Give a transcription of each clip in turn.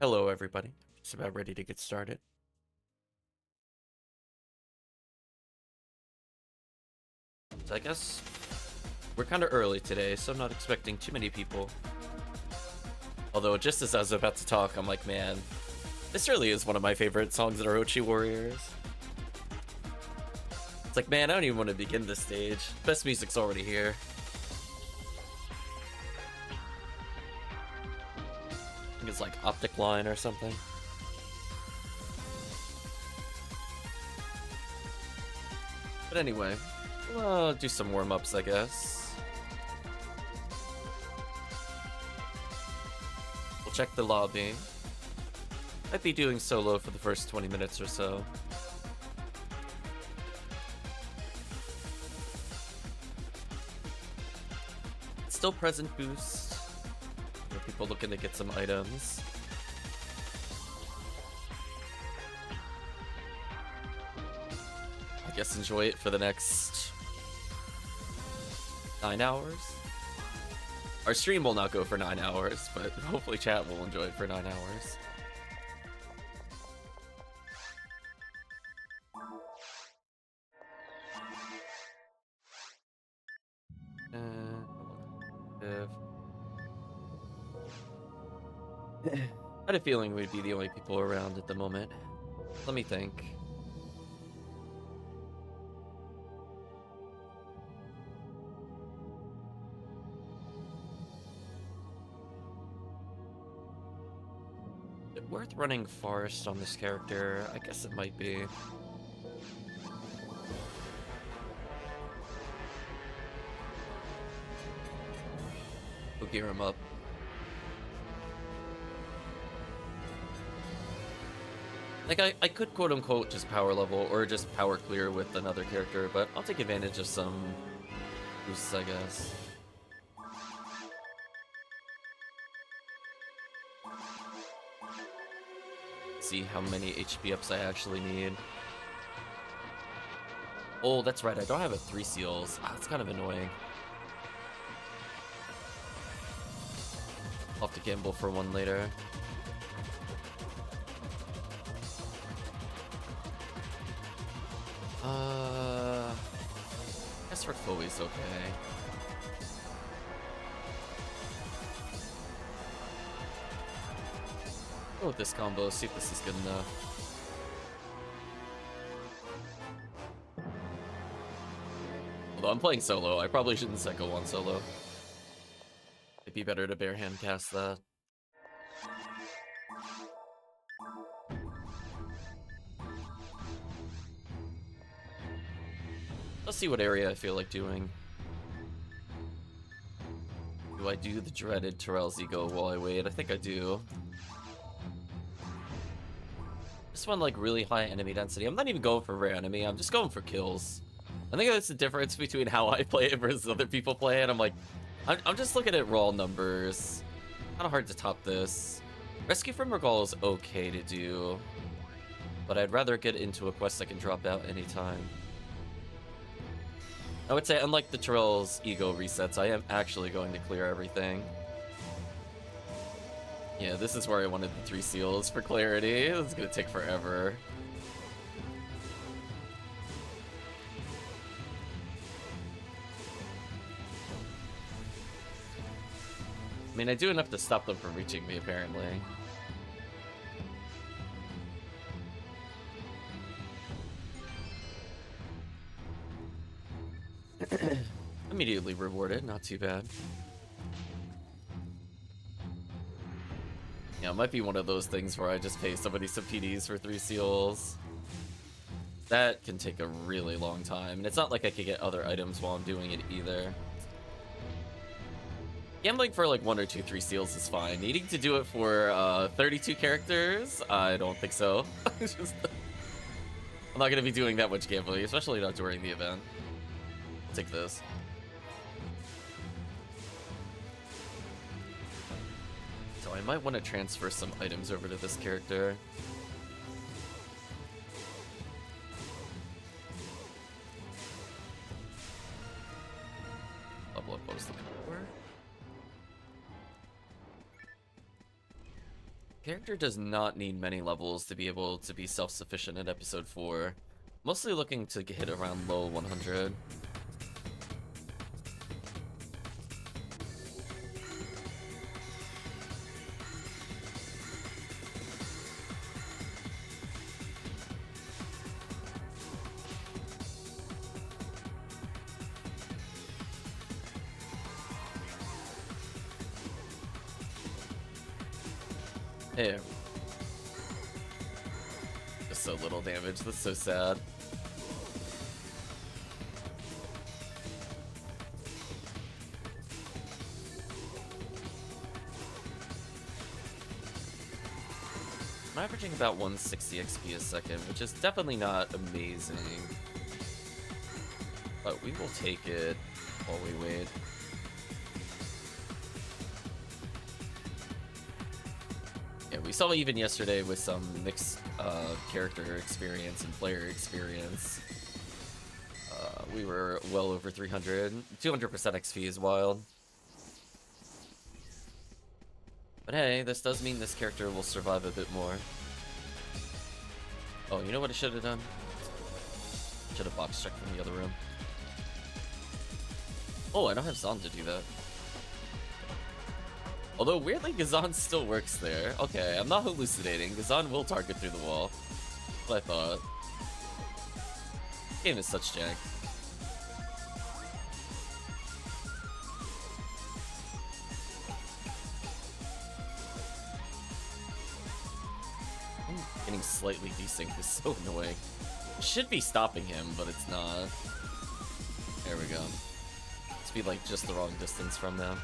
Hello, everybody. Just about ready to get started. So I guess we're kind of early today, so I'm not expecting too many people. Although, just as I was about to talk, I'm like, man, this really is one of my favorite songs in Orochi Warriors. It's like, man, I don't even want to begin this stage. Best music's already here. I think it's like Optic Line or something. But anyway, we'll do some warm-ups, I guess. We'll check the lobby. Might be doing solo for the first 20 minutes or so. Still present boost. For people looking to get some items. I guess enjoy it for the next 9 hours. Our stream will not go for 9 hours, but hopefully chat will enjoy it for 9 hours. I had a feeling we'd be the only people around at the moment. Let me think. Is it worth running Forest on this character? I guess it might be. We'll gear him up. Like, I could quote-unquote just power level or just power clear with another character, but I'll take advantage of some boosts, I guess. See how many HP ups I actually need. Oh, that's right, I don't have a 3 seals. Ah, that's kind of annoying. I'll have to gamble for one later. I guess Ratoi's okay. Go with this combo, see if this is good enough. Although I'm playing solo, I probably shouldn't cycle one solo. It'd be better to bare hand cast that. Let's see what area I feel like doing. Do I do the dreaded Terrell's Ego while I wait? I think I do. This one, like, really high enemy density. I'm not even going for rare enemy, I'm just going for kills. I think that's the difference between how I play it versus other people play it. I'm like, I'm just looking at raw numbers. Kind of hard to top this. Rescue from Regal is okay to do, but I'd rather get into a quest I can drop out anytime. I would say, unlike the Terrell's Ego resets, I am actually going to clear everything. Yeah, this is where I wanted the 3 seals for clarity. It's gonna take forever. I mean, I do enough to stop them from reaching me, apparently. Immediately rewarded, not too bad. Yeah, it might be one of those things where I just pay somebody some PDs for 3 seals. That can take a really long time, and it's not like I could get other items while I'm doing it either. Gambling for like 1 or 2 3 seals is fine. Needing to do it for 32 characters? I don't think so. I'm not going to be doing that much gambling, especially not during the event. I'll take this. So I might want to transfer some items over to this character. Level up what I was looking for. Character does not need many levels to be able to be self-sufficient in episode 4. Mostly looking to hit around low 100. There. Just so little damage, that's so sad. I'm averaging about 160 XP a second, which is definitely not amazing. But we will take it while we wait. Yeah, we saw even yesterday with some mixed character experience and player experience. We were well over 300. 200% XP is wild. But hey, this does mean this character will survive a bit more. Oh, you know what I should have done? Should have box checked from the other room. Oh, I don't have Zon to do that. Although, weirdly, Gazan still works there. Okay, I'm not hallucinating. Gazan will target through the wall. That's what I thought. This game is such jank. Getting slightly desynced is so annoying. It should be stopping him, but it's not. There we go. Let's be like just the wrong distance from them.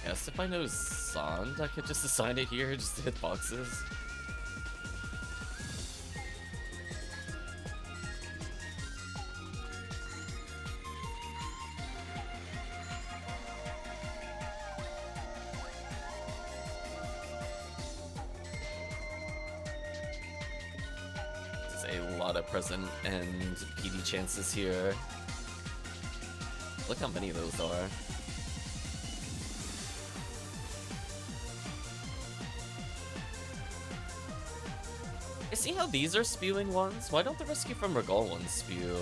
Yes, if I know Zond, I could just assign it here just to hit boxes. A lot of present and PD chances here. Look how many of those are. I see how these are spewing ones. Why don't the Rescue from Regal ones spew?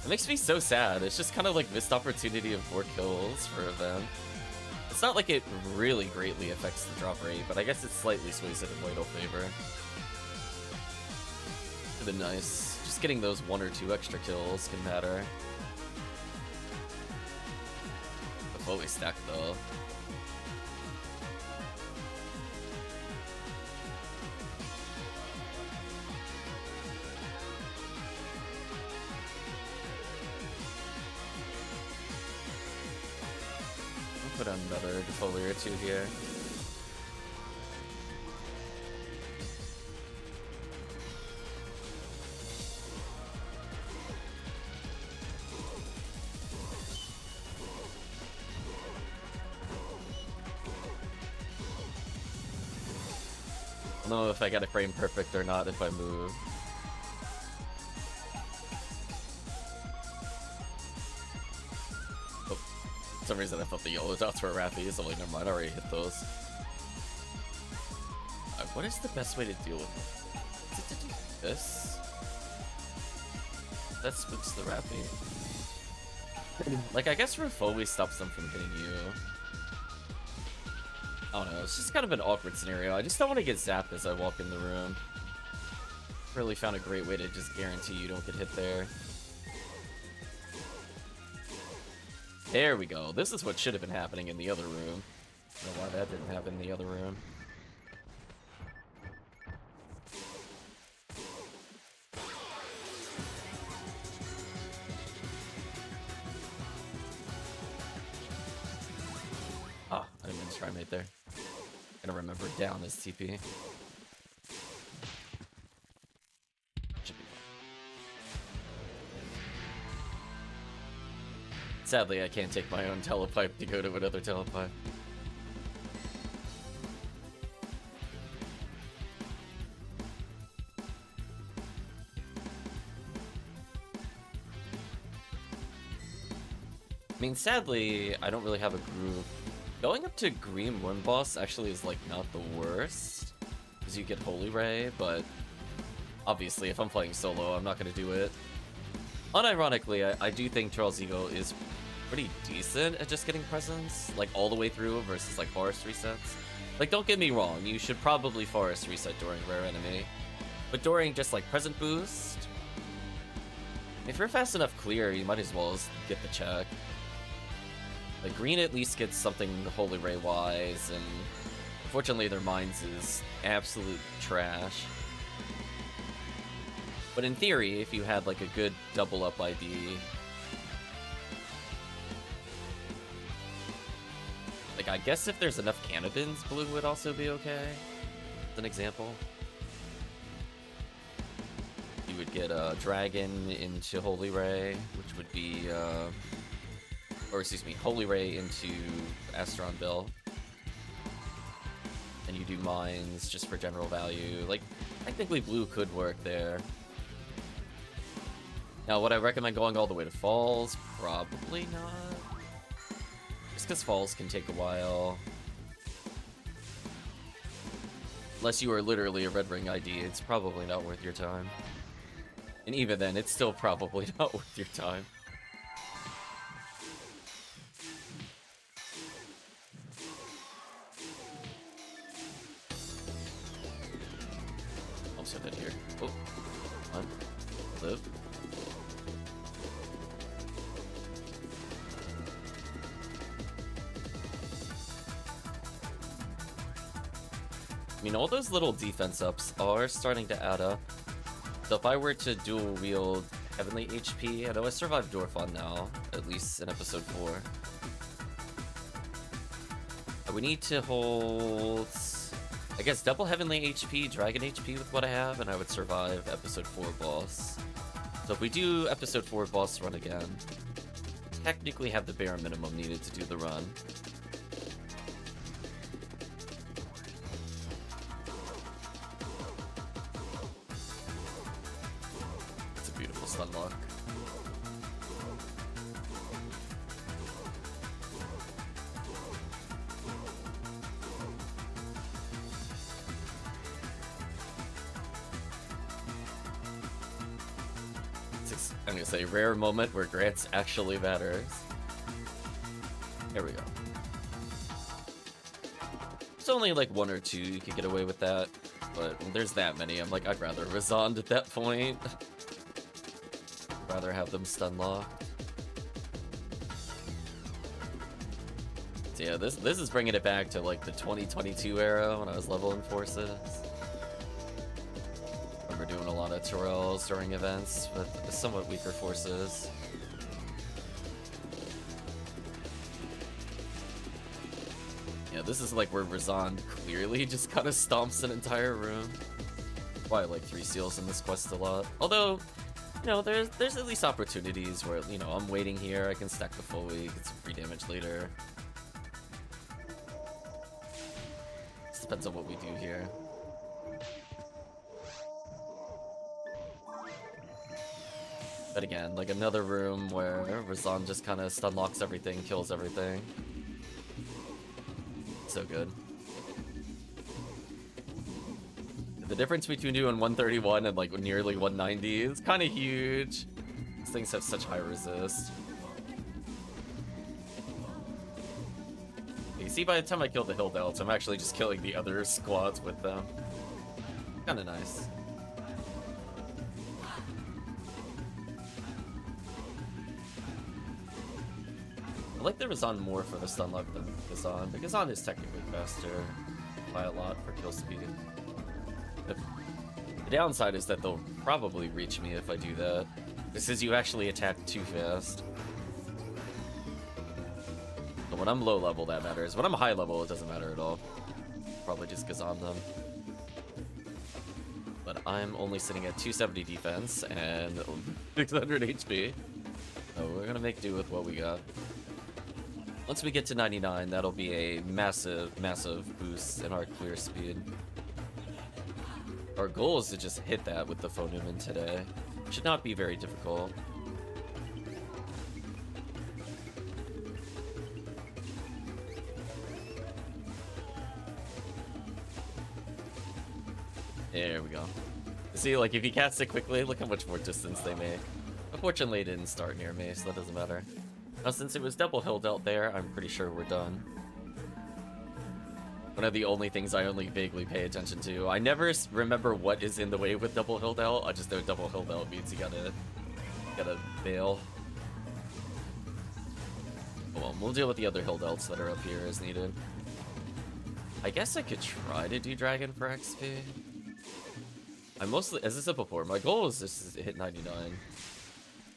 It makes me so sad. It's just kind of like missed opportunity of 4 kills for event. It's not like it really greatly affects the drop rate, but I guess it slightly sways it in Vital favor. Been nice. Just getting those 1 or 2 extra kills can matter. Before we stack though. We'll put on another defolier or 2 here. I don't know if I got a frame perfect or not if I move. Oh, for some reason I thought the yellow dots were Raffies, so like, never mind, I already hit those. What is the best way to deal with it? Is it to do this? That spooks the Raffy. Like, I guess Roof always stops them from hitting you. I don't know, it's just kind of an awkward scenario. I just don't want to get zapped as I walk in the room. Really found a great way to just guarantee you don't get hit there. There we go. This is what should have been happening in the other room. I don't know why that didn't happen in the other room. Ah, I didn't mean to try mate there. Gotta remember down is TP. Sadly, I can't take my own telepipe to go to another telepipe. I mean, sadly, I don't really have a group. Going up to Green One Boss actually is, like, not the worst, because you get Holy Ray, but obviously, if I'm playing solo, I'm not going to do it. Unironically, I do think Charles Eagle is pretty decent at just getting presents, like, all the way through versus, like, Forest resets. Like, don't get me wrong, you should probably Forest reset during Rare Enemy, but during just, like, Present Boost, if you're fast enough clear, you might as well just get the check. Like, green at least gets something Holy Ray-wise, and unfortunately their mines is absolute trash. But in theory, if you had, like, a good double-up ID... Like, I guess if there's enough Cannabins, blue would also be okay, as an example. You would get a Dragon into Holy Ray, which would be, or excuse me, Holy Ray into Astron Bill. And you do mines just for general value. Like, technically blue could work there. Now, would I recommend going all the way to Falls? Probably not. Just because Falls can take a while. Unless you are literally a Red Ring ID, it's probably not worth your time. And even then, it's still probably not worth your time. Almost hit it here. Oh, come on. Live. I mean, all those little defense ups are starting to add up. So if I were to dual wield Heavenly HP, I know I survived Dorfon now, at least in episode 4. We need to hold, I guess, double Heavenly HP, Dragon HP with what I have, and I would survive episode 4 boss. So if we do episode 4 boss run again, technically have the bare minimum needed to do the run. Unlock. I'm gonna say rare moment where Grants actually matters. There we go. It's only like 1 or 2 you could get away with that, but when there's that many, I'm like, I'd rather Razond at that point. Rather have them stun locked. So yeah, this is bringing it back to like the 2022 era when I was leveling forces. I remember doing a lot of Terrells during events with somewhat weaker forces. Yeah, this is like where Razond clearly just kind of stomps an entire room. Why I like 3 seals in this quest a lot. Although, you know, there's at least opportunities where, you know, I'm waiting here, I can stack the full week, get some free damage later. Just depends on what we do here. But again, like another room where Razond just kind of stun locks everything, kills everything. So good. The difference between doing 131 and like nearly 190 is kind of huge. These things have such high resist. You see, by the time I kill the Hill Delts, I'm actually just killing the other squads with them. Kind of nice. I like the Razond more for the stun lock than Gazan, but Gazan is technically faster by a lot for kill speed. The downside is that they'll probably reach me if I do that. This is you actually attack too fast. But when I'm low level, that matters. When I'm high level, it doesn't matter at all. Probably just Gazan them. But I'm only sitting at 270 defense and 600 HP. So we're gonna make do with what we got. Once we get to 99, that'll be a massive, massive boost in our clear speed. Our goal is to just hit that with the Phonumen today. Should not be very difficult. There we go. See, like, if you cast it quickly, look how much more distance they make. Unfortunately, it didn't start near me, so that doesn't matter. Now, since it was double hill dealt there, I'm pretty sure we're done. One of the only things I only vaguely pay attention to. I never remember what is in the way with double hill dealt. I just know double hill dealt means you gotta bail. Well, we'll deal with the other hill delts that are up here as needed. I guess I could try to do dragon for XP. I mostly, as I said before, my goal is just to hit 99.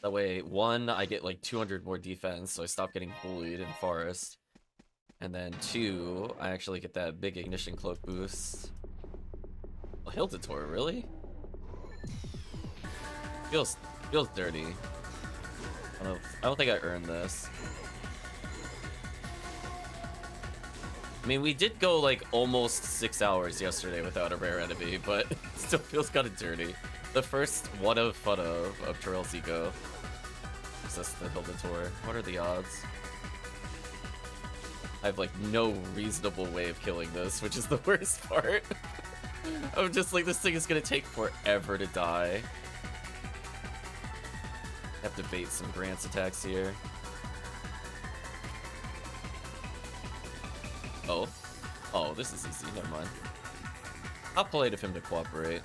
That way, one, I get like 200 more defense, so I stop getting bullied in forest. And then two, I actually get that big ignition cloak boost. Oh, Hill Detour, really? Feels dirty. I don't think I earned this. I mean, we did go like almost 6 hours yesterday without a rare enemy, but it still feels kind of dirty. The first one of fun of Trails Eco. Versus the Hill Detour. What are the odds? I have like no reasonable way of killing this, which is the worst part. I'm just like, this thing is gonna take forever to die. Have to bait some Grant's attacks here. Oh. Oh, this is easy. Never mind. How polite of him to cooperate.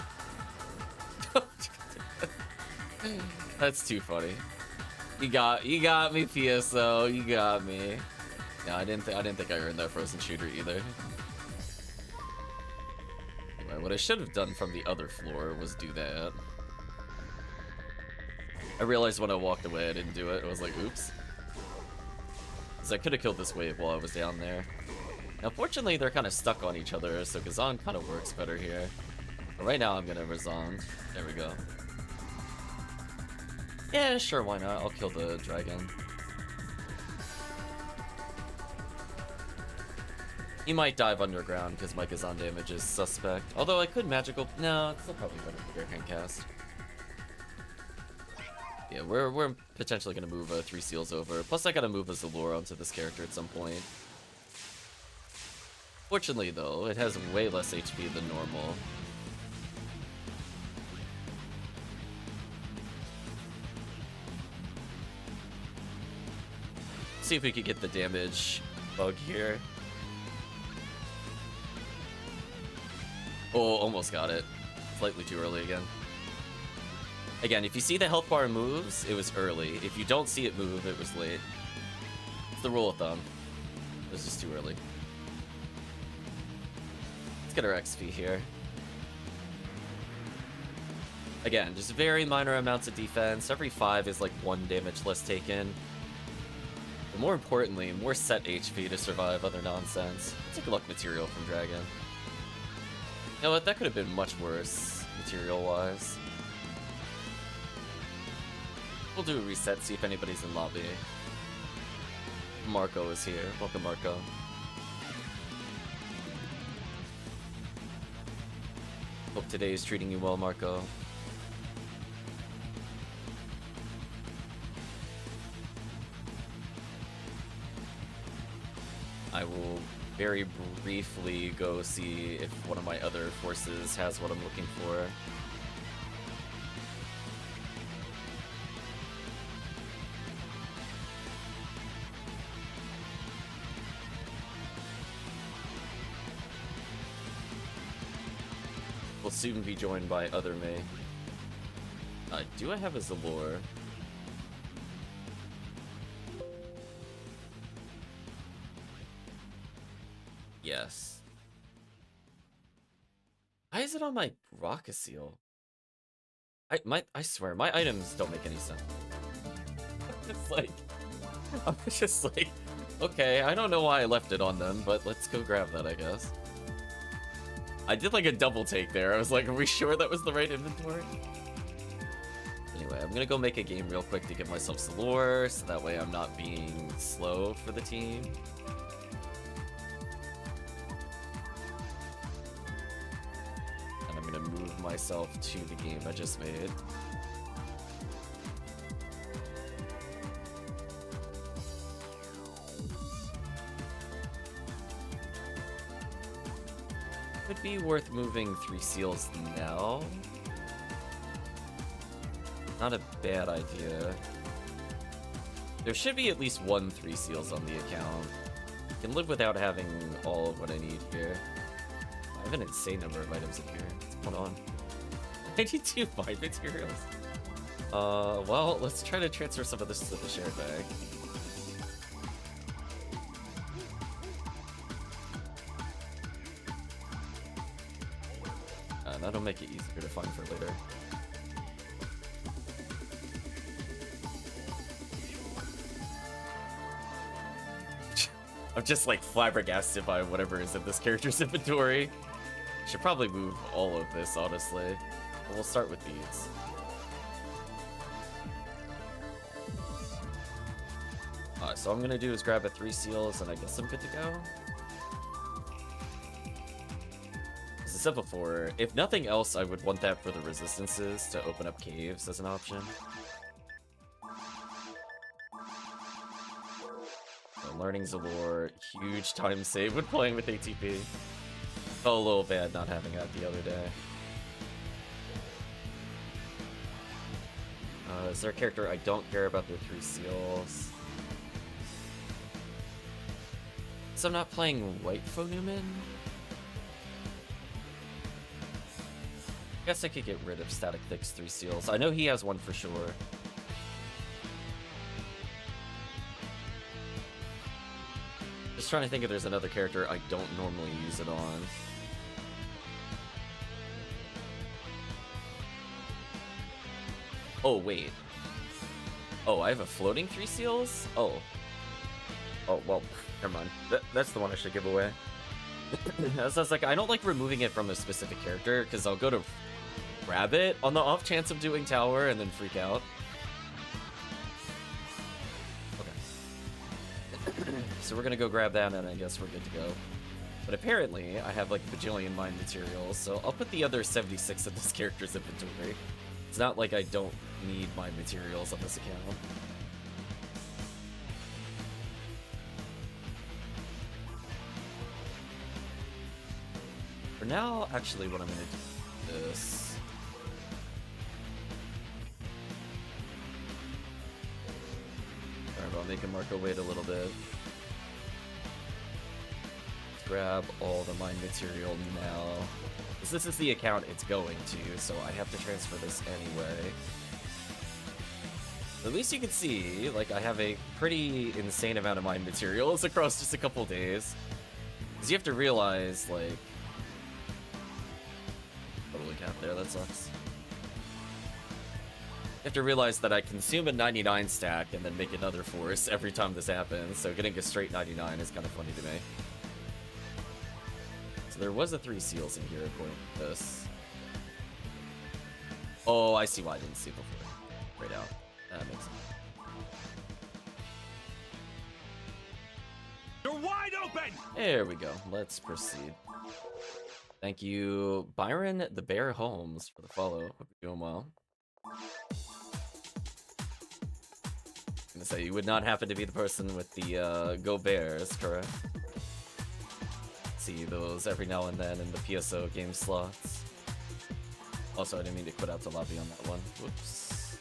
That's too funny. You got me, PSO. You got me. Yeah, I didn't think I earned that frozen shooter either. Anyway, what I should have done from the other floor was do that. I realized when I walked away I didn't do it. I was like, oops. Because I could have killed this wave while I was down there. Now, fortunately, they're kind of stuck on each other, so Kazan kind of works better here. But right now, I'm gonna Razan. There we go. Yeah, sure, why not? I'll kill the dragon. He might dive underground because my Kazan damage is suspect. Although I could magical. No, it's still probably better for their hand cast. Yeah, we're potentially gonna move 3 seals over. Plus, I gotta move a Zalora onto this character at some point. Fortunately, though, it has way less HP than normal. See if we could get the damage bug here. Oh, almost got it. Slightly too early again. Again, if you see the health bar moves, it was early. If you don't see it move, it was late. It's the rule of thumb. It was just too early. Let's get our XP here. Again, just very minor amounts of defense. Every 5 is like 1 damage less taken. But more importantly, more set HP to survive other nonsense. Let's take a luck material from Dragon. You know what, that could have been much worse, material-wise. We'll do a reset, see if anybody's in lobby. Marco is here. Welcome, Marco. Hope today is treating you well, Marco. I will very briefly go see if one of my other forces has what I'm looking for. We'll soon be joined by other May. Do I have a Zalor? Yes. Why is it on my Rock Seal? I swear, my items don't make any sense. It's like, I'm just like, okay, I don't know why I left it on them, but let's go grab that, I guess. I did like a double take there. I was like, are we sure that was the right inventory? Anyway, I'm gonna go make a game real quick to get myself some lore, so that way I'm not being slow for the team. And I'm gonna move myself to the game I just made. Would be worth moving 3 seals now. Not a bad idea. There should be at least 1 3 seals on the account. I can live without having all of what I need here. I have an insane number of items in here. What's going on? 92 mine materials. Well, let's try to transfer some of this to the shared bag. That'll make it easier to find for later. I'm just like flabbergasted by whatever is in this character's inventory. Should probably move all of this, honestly. But we'll start with these. So all I'm gonna do is grab a 3 seals and I guess I'm good to go. As I said before, if nothing else, I would want that for the resistances to open up caves as an option. Learning Zalor, huge time save when playing with ATP. Felt a little bad not having that the other day. Is there a character I don't care about their 3 seals? So I'm not playing White Phonuman? I guess I could get rid of Static Thick's 3 seals. I know he has one for sure. Just trying to think if there's another character I don't normally use it on. Oh, wait. Oh, I have a floating 3 seals? Oh. Oh, well, never mind. That's the one I should give away. So I was like, I don't like removing it from a specific character, because I'll go to grab it on the off chance of doing tower and then freak out. So we're gonna go grab that, and I guess we're good to go. But apparently, I have like a bajillion mine materials, so I'll put the other 76 in this character's inventory. It's not like I don't need mine materials on this account. For now, actually, what I'm gonna do is this. Alright, I'll make Marco wait a little bit. Grab all the mine material now. Because this is the account it's going to, so I have to transfer this anyway. At least you can see, like, I have a pretty insane amount of mine materials across just a couple days. Because you have to realize, like... Totally capped there, that sucks. You have to realize that I consume a 99 stack and then make another force every time this happens, so getting a straight 99 is kind of funny to me. So there was a 3 seals in here according to this. Oh, I see why I didn't see it before. Right out. That makes sense. You're wide open! There we go. Let's proceed. Thank you, Byron the Bear Holmes, for the follow. Hope you're doing well. I'm gonna say you would not happen to be the person with the Go Bears, correct? See those every now and then in the PSO game slots. Also, I didn't mean to quit out the lobby on that one. Whoops.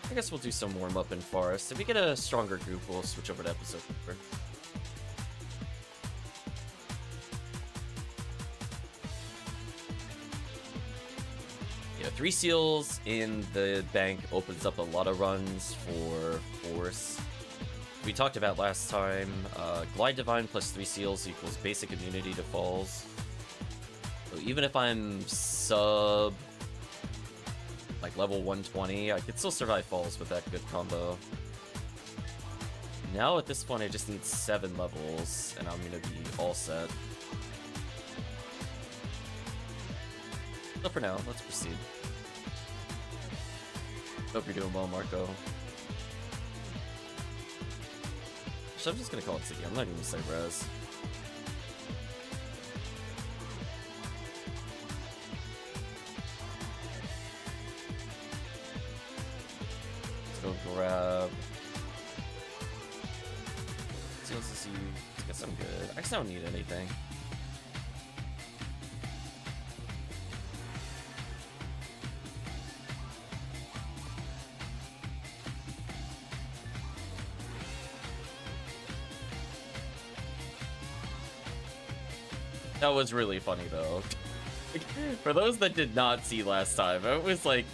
I guess we'll do some warm-up in Forest. If we get a stronger group, we'll switch over to episode 4. Yeah, 3 seals in the bank opens up a lot of runs for Force. We talked about last time, Glide Divine plus 3 seals equals basic immunity to falls. So even if I'm sub... like level 120, I could still survive falls with that good combo. Now at this point I just need 7 levels and I'm gonna be all set. So for now, let's proceed. Hope you're doing well, Marco. So I'm just gonna call it City. I'm not even gonna say res. grab. Seals is used. I guess I'm good. I guess I don't need anything. That was really funny though. For those that did not see last time, it was like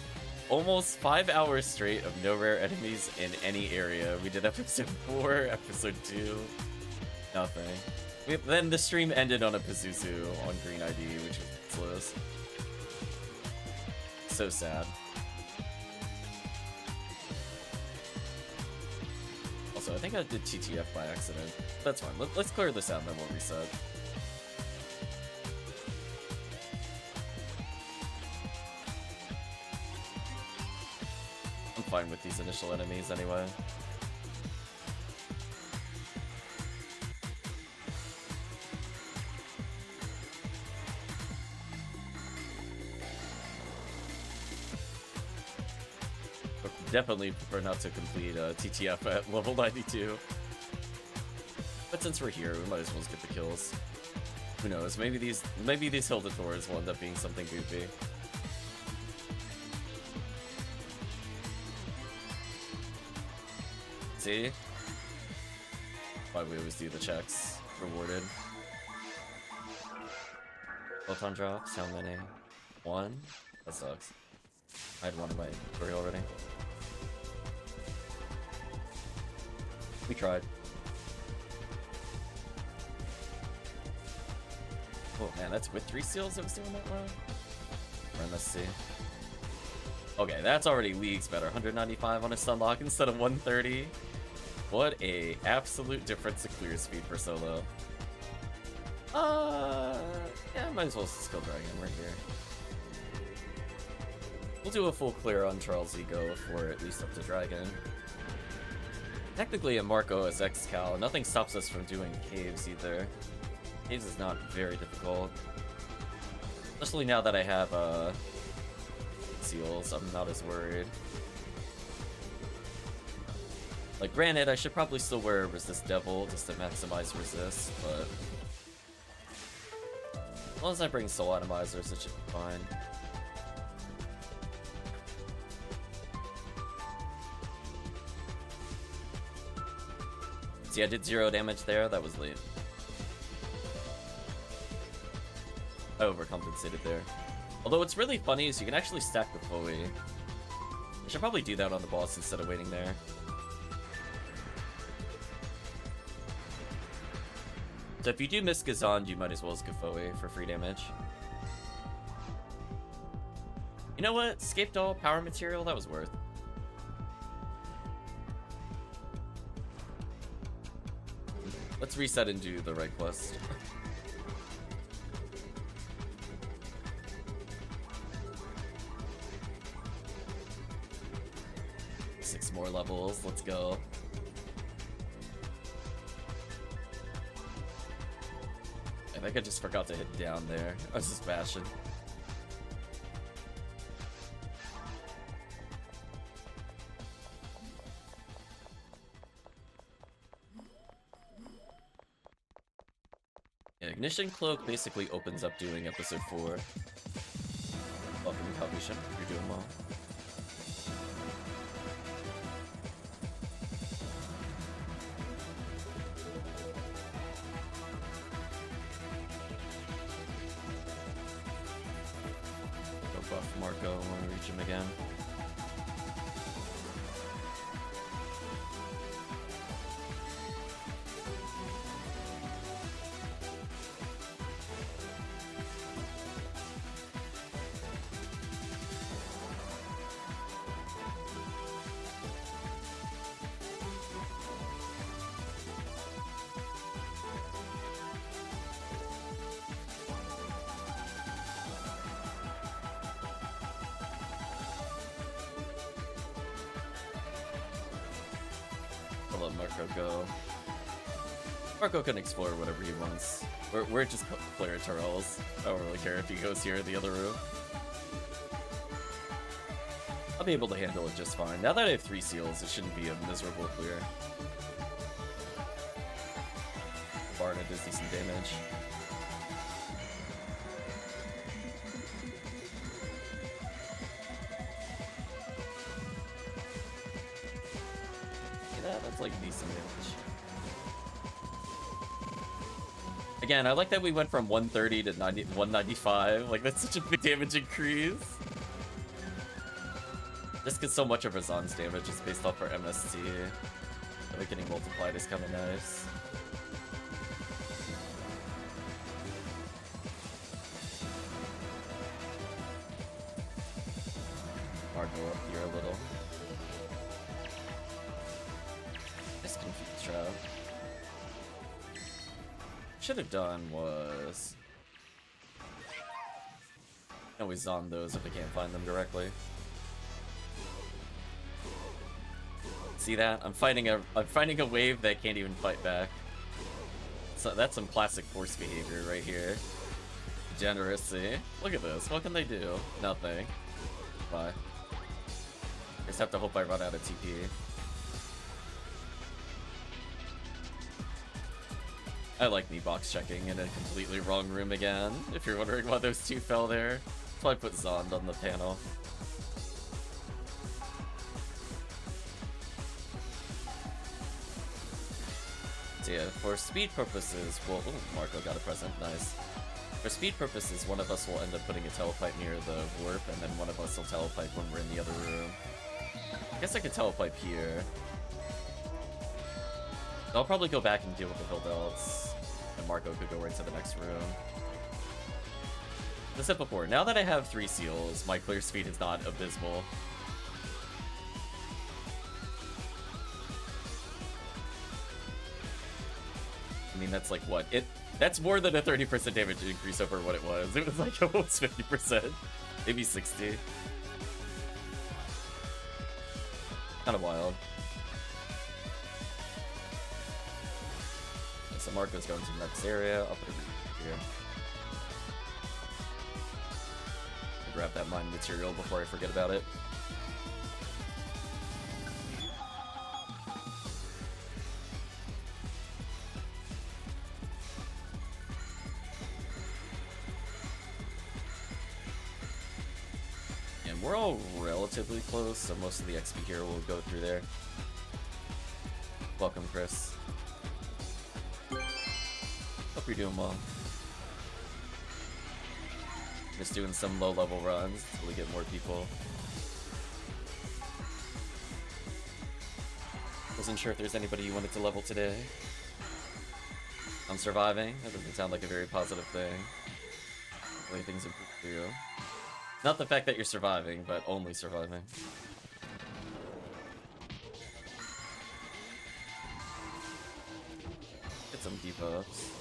almost 5 hours straight of no rare enemies in any area. We did episode 4, episode 2, nothing. Then the stream ended on a Pazuzu on green ID, which was useless. So sad. Also, I think I did TTF by accident. That's fine. Let's clear this out and then we'll reset. Fine with these initial enemies anyway. Definitely prefer not to complete TTF at level 92. But since we're here, we might as well just get the kills. Who knows? Maybe these hill detours will end up being something goofy. See? Why we always do the checks. Rewarded. Photon drops, how many? 1? That sucks. I had 1 in my inventory already. We tried. Oh man, that's with 3 seals that was doing that well? Let's see. Okay, that's already leagues better. 195 on a stun lock instead of 130. What a absolute difference in clear speed for solo. Yeah, might as well skill dragon right here. We'll do a full clear on Charles Ego for at least up to dragon. Technically, in Marco as X-Cal, nothing stops us from doing caves either. Caves is not very difficult. Especially now that I have seals, I'm not as worried. Like, granted, I should probably still wear Resist Devil just to maximize resist, but as long as I bring Soul Atomizers, it should be fine. See, I did 0 damage there. That was late. I overcompensated there. Although what's really funny is you can actually stack the Foe. I should probably do that on the boss instead of waiting there. So if you do miss Gazand, you might as well as Gafoe for free damage. You know what? Scape Doll, Power Material, that was worth. Let's reset and do the right quest. 6 more levels, let's go. I think I just forgot to hit down there. I was just bashing. Yeah, Ignition Cloak basically opens up doing episode 4. Welcome, Calvisha. You're doing well. Buff Marco when we reach him again. I'll let Marco go. Marco can explore whatever he wants. We're just player turrels. I don't really care if he goes here or the other room. I'll be able to handle it just fine. Now that I have 3 seals, it shouldn't be a miserable clear. Barna does decent damage. Yeah, that's like decent damage. Again, I like that we went from 130 to 195. Like, that's such a big damage increase. Just because so much of Razan's damage is based off our MST. So getting multiplied is kind of nice. Marco up here a little. This confused trap. Should have done was always on those if I can't find them directly. See that? I'm finding a wave that can't even fight back. So that's some classic force behavior right here. Generously. Look at this. What can they do? Nothing. Bye. I just have to hope I run out of TP. I like me box checking in a completely wrong room again, if you're wondering why those two fell there. That's why I put Zond on the panel. So yeah, for speed purposes, well, ooh, Marco got a present, nice. For speed purposes, one of us will end up putting a telepipe near the warp, and then one of us will telepipe when we're in the other room. I guess I could telepipe here. I'll probably go back and deal with the build outs, and Marco could go right to the next room. As I said before, now that I have 3 seals, my clear speed is not abysmal. I mean, that's like what? That's more than a 30% damage increase over what it was. It was like almost 50%, maybe 60. Kind of wild. So Marco's going to the next area. I'll put it here. I'll grab that mine material before I forget about it. And we're all relatively close, so most of the XP here will go through there. Welcome, Chris. Hope you're doing well. Just doing some low-level runs until we get more people. Wasn't sure if there's anybody you wanted to level today. I'm surviving. That doesn't sound like a very positive thing. Hopefully things improve for you. Not the fact that you're surviving, but only surviving. Get some debuffs.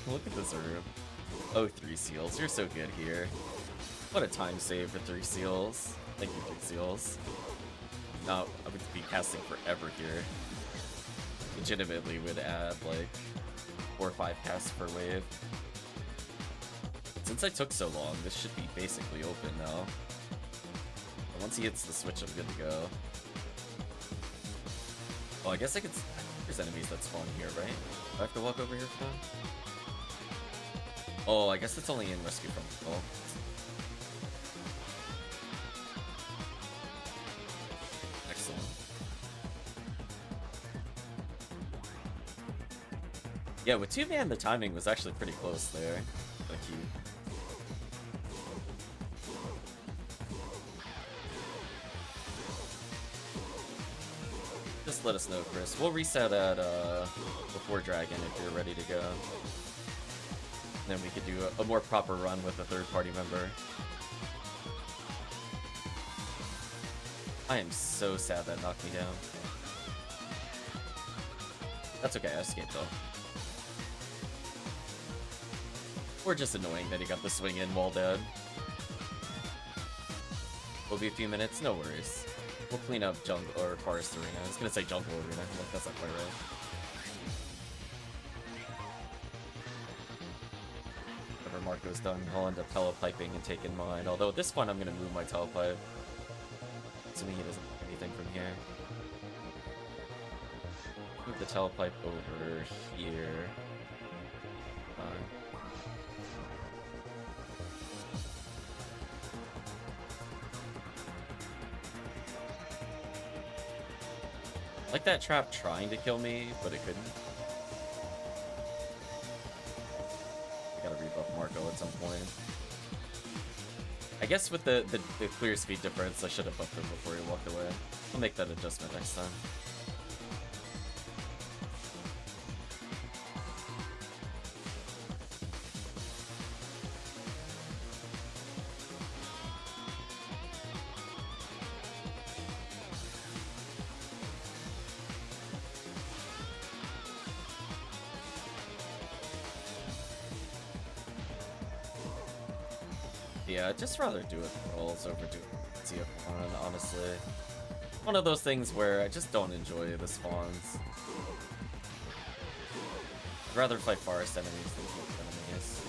Look at this room. Oh, 3 seals. You're so good here. What a time save for 3 seals. Thank you, 3 seals. Now, I would be casting forever here. Legitimately would add like 4 or 5 casts per wave. Since I took so long, this should be basically open now. But once he hits the switch, I'm good to go. Well, I guess I could... There's enemies that spawn here, right? Do I have to walk over here for them? Oh, I guess it's only in Rescue from Hell. Excellent. Yeah, with 2-man, the timing was actually pretty close there. Thank you. Just let us know, Chris. We'll reset at before Dragon if you're ready to go. Then we could do a more proper run with a third-party member. I am so sad that knocked me down. That's okay, I escaped though. Or just annoying that he got the swing in while dead. Will be a few minutes, no worries. We'll clean up jungle or forest arena. I was gonna say jungle arena, like that's not quite right. Marco's done, I'll end up telepiping and taking mine. Although at this point, I'm gonna move my telepipe. Assuming he doesn't do anything from here. Move the telepipe over here. Like that trap trying to kill me, but it couldn't. I gotta rebuff Marco at some point. I guess with the clear speed difference, I should have buffed him before he walked away. I'll make that adjustment next time. Yeah, I'd just rather do it rolls over do CF1, honestly. One of those things where I just don't enjoy the spawns. I'd rather fight forest enemies than field enemies.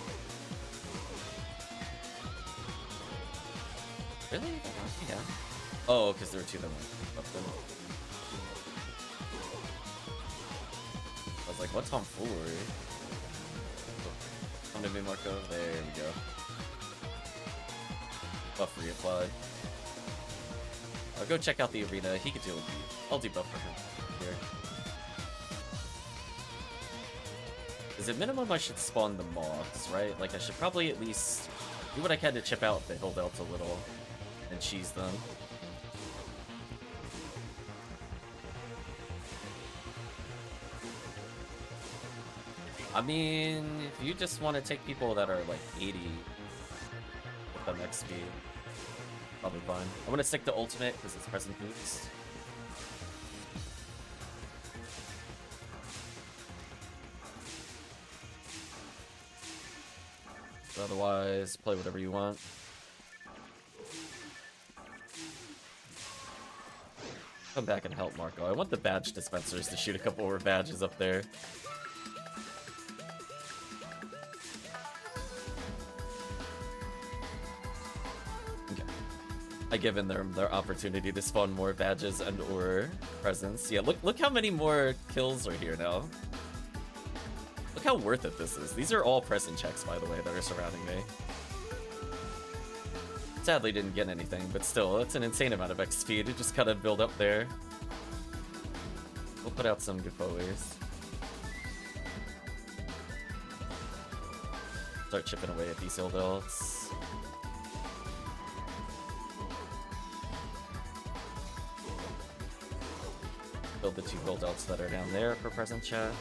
Really? Yeah. Oh, because there were two that went up them. I was like, what tomfoolery? Come to me, Marco. There we go. Buff reapplied. I'll go check out the arena. He can deal with you. I'll debuff for him here. Is it minimum I should spawn the moths, right? Like I should probably at least do what I can to chip out the hill belt a little and cheese them. I mean, if you just want to take people that are like 80 with the max speed, probably fine. I'm gonna stick to ultimate because it's present boots. But otherwise, play whatever you want. Come back and help Marco. I want the badge dispensers to shoot a couple more badges up there. I given them their opportunity to spawn more badges and or presents. Yeah, look how many more kills are here now. Look how worth it this is. These are all present checks, by the way, that are surrounding me. Sadly didn't get anything, but still, it's an insane amount of XP to just kind of build up there. We'll put out some good foes. Start chipping away at these hill belts. Build the two gold belts that are down there for present checks.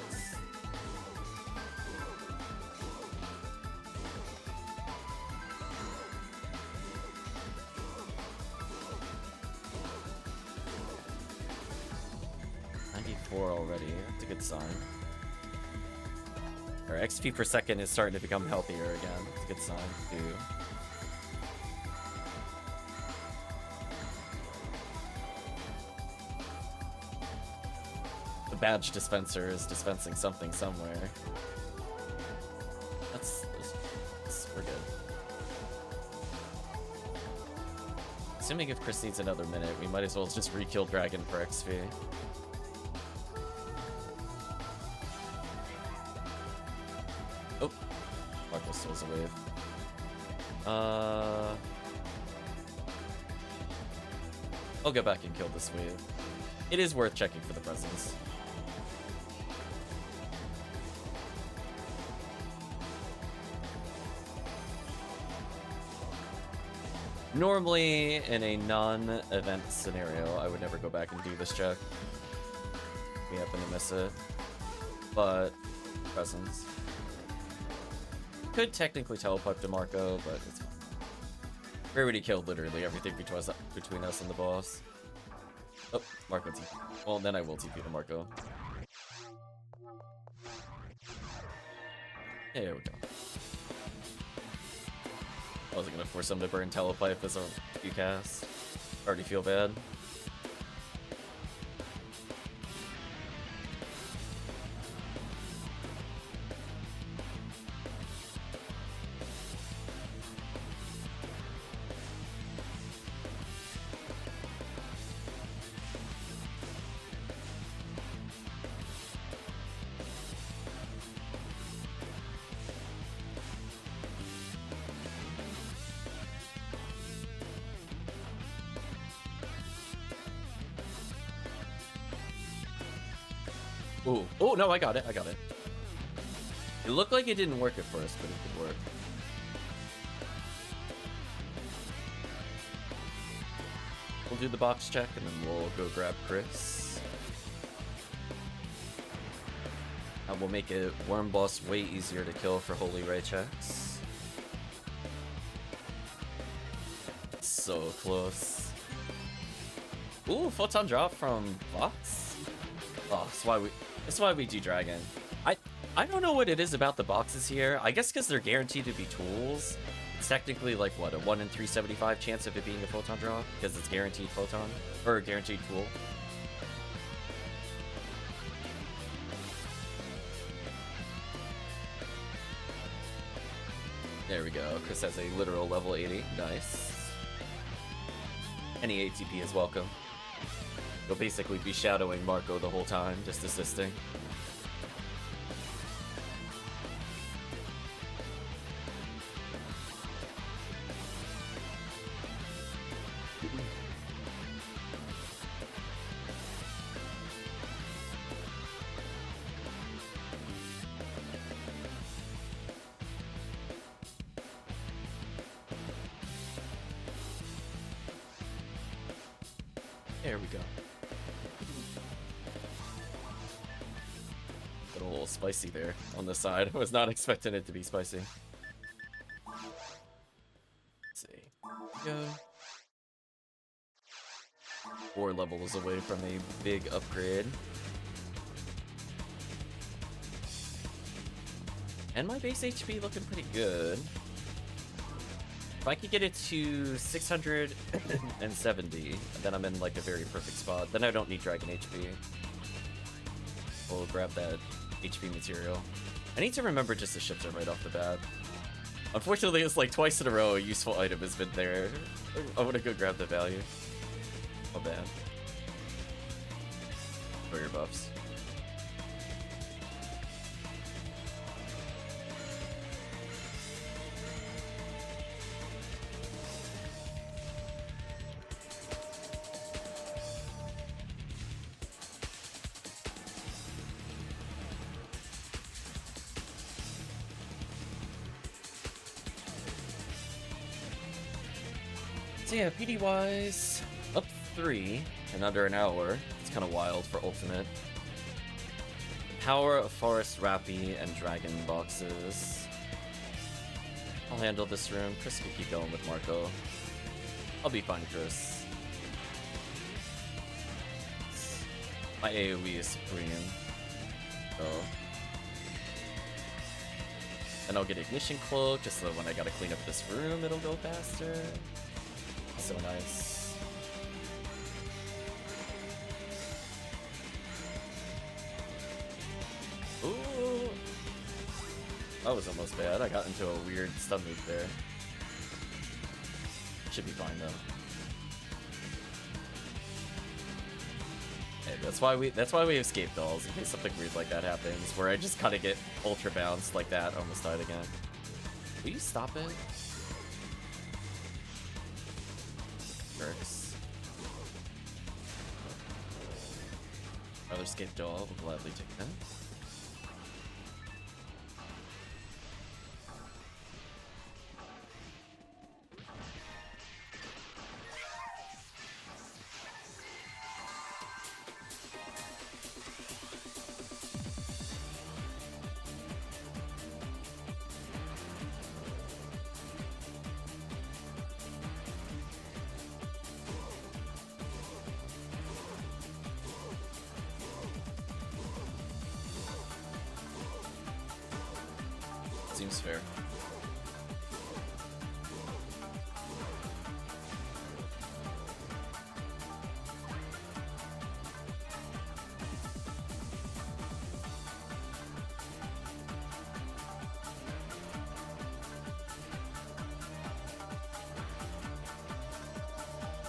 Already, that's a good sign. Our XP per second is starting to become healthier again. It's a good sign too. The badge dispenser is dispensing something somewhere. That's we're good. Assuming if Chris needs another minute, we might as well just re-kill Dragon for XP. Oh, Marco steals a wave. I'll go back and kill this wave. It is worth checking for the presence. Normally, in a non-event scenario, I would never go back and do this check. We happen to miss it. But, presence. Could technically telepipe to Marco, but it's fine. We already killed literally everything between us and the boss. Oh, Marco TP. Well, then I will TP to Marco. There we go. I wasn't gonna force him to burn telepipe as a few casts. Already feel bad. Ooh. Oh, no, I got it. I got it. It looked like it didn't work at first, but it could work. We'll do the box check, and then we'll go grab Chris. And we'll make it Worm Boss way easier to kill for Holy Ray checks. So close. Ooh, Photon Drop from Box? Oh, that's why we do Dragon. I don't know what it is about the boxes here. I guess because they're guaranteed to be tools. It's technically like, what, a 1 in 375 chance of it being a Photon Drop? Because it's guaranteed Photon? Or a guaranteed tool? There we go. Chris has a literal level 80. Nice. Any ATP is welcome. You'll basically be shadowing Marco the whole time, just assisting. There we go. Got a little spicy there on the side. I was not expecting it to be spicy. Let's see. Go. 4 levels away from a big upgrade. And my base HP looking pretty good. If I could get it to 670, then I'm in like a very perfect spot. Then I don't need Dragon HP. We'll grab that HP material. I need to remember just to ship it right off the bat. Unfortunately, it's like twice in a row a useful item has been there. I want to go grab the value. Oh, bad. For your buffs. So yeah, PD-wise, up 3 in under an hour. It's kind of wild for Ultimate. Power of Forest, Rappy, and Dragon boxes. I'll handle this room. Chris can keep going with Marco. I'll be fine, Chris. My AoE is supreme. Oh. And I'll get Ignition Cloak, just so when I gotta clean up this room, it'll go faster. So nice. Ooh! That was almost bad. I got into a weird stun move there. Should be fine though. Hey, that's why we escape dolls, in case something weird like that happens, where I just kinda get ultra bounced like that, almost died again. Will you stop it? Works. Rather escape doll, will gladly take that. Seems fair.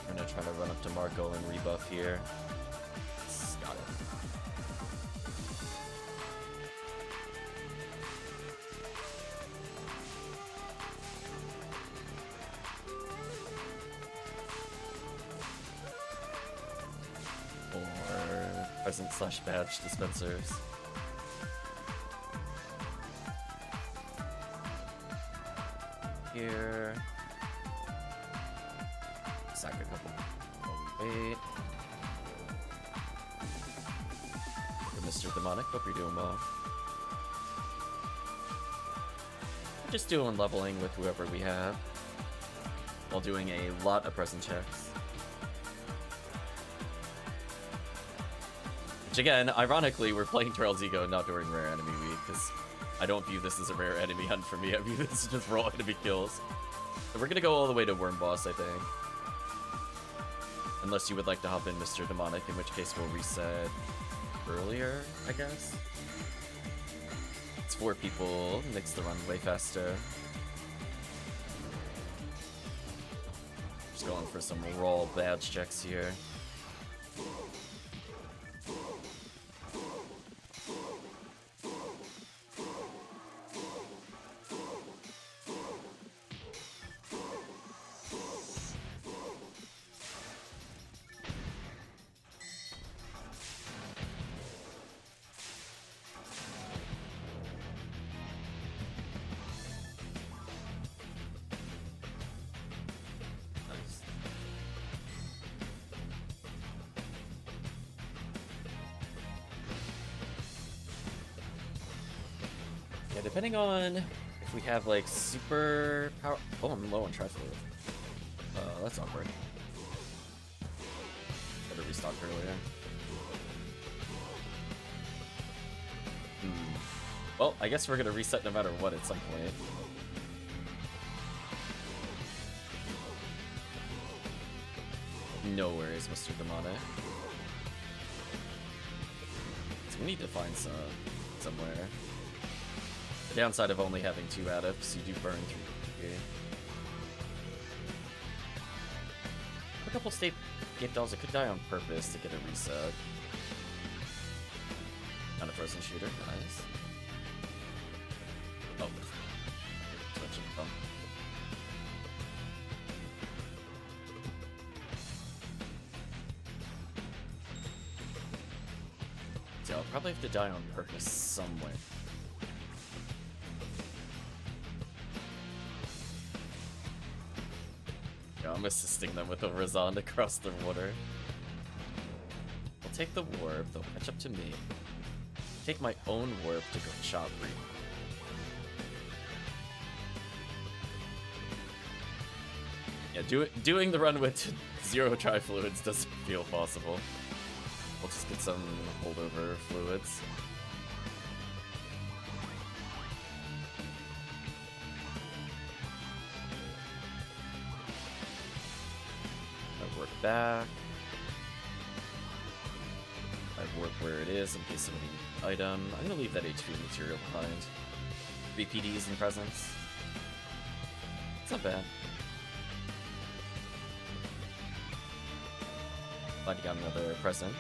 I'm gonna try to run up to Marco and rebuff here. Got it. present slash badge dispensers. Here. Sack a couple. Wait. Mr. Demonic, hope you're doing well. We're just doing leveling with whoever we have, while doing a lot of present checks. Which again, ironically, we're playing Terrell's Ego not during Rare Enemy Week, because I don't view this as a rare enemy hunt for me. I view this as just raw enemy kills. So we're gonna go all the way to Worm Boss, I think. Unless you would like to hop in, Mr. Demonic, in which case we'll reset earlier, I guess. It's 4 people, makes the run way faster. Just going for some raw badge checks here. Depending on if we have like super power. Oh, I'm low on Trifluid. That's awkward. Better restock earlier. Well, I guess we're gonna reset no matter what at some point. No worries, Mr. Demonic. So we need to find some somewhere. The downside of only having 2 adepts, you do burn through the game. A couple state Gape Dolls that could die on purpose to get a reset. On a frozen shooter, nice. Oh. Switch it up. So I'll probably have to die on purpose somewhere. I'm assisting them with a Razan across the water. I'll take the warp, they'll catch up to me. Take my own warp to go chop Reap. Yeah, doing the run with 0 tri-fluids doesn't feel possible. We'll just get some holdover fluids. Back. I work where it is in case of any item. I'm gonna leave that HP material behind. 3 PDs in presence. It's not bad. Glad you got another present.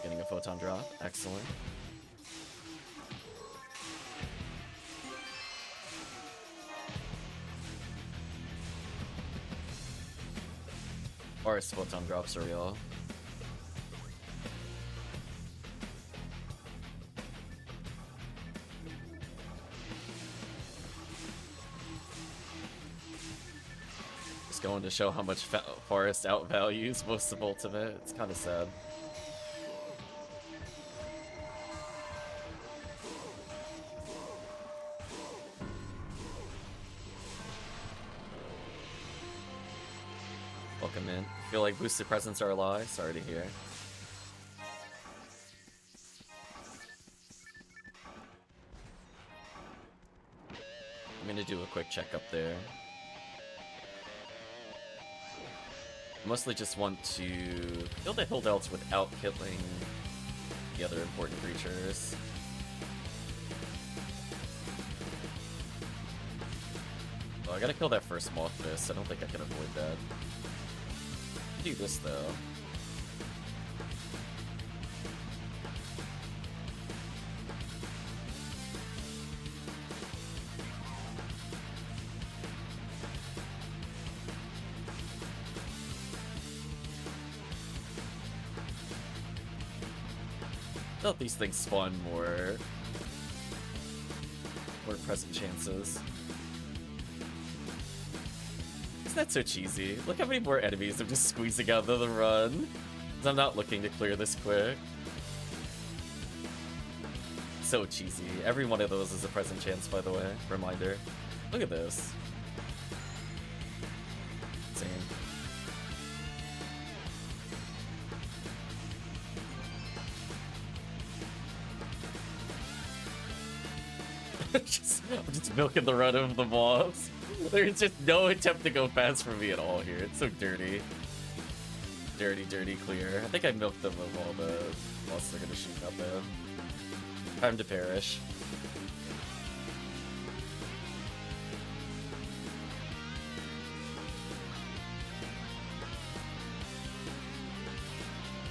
Getting a photon drop. Excellent. Forest photon drops are real. Just going to show how much Forest outvalues most of Ultimate. It's kind of sad. Welcome in. Feel like boosted presents are a lie? Sorry to hear. I'm gonna do a quick check up there. Mostly just want to kill the hill delts without killing the other important creatures. Oh, I gotta kill that first Moth Fist. I don't think I can avoid that. Do this though. thought these things spawn more present chances. Isn't that so cheesy? Look how many more enemies I'm just squeezing out of the run. 'Cause I'm not looking to clear this quick. So cheesy. Every one of those is a present chance, by the way. Reminder. Look at this. Insane. I'm just milking the run of the mobs. There's just no attempt to go fast for me at all here. It's so dirty. Dirty, dirty clear. I think I milked them of all the mobs they're gonna shoot out there. Time to perish.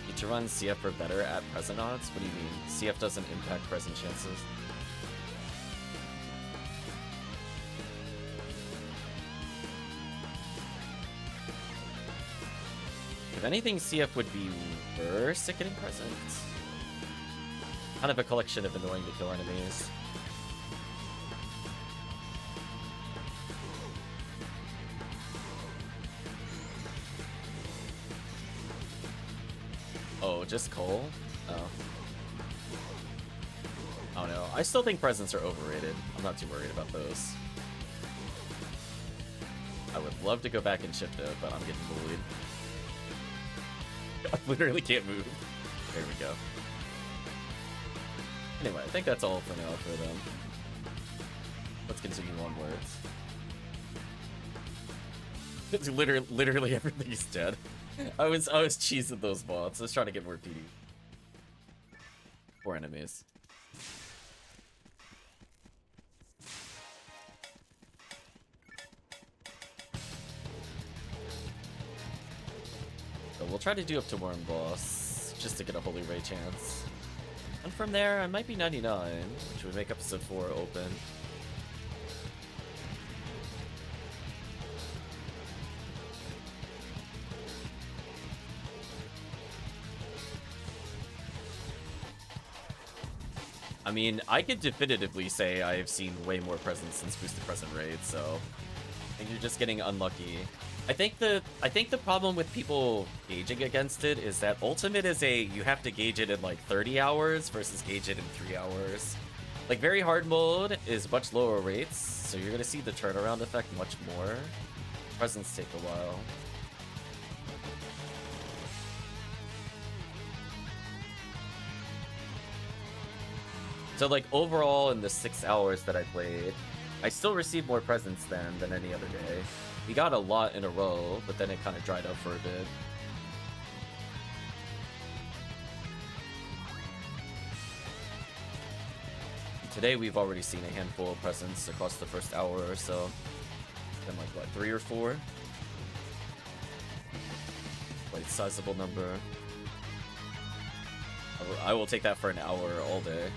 Need to run CF for better at present odds? What do you mean? CF doesn't impact present chances. If anything, CF would be worse at getting presents. Kind of a collection of annoying to kill enemies. Oh, just coal? Oh. Oh no, I still think presents are overrated. I'm not too worried about those. I would love to go back and shift it, but I'm getting bullied. I literally can't move. There we go. Anyway, I think that's all for now for them. Let's continue onwards. It's literally everything's dead. I was cheesing those bots. I was trying to get more PD. Poor enemies. So we'll try to do up to Worm Boss, just to get a Holy Ray chance. And from there, I might be 99, which would make episode 4 open. I mean, I could definitively say I have seen way more presents since Boosted Present Raid, so I think you're just getting unlucky. I think the problem with people gauging against it is that Ultimate is you have to gauge it in like 30 hours versus gauge it in 3 hours. Like very hard mode is much lower rates, so you're gonna see the turnaround effect much more. Presents take a while. So like overall in the 6 hours that I played, I still received more presents than any other day. We got a lot in a row, but then it kind of dried up for a bit. Today we've already seen a handful of presents across the first hour or so. Then like what, 3 or 4? Quite a sizable number. I will take that for an hour all day.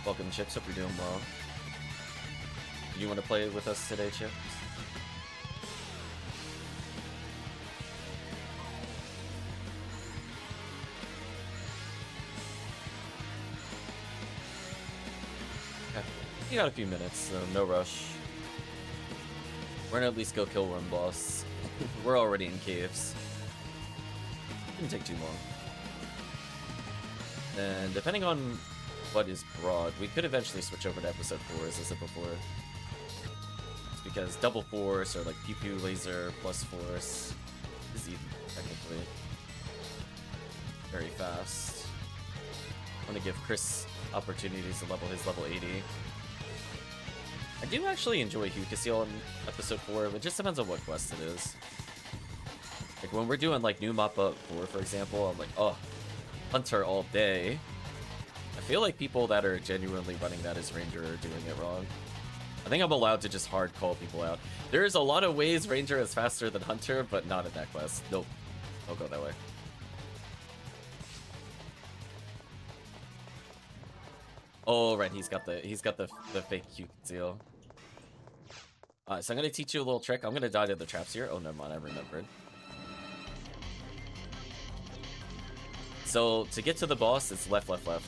Welcome, Chips. Hope you're doing well. You want to play with us today, Chips? Okay. You got a few minutes, so no rush. We're gonna at least go kill Worm Boss. We're already in caves. Didn't take too long. And depending on what is broad, we could eventually switch over to episode 4, as I said before. It's because double force or like pew pew laser plus force is even technically very fast. I want to give Chris opportunities to level his level 80. I do actually enjoy Hucasil in episode 4, but it just depends on what quest it is. Like when we're doing like new mop-up 4, for example, I'm like, oh, Hunter all day. I feel like people that are genuinely running that as Ranger are doing it wrong. I think I'm allowed to just hard call people out. There's a lot of ways Ranger is faster than Hunter, but not in that quest. Nope. I'll go that way. Oh right, he's got the fake cute seal. So I'm gonna teach you a little trick. I'm gonna die to the traps here. Oh, never mind, I remembered. So, to get to the boss, it's left, left, left.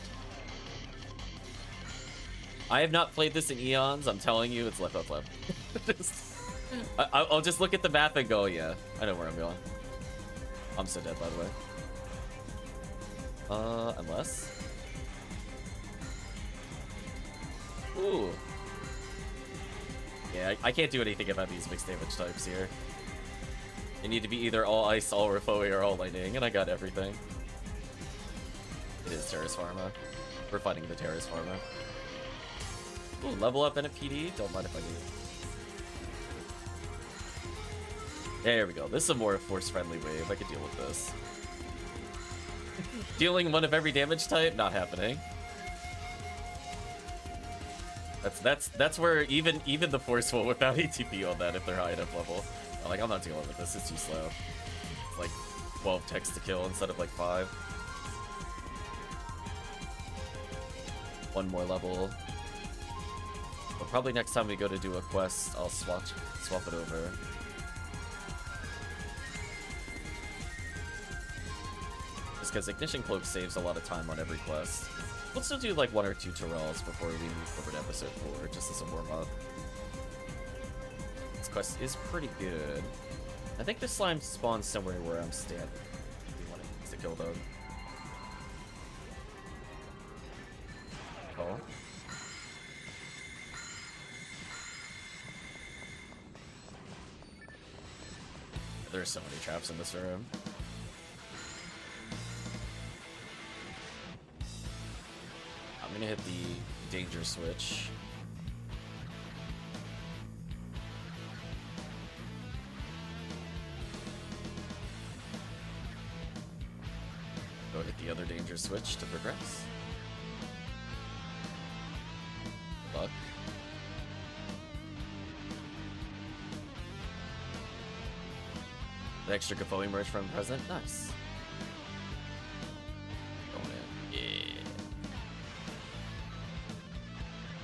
I have not played this in eons. I'm telling you, it's left, left, left. I'll just look at the map and go, yeah, I know where I'm going. I'm so dead, by the way. Unless... Ooh. Yeah, I can't do anything about these mixed damage types here. They need to be either all ice, all Refoe, or all lightning, and I got everything. It is Terrace Pharma. We're fighting the Terrace Pharma. Ooh, level up and a PD? Don't mind if I do. There we go. This is a more force-friendly wave. I could deal with this. Dealing one of every damage type? Not happening. That's where even the forceful without ATP on that if they're high enough level. I'm like, I'm not dealing with this. It's too slow. It's like 12 techs to kill instead of like 5. One more level. But probably next time we go to do a quest, I'll swap it over. Just because Ignition Cloak saves a lot of time on every quest. We'll still do like 1 or 2 Tyrells before we move over to episode 4, just as a warm-up. This quest is pretty good. I think the slime spawns somewhere where I'm standing. We want to kill them. Oh. There's so many traps in this room. I'm gonna hit the danger switch. Go hit the other danger switch to progress. Good luck. The extra Gafoi merge from present. Nice. Going in. Yeah.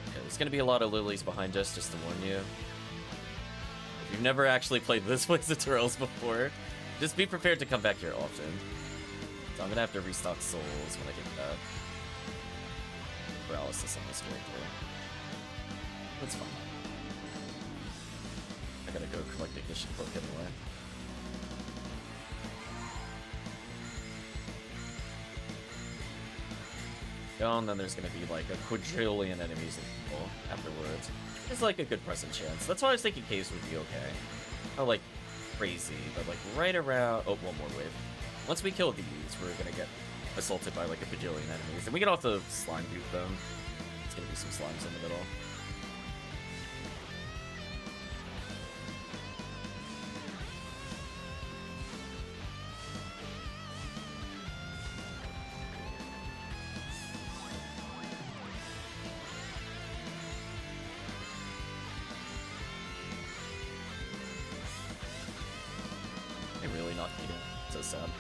Okay, there's gonna be a lot of lilies behind us, just to warn you. If you've never actually played this place of Tyrells before, just be prepared to come back here often. So I'm gonna have to restock souls when I get that. Paralysis on this character. That's fine. I gotta go collect Ignition Cloak anyway. And then there's gonna be like a quadrillion enemies and people afterwards. It's like a good present chance. That's why I was thinking caves would be okay. Not like crazy, but like right around. Oh, one more wave. Once we kill these, we're gonna get assaulted by like a bajillion enemies, and we get off the slime dupe them. It's gonna be some slimes in the middle. Sad.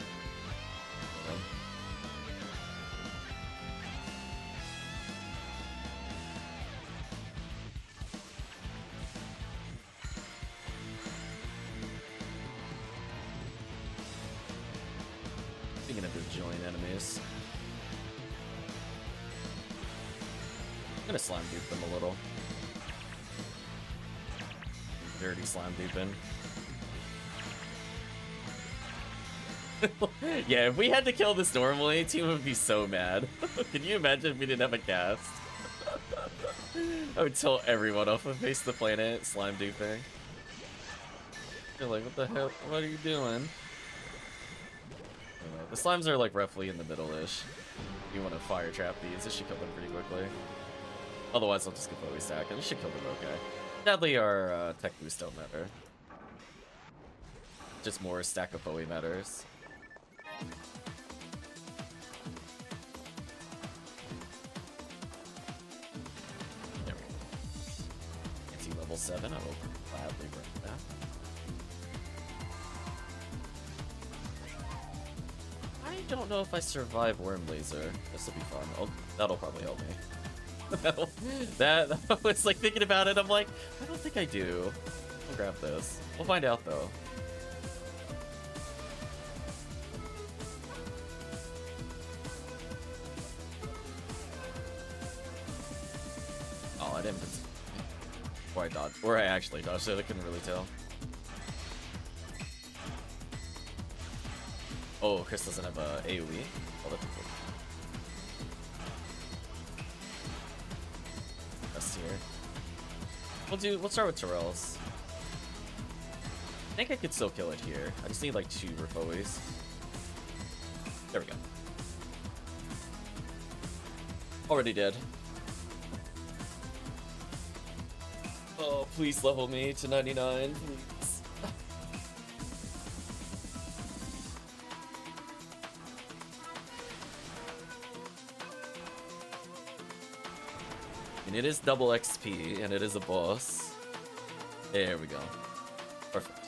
Speaking of the join enemies, I'm gonna slime dupe them a little. Dirty slime duping. Yeah, if we had to kill this normally, team would be so mad. Can you imagine if we didn't have a cast? I would tell everyone off of Face the Planet, slime duping. You're like, what the hell? What are you doing? Anyway, the slimes are like roughly in the middle-ish. You want to fire trap these, it should kill them pretty quickly. Otherwise, I'll just get fully stack, and it should kill them okay. Sadly, our tech boost don't matter. Just more stack of Bowie matters. There we go. Anti level 7, I will gladly break that. I don't know if I survive Worm Laser. This will be fun. That'll probably help me. that I was like thinking about it. I'm like, I don't think I do. I'll grab this. We'll find out though. Oh, I didn't. Or I dodged. Or I actually dodged it. I couldn't really tell. Oh, Chris doesn't have a AoE. Oh, that's cool. Rest here. We'll start with Terrell's. I think I could still kill it here. I just need like 2 Rifoes. There we go. Already dead. Oh, please level me to 99, please. And it is double XP, and it is a boss. There we go. Perfect.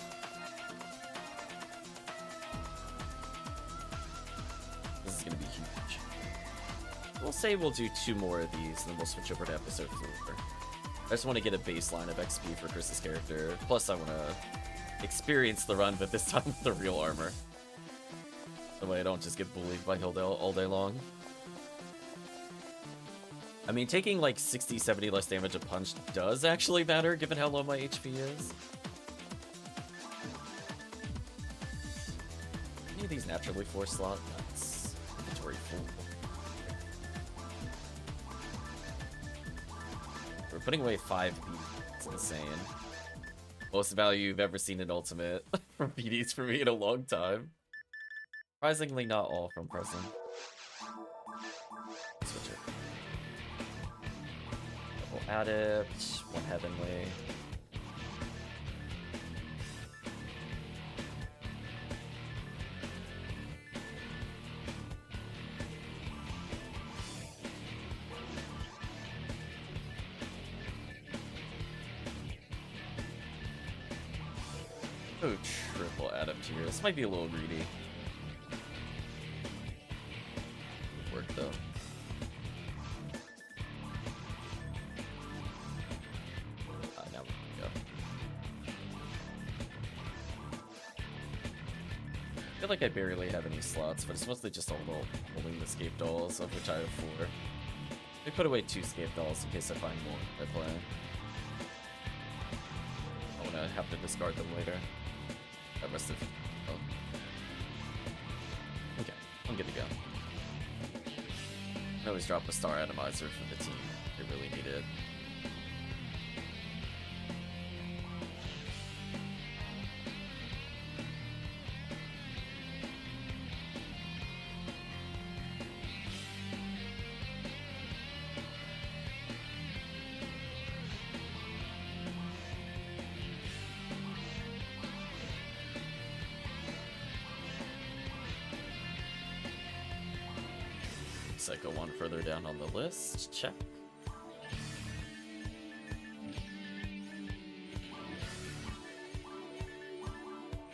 This is gonna be huge. We'll say we'll do 2 more of these, and then we'll switch over to episode 4. I just want to get a baseline of XP for Chris's character. Plus, I want to experience the run, but this time with the real armor. That way I don't just get bullied by Hilldale all day long. I mean, taking like 60, 70 less damage a punch does actually matter, given how low my HP is. Any of these naturally forced slot? That's inventory full. We're putting away 5 BDs. It's insane. Most value you've ever seen in Ultimate from BDs for me in a long time. Surprisingly, not all from Present. Switch it. Double Adept, 1 Heavenly. Oh, triple Adept here. This might be a little greedy. Work though. Now we can go. I feel like I barely have any slots, but it's mostly just all about holding the Scape Dolls, of which I have 4. I put away 2 Scape Dolls in case I find more I play. I wanna have to discard them later. That must have. Oh. Okay, I'm good to go. I always drop a star atomizer for the team. They really need it. Go 1 further down on the list. Check.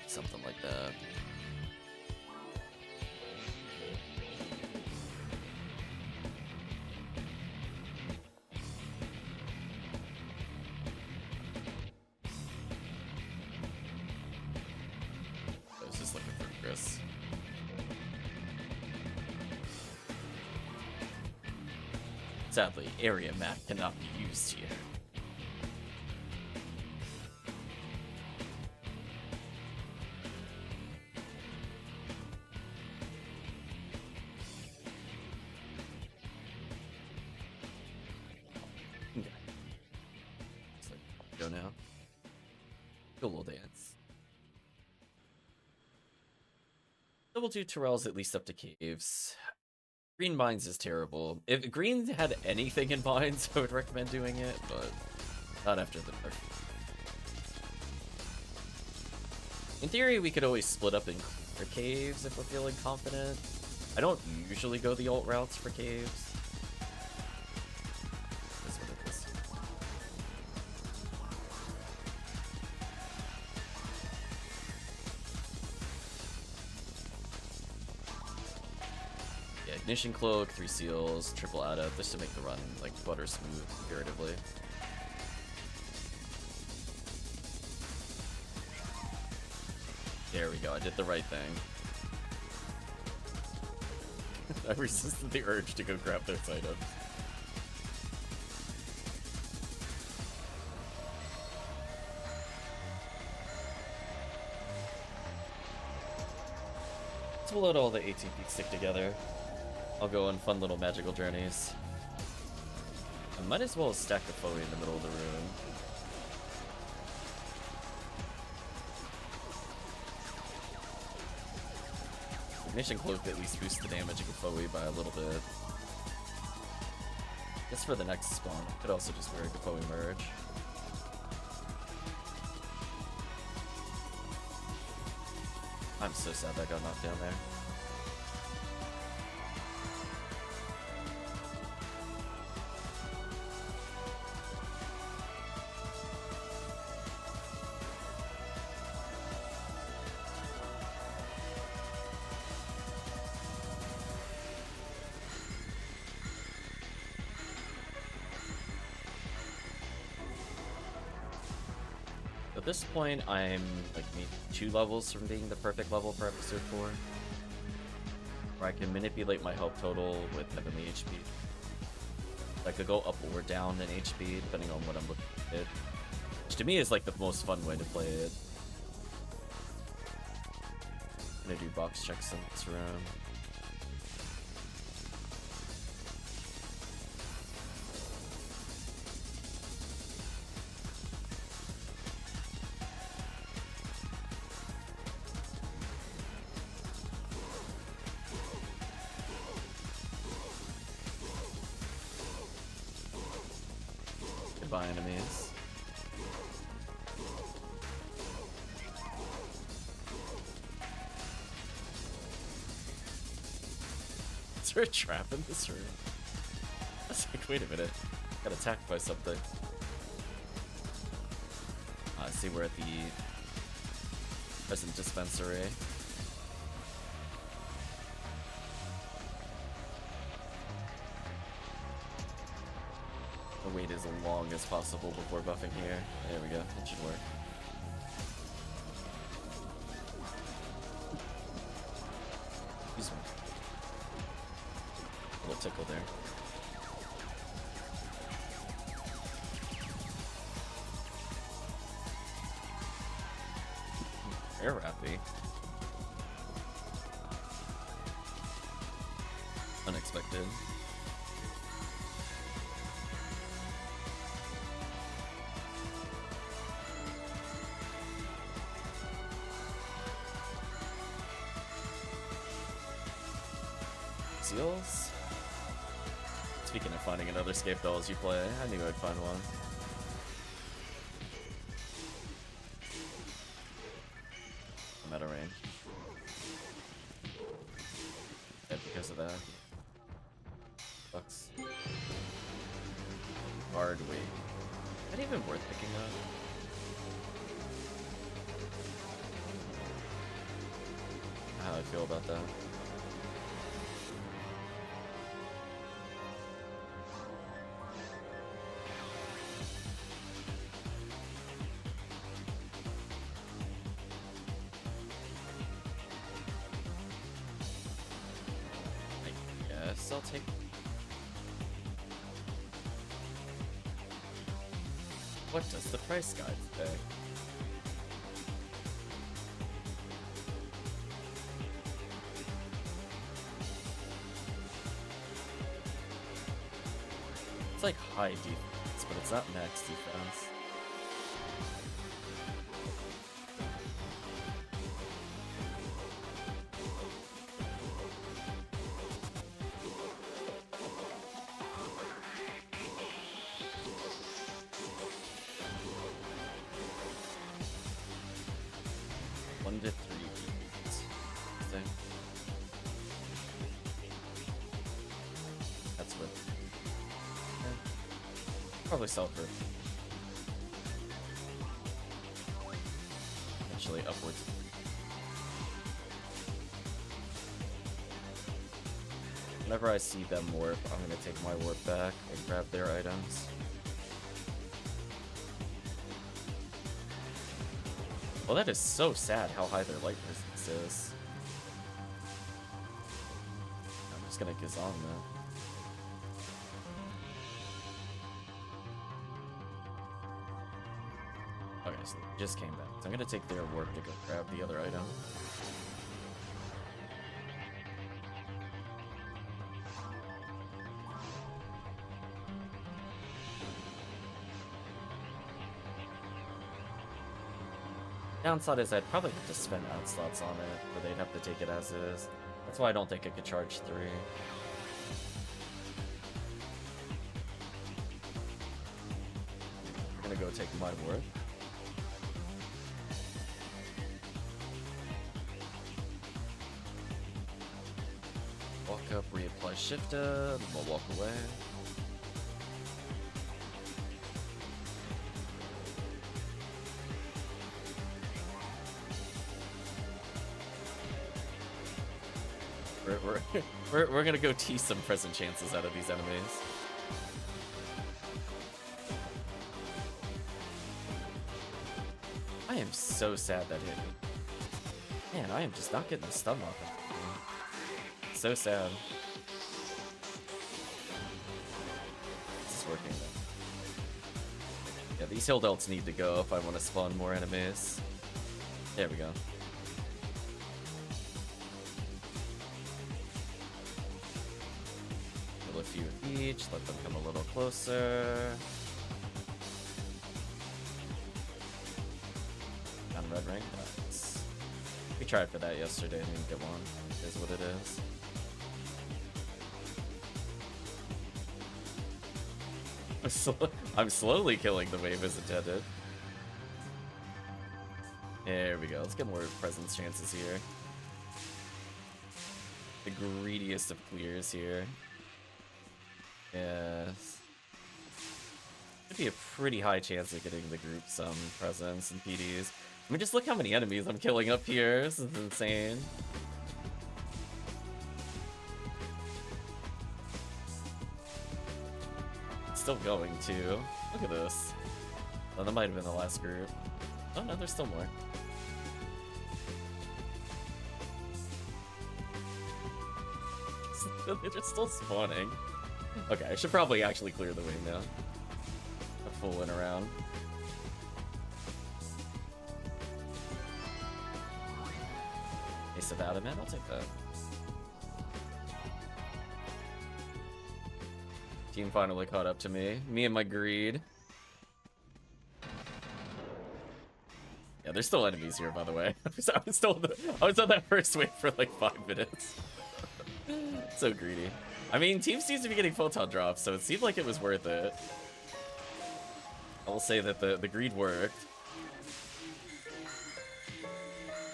Something like that. I was just looking for Chris. Sadly, area map cannot be used here. Okay. Looks like go now. Go a little dance. So we'll do Terrell's at least up to caves. Green Mines is terrible. If Green had anything in Mines, I would recommend doing it, but not after the nerf. In theory, we could always split up and clear caves if we're feeling confident. I don't usually go the ult routes for caves. That's what it is. Ignition Cloak, 3 seals, triple add-up, just to make the run like butter smooth comparatively. There we go, I did the right thing. I resisted the urge to go grab those items. Let's let all the 18 feet stick together. I'll go on fun little magical journeys. I might as well stack the foe in the middle of the room. Ignition Cloak at least boosts the damage of foe by a little bit. Just for the next spawn. Could also just wear a foe merge. I'm so sad that got knocked down there. At this point, I'm like maybe 2 levels from being the perfect level for episode 4. Where I can manipulate my health total with heavenly HP. I could go up or down in HP depending on what I'm looking at. Which to me is like the most fun way to play it. I'm gonna do box checks in this room. Goodbye, enemies. Is there a trap in this room? I was like, wait a minute. Got attacked by something. I see we're at the present dispensary. The wait as long as possible before buffing here. There we go, that should work. Excuse me. A little tickle there. Air Rappy. Unexpected. Seals? Speaking of finding another scape doll as you play, I knew I'd find one. I'm out of range. Dead because of that. Sucks. Hard wait. Is that even worth picking up? How I feel about that. I'll take. What does the price guide say? It's like high defense, but it's not max defense. Probably sell for actually upwards. Whenever I see them warp, I'm gonna take my warp back and grab their items. Well, that is so sad how high their light resistance is. I'm just gonna Gazon that. Okay, so they just came back. So I'm gonna take their warp to go grab the other item. Downside is I'd probably have to spend out slots on it, but they'd have to take it as is. That's why I don't think I could charge 3. We're gonna go take my warp. Walk up, reapply Shifta, then we'll walk away. We're gonna go tease some present chances out of these enemies. I am so sad that hit me. Man, I am just not getting the stun off it. So sad. This is working though. Yeah, these hill delts need to go if I want to spawn more enemies. There we go. A few each, let them come a little closer. On red rank, nice. We tried for that yesterday and didn't get one. It is what it is. I'm slowly killing the wave as intended. There we go. Let's get more presence chances here. The greediest of clears here. Yes. Should be a pretty high chance of getting the group some presence and PDs. I mean, just look how many enemies I'm killing up here. This is insane. It's still going too. Look at this. Oh, that might have been the last group. Oh no, there's still more. They're still spawning. Okay, I should probably actually clear the way now. A fooling around. Ace of Adamant, I'll take that. Team finally caught up to me. Me and my greed. Yeah, there's still enemies here, by the way. I was on that first wave for like 5 minutes. So greedy. I mean, team seems to be getting photon drops, so it seemed like it was worth it. I will say that the greed worked.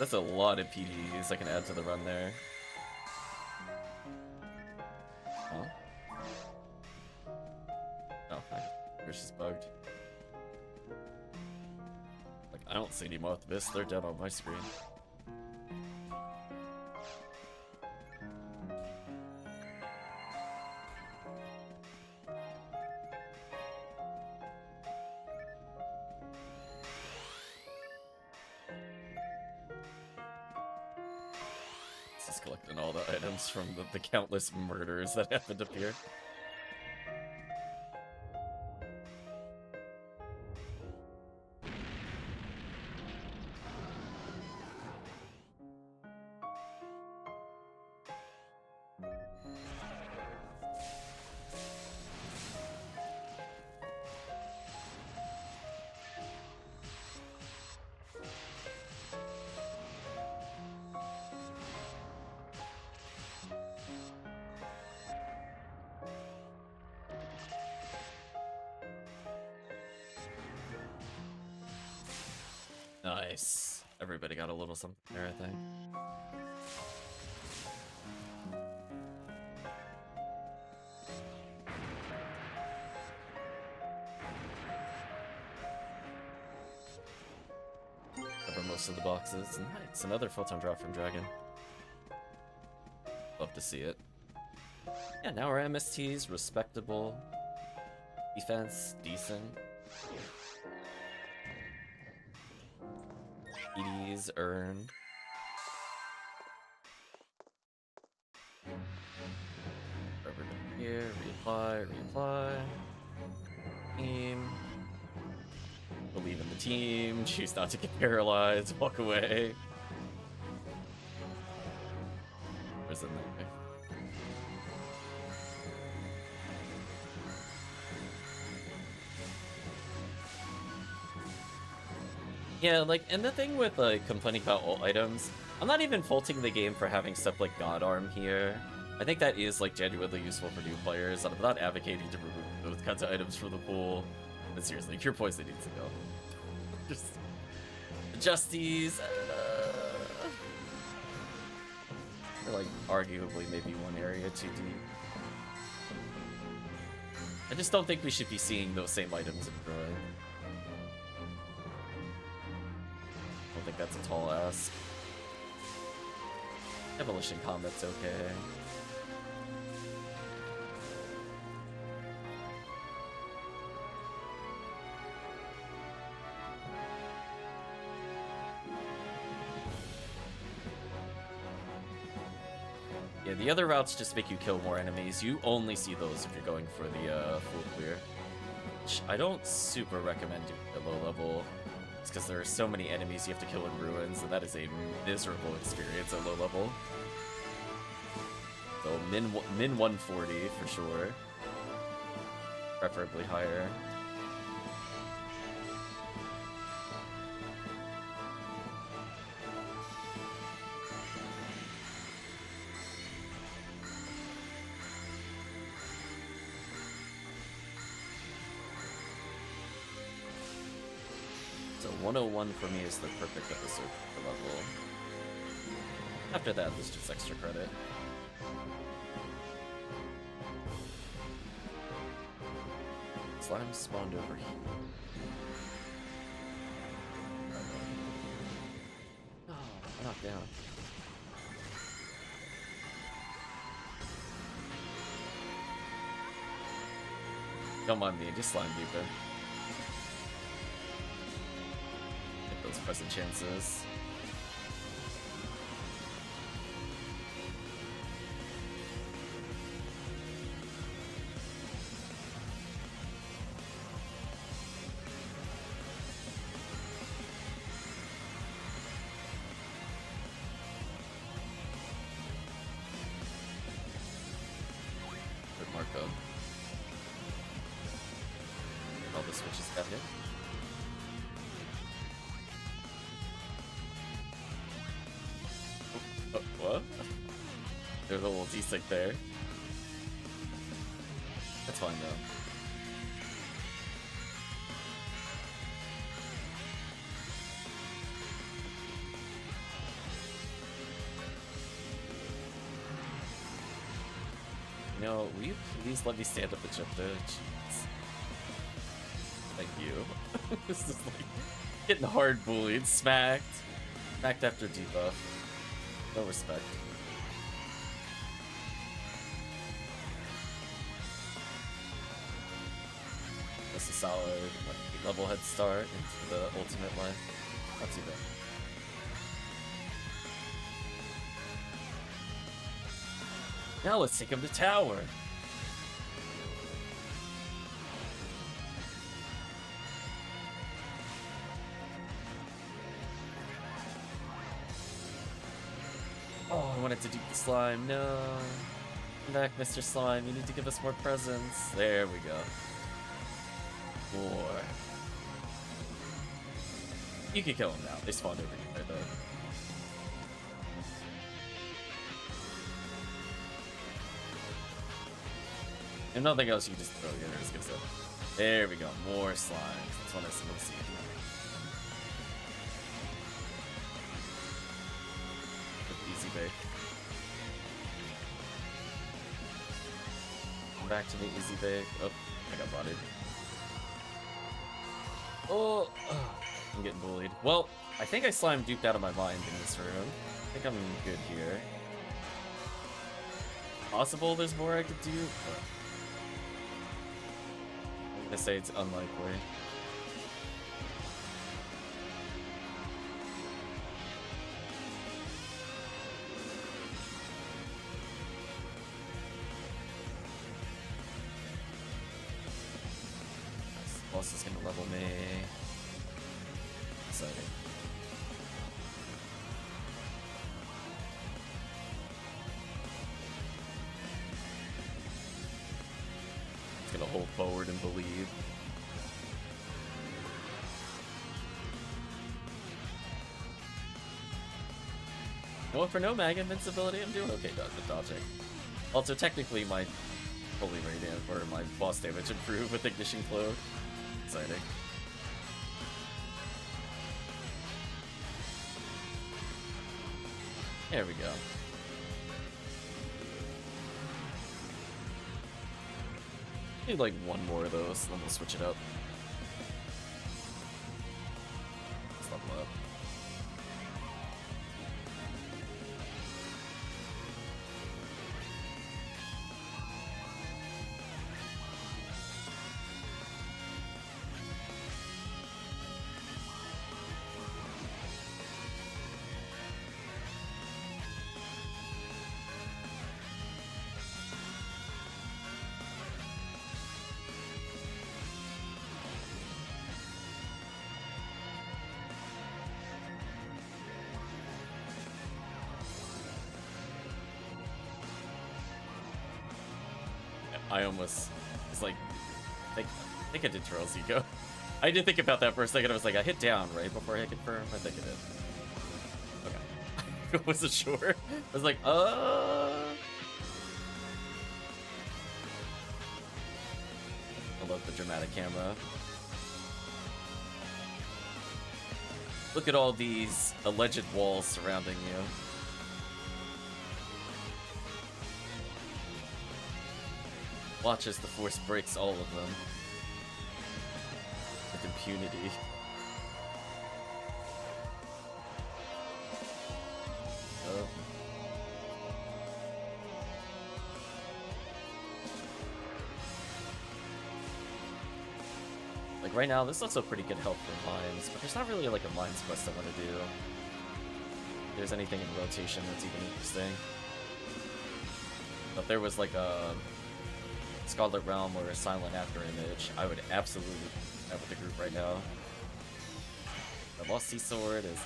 That's a lot of PDs I can add to the run there. Huh? Oh, yours is bugged. Like, I don't see any Moth Abyss, they're dead on my screen. Collecting all the items from the countless murders that happened up here. Nice. Everybody got a little something there, I think. Cover most of the boxes. Nice. Another photon drop from Dragon. Love to see it. Yeah, now our MST's respectable. Defense, decent. EDs earned. Over to here, reapply, reapply. Team. Believe in the team, choose not to get paralyzed, walk away. Where's the nightmare? Yeah, like, and the thing with, like, complaining about ult items, I'm not even faulting the game for having stuff like God Arm here. I think that is, like, genuinely useful for new players. I'm not advocating to remove those kinds of items from the pool. But seriously, Cure Poison needs to go. Just... Justies... Or, like, arguably maybe one area too deep. I just don't think we should be seeing those same items in Druid. I don't think that's a tall ask. Demolition Combat's okay. Yeah, the other routes just make you kill more enemies. You only see those if you're going for the full clear. Which I don't super recommend doing at low level. It's because there are so many enemies you have to kill in ruins, and that is a miserable experience at low level. So min 140 for sure. Preferably higher. So 101 for me is the perfect episode for level. After that, there's just extra credit. Slime spawned over here. Oh, knocked down. Don't mind me, just slime deeper. Get those present chances. Marco. All the switches got hit. Oh, what? There's a little desync there. That's fine though. You know, will you please let me stand up the chip there? Jeez. Thank you. This is like getting hard bullied, smacked. Smacked after debuff. No respect. That's a solid level head start into the ultimate line. Not too bad. Now let's take him to tower. Oh, I wanted to dupe the slime. No. Come back, Mr. Slime. You need to give us more presents. There we go. More. You can kill him now. They spawned over here, though. If nothing else, you can just throw it in there. Just give it. There we go. More slimes. That's what I want to see. Easy bake. Come back to the easy bake. Oh, I got bodied. Oh, I'm getting bullied. Well, I think I slime duped out of my mind in this room. I think I'm good here. possible there's more I could do, but I'm gonna say it's unlikely. This boss is gonna level me. Exciting. Gonna hold forward and believe. Well, for no mag invincibility, I'm doing okay dodging. Also, technically, my Holy Radiant or my boss damage improved with Ignition Cloak. Exciting. There we go. Need like one more of those, then we'll switch it up. Let's level up. I almost was like, I think I did Trail's Ego. I did think about that for a second. I was like, I hit down right before I hit confirm. I think I did. Okay. I wasn't sure. I was like, I love the dramatic camera. Look at all these alleged walls surrounding you. Watch as the Force breaks all of them. With impunity. Oh. Like right now, this looks a pretty good help for mines, but there's not really like a mines quest I want to do. If there's anything in rotation that's even interesting. But if there was like a Scarlet Realm or a Silent After Image, I would absolutely have with the group right now. The Lost Sea Sword is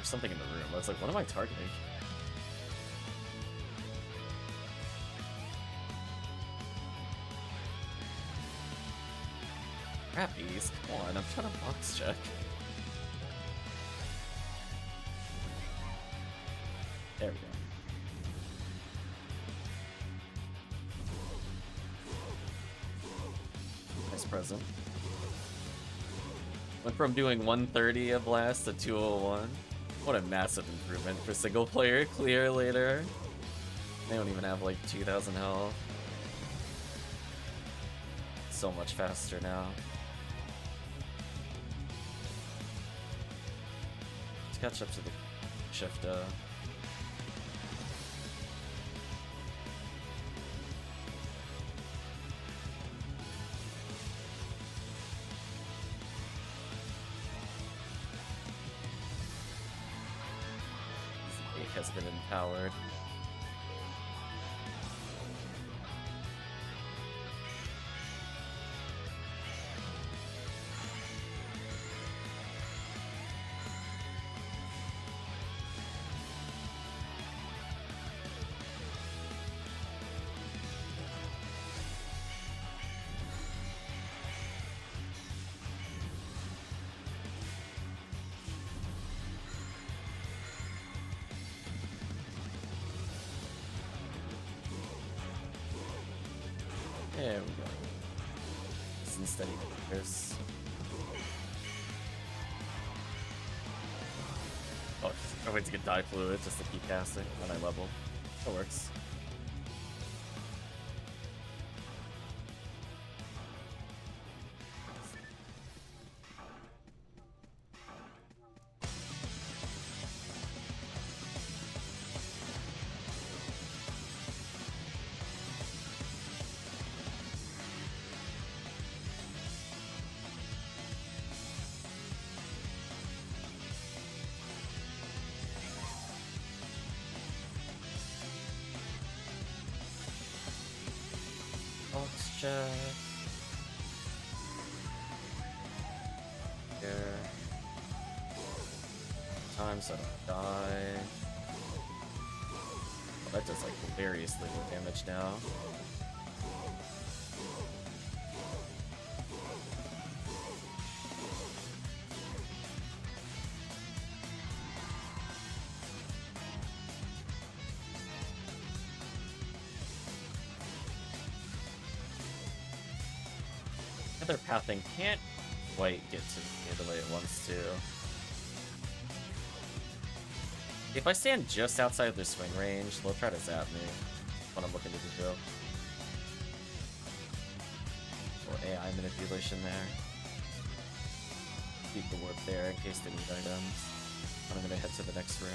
something in the room. I was like, what am I targeting? Crappies, come on, I'm trying to box check. There we go. Nice present. Went from doing 130 a blast to 201. What a massive improvement for single player clear later. They don't even have like 2,000 health. So much faster now. Let's catch up to the shift. Has been empowered. There we go. Nice and steady fingers. Oh, I wait to get die fluid just to keep casting when I level. That works. Here. Times I don't die. Oh, that does like hilariously more damage now. Other pathing can't quite get to me the way it wants to. If I stand just outside of their swing range, they'll try to zap me when I'm looking to do. Or AI manipulation there. Keep the warp there in case they need items. I'm gonna head to the next room.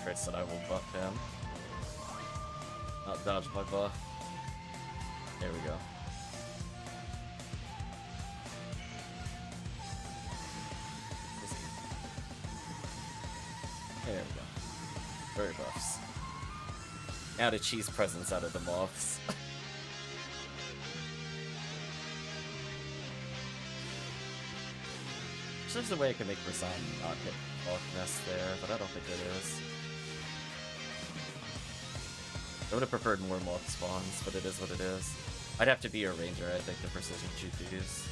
Crits that I will buff him. Not dodge my buff. There we go. There we go. Very buffs. Now to cheese presents out of the moths. There's a way I can make Rasan not hit moth nest there, but I don't think it is. I would have preferred more moth spawns, but it is what it is. I'd have to be a ranger, I think, to precision shoot these.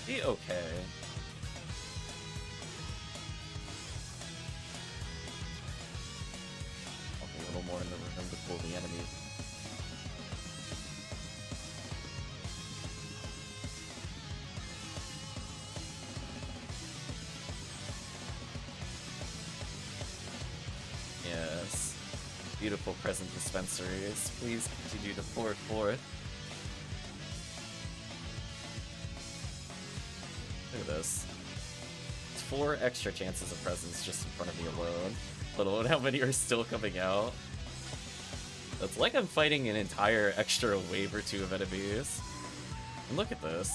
Be okay. I'll be a little more in the room to pull the enemy. Yes. Beautiful present dispensaries. Please continue to pour it forth. Look at this. It's 4 extra chances of presents just in front of me alone. Let alone how many are still coming out. It's like I'm fighting an entire extra wave or 2 of enemies. And look at this.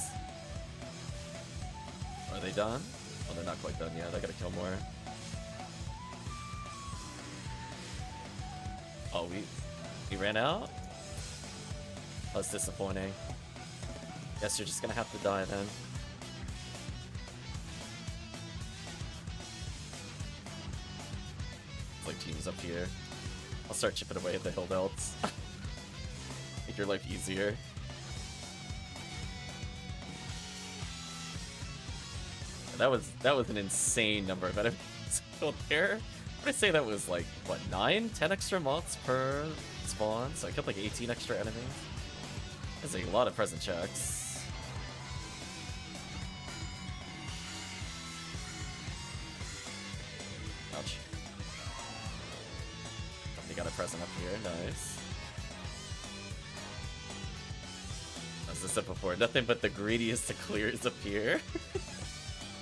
Are they done? Oh, they're not quite done yet. I gotta kill more. Oh, we ran out? That's disappointing. Guess you're just gonna have to die then. It's like teams up here. I'll start chipping away at the hill belts. Make your life easier. That was an insane number of enemies out there. I'd say that was like, what, 9, 10 extra moths per spawn? So I killed like 18 extra enemies. That's a lot of present checks. Ouch. Somebody got a present up here, nice. As I said before, nothing but the greediest to clears appear.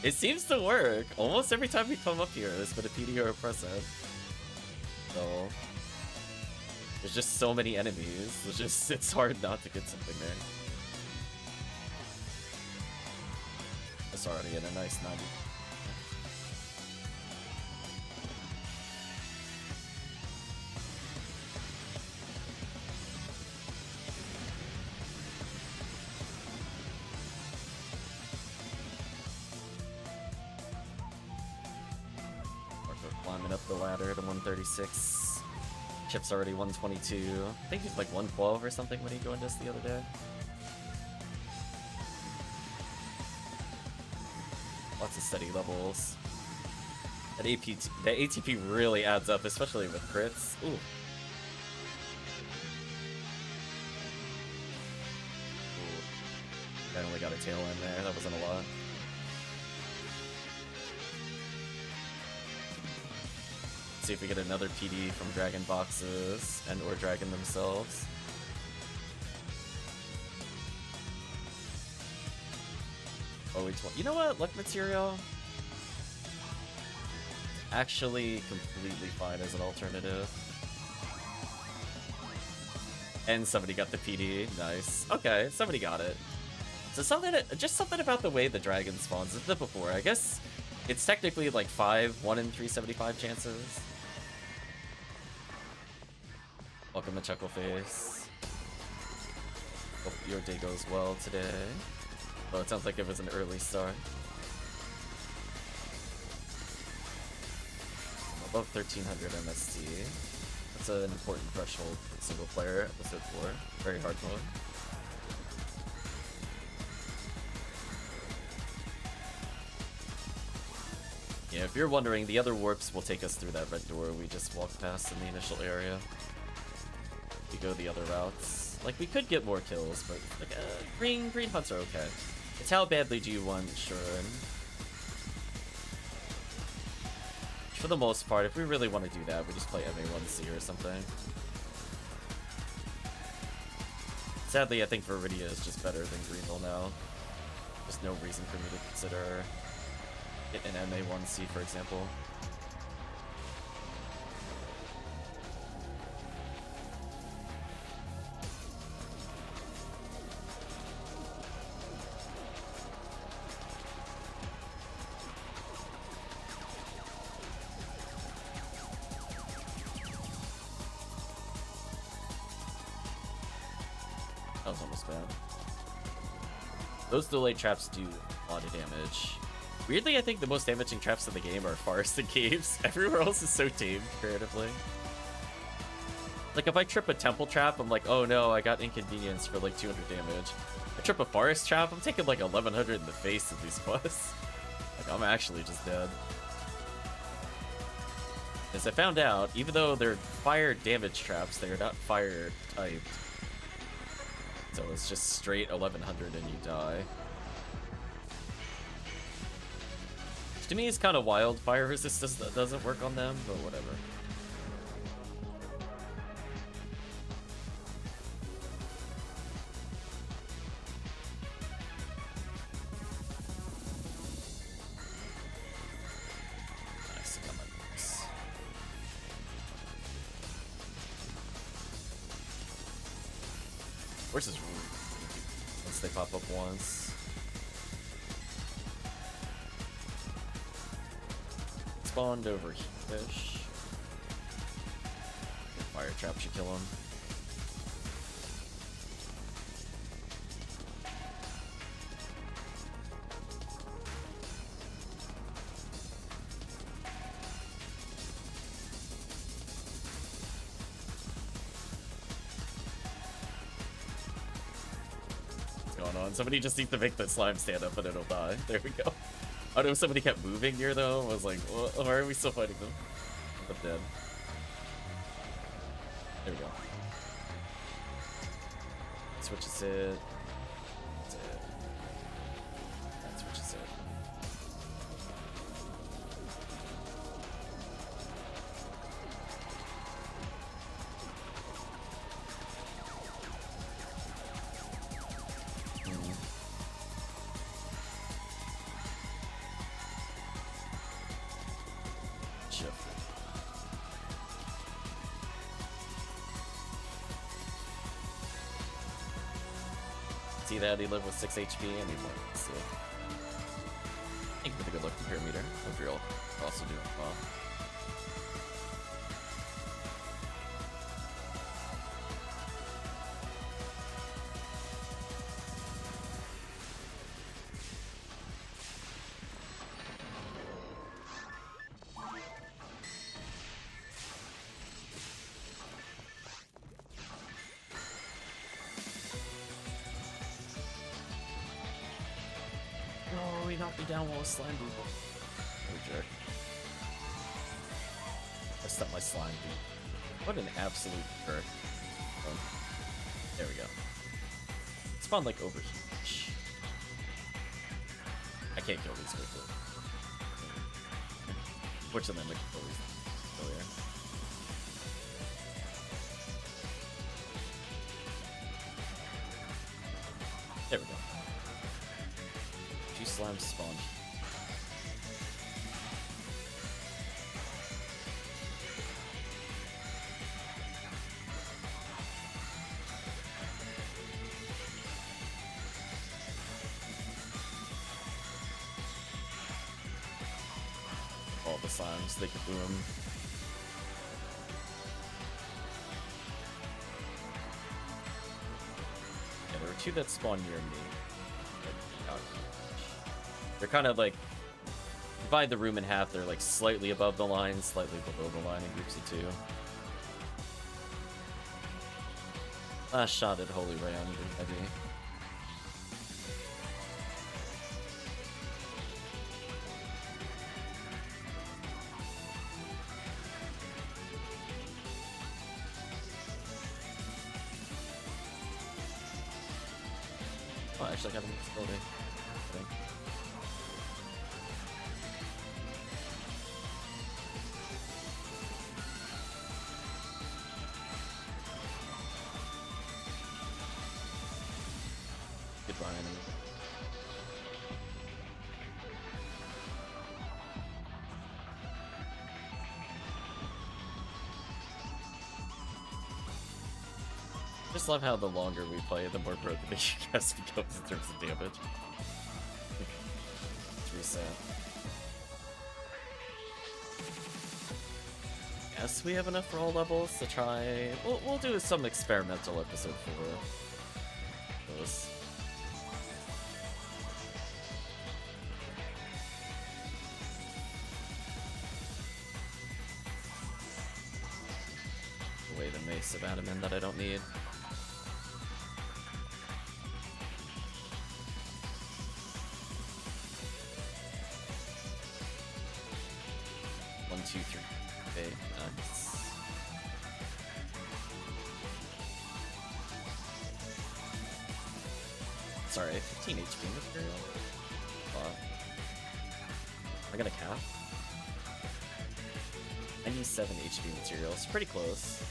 It seems to work. Almost every time we come up here, there's been a PD or a present. So, There's just so many enemies. It's hard not to get something there. It's already at a nice 90. Climbing up the ladder to 136. Chip's already 122. I think he's like 112 or something when he joined us the other day. Lots of steady levels. That ATP really adds up, especially with crits. Ooh. I only got a tail end there. That wasn't a lot. See if we get another PD from Dragon boxes and or Dragon themselves. Oh, you know what? Luck material? Actually completely fine as an alternative. And somebody got the PD. Nice. Okay, somebody got it. So just something about the way the dragon spawns. It's the before. I guess it's technically like 1 in 375 chances. Welcome to Chuckleface. Hope your day goes well today. Well, it sounds like it was an early start. Above 1300 MST. That's an important threshold for single player, episode 4. Very hard mode. Yeah, if you're wondering, the other warps will take us through that red door we just walked past in the initial area. We go the other routes. Like, we could get more kills, but like, green huts are okay. It's how badly do you want Shuren. For the most part, if we really want to do that, we just play MA1C or something. Sadly, I think Viridia is just better than Greenville now. There's no reason for me to consider an MA1C, for example. That was almost bad. Those delay traps do a lot of damage. Weirdly, I think the most damaging traps in the game are forests and caves. Everywhere else is so tamed comparatively. Like, if I trip a temple trap, I'm like, oh no, I got inconvenience for like 200 damage. I trip a forest trap, I'm taking like 1100 in the face of these busts. Like, I'm actually just dead. As I found out, even though they're fire damage traps, they are not fire typed. So it's just straight 1100 and you die. Which to me is kind of wild. Fire resist doesn't work on them, but whatever. Nice, come on. Where's his room? Once they pop up once. Spawned over fish. Fire trap should kill him. What's going on? Somebody just needs to make the slime stand up and it'll die. There we go. Oh no, somebody kept moving near though. I was like, why are we still fighting them? I'm dead. There we go. Switches it. That's it. That switches it. guarantee that he lived with 6 HP and he'd like to see. Thank you for the good luck to Parameter. Hope you're all also doing well. Oh, he knocked me down while I was slime booble. Oh, jerk. I stuck my slime boot. What an absolute jerk. Oh, there we go. Spawn like over here. I can't kill these quickly. Fortunately, I'm like always earlier. There we go. Two slimes spawned. All the slimes, they could boom. Yeah, there were two that spawned near me. They're kind of like, divide the room in half, they're like slightly above the line, slightly below the line in groups of two. Last shot at Holy Ray on even heavy. Oh, actually I got him in this building. I think. Goodbye, enemy. Just love how the longer we play, the more broken the UCAS becomes in terms of damage. Let's reset. Yes, we have enough for all levels to try. We'll do some experimental episode for those. Away the mace of adamant that I don't need. One, two, three. Okay, nice. Sorry, 15 HP material. Wow. I got a cap. 97 HP material. It's pretty close.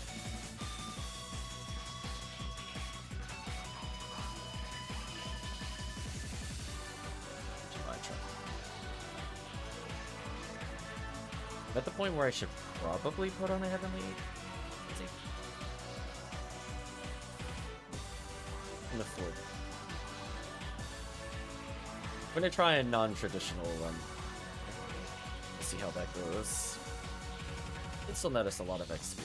I'm at the point where I should probably put on a heavenly. I'm gonna try a non-traditional run. We'll see how that goes. It still net us a lot of XP.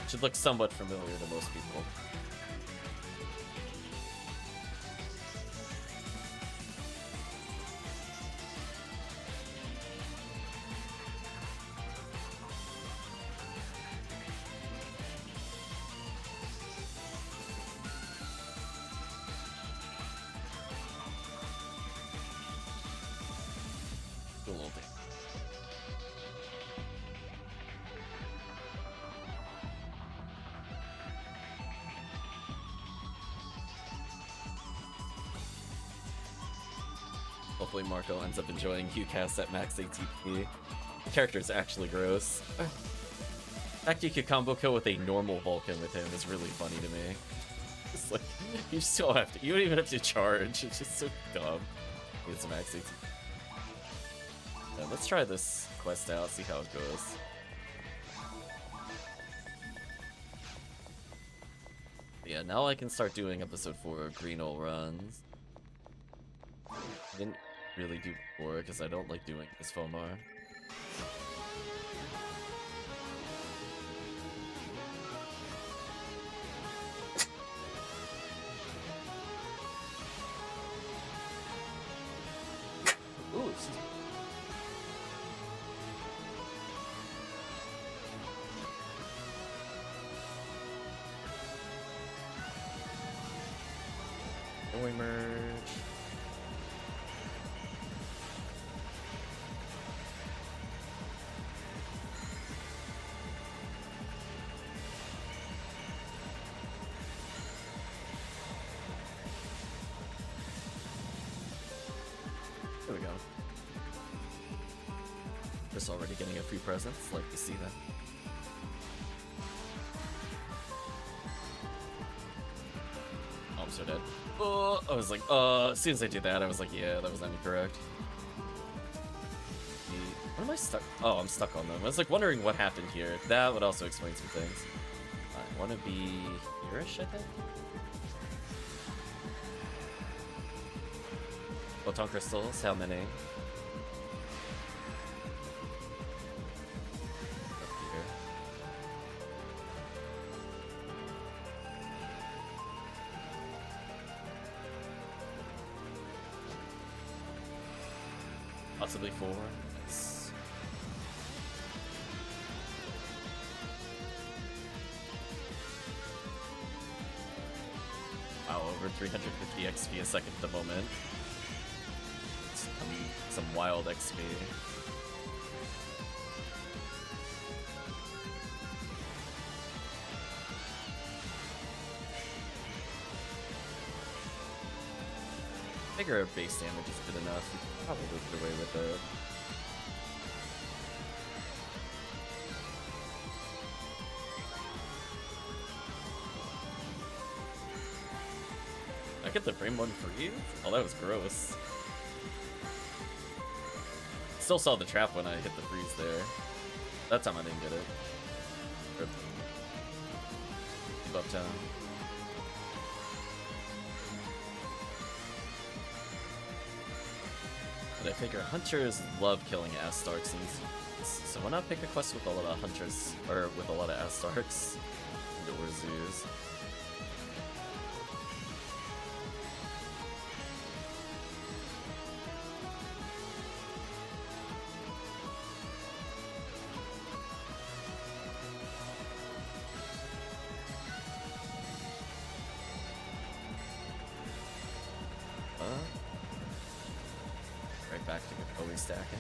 Should look somewhat familiar to most people. Hopefully Marco ends up enjoying UCAS at max ATP. The character is actually gross. The fact you could combo kill with a normal Vulcan with him is really funny to me. It's like, you still have to, you don't even have to charge. It's just so dumb. It's max ATP. Yeah, let's try this quest out, see how it goes. Yeah, now I can start doing episode 4 Greeno runs. I didn't really do before because I don't like doing this Fomar. Ooh, excuse me. Don't we merge? There we go. Just already getting a few presents. Like to see that. Oh, I'm so dead. Oh, I was like, as soon as I did that, I was like, yeah, that was incorrect. What am I stuck? Oh, I'm stuck on them. I was like wondering what happened here. That would also explain some things. I want to be here-ish, I think. Photon crystals, how many? Possibly 4. Nice. Wow, over 350 XP a second at the moment. Some wild XP. I figure our base damage is good enough. We can probably get away with it. I get the frame one free? Oh, that was gross. Still saw the trap when I hit the freeze there. That time I didn't get it. Rip. Keep up town. But I figure hunters love killing Astarks, so why not pick a quest with a lot of hunters, or with a lot of Astarks or zoos? Right back to always stacking.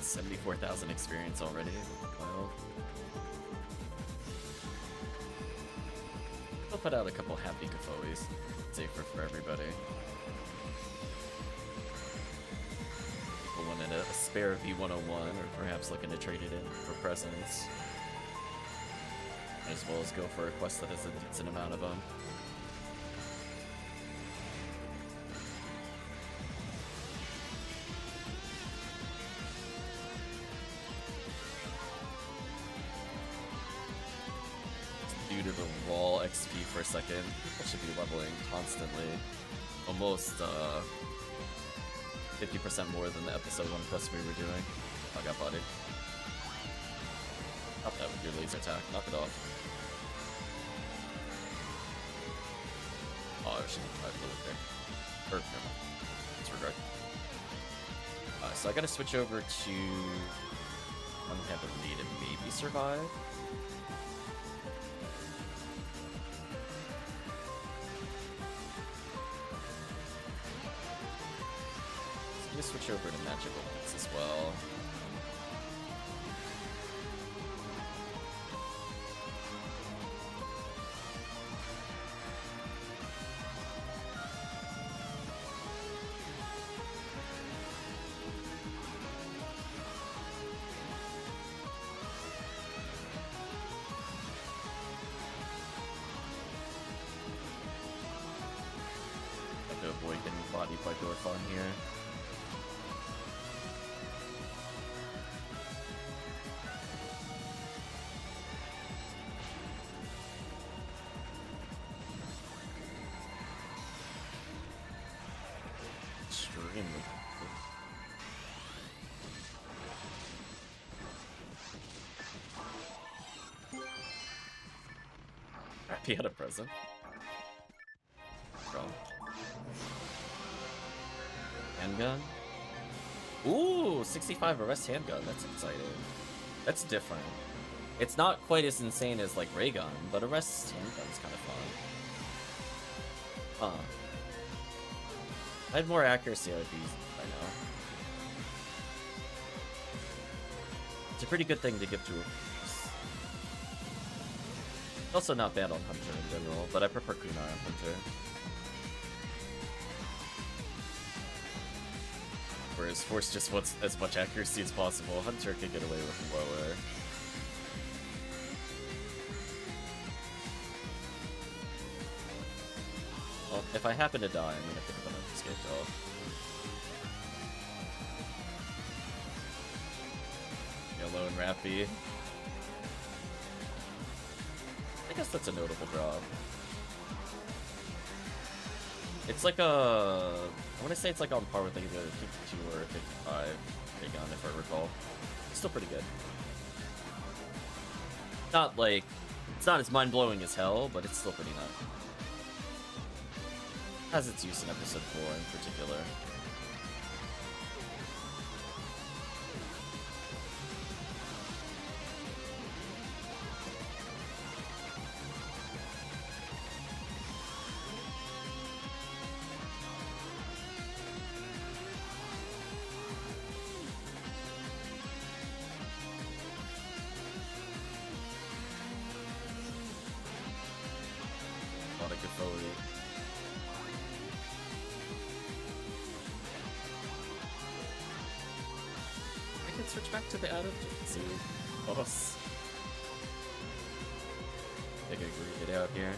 $74,000 experience already. Wow. I'll put out a couple happy Kafoes. Safer for everybody. People wanted a spare V101, or perhaps looking to trade it in for presents. As well as go for a quest that has a decent amount of them. Due to the raw XP for a second, people should be leveling constantly. Almost 50% more than the episode 1 quest we were doing. I got bodied. Stop that with your laser attack. Knock it off. Oh, I should have tried it there. Or, never mind. Disregard. So I gotta switch over to Unheavenly to maybe survive. Switch over to magical ones as well. avoid getting bodied by Dorfon here. Extremely. He had a present. Wrong. Handgun? Ooh, 65 arrest handgun. That's exciting. That's different. It's not quite as insane as like ray gun, but arrest handgun's kind of fun. Huh. If I had more accuracy, I would be by now. It's a pretty good thing to give to a also not bad on Hunter in general, but I prefer Kunai on Hunter. Whereas Force just wants as much accuracy as possible. Hunter could get away with lower. Well, if I happen to die, I'm gonna pick up an escape dog. Yellow and Rappy. I guess that's a notable drop. It's like a... I want to say it's like on par with like the 52 or 55 big gun, if I recall. It's still pretty good. Not like... It's not as mind-blowing as hell, but it's still pretty nice. Has its use in episode 4 in particular. Switch back to the adaptation. Boss. I think I agree it out here.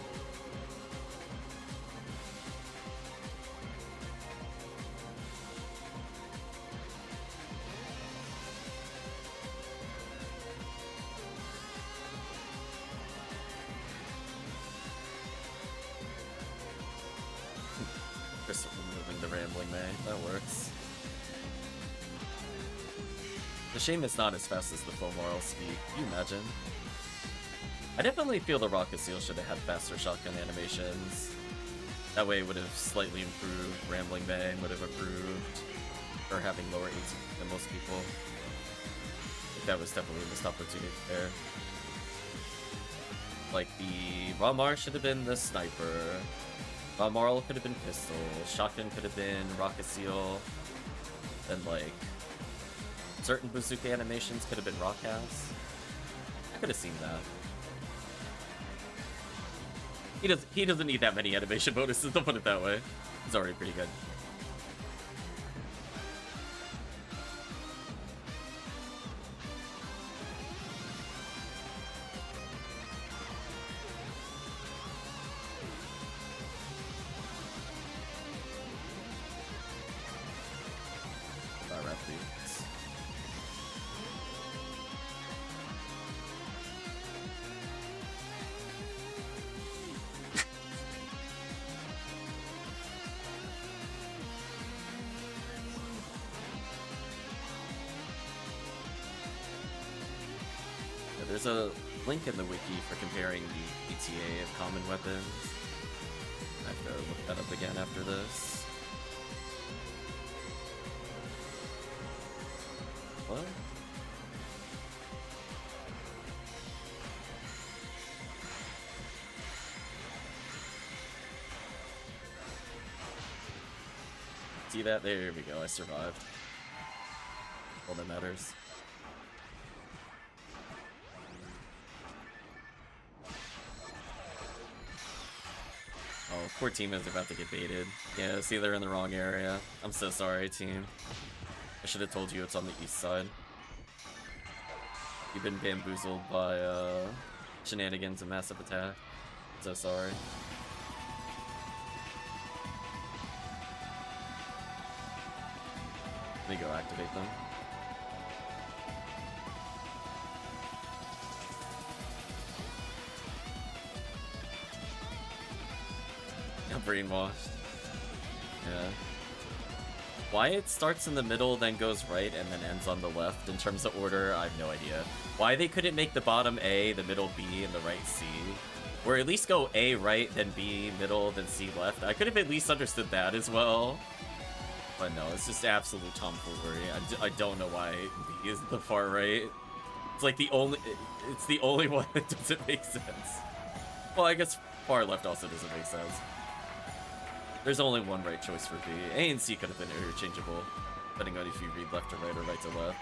Just removing the rambling May. That works. The shame it's not as fast as the full moral speed. Can you imagine? I definitely feel the Rocket Seal should have had faster shotgun animations. That way it would have slightly improved. Rambling Bang would have improved. Or having lower AC than most people. I think that was definitely a missed opportunity there. Like the Ramar should have been the sniper. Ramar could have been pistol. Shotgun could have been Rocket Seal. Then like certain bazooka animations could have been rock house. I could have seen that. He doesn't need that many animation bonuses, don't put it that way. He's already pretty good. There's a link in the wiki for comparing the ETA of common weapons. I have to look that up again after this. What? See that? There we go, I survived. All that matters. Oh, poor team is about to get baited. Yeah, see, they're in the wrong area. I'm so sorry, team. I should have told you it's on the east side. You've been bamboozled by, shenanigans and massive attack. So sorry. Let me go activate them. I'm brainwashed. Yeah. Why it starts in the middle, then goes right, and then ends on the left in terms of order, I have no idea. Why they couldn't make the bottom A, the middle B, and the right C. Or at least go A right, then B middle, then C left. I could have at least understood that as well. But no, it's just absolute tomfoolery. I don't know why B is the far right. It's like it's the only one that doesn't make sense. Well, I guess far left also doesn't make sense. There's only one right choice for B. A and C could have been interchangeable, depending on if you read left to right or right to left.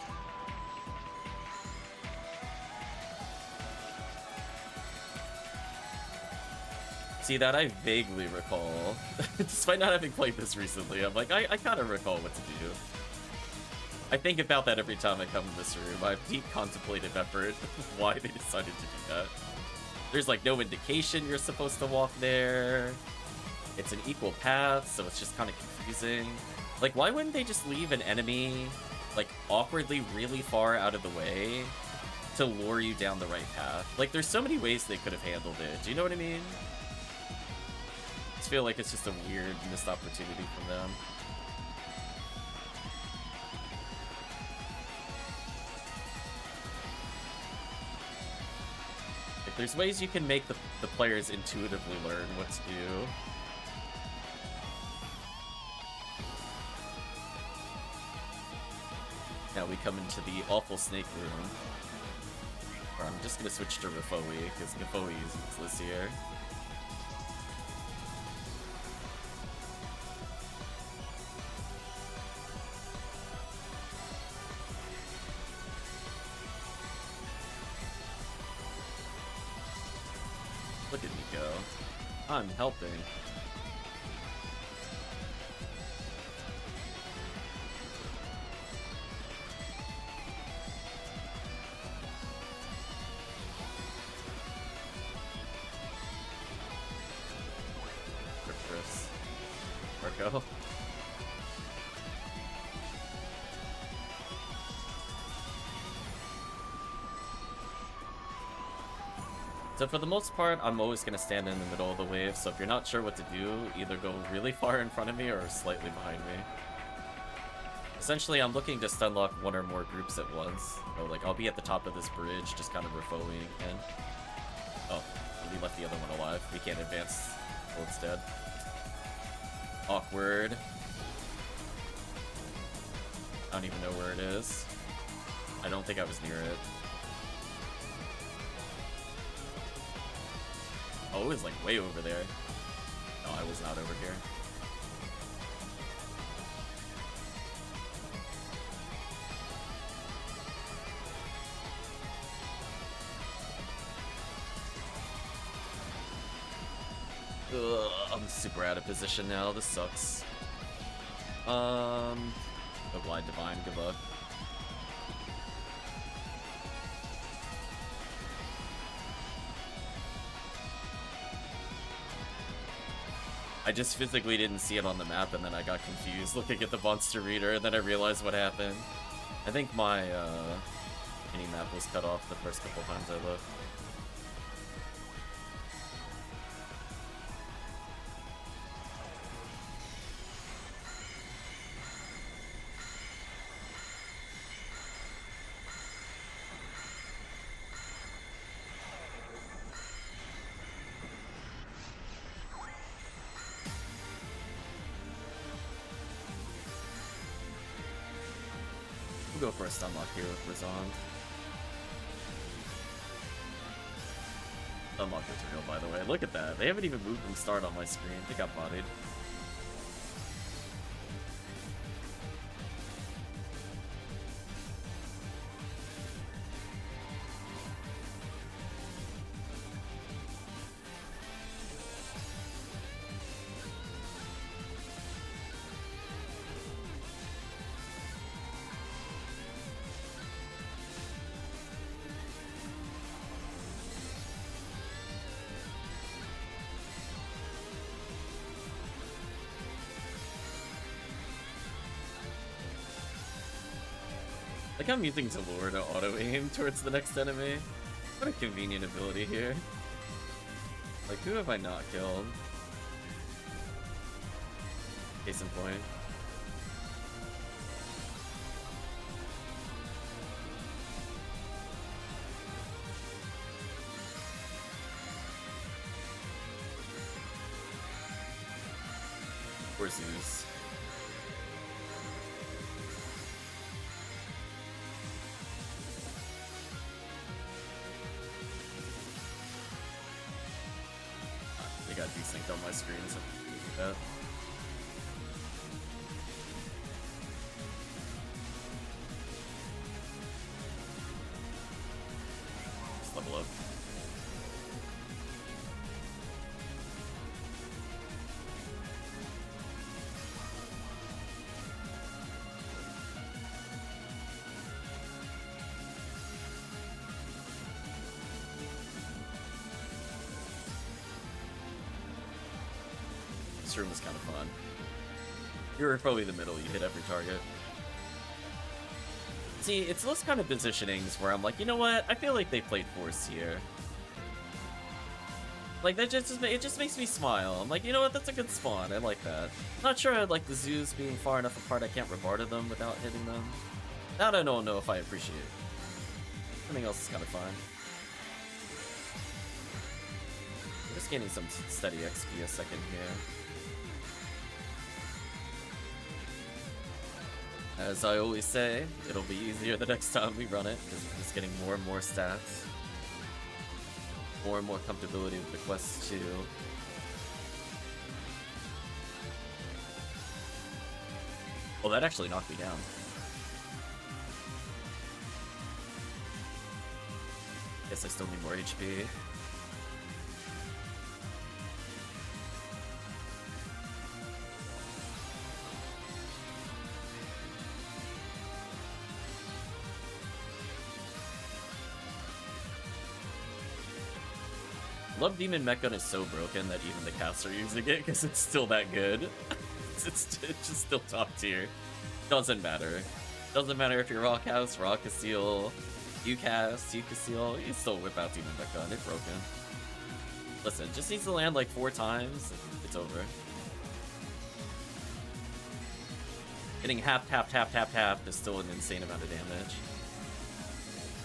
See, that I vaguely recall. Despite not having played this recently, I'm like, I kind of recall what to do. I think about that every time I come in this room. I have deep contemplative effort why they decided to do that. There's like no indication you're supposed to walk there. It's an equal path, so it's just kind of confusing. Like, why wouldn't they just leave an enemy, like, awkwardly really far out of the way to lure you down the right path? Like, there's so many ways they could have handled it. Do you know what I mean? I just feel like it's just a weird missed opportunity from them. Like, there's ways you can make the players intuitively learn what to do. Now we come into the awful snake room. Or I'm just gonna switch to Rafoi, because Rafoi is useless here. Look at me go. I'm helping. Marco. So for the most part, I'm always going to stand in the middle of the wave, so if you're not sure what to do, either go really far in front of me or slightly behind me. Essentially, I'm looking to stunlock one or more groups at once. So, like, I'll be at the top of this bridge, just kind of refoing in. Oh, we left the other one alive. We can't advance. Well, it's dead. Awkward. I don't even know where it is. I don't think I was near it. Oh, it was like way over there. No, I was not over here. Ugh, I'm super out of position now. This sucks. No blind divine. Good luck. I just physically didn't see it on the map, and then I got confused looking at the monster reader, and then I realized what happened. I think my mini-map was cut off the first couple times I looked. We'll go for a stunlock here with Razan. Stunlock material, by the way. Look at that. They haven't even moved from start on my screen. They got bodied. Like I'm using Zalor to auto-aim towards the next enemy. What a convenient ability here. Like, who have I not killed? Case in point. Or Zeus. They got desynced on my screen, so I can do that. Just level up. This room is kind of fun. You're probably the middle, you hit every target. See, it's those kind of positionings where I'm like, you know what? I feel like they played Force here. Like, that it just makes me smile. I'm like, you know what? That's a good spawn. I like that. Not sure I'd like the Zeus being far enough apart I can't rebarda them without hitting them. That I don't know if I appreciate. Everything else is kind of fine. I'm just gaining some steady XP a second here. As I always say, it'll be easier the next time we run it, because we're just getting more and more stats. More and more comfortability with the quest too. Oh, that actually knocked me down. Guess I still need more HP. Love Demon Mech Gun is so broken that even the casts are using it because it's still that good. it's just still top tier. Doesn't matter. Doesn't matter if you're raw cast, raw Casile, you cast, you Casile, you still whip out Demon Mech Gun. It's broken. Listen, just needs to land like 4 times. It's over. Getting half is still an insane amount of damage.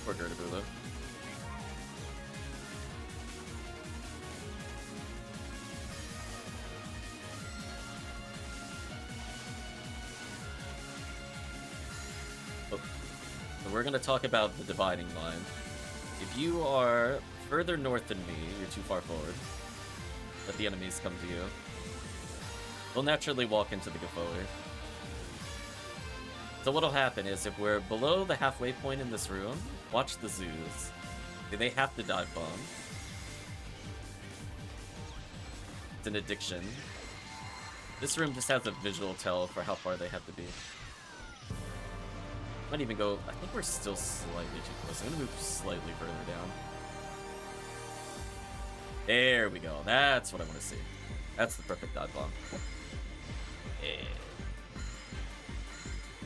Poor Gertabula. We're going to talk about the dividing line. If you are further north than me, you're too far forward. Let the enemies come to you. We'll naturally walk into the Gafoi. So what'll happen is if we're below the halfway point in this room, watch the Zeus. They have to dive bomb. It's an addiction. This room just has a visual tell for how far they have to be. Might even go, I think we're still slightly too close. I'm gonna move slightly further down. There we go. That's what I want to see. That's the perfect dive bomb. Yeah.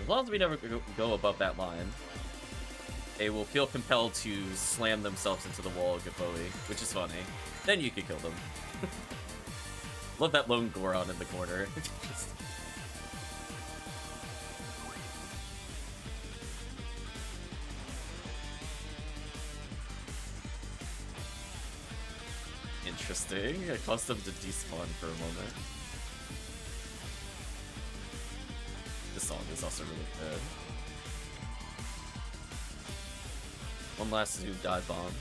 As long as we never go above that line, they will feel compelled to slam themselves into the wall of Gafoi, which is funny. Then you can kill them. Love that lone Goron in the corner. Just... Interesting. I caused them to despawn for a moment. This song is also really good. One last Zoo dive bomb.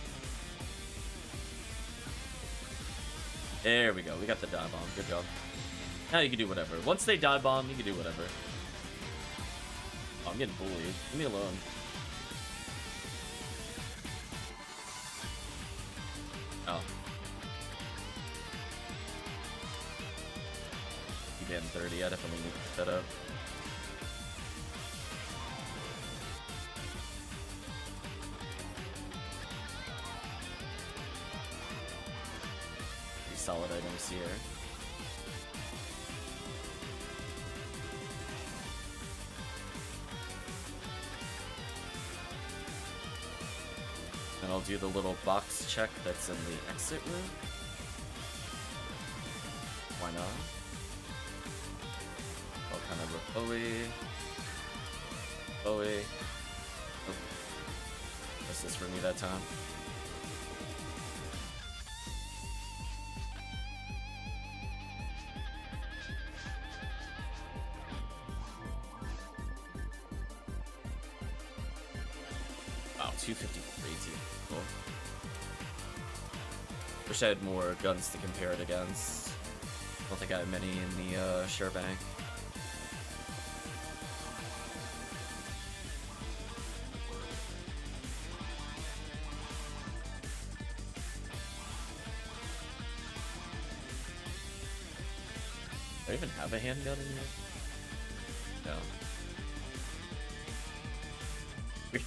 There we go. We got the dive bomb. Good job. Now you can do whatever. Once they dive bomb, you can do whatever. Oh, I'm getting bullied. Leave me alone. Oh. Damn 30, I definitely need to set up. Pretty solid items here. I'll do the little box check that's in the exit room. Why not? I'll kind of look Bowie. Bowie. Oh. Missed this for me that time. Wow, 253 too. Cool. Wish I had more guns to compare it against. I don't think I have many in the share bank. Do I even have a handgun in here? No. We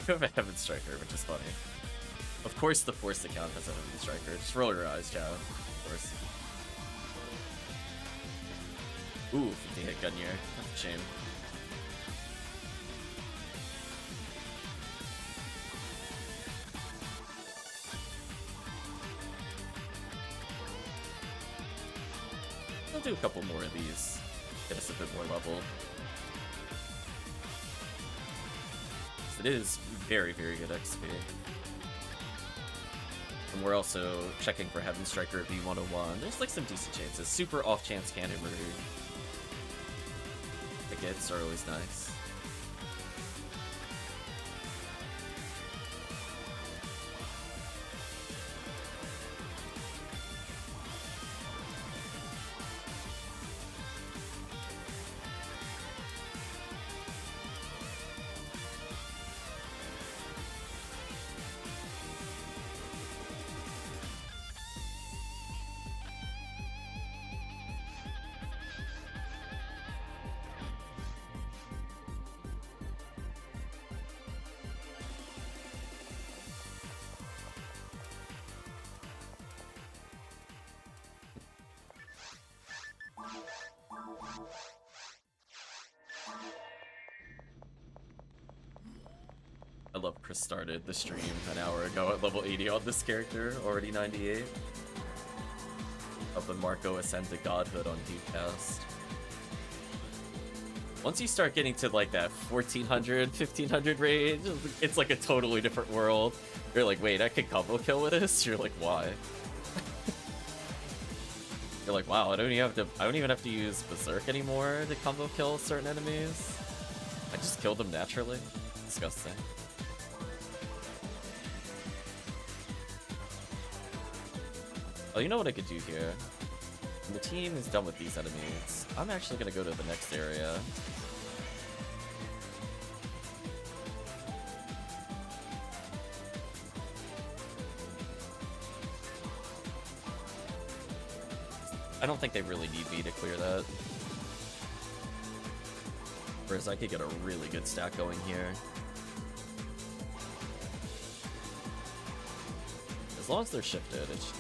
do have a Heaven Striker, which is funny. Of course the Force account has a Heaven Striker. Just roll your eyes, Chad. Of course. Ooh, 50 hit gun here. That's a shame. I'll do a couple more of these. Get us a bit more level. It is very, very good XP. And we're also checking for Heaven Striker at V101. There's like some decent chances. Super off chance cannon murder tickets are always nice. I love Chris started the stream an hour ago at level 80 on this character, already 98. Helping Marco ascend to godhood on Deepcast. Once you start getting to like that 1400, 1500 range, it's like a totally different world. You're like, wait, I can combo kill with this? You're like, why? You're like, wow, I don't even have to use Berserk anymore to combo kill certain enemies. I just killed them naturally. Disgusting. Oh, you know what I could do here? When the team is done with these enemies, I'm actually gonna go to the next area. I don't think they really need me to clear that. Whereas I could get a really good stack going here. As long as they're shifted, it should...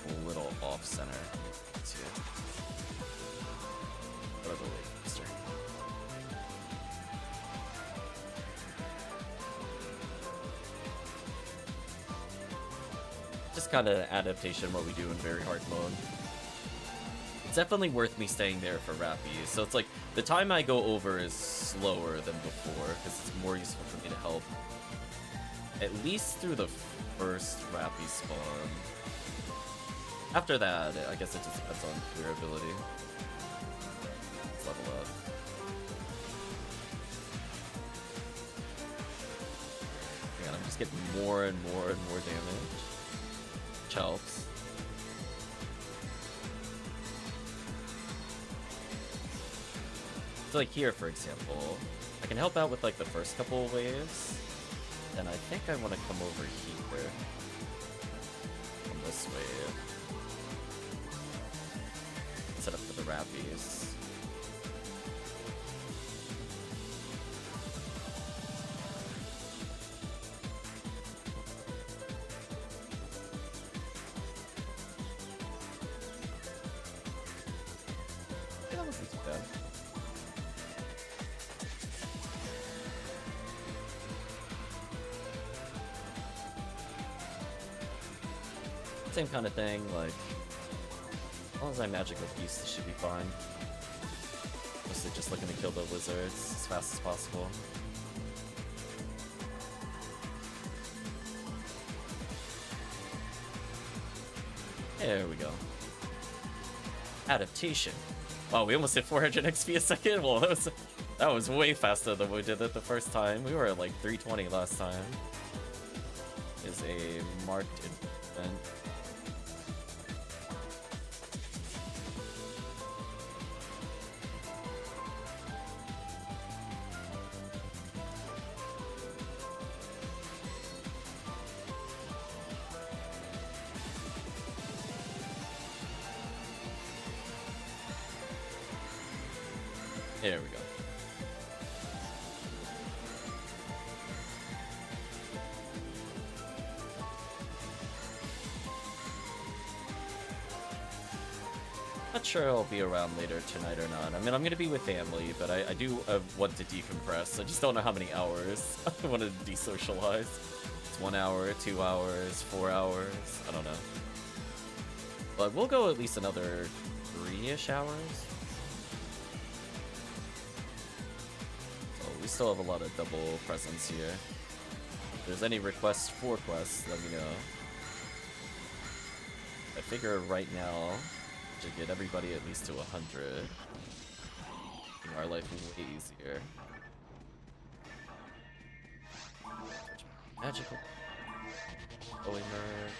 A little off-center. Let's see. What about the Easter? Just kind of adaptation what we do in very hard mode. It's definitely worth me staying there for Rappy. So it's like the time I go over is slower than before because it's more useful for me to help at least through the first Rappy spawn. After that, I guess it just depends on your ability. Let's level up. Man, I'm just getting more and more and more damage. Which helps. So like here, for example, I can help out with like the first couple of waves. And I think I want to come over here on this wave. Set up for the Rappies. Same kind of thing, like, as long as I magic with Beast, this should be fine. Mostly just looking to kill the lizards as fast as possible. There we go. Adaptation. Wow, we almost hit 400 XP a second? Well, that was way faster than we did it the first time. We were at like 320 last time. Is a marked event. There we go. Not sure I'll be around later tonight or not. I mean, I'm gonna be with family, but I do want to decompress. I just don't know how many hours I want to desocialize. It's 1 hour, 2 hours, 4 hours. I don't know. But we'll go at least another 3-ish hours. We still have a lot of double presence here. If there's any requests for quests, let me know. I figure right now to get everybody at least to 100, making our life way easier. Magical Polymer.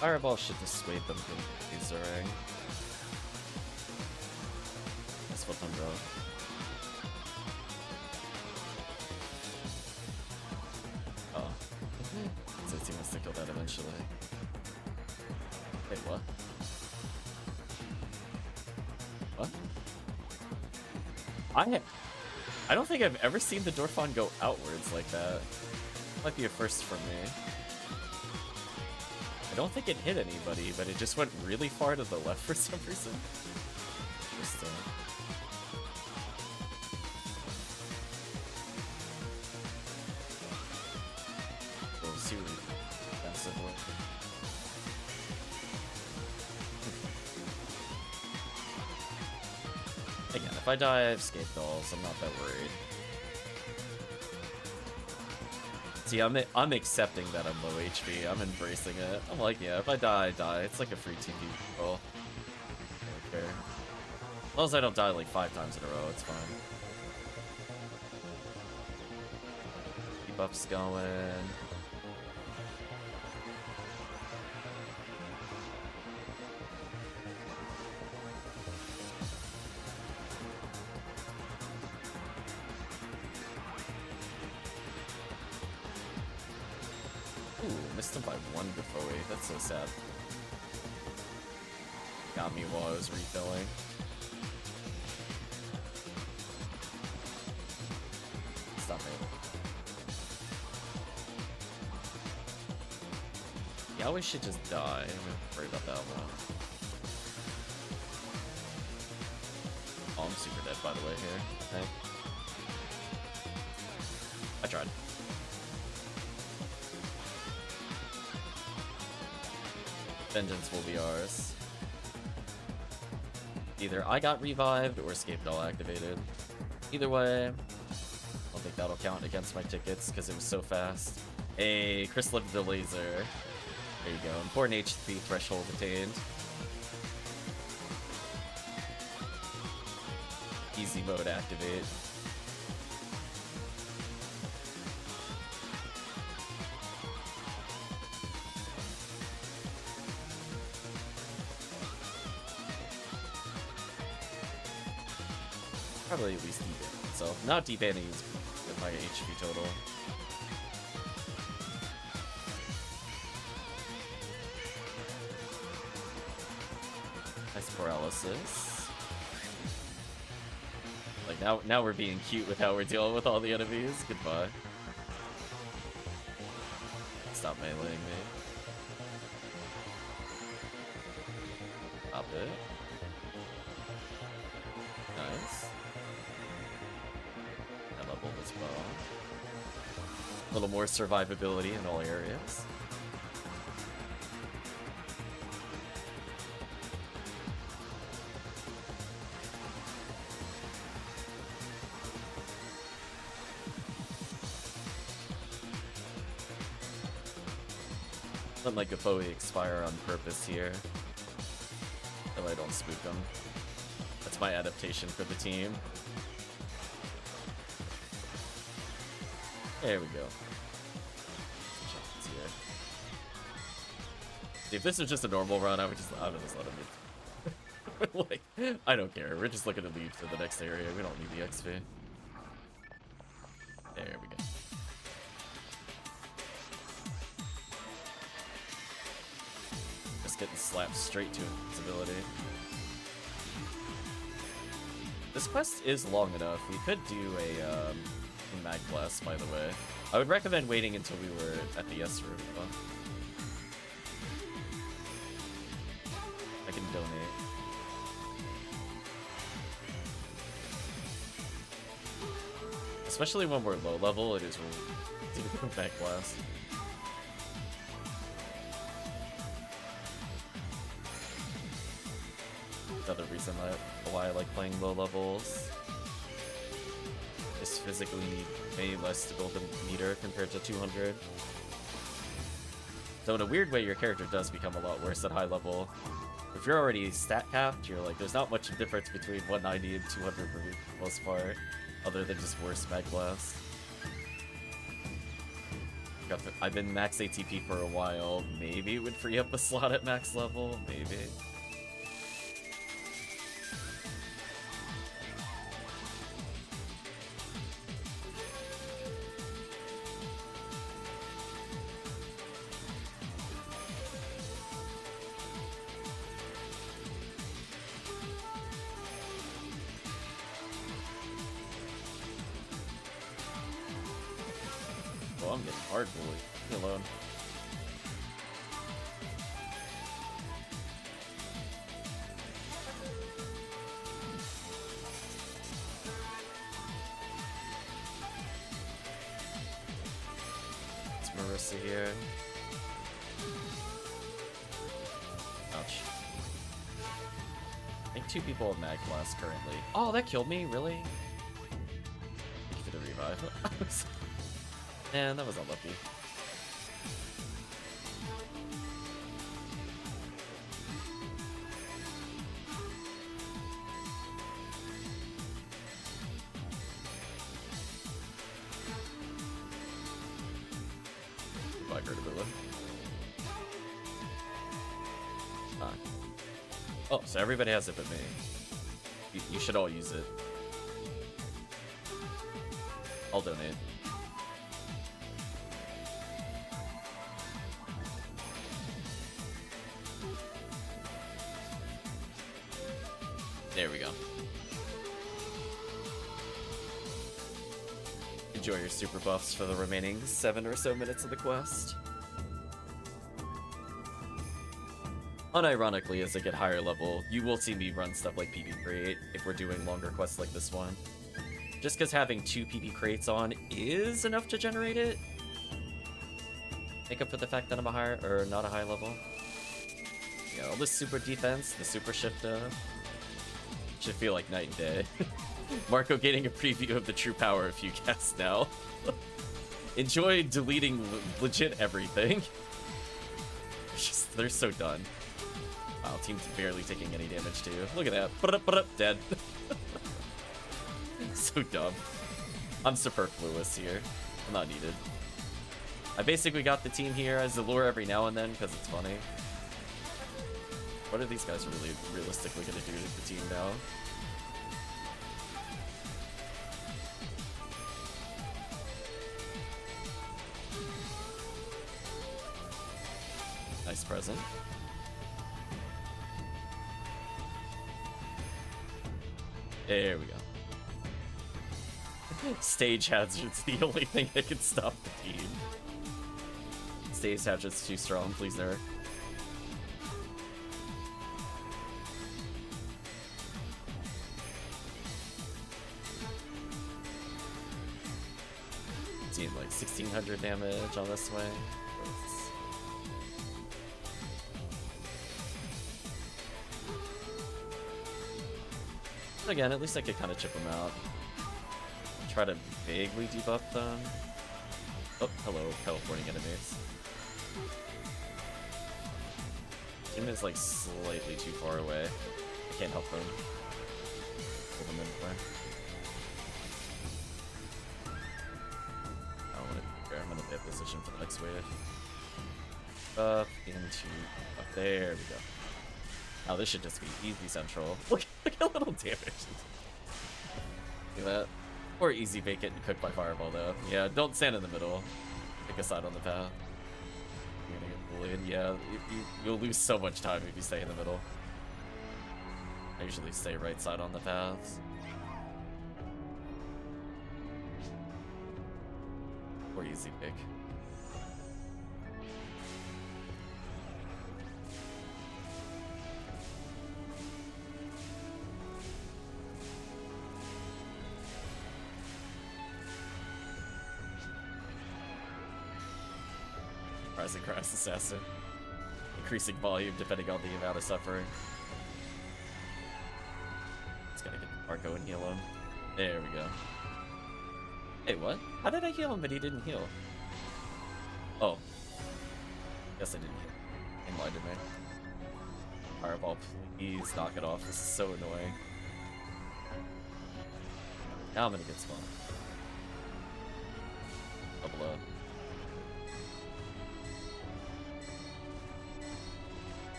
Fireball should dissuade them from lasering. That's what I'm doing. Oh. Since he wants to kill that eventually. Wait, what? What? I don't think I've ever seen the Dorphon go outwards like that. Might be a first for me. I don't think it hit anybody, but it just went really far to the left for some reason. Interesting. We'll see what that's it. Again, if I die, I have escape dolls. I'm not that worried. See, I'm accepting that I'm low HP. I'm embracing it. I'm like, yeah, if I die, I die. It's like a free TP roll. I don't care. As long as I don't die like 5 times in a row, it's fine. Debuff's going. Missed him by 1 before we. That's so sad. Got me while I was refilling. Stop it. Yeah, we should just die. I'm gonna worry about that one. Oh, I'm super dead by the way here. Okay. I tried. Vengeance will be ours. Either I got revived or escape doll activated. Either way, I don't think that'll count against my tickets because it was so fast. Hey, Chris lived the laser. There you go. Important HP threshold attained. Easy mode activate. Probably at least debanning himself. Not debanning his with my HP total. Nice paralysis. Like now we're being cute with how we're dealing with all the enemies. Goodbye. Stop meleeing me. Stop it. Nice. I leveled as well. A little more survivability in all areas. Let my Gafoe expire on purpose here. That way I don't spook them. That's my adaptation for the team. There we go. See, if this was just a normal run, I would just let him leave. Like, I don't care. We're just looking to leave to the next area. We don't need the XP. There we go. Just getting slapped straight to invisibility. This quest is long enough. We could do a mag blast, by the way. I would recommend waiting until we were at the S room, though. I can donate. Especially when we're low level, it is really to do a mag blast. Another reason why I like playing low levels. Just physically need way less to build a meter compared to 200. So in a weird way, your character does become a lot worse at high level. If you're already stat capped, you're like, there's not much difference between 190 and 200 for the most part, other than just worse mag blast. I've been max ATP for a while. Maybe it would free up a slot at max level. Maybe. Oh, I'm getting hard bullied. Leave me alone. It's Marissa here. Ouch. I think 2 people have mag blast currently. Oh, that killed me? Really? Thank you for the revive. Man, that was unlucky. I heard a bit. Ah. Oh, so everybody has it but me. You should all use it. I'll donate. There we go. Enjoy your super buffs for the remaining 7 or so minutes of the quest. Unironically, as I get higher level, you will see me run stuff like PB Crate if we're doing longer quests like this one. Just because having 2 PB Crates on is enough to generate it. Make up for the fact that I'm not a high level. Yeah, all this super defense, the super shift should feel like night and day. Marco getting a preview of the true power of few casts now. Enjoy deleting legit everything. They're so done. Wow, team's barely taking any damage too. Look at that. Dead. So dumb. I'm superfluous here. I'm not needed. I basically got the team here as a lure every now and then because it's funny. What are these guys really realistically going to do to the team now? Nice present. There we go. Stage hazard's the only thing that can stop the team. Stage hazard's too strong, please, Eric. Seeing like 1600 damage on this way. Again, at least I could kind of chip them out. Try to vaguely debuff them. Oh, hello, teleporting enemies. Team is like slightly too far away. I can't help them. Pull them in play. I'm gonna pay position for the next wave. Up into up. There we go. Oh, this should just be easy central. Look at a little damage. See that? Or easy bake it and cook by fireball though. Yeah, don't stand in the middle. Pick a side on the path. You're gonna get bullied. Yeah, you'll lose so much time if you stay in the middle. I usually stay right side on the paths. Or easy pick. Rising Christ Assassin. Increasing volume depending on the amount of suffering. Just gotta get Marco and heal him. There we go. Hey, what? How did I heal him but he didn't heal? Oh. Guess I didn't heal. He blinded me. Fireball, please knock it off. This is so annoying. Now I'm gonna get spawned. Double up.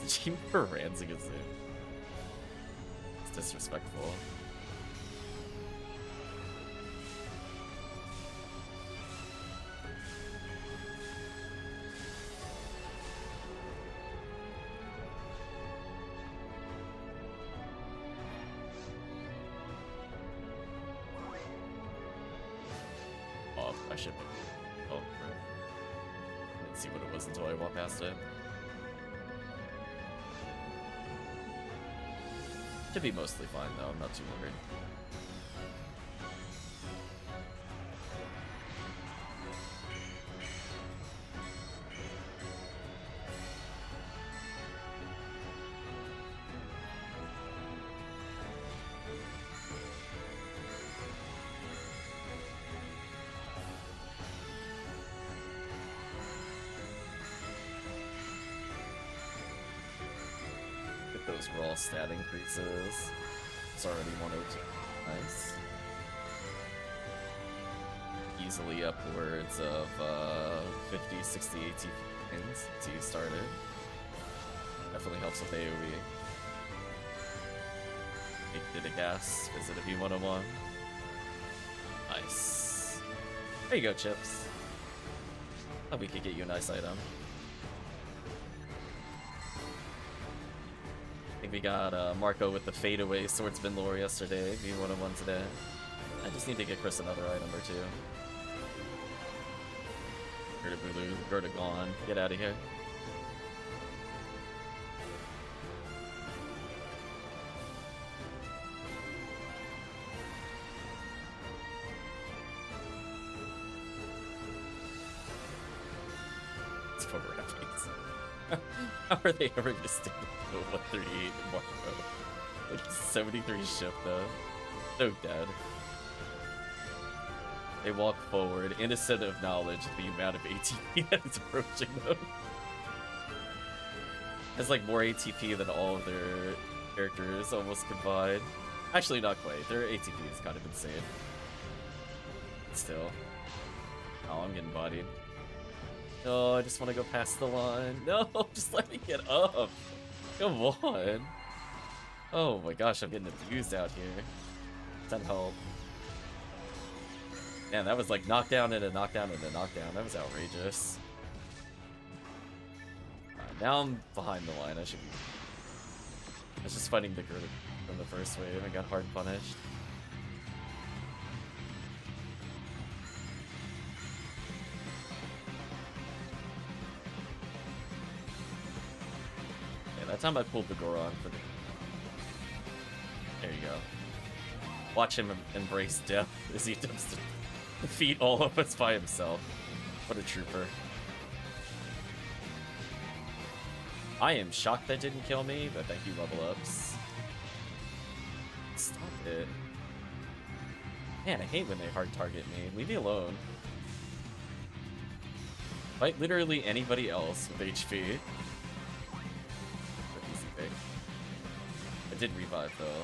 It's a team for Ranzigazu. It's disrespectful. I should. Oh, right. Didn't see what it was until I walked past it. Should be mostly fine though, I'm not too worried. Those raw stat increases. It's already 102. Nice. Easily upwards of 50, 60, 80 pins to you started. Definitely helps with AoE. Did a gas, visit a V101. Nice. There you go, Chips. Thought we could get you a nice item. I think we got Marco with the fadeaway swordsman lore yesterday, V101 today. I just need to get Chris another item or two. Gerda Bulu, Gerda gone. Get out of here. It's for refugees. How are they ever gonna stick with the 138 in Marco? Like 73 shift though. So dead. They walk forward, innocent of knowledge of the amount of ATP that is approaching them. Has like more ATP than all of their characters almost combined. Actually, not quite. Their ATP is kind of insane. Still. Oh, I'm getting bodied. No, I just want to go past the line. No, just let me get up. Come on. Oh my gosh, I'm getting abused out here. Send help. Man, that was like knockdown and a knockdown and a knockdown. That was outrageous. Now I'm behind the line. I should be... I was just fighting the group from the first wave and got hard punished. Yeah, that time I pulled the Goron for the... There you go. Watch him embrace death as he attempts to defeat all of us by himself. What a trooper. I am shocked that didn't kill me, but thank you, level ups. Stop it. Man, I hate when they hard target me. Leave me alone. Fight literally anybody else with HP. Easy pick. I did revive though.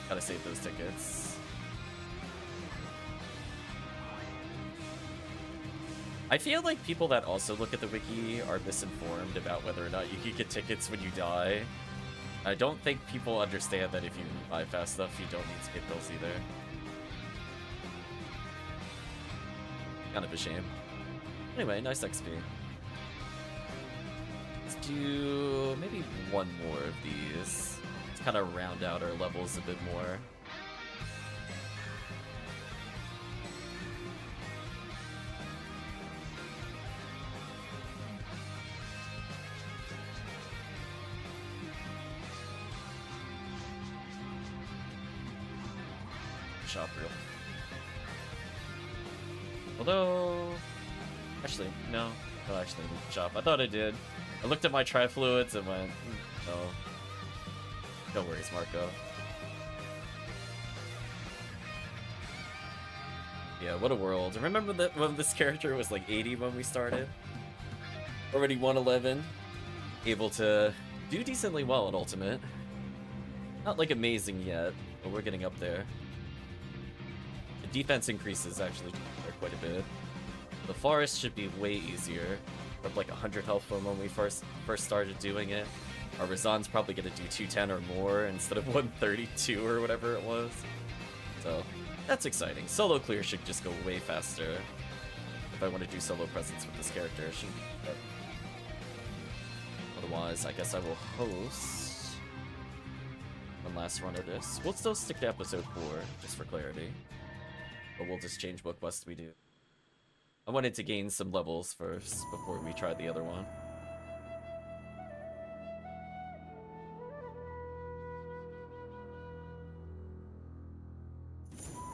Gotta save those tickets. I feel like people that also look at the wiki are misinformed about whether or not you can get tickets when you die. I don't think people understand that if you revive fast enough, you don't need to get those either. Kind of a shame. Anyway, nice XP. Let's do maybe one more of these. Let's kind of round out our levels a bit more. Shop real. Although, actually, no, actually, shop. I thought I did. I looked at my tri-fluids and went, no. No worries, Marco. Yeah, what a world. Remember that when this character was like 80 when we started? Already 111. Able to do decently well at Ultimate. Not like amazing yet, but we're getting up there. Defense increases actually quite a bit. The forest should be way easier. We're up like 100 health from when we first started doing it. Our Razan's probably gonna do 210 or more instead of 132 or whatever it was. So that's exciting. Solo clear should just go way faster. If I want to do solo presence with this character, it shouldn't be bad. Otherwise, I guess I will host one last run of this. We'll still stick to episode 4 just for clarity. But we'll just change what quest we do. I wanted to gain some levels first before we try the other one.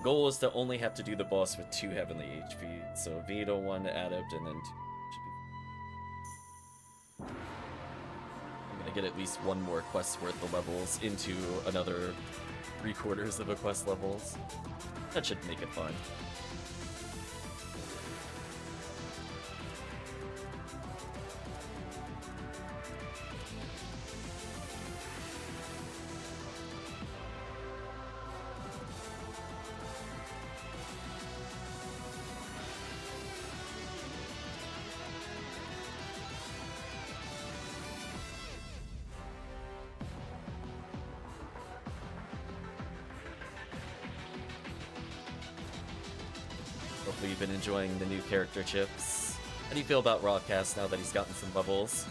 Goal is to only have to do the boss with 2 heavenly HP. So Vito, 1 Adept, and then 2 should be... I'm gonna get at least one more quest worth of levels into another 3/4 of a quest levels. That should make it fun. Hopefully you've been enjoying the new character Chips. How do you feel about Rawcast now that he's gotten some bubbles?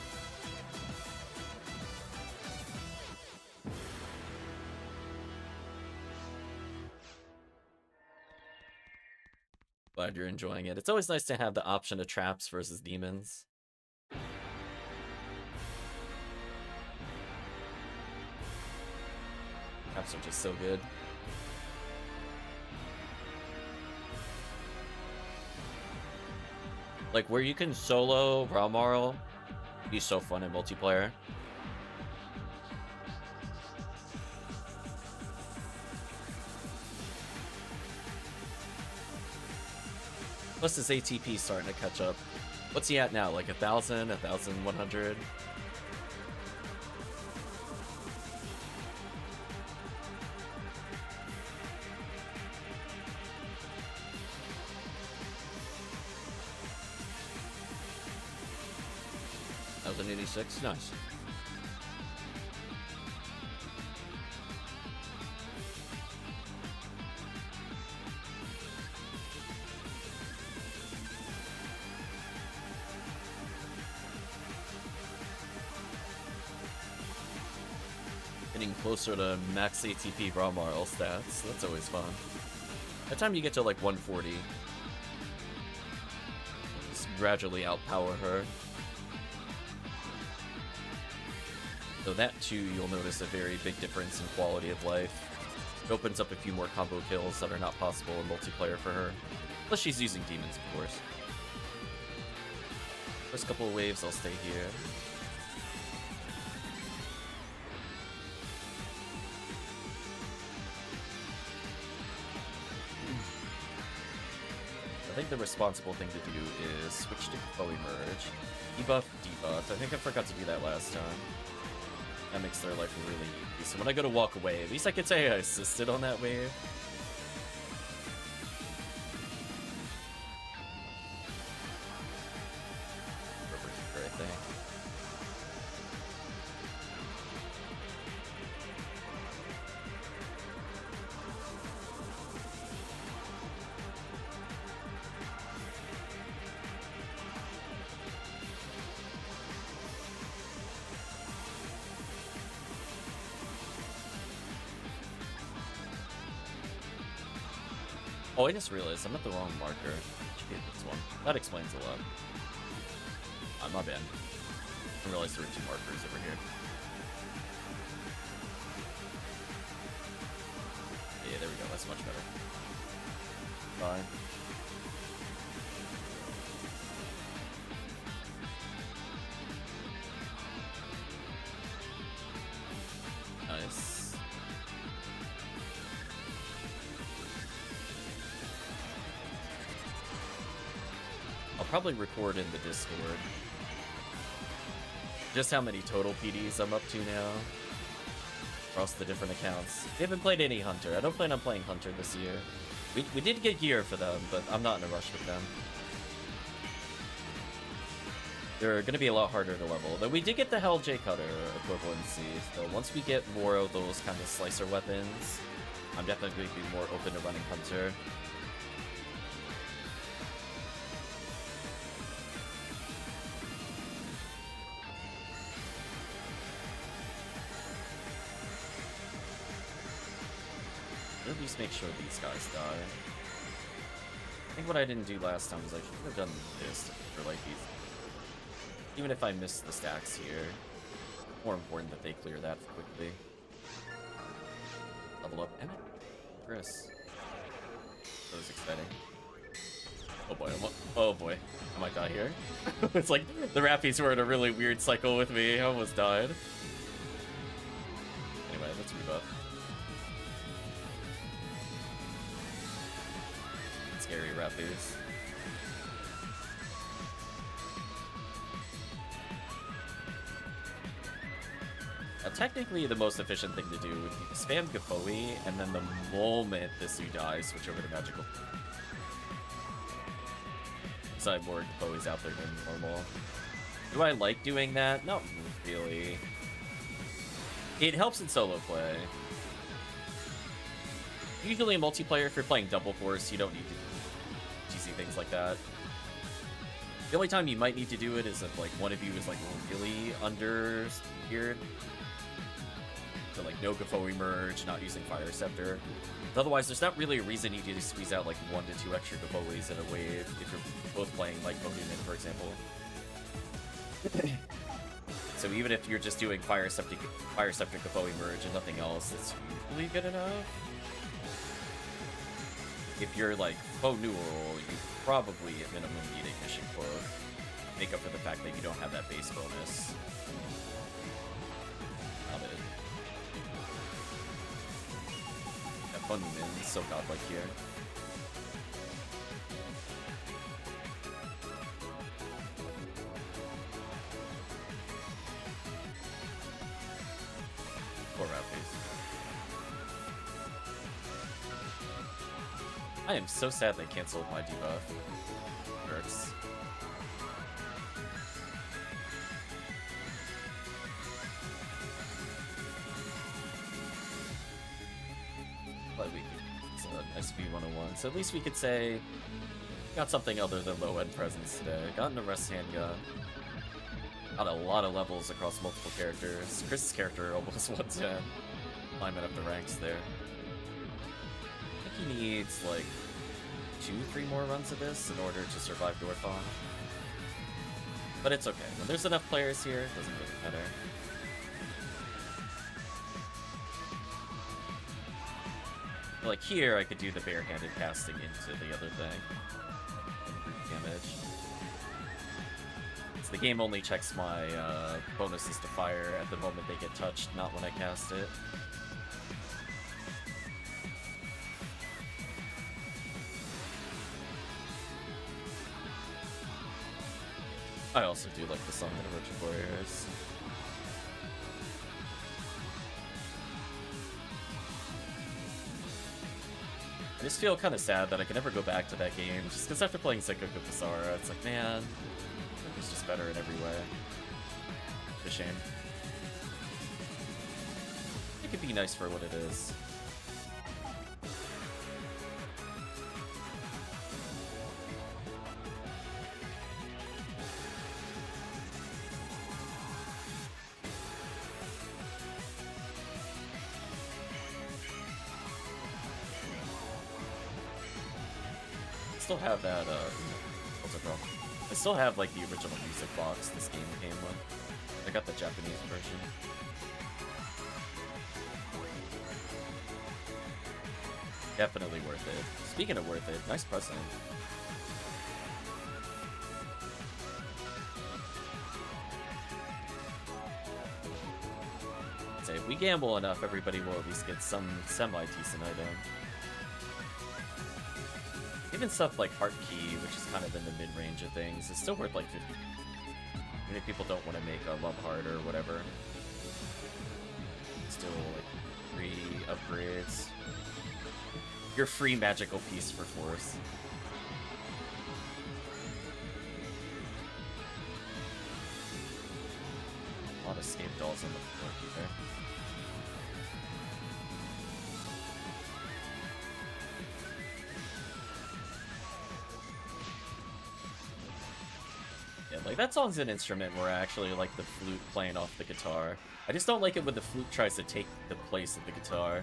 Glad you're enjoying it. It's always nice to have the option of traps versus demons. Traps are just so good. Like, where you can solo Ralmarl, be so fun in multiplayer. Plus his ATP starting to catch up. What's he at now? Like 1,000, 1,100? That was an 86. Nice. getting closer to max ATP raw Marl stats. That's always fun. By the time you get to like 140, just gradually outpower her. So that too, you'll notice a very big difference in quality of life. It opens up a few more combo kills that are not possible in multiplayer for her. Plus she's using demons, of course. First couple of waves, I'll stay here. I think the responsible thing to do is switch to Foe Emerge. Debuff, debuff. I think I forgot to do that last time. That makes their life really easy. So when I go to walk away, at least I could say I assisted on that wave. I think. Oh, I just realized I'm at the wrong marker. Should get this one. That explains a lot. My bad. I realized there were two markers over here. Yeah, there we go. That's much better. Fine. Nice. I'll probably record in the Discord just how many total PDs I'm up to now across the different accounts. We haven't played any Hunter. I don't plan on playing Hunter this year. We did get gear for them, but I'm not in a rush with them. They're going to be a lot harder to level, though we did get the Hell J Cutter equivalency, so once we get more of those kind of slicer weapons, I'm definitely going to be more open to running Hunter. At least make sure these guys die. I think what I didn't do last time was I should have done this for like these. Even if I miss the stacks here, more important that they clear that quickly. Level up, Emmett. Chris. That was exciting. Oh boy, oh boy, I might die here. It's like the Rappies were in a really weird cycle with me. I almost died. Anyway, let's rebuff. Scary Rappies. Technically, the most efficient thing to do would be spam Gafoe, and then the moment this Zoo dies, switch over to Magical. So I have more Gafoes out there than normal. Do I like doing that? Not really. It helps in solo play. Usually in multiplayer, if you're playing Double Force, you don't need to cheesy things like that. The only time you might need to do it is if like one of you is like really under-geared. So like no Gafoe Emerge, not using Fire Scepter. Otherwise, there's not really a reason you need to squeeze out like 1 to 2 extra Gafoes in a wave if you're both playing like PrometheanInc, for example. So even if you're just doing Fire Scepter Gafoe Emerge and nothing else, that's usually good enough. If you're like faux neural, you probably at minimum need a Mission Cloak. Make up for the fact that you don't have that base bonus. Not it. That fun win is so godlike here. Poor Rappies. I am so sad they canceled my debuff. Hurts. But it's an SP101, so at least we could say got something other than low-end presence today. Got an arrest handgun. Got a lot of levels across multiple characters. Chris's character almost 110. Climbing up the ranks there. I think he needs like 2-3 more runs of this in order to survive Dorfon. But it's okay. When there's enough players here, it doesn't really matter. Like here, I could do the barehanded casting into the other thing. Damage. So the game only checks my bonuses to fire at the moment they get touched, not when I cast it. I also do like the song of the Virgin Warriors. I just feel kind of sad that I can never go back to that game, just because after playing Sengoku Basara, it's like, man, it was just better in every way. It's a shame. It could be nice for what it is. I still have that, what's it called? I still have, like, the original music box this game came with. I got the Japanese version. Definitely worth it. Speaking of worth it, nice present. Say, if we gamble enough, everybody will at least get some semi-decent item. Even stuff like Heart Key, which is kind of in the mid-range of things, is still worth like 50. Even if people don't want to make a Love Heart or whatever. Still like free upgrades. Your free magical piece for Force. A lot of escape dolls on the floor here. Like, that song's an instrument where I actually like the flute playing off the guitar. I just don't like it when the flute tries to take the place of the guitar.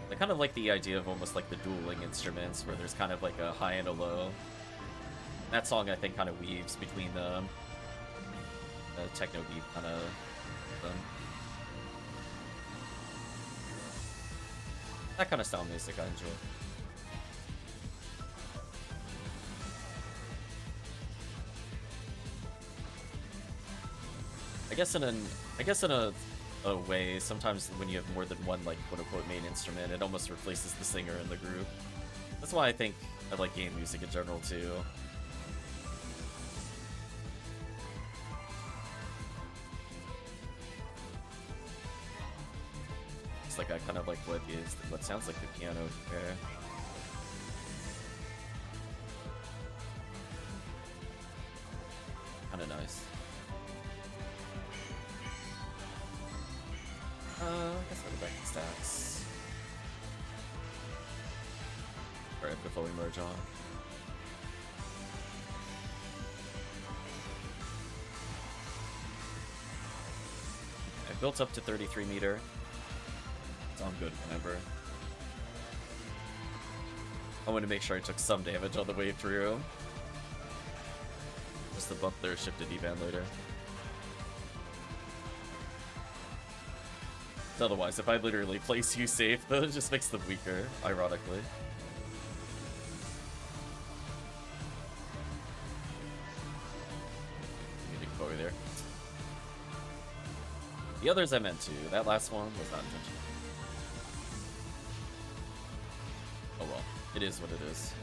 I kind of like the idea of almost like the dueling instruments, where there's kind of like a high and a low. That song, I think, kind of weaves between them. The techno beat kind of them. That kind of style music I enjoy. I guess in a way, sometimes when you have more than one, like, quote-unquote main instrument, it almost replaces the singer in the group. That's why I think I like game music in general, too. It's like I kind of like what sounds like the piano there. Kinda nice. I guess I'll go back to stats. Alright, before we merge on. I built up to 33 meter. So I'm good whenever. I want to make sure I took some damage all the way through. Just the bump there, shift to D-band later. Otherwise, if I literally place you safe, though, it just makes them weaker, ironically. Need to go over there. The others I meant to. That last one was not intentional. Oh well. It is what it is.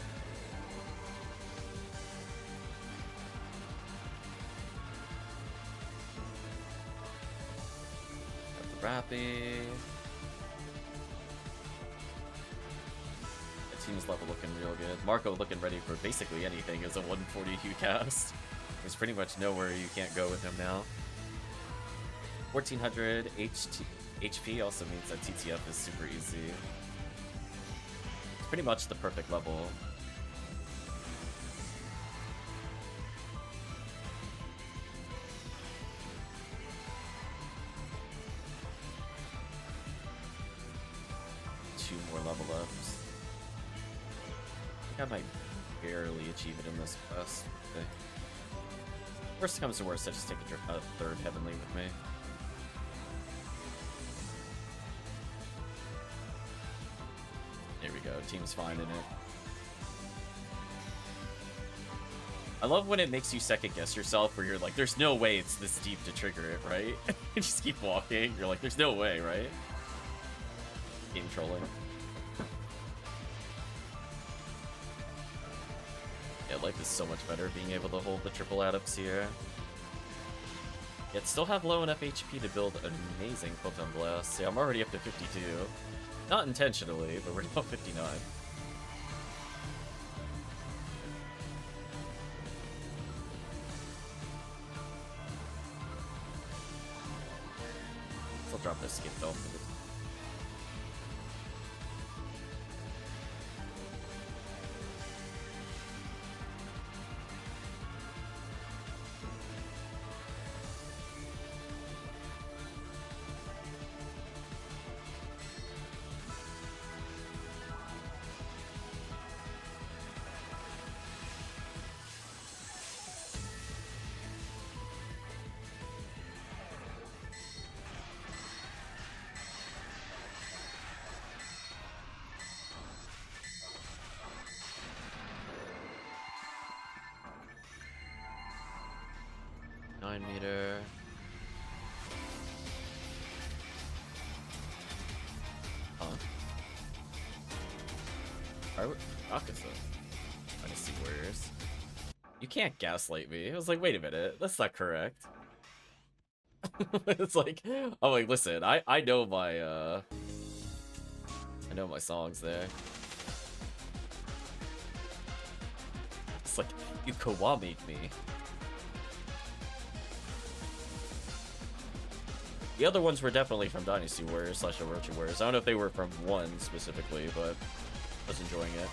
Rappy. The team's level looking real good. Marco looking ready for basically anything as a 140 Q cast. There's pretty much nowhere you can't go with him now. 1400 HP also means that TTF is super easy. It's pretty much the perfect level. 2 more level ups. I think I might barely achieve it in this quest. Okay. Worst comes to worst, I just take a 3rd Heavenly with me. There we go, team's finding it. I love when it makes you second guess yourself, where you're like, there's no way it's this deep to trigger it, right? You just keep walking, you're like, there's no way, right? Game trolling. Yeah, life is so much better being able to hold the triple add-ups here. Yet still have low enough HP to build an amazing Photon Blast. Yeah, I'm already up to 52. Not intentionally, but we're now 59. I'll drop this skip though. Meter. Huh? Akasa. Dynasty Warriors. You can't gaslight me. I was like, wait a minute, that's not correct. It's like, I'm like, listen, I know my songs there. It's like, you Kawami'd me. The other ones were definitely from Dynasty Warriors / Orochi Warriors. I don't know if they were from one specifically, but I was enjoying it.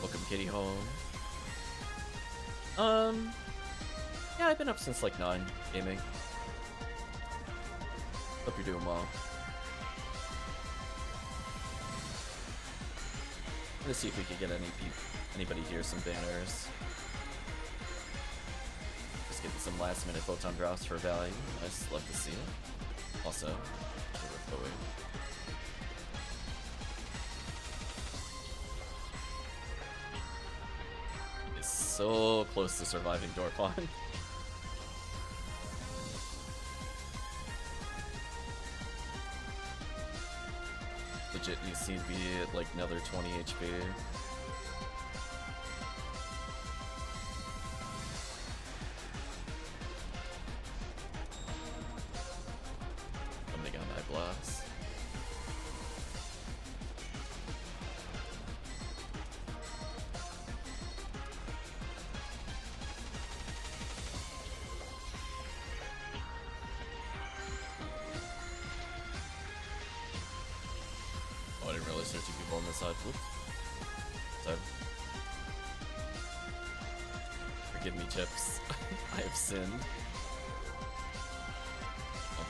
Welcome Kitty home. Yeah, I've been up since like 9 gaming. Hope you're doing well. Let's see if we can get anybody here some banners. Just getting some last minute photon drops for value. Nice, love to see it. Also, it's so close to surviving Dorkon. Legit needs to be at like another 20 HP. Something on my blast. Oh, I didn't realize there were 2 people on this side. Whoops. Sorry. Forgive me, Chips. I have sinned. Oh.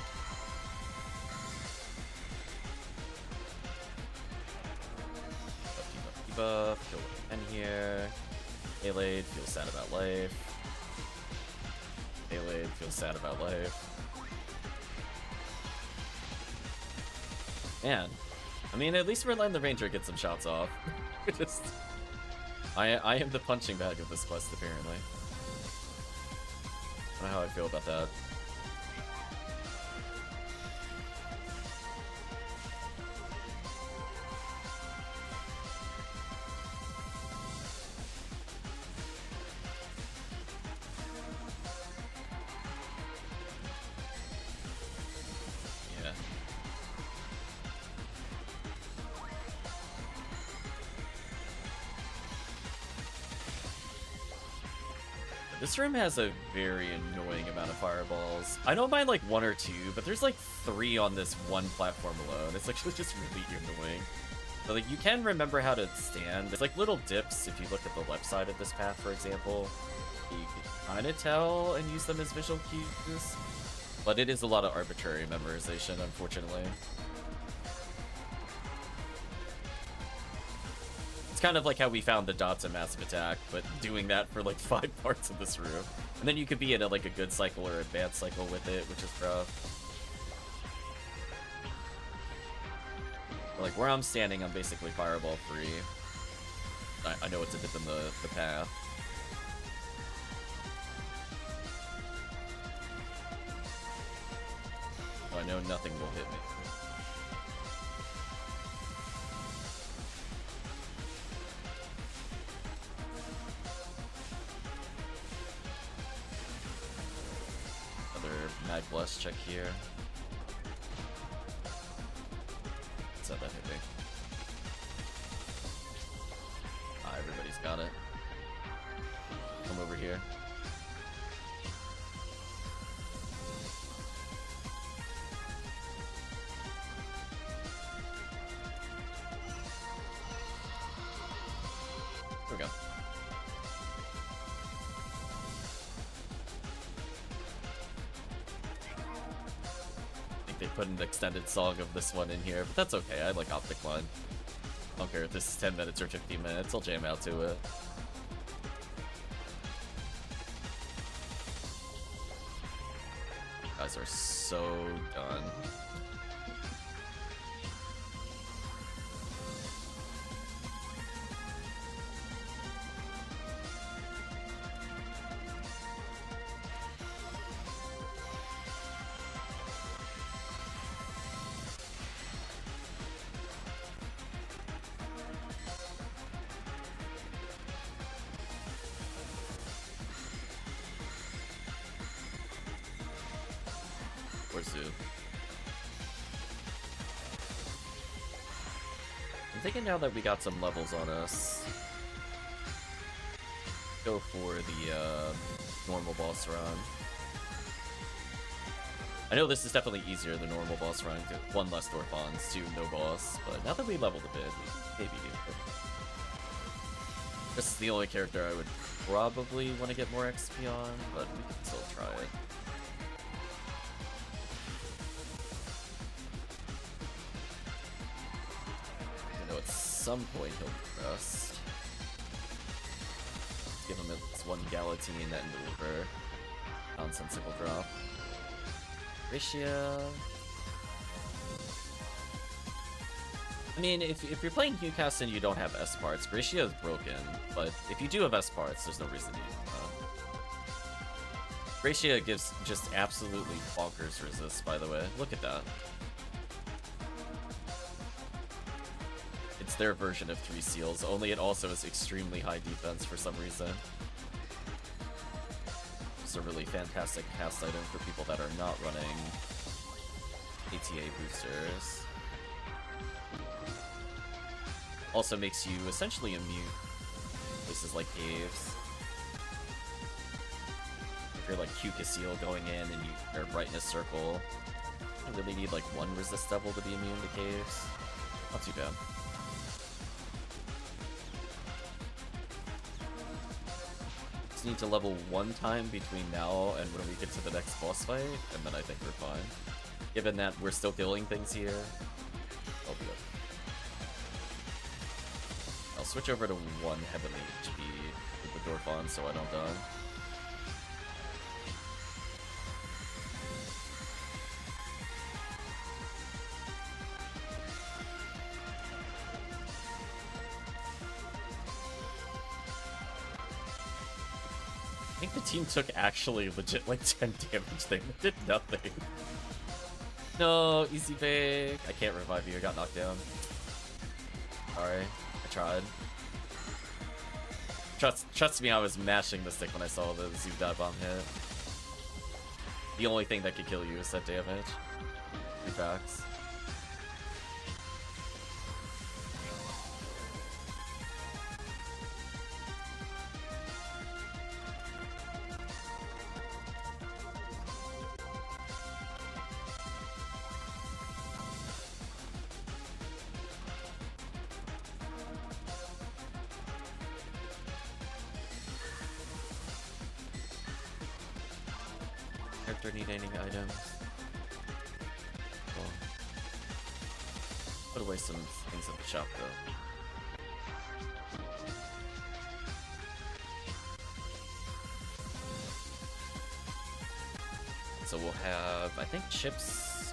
Debuff, kill with 10 here. Alade feels sad about life. Alade feels sad about life. Man. I mean, at least we're letting the Ranger get some shots off. Just... I am the punching bag of this quest, apparently. I don't know how I feel about that. This room has a very annoying amount of fireballs. I don't mind like 1 or 2, but there's like 3 on this one platform alone. It's actually just really annoying. So, like, you can remember how to stand. There's, like, little dips if you look at the left side of this path, for example. You can kind of tell and use them as visual cues. But it is a lot of arbitrary memorization, unfortunately. It's kind of like how we found the dots in Massive Attack, but doing that for, like, 5 parts of this room. And then you could be in, like, a good cycle or advanced cycle with it, which is rough. Like, where I'm standing, I'm basically fireball free. I know what to dip in the path. So I know nothing will hit me. Another Mag Bless check here. So that hit me. Ah, everybody's got it. Come over here. There we go. They put an extended song of this one in here, but that's okay. I like Optic Line. I don't care if this is 10 minutes or 15 minutes. I'll jam out to it. You guys are so done. I'm thinking now that we got some levels on us, go for the normal boss run. I know this is definitely easier than normal boss run, 1 less Dorphons, 2 no boss, but now that we leveled a bit, we maybe do it. This is the only character I would probably want to get more XP on, but we can still try it. At some point he'll rust. Give him its 1 Galatine and deliver nonsensical drop. Gracia. I mean, if you're playing Qcast and you don't have S parts, Gracia is broken, but if you do have S parts, there's no reason to use them. Gracia gives just absolutely bonkers resist, by the way. Look at that. It's their version of 3 seals, only it also is extremely high defense for some reason. It's a really fantastic cast item for people that are not running ATA boosters. Also makes you essentially immune places like caves. If you're like Q-Seal going in and you are brightness circle, you really need like 1 resist level to be immune to caves. Not too bad. Need to level 1 time between now and when we get to the next boss fight, and then I think we're fine. Given that we're still killing things here, I'll be okay. I'll switch over to 1 heavenly HP with the Dorphon so I don't die. I think the team took actually legit like 10 damage. They did nothing. No, easy bake. I can't revive you. I got knocked down. Sorry. I tried. Trust me, I was mashing the stick when I saw the Zoo Dive Bomb hit. The only thing that could kill you is that damage. True facts. Character need any items? Cool. Put away some things at the shop though. So we'll have, I think Chips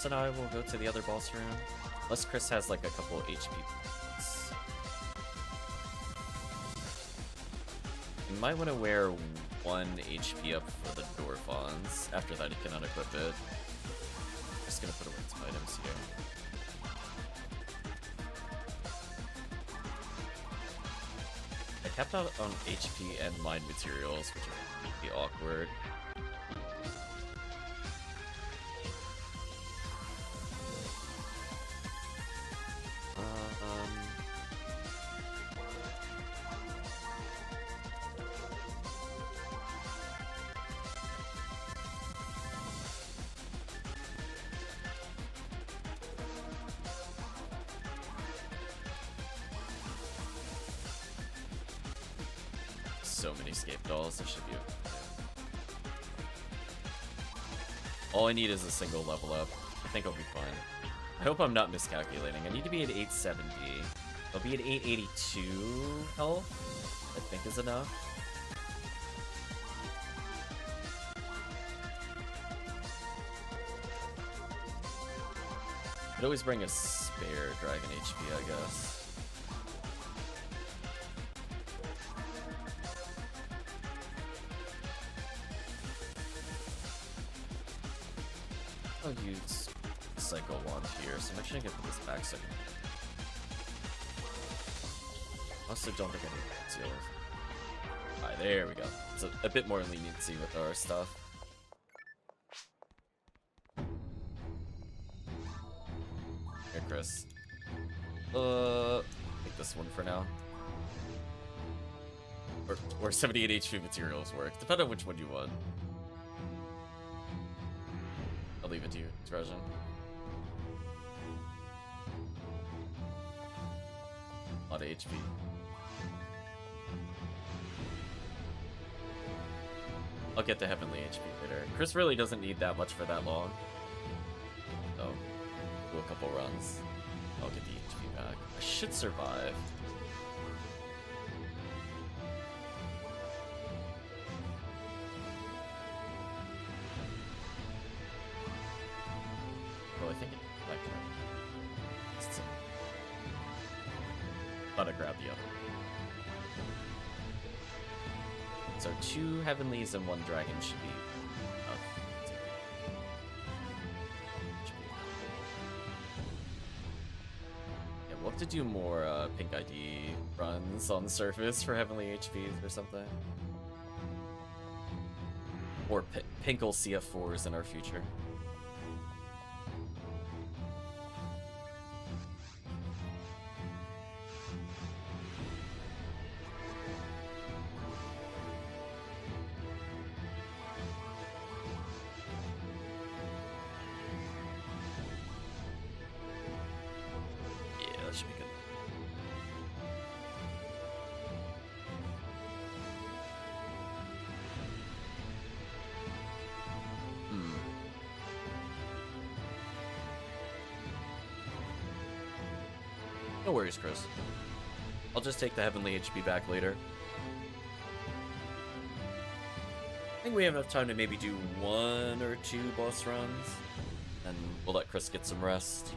and I will go to the other boss room. Unless Chris has like a couple of HP points. You might want to wear 1 HP up for the Dorfons. After that, you can unequip it. Just gonna put away some items here. I capped out on HP and mind materials, which are completely awkward. So many escape dolls, this should be okay. All I need is a single level up. I think I'll be fine. I hope I'm not miscalculating. I need to be at 870. I'll be at 882 health, I think is enough. I'd always bring a spare dragon HP, I guess. I'll use Psycho Wand here, so I'm actually gonna put this back so I can... Also don't think I need concealers. Alright, there we go. It's a bit more leniency with our stuff. Here, Chris. Take this one for now. Or 78 HP materials work, depending on which one you want. I'll leave it to you, Trajan. A lot of HP. I'll get the heavenly HP later. Chris really doesn't need that much for that long. So, do a couple runs. I'll get the HP back. I should survive. Oh, I think it like thought I grabbed the other. So 2 heavenlies and 1 dragon should be enough. Yeah, we'll have to do more pink ID runs on the surface for heavenly HPs or something. Or pinkle CF4s in our future. No worries, Chris. I'll just take the heavenly HP back later. I think we have enough time to maybe do 1 or 2 boss runs, and we'll let Chris get some rest.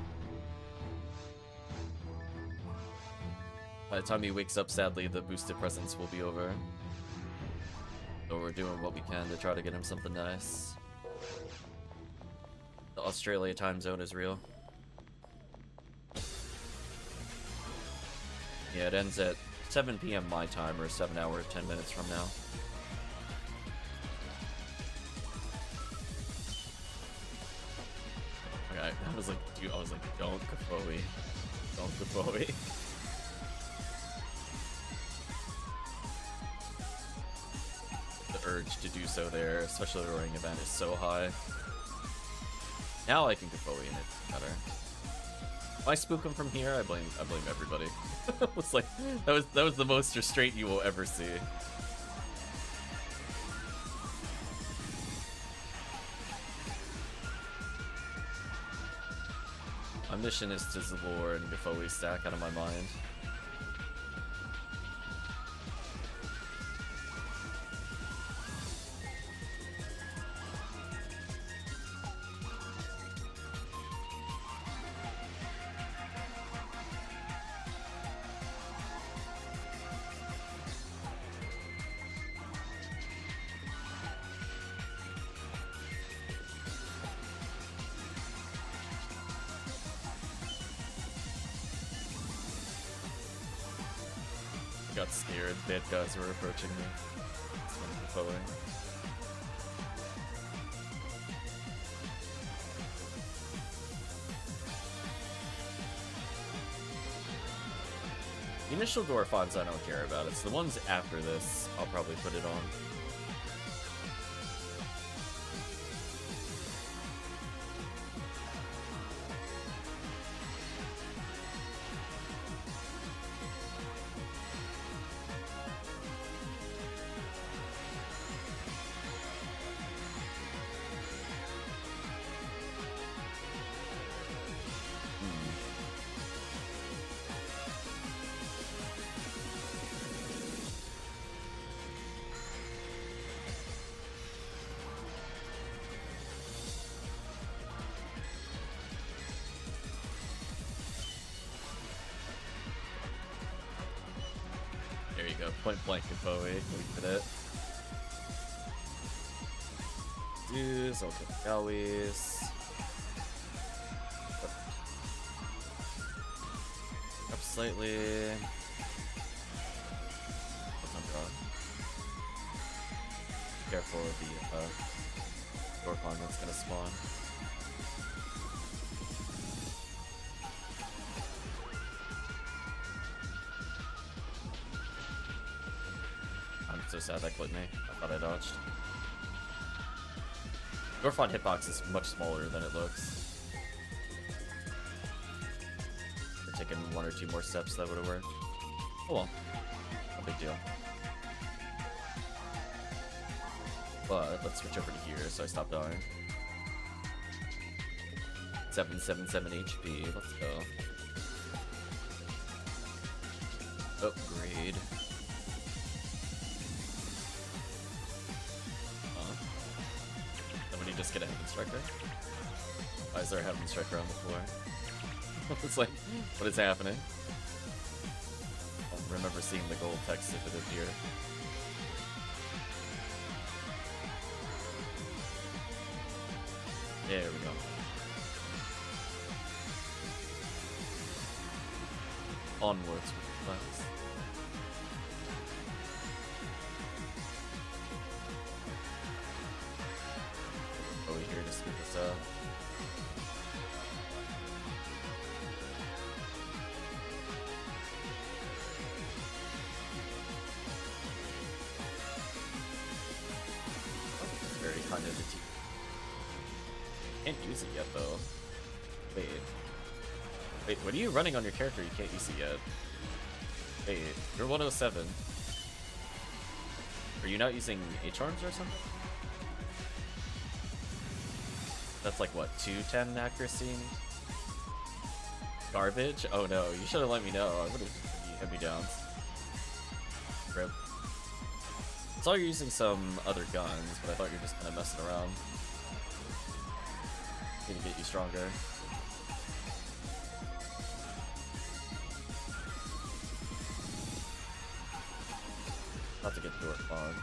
By the time he wakes up, sadly, the boosted presence will be over. So we're doing what we can to try to get him something nice. The Australia time zone is real. Yeah, it ends at 7 PM my time, or 7 hours, 10 minutes from now. Okay, I was like, dude, don't Kafoe. Don't Kafoe. The urge to do so there, especially the roaring event, is so high. Now I can Kafoe in it better. If I spook him from here, I blame everybody. It's like that was the most restraint you will ever see. My mission is to Zalor and Gafoe stack out of my mind. Got scared. Bad guys were approaching me. That's when Gafoe. The initial Gorfons I don't care about. It's the ones after this I'll probably put it on. There you go, point blank Gafoe. We did it. Dudes, I'll get galleys. Up slightly. What's on draw? Careful of the Gorfon that's gonna spawn. I'm so sad that clipped me. I thought I dodged. Gorfon hitbox is much smaller than it looks. If I'd taken one or two more steps, that would have worked. Oh well. No big deal. But let's switch over to here so I stop dying. 777 HP. Let's go. Upgrade. Somebody just get a Heaven Striker? Why is there a Heaven Striker on the floor? It's like, what is happening? I remember seeing the gold text if it appeared. There we go. Onwards with the plans. Over here to speed this up. Very kind of the team. Can't use it yet though. Wait, what are you running on your character? You can't use it yet. Wait, you're 107. Are you not using H-arms or something? That's like what, 210 accuracy? Garbage? Oh no, you should have let me know. I would have hit me down. Rip. I saw you're using some other guns, but I thought you were just kind of messing around. Gonna get you stronger. About to get the door fogged.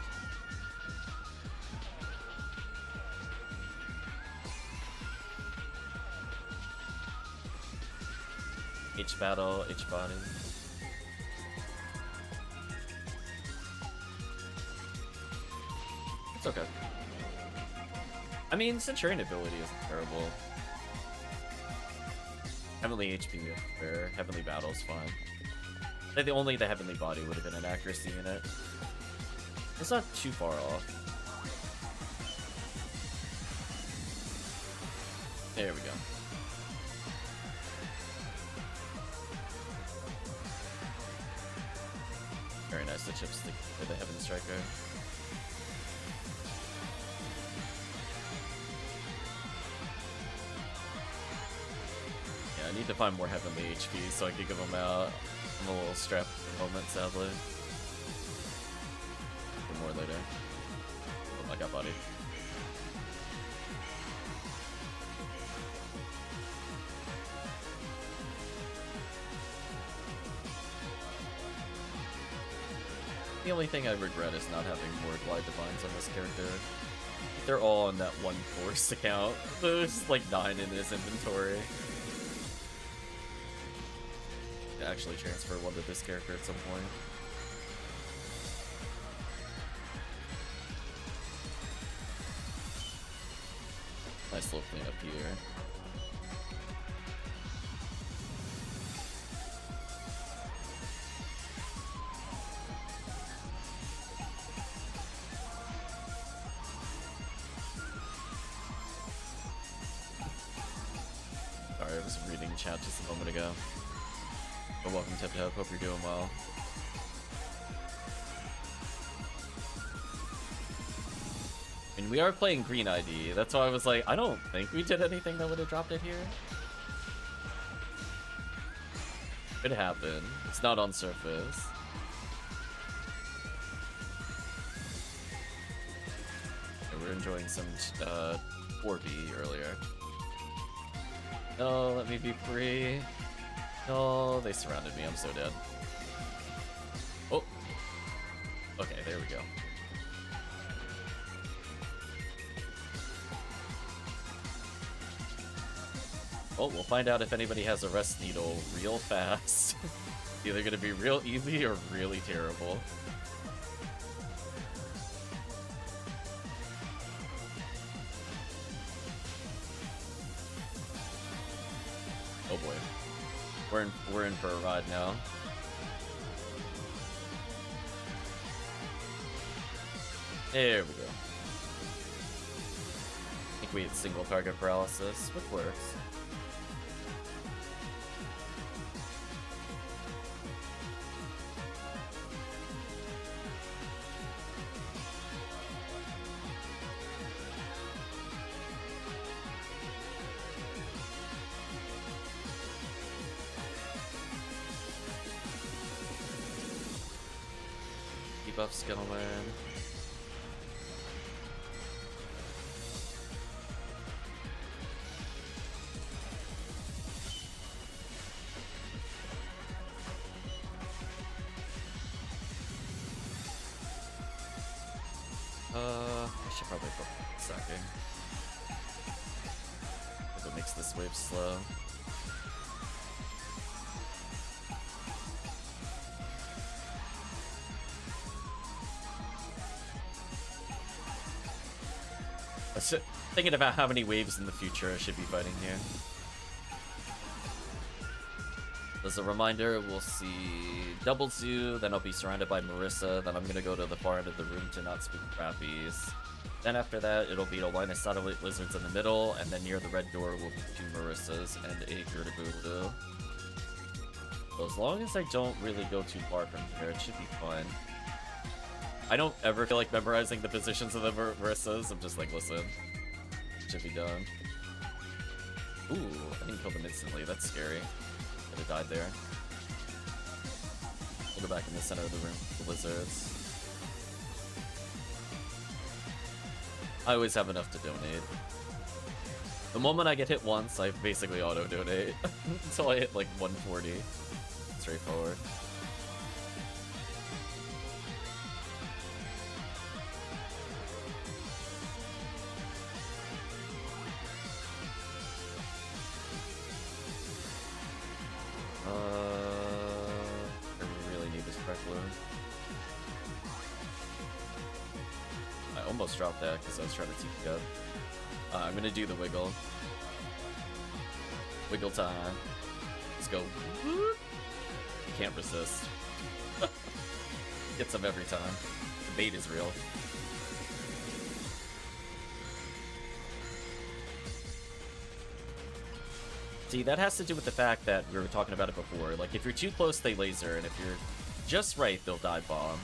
H battle, H body. It's okay. I mean, Centurion ability isn't terrible. Heavenly HP, or Heavenly Battle is fine. Only the Heavenly Body would have been an accuracy in it. It's not too far off. There we go. Very nice, the chips for the Heaven Striker. I need to find more heavenly HP so I can give them out. I'm a little strapped at the moment, sadly. More later. Oh, I got bodied. The only thing I regret is not having more Glide Divines on this character. They're all on that one force account. There's like 9 in his inventory. I actually transfer one to this character at some point. Nice little cleanup here. Sorry, I was reading chat just a moment ago. But welcome, Tip Tip. Hope you're doing well. I mean, we are playing Green ID. That's why I was like, I don't think we did anything that would have dropped it here. Could happen. It's not on surface. Yeah, we're enjoying some 4B earlier. No, let me be free. No, they surrounded me. I'm so dead. Oh. Okay, there we go. Oh, we'll find out if anybody has a rest needle real fast. Either gonna be real easy or really terrible. Oh boy. We're in for a ride now. There we go. I think we hit single target paralysis, which works. Buffs gonna win. I should probably focus on sacking. Because it makes this wave slow. Thinking about how many waves in the future I should be fighting here. As a reminder, we'll see Double Zoo, then I'll be surrounded by Marissa, then I'm gonna go to the far end of the room to not spook crappies. Then after that, it'll be a line of satellite lizards in the middle, and then near the red door will be 2 Marissas and a Gertrude. So as long as I don't really go too far from here, it should be fine. I don't ever feel like memorizing the positions of the Marissas. I'm just like, listen, should be done. Ooh, I didn't kill them instantly. That's scary. Could have died there. We'll go back in the center of the room. The lizards. I always have enough to donate. The moment I get hit once, I basically auto-donate. Until I hit like 140. Straightforward. I really need this Preckler. I almost dropped that because I was trying to TP up. I'm gonna do the wiggle. Wiggle time. Let's go. Can't resist. Gets them every time. The bait is real. See, that has to do with the fact that we were talking about it before. Like, if you're too close, they laser, and if you're just right, they'll dive bomb.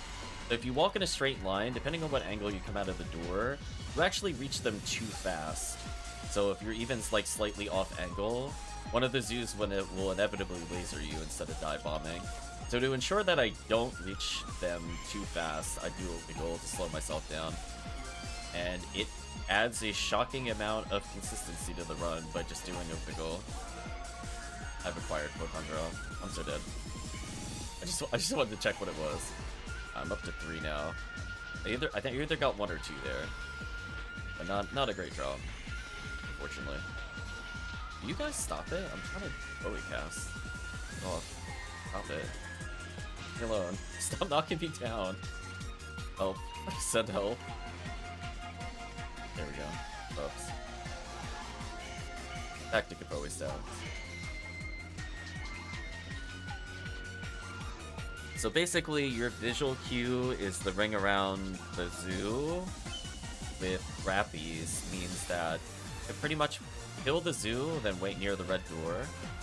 So if you walk in a straight line, depending on what angle you come out of the door, you actually reach them too fast. So if you're even, like, slightly off angle, one of the zoos will inevitably laser you instead of dive bombing. So to ensure that I don't reach them too fast, I do a wiggle to slow myself down. And it adds a shocking amount of consistency to the run by just doing a wiggle. I've acquired Photon Draw. I'm so dead. I just wanted to check what it was. I'm up to 3 now. I think you either got 1 or 2 there. But not a great draw, unfortunately. Do you guys stop it? I'm trying to Bowie cast. Oh, stop it. Leave me alone. Stop knocking me down. Help. I said help. There we go. Oops. Tactic of always down. So basically, your visual cue is the ring around the zoo with Rappies, means that you pretty much kill the zoo, then wait near the red door.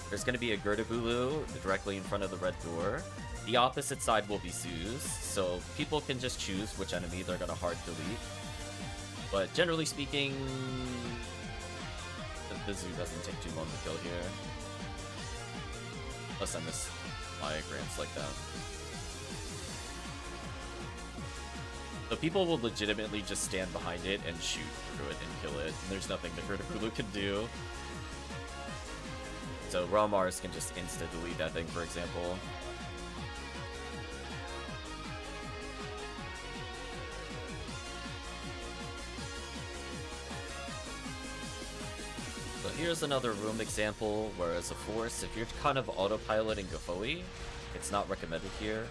There's going to be a Gertabulu directly in front of the red door. The opposite side will be zoos, so people can just choose which enemy they're going to hard delete. But generally speaking, the zoo doesn't take too long to kill here. Unless I miss diagrams like that. So people will legitimately just stand behind it and shoot through it and kill it, and there's nothing that Gertabulu can do. So raw Mars can just insta-delete that thing, for example. So here's another room example, where as a force, if you're kind of autopiloting Gafoi, it's not recommended here.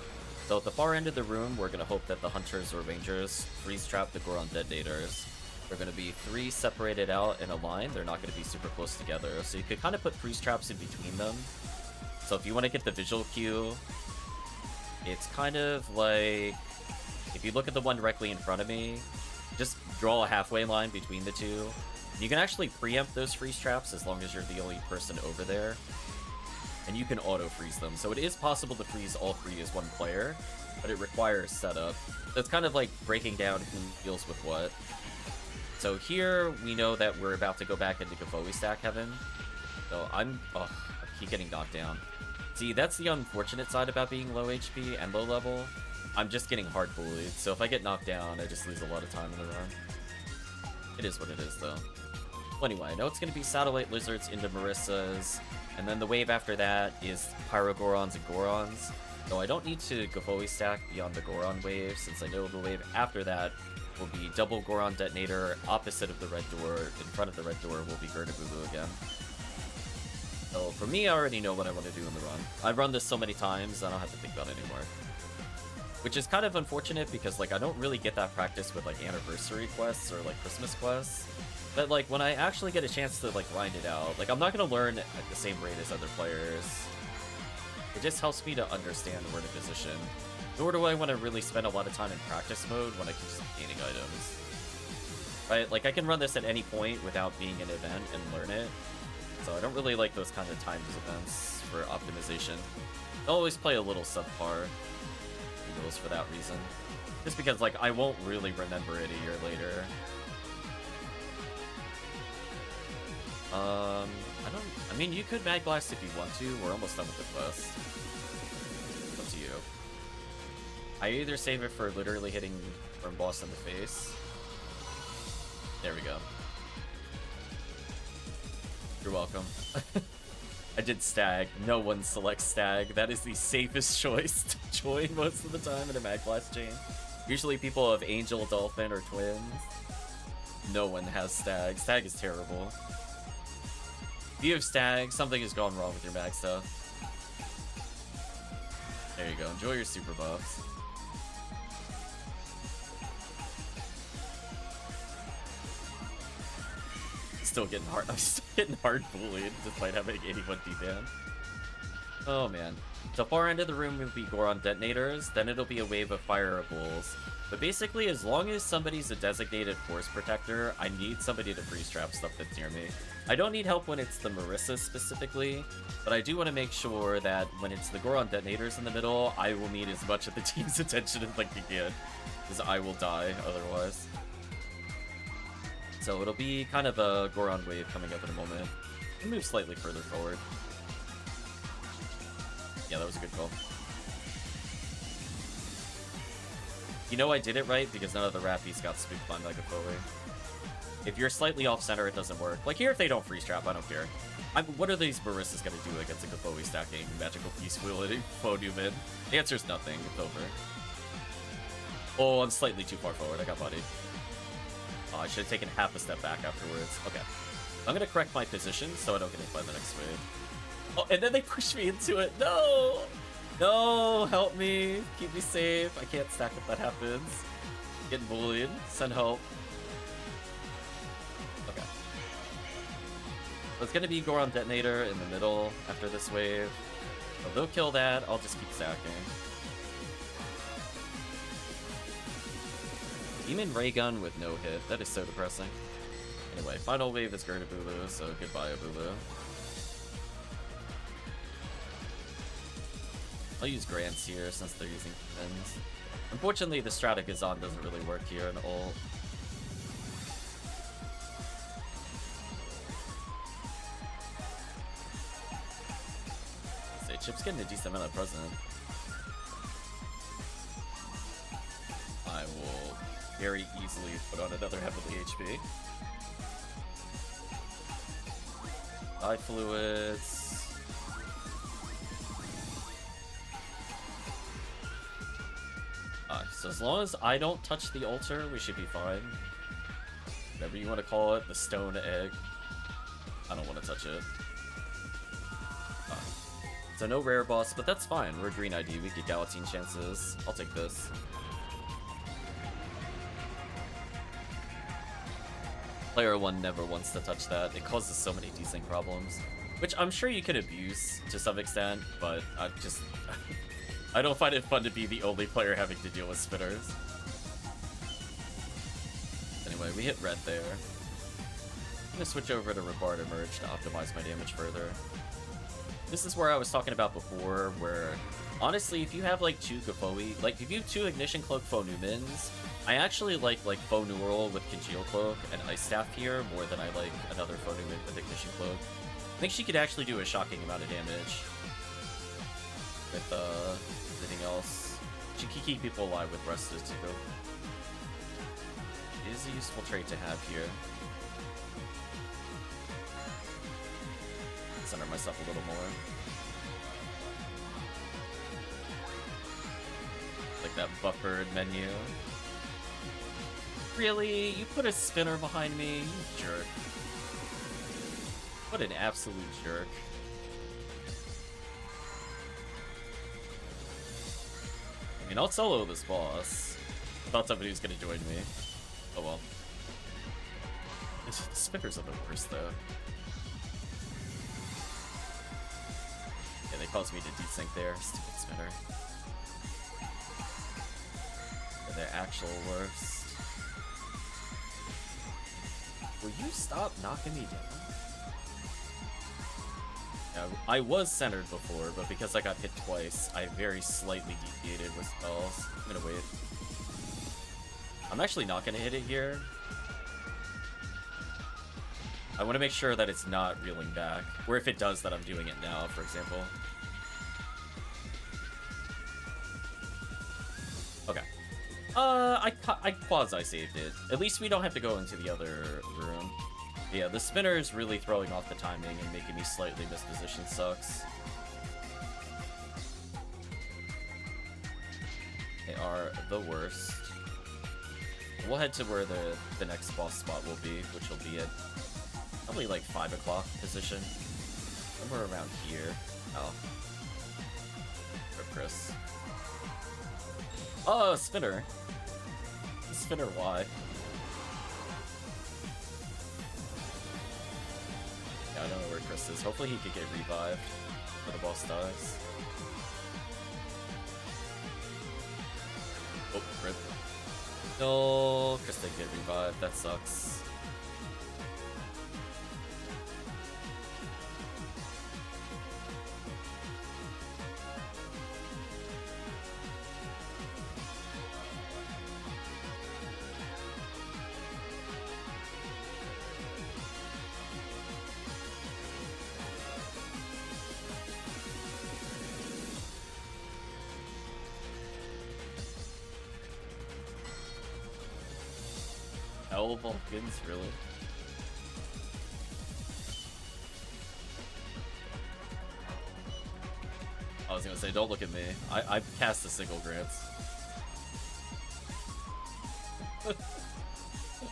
So at the far end of the room, we're going to hope that the Hunters or Rangers freeze trap the Goron Detonators. They're going to be 3 separated out in a line. They're not going to be super close together. So you could kind of put freeze traps in between them. So if you want to get the visual cue, it's kind of like, if you look at the one directly in front of me, just draw a halfway line between the two. You can actually preempt those freeze traps as long as you're the only person over there. And you can auto-freeze them. So it is possible to freeze all 3 as one player, but it requires setup. So it's kind of like breaking down who deals with what. So here, we know that we're about to go back into Gafoi stack heaven. So I keep getting knocked down. See, that's the unfortunate side about being low HP and low level. I'm just getting hard bullied, so if I get knocked down, I just lose a lot of time in the run. It is what it is, though. Well, anyway, I know it's going to be Satellite Lizards into Marissas, and then the wave after that is Pyrogorons and Gorons. So I don't need to Gafoi stack beyond the Goron wave, since I know the wave after that will be double Goron Detonator opposite of the red door. In front of the red door will be Gertabulu again. So for me, I already know what I want to do in the run. I've run this so many times, I don't have to think about it anymore. Which is kind of unfortunate, because like I don't really get that practice with like anniversary quests or like Christmas quests. But like when I actually get a chance to like grind it out, like I'm not going to learn at the same rate as other players. It just helps me to understand where to position. Nor do I want to really spend a lot of time in practice mode when I can just be gaining items. Right? Like I can run this at any point without being an event and learn it. So I don't really like those kind of timed events for optimization. I'll always play a little subpar rules for that reason. Just because like I won't really remember it a year later. I mean, you could Mag Blast if you want to. We're almost done with the quest. It's up to you. I either save it for literally hitting Burn Boss in the face. There we go. You're welcome. I did Stag. No one selects Stag. That is the safest choice to join most of the time in a Mag Blast chain. Usually people have Angel, Dolphin, or Twins. No one has Stag. Stag is terrible. If you have Stag, something has gone wrong with your mag stuff. There you go. Enjoy your super buffs. Still getting hard. I'm still getting hard bullied despite having 81 D-ban. Oh man. So far end of the room will be Goron Detonators, then it'll be a wave of Fireballs. But basically, as long as somebody's a designated Force Protector, I need somebody to freeze trap stuff that's near me. I don't need help when it's the Marissa specifically, but I do want to make sure that when it's the Goron Detonators in the middle, I will need as much of the team's attention as I can get, because I will die otherwise. So it'll be kind of a Goron wave coming up in a moment. I'll move slightly further forward. Yeah, that was a good call. You know I did it right because none of the Rappies got spooked by MegaFoe. If you're slightly off-center, it doesn't work. Like here, if they don't freeze trap, I don't care. What are these Baristas gonna do against a Gafoe stacking Magical Peace Wielding Foe Newman? The answer's nothing. It's over. Oh, I'm slightly too far forward. I got bodied. Oh, I should have taken half a step back afterwards. Okay. I'm gonna correct my position so I don't get hit by the next wave. Oh, and then they push me into it. No! No! Help me. Keep me safe. I can't stack if that happens. Getting bullied. Send help. Okay. So it's gonna be Goron Detonator in the middle after this wave. So they'll kill that. I'll just keep stacking. Demon Ray Gun with no hit. That is so depressing. Anyway, final wave is Gertabulu, so goodbye, Abulu. I'll use Grants here since they're using pins. Unfortunately, the Strategazon doesn't really work here in ult. Say, Chip's getting a decent amount of present. I will very easily put on another heavily HP. Eye fluids. So as long as I don't touch the altar, we should be fine. Whatever you want to call it, the stone egg. I don't want to touch it. So no rare boss, but that's fine. We're green ID, we get Galatine chances. I'll take this. Player 1 never wants to touch that. It causes so many desync problems. Which I'm sure you could abuse to some extent, but I just... I don't find it fun to be the only player having to deal with spinners. Anyway, we hit red there. I'm gonna switch over to Regard Emerge to optimize my damage further. This is where I was talking about before, where... Honestly, if you have like 2 Gafoe, like if you have 2 Ignition Cloak Foe Newmans, I actually like Foe Neural with Congeal Cloak and Ice Staff here more than I like another Foe Newman with Ignition Cloak. I think she could actually do a shocking amount of damage with anything else. She can keep people alive with Rested too. It is a useful trait to have here. Center myself a little more. Like that buffered menu. Really? You put a spinner behind me? You jerk. What an absolute jerk. I mean, I'll solo this boss. I thought somebody was gonna join me. Oh well. The spinners are the worst though. Yeah, they caused me to desync there. Stupid spinner. They're their actual worst. Will you stop knocking me down? Yeah, I was centered before, but because I got hit twice, I very slightly deviated with spells. I'm gonna wait. I'm actually not gonna hit it here. I want to make sure that it's not reeling back. Or if it does, that I'm doing it now, for example. Okay. I quasi-saved it. At least we don't have to go into the other room. Yeah, the spinner is really throwing off the timing and making me slightly mispositioned. Sucks. They are the worst. We'll head to where the next boss spot will be, which will be at probably like 5 o'clock position. Somewhere around here. Oh. Or Chris. Oh, spinner. Spinner Y. Yeah, I don't know where Chris is. Hopefully he could get revived before the boss dies. Oh, rip. No, Chris didn't get revived. That sucks. Hell Vulcans, really? I was gonna say, don't look at me. I cast the single grants.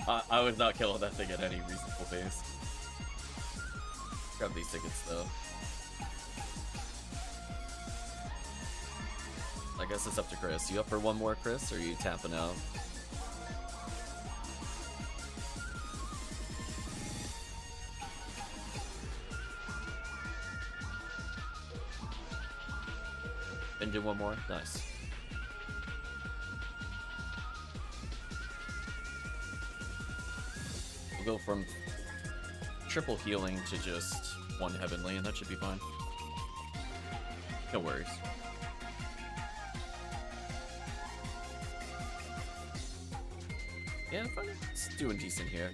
I would not kill that thing at any reasonable pace. Grab these tickets, though. I guess it's up to Chris. You up for one more, Chris, or are you tapping out? And do one more? Nice. We'll go from triple healing to just one heavenly, and that should be fine. No worries. Yeah, fine. It's doing decent here.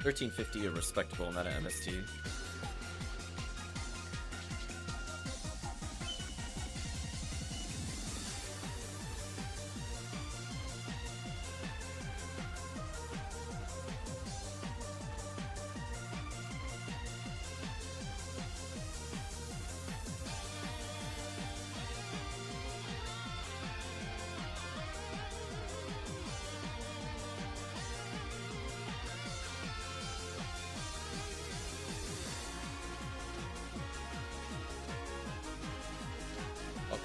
1350, a respectable amount of MST.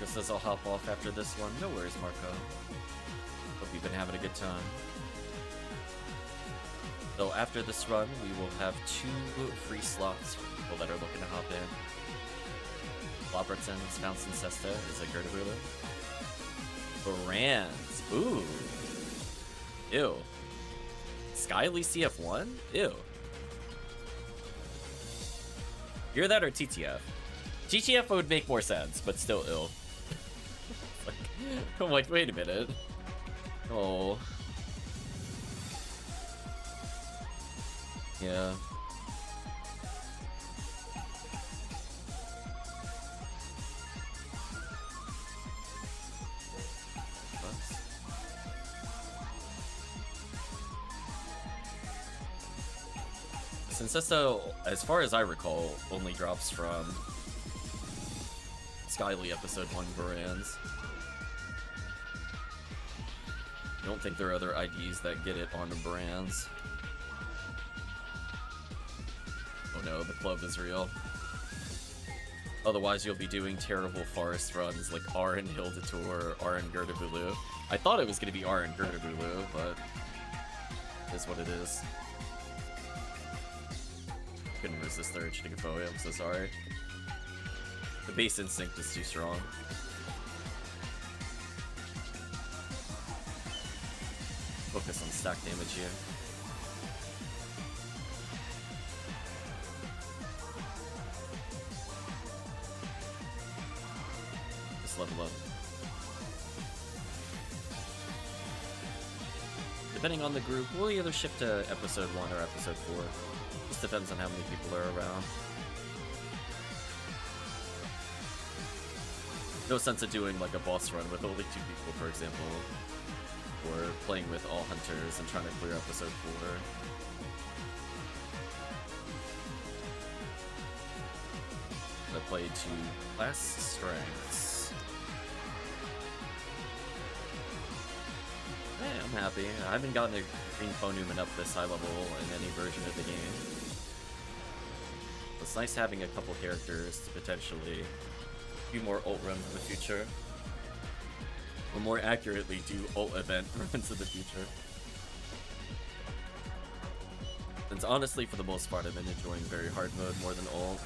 Says I'll hop off after this one. No worries, Marco. Hope you've been having a good time. So after this run, we will have 2 free slots for people that are looking to hop in. Robertson's Fountain Cesta is a Gertabula. Baran's. Ooh. Ew. Skyly CF1? Ew. Hear that or TTF? TTF would make more sense, but still ill. I'm like, wait a minute. Oh. Yeah. Since Cesta, as far as I recall, only drops from Skyly Episode 1 Barans. I don't think there are other IDs that get it on the brands. Oh no, the club is real. Otherwise, you'll be doing terrible forest runs like Aran Hildator, Aran Gertabulu. I thought it was going to be Aran Gertabulu, but it is what it is. Couldn't resist the urge to go. I'm so sorry. The base instinct is too strong. Focus on stack damage here. Just level up. Depending on the group, we'll either ship to episode 1 or episode 4. Just depends on how many people are around. No sense of doing like a boss run with only 2 people, for example. Or playing with all hunters and trying to clear episode 4. I played 2 class strengths. Hey, I'm happy. I haven't gotten a green phone human up this high level in any version of the game. It's nice having a couple characters to potentially do more ult runs in the future. Or more accurately, do ult event runs in the future. Since honestly, for the most part, I've been enjoying very hard mode more than ult.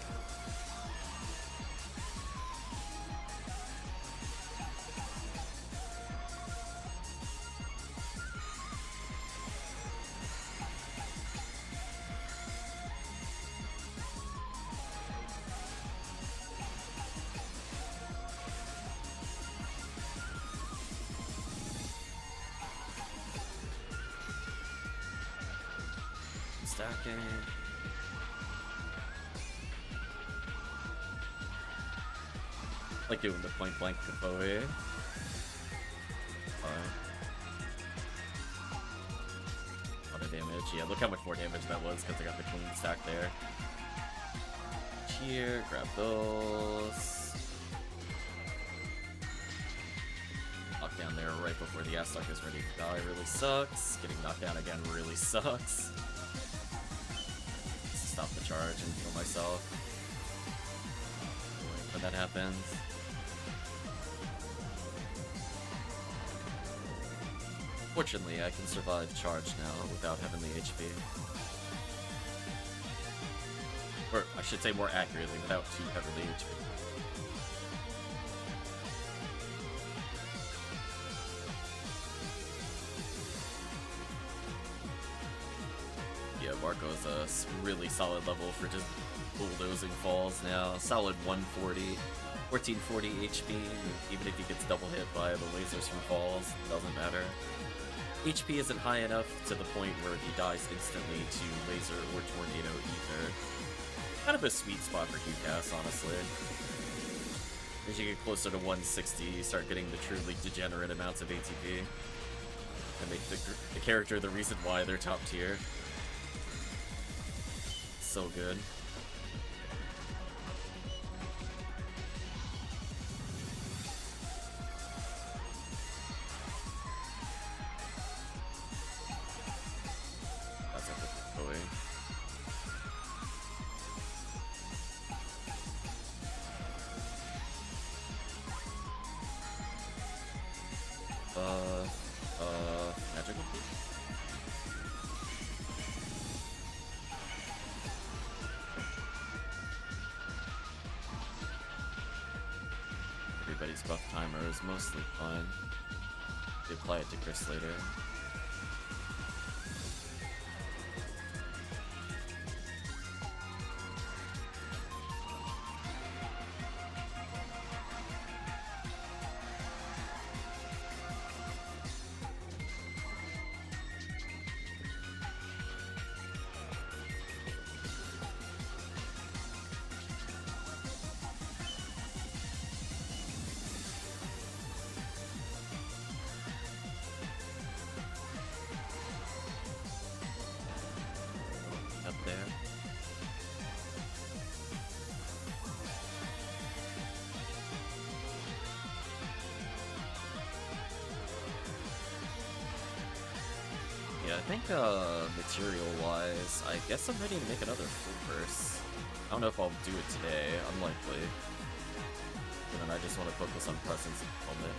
Stacking. Like doing the point blank Konvoy. A lot of damage. damage. Yeah, look how much more damage that was because I got the clean stack there. Here, grab those. Knock down there right before the AntaresConvoy is ready to die really sucks. Getting knocked down again really sucks. Let's stop the charge and heal myself when that happens. Fortunately, I can survive charge now without having the HP. Or, I should say more accurately, without too heavily HP. Yeah, Marco's a really solid level for just bulldozing falls now. Solid 140, 1440 HP, even if he gets double hit by the lasers from falls, doesn't matter. HP isn't high enough to the point where he dies instantly to laser or tornado either. Kind of a sweet spot for QCAS, honestly. As you get closer to 160, you start getting the truly degenerate amounts of ATP. And make the character the reason why they're top tier. So good. That's a good boy. Magical Peak? Everybody's buff timer is mostly fine. You apply it to Chris later. Up there. Yeah, I think material-wise, I guess I'm ready to make another full burst. I don't know if I'll do it today, unlikely. And then I just want to focus on presence at the moment.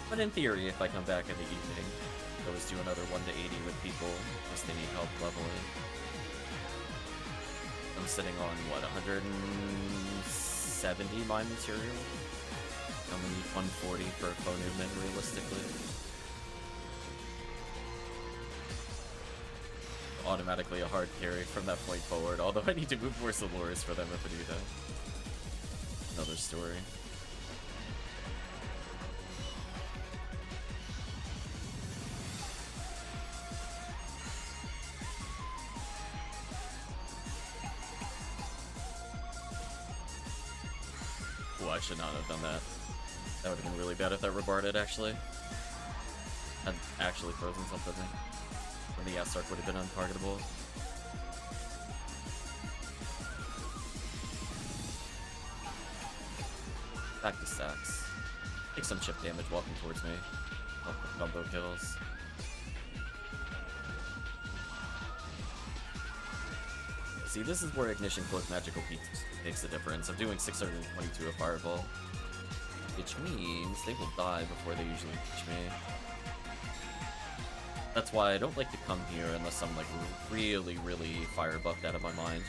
But in theory, if I come back in the evening, I always do another 1 to 80 with people, if they need help leveling. I'm sitting on, what, 170 my material? I only need 140 for Foe Newman, realistically. Automatically a hard carry from that point forward, although I need to move more Solores for them if I do that. Another story. Oh, I should not have done that. That would have been really bad if that rebarded, actually. Had actually frozen something. When the AntaresConvoy would have been untargetable. Back to stacks. Take some chip damage walking towards me. Help with combo kills. See, this is where Ignition Cloak Magical Peak makes a difference. I'm doing 622 of Fireball, which means they will die before they usually reach me. That's why I don't like to come here unless I'm like really fire buffed out of my mind.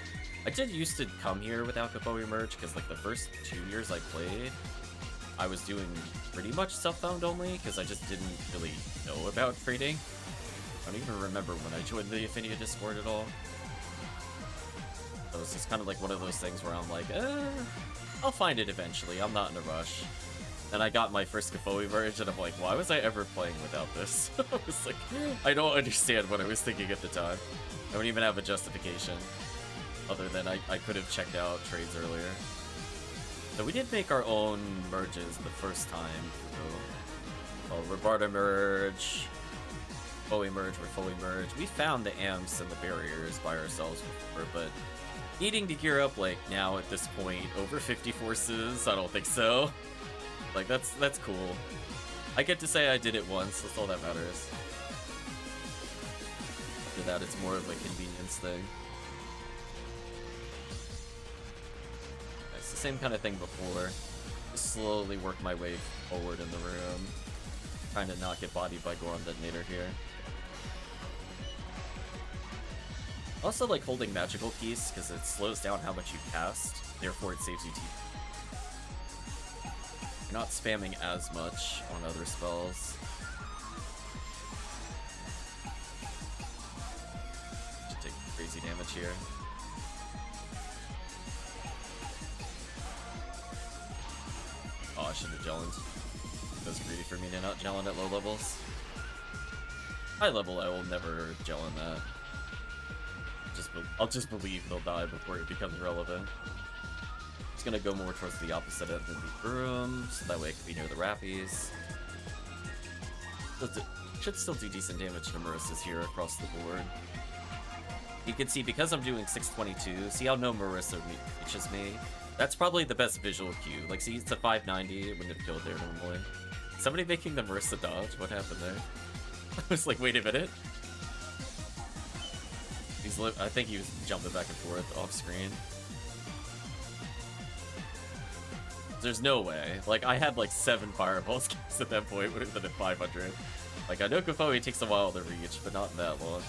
I did used to come here with AntaresConvoy merge because like the first 2 years I played, I was doing pretty much self-found only because I just didn't really know about trading. I don't even remember when I joined the Ephinea Discord at all. So it's just kind of like one of those things where I'm like, I'll find it eventually. I'm not in a rush. And I got my first ChipsWithTheClips merge, and I'm like, why was I ever playing without this? I was like, I don't understand what I was thinking at the time. I don't even have a justification, other than I could have checked out trades earlier. So we did make our own merges the first time. So, Robarda merge, fully merge, we're fully merged. We found the amps and the barriers by ourselves before, but needing to gear up, like, now at this point, over 50 forces, I don't think so. Like, that's cool. I get to say I did it once, that's all that matters. After that, it's more of a convenience thing. It's the same kind of thing before. Just slowly work my way forward in the room. Trying to not get bodied by Goron Detonator here. Also like holding Magical Piece, because it slows down how much you cast, therefore it saves you TP. You're not spamming as much on other spells. Should take crazy damage here. Oh, I should have gellened. It was greedy for me to not gel at low levels. High level, I will never gel in that. I'll just believe they'll die before it becomes relevant. It's gonna go more towards the opposite end of the room, so that way it can be near the Rappies. Should still do decent damage to Marissa's here across the board. You can see, because I'm doing 622, see how no Marissa reaches me? That's probably the best visual cue. Like, see, it's a 590, it wouldn't have killed there normally. Somebody making the Marissa dodge? What happened there? I was like, wait a minute. I think he was jumping back and forth off screen. There's no way. Like, I had like 7 fireballs at that point, would have been at 500. Like, I know Kafoi takes a while to reach, but not that long.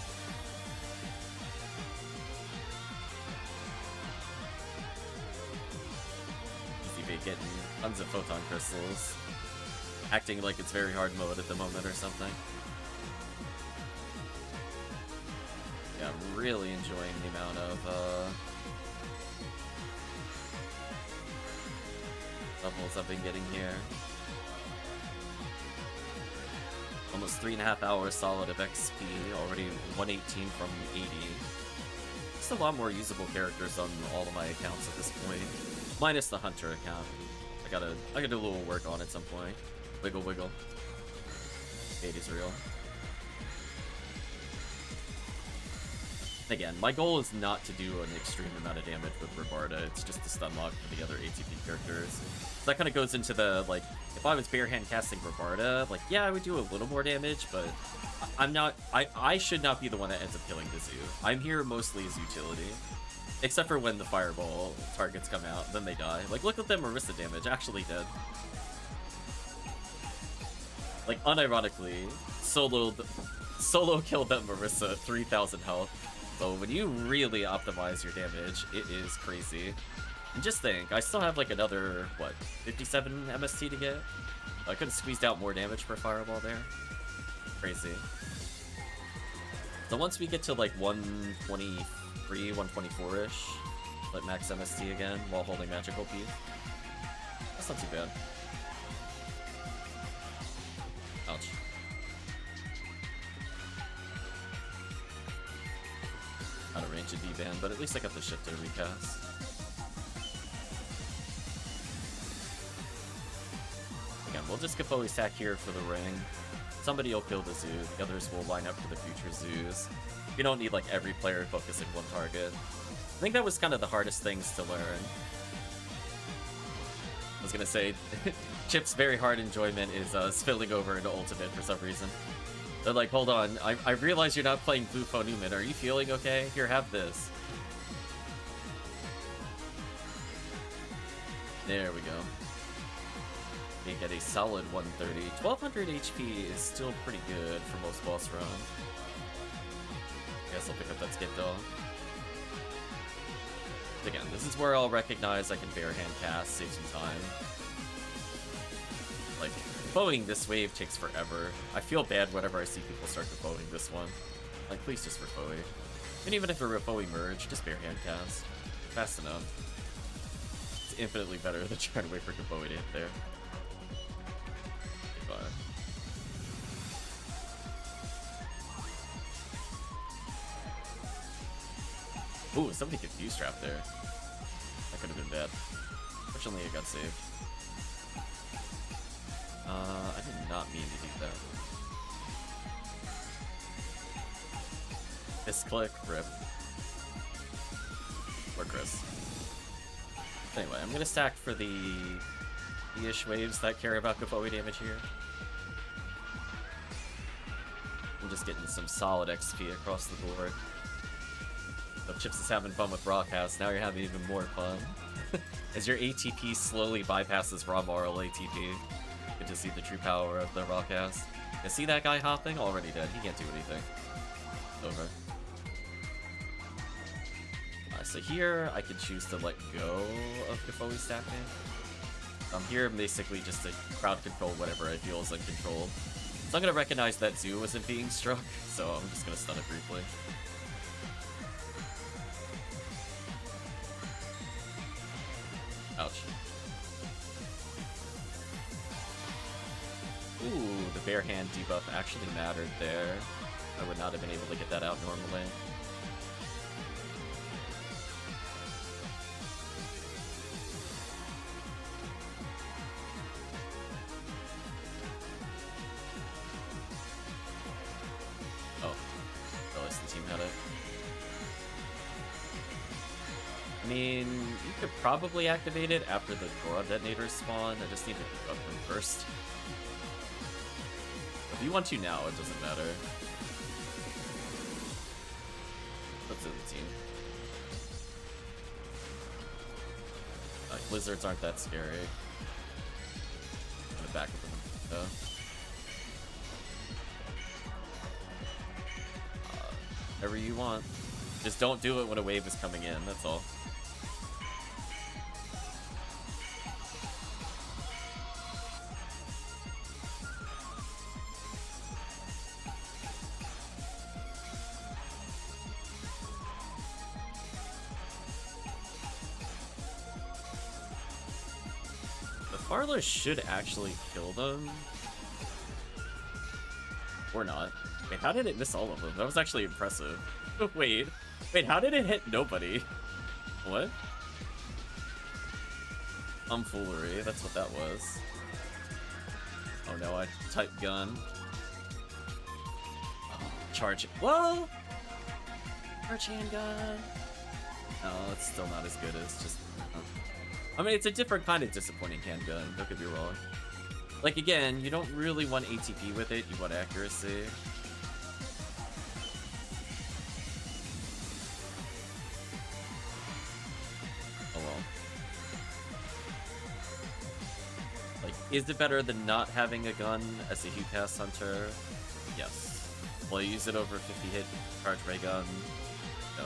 Easy bait getting tons of photon crystals. Acting like it's very hard mode at the moment or something. Yeah, I'm really enjoying the amount of levels I've been getting here. Almost 3.5 hours solid of XP, already 118 from 80. Just a lot more usable characters on all of my accounts at this point. Minus the Hunter account. I gotta do a little work on it at some point. Wiggle wiggle. Bait is real. Again, my goal is not to do an extreme amount of damage with Robarda, it's just to stun lock for the other ATP characters. So that kind of goes into the, like, if I was barehand casting Robarda, like, yeah, I would do a little more damage, but I should not be the one that ends up killing the zoo. I'm here mostly as utility. Except for when the fireball targets come out, then they die. Like, look at the Marissa damage, actually dead. Like, unironically, solo killed that Marissa at 3,000 health. So when you really optimize your damage, it is crazy. And just think, I still have like another, what, 57 MST to get? I could have squeezed out more damage per fireball there. Crazy. So once we get to like 123, 124-ish, like max MST again while holding Magical Piece, that's not too bad. Ouch. Out of range of D-band, but at least I got the ship to recast. Again, we'll just Kafoi stack here for the ring. Somebody will kill the zoo, the others will line up for the future zoos. You don't need like every player focusing one target. I think that was kind of the hardest things to learn. I was gonna say, Chip's very hard enjoyment is spilling over into Ultimate for some reason. They're like, hold on, I realize you're not playing Blue Phone Newman. Are you feeling okay? Here, have this. There we go. We get a solid 130. 1200 HP is still pretty good for most boss runs. I guess I'll pick up that skip dog. Again, this is where I'll recognize I can barehand cast, save some time. Like, Kafouing this wave takes forever. I feel bad whenever I see people start Kafouing this one. Like, please just Kafouing. And even if a Kafouing merge, just barehand cast. Fast enough. It's infinitely better than trying to wait for Kafouing to hit there. Goodbye. Ooh, somebody confused trap there. That could have been bad. Fortunately, it got saved. I did not mean to do that. Misclick, rip. Or Chris. Anyway, I'm gonna stack for the ish waves that care about Kafoi damage here. I'm just getting some solid XP across the board. So Chips is having fun with Broadcast, now you're having even more fun. As your ATP slowly bypasses raw moral ATP. Good to see the true power of the Broadcast. You see that guy hopping? Already dead, he can't do anything. Over. So here, I could choose to let go of Kafoi stacking. Here, I'm basically just to crowd control whatever I feel is uncontrolled. So I'm gonna recognize that Zoo wasn't being struck, so I'm just gonna stun it briefly. Ouch. Ooh, the bare hand debuff actually mattered there. I would not have been able to get that out normally. I mean, you could probably activate it after the Gora detonators spawn. I just need to up them first. If you want to now, it doesn't matter. What's in the team? Blizzards aren't that scary. I'm gonna back up them, though. Whatever you want. Just don't do it when a wave is coming in, that's all. Farla should actually kill them. Or not. Wait, how did it miss all of them? That was actually impressive. Wait, how did it hit nobody? What? Tomfoolery, that's what that was. Oh no, I typed gun. Oh, charge it. Whoa! Charge handgun. No, it's still not as good as just... I mean, it's a different kind of disappointing handgun, don't get me wrong. Like, again, you don't really want ATP with it, you want accuracy. Oh well. Like, is it better than not having a gun as a HuCast hunter? Yes. Will I use it over 50 hit charge ray gun? No.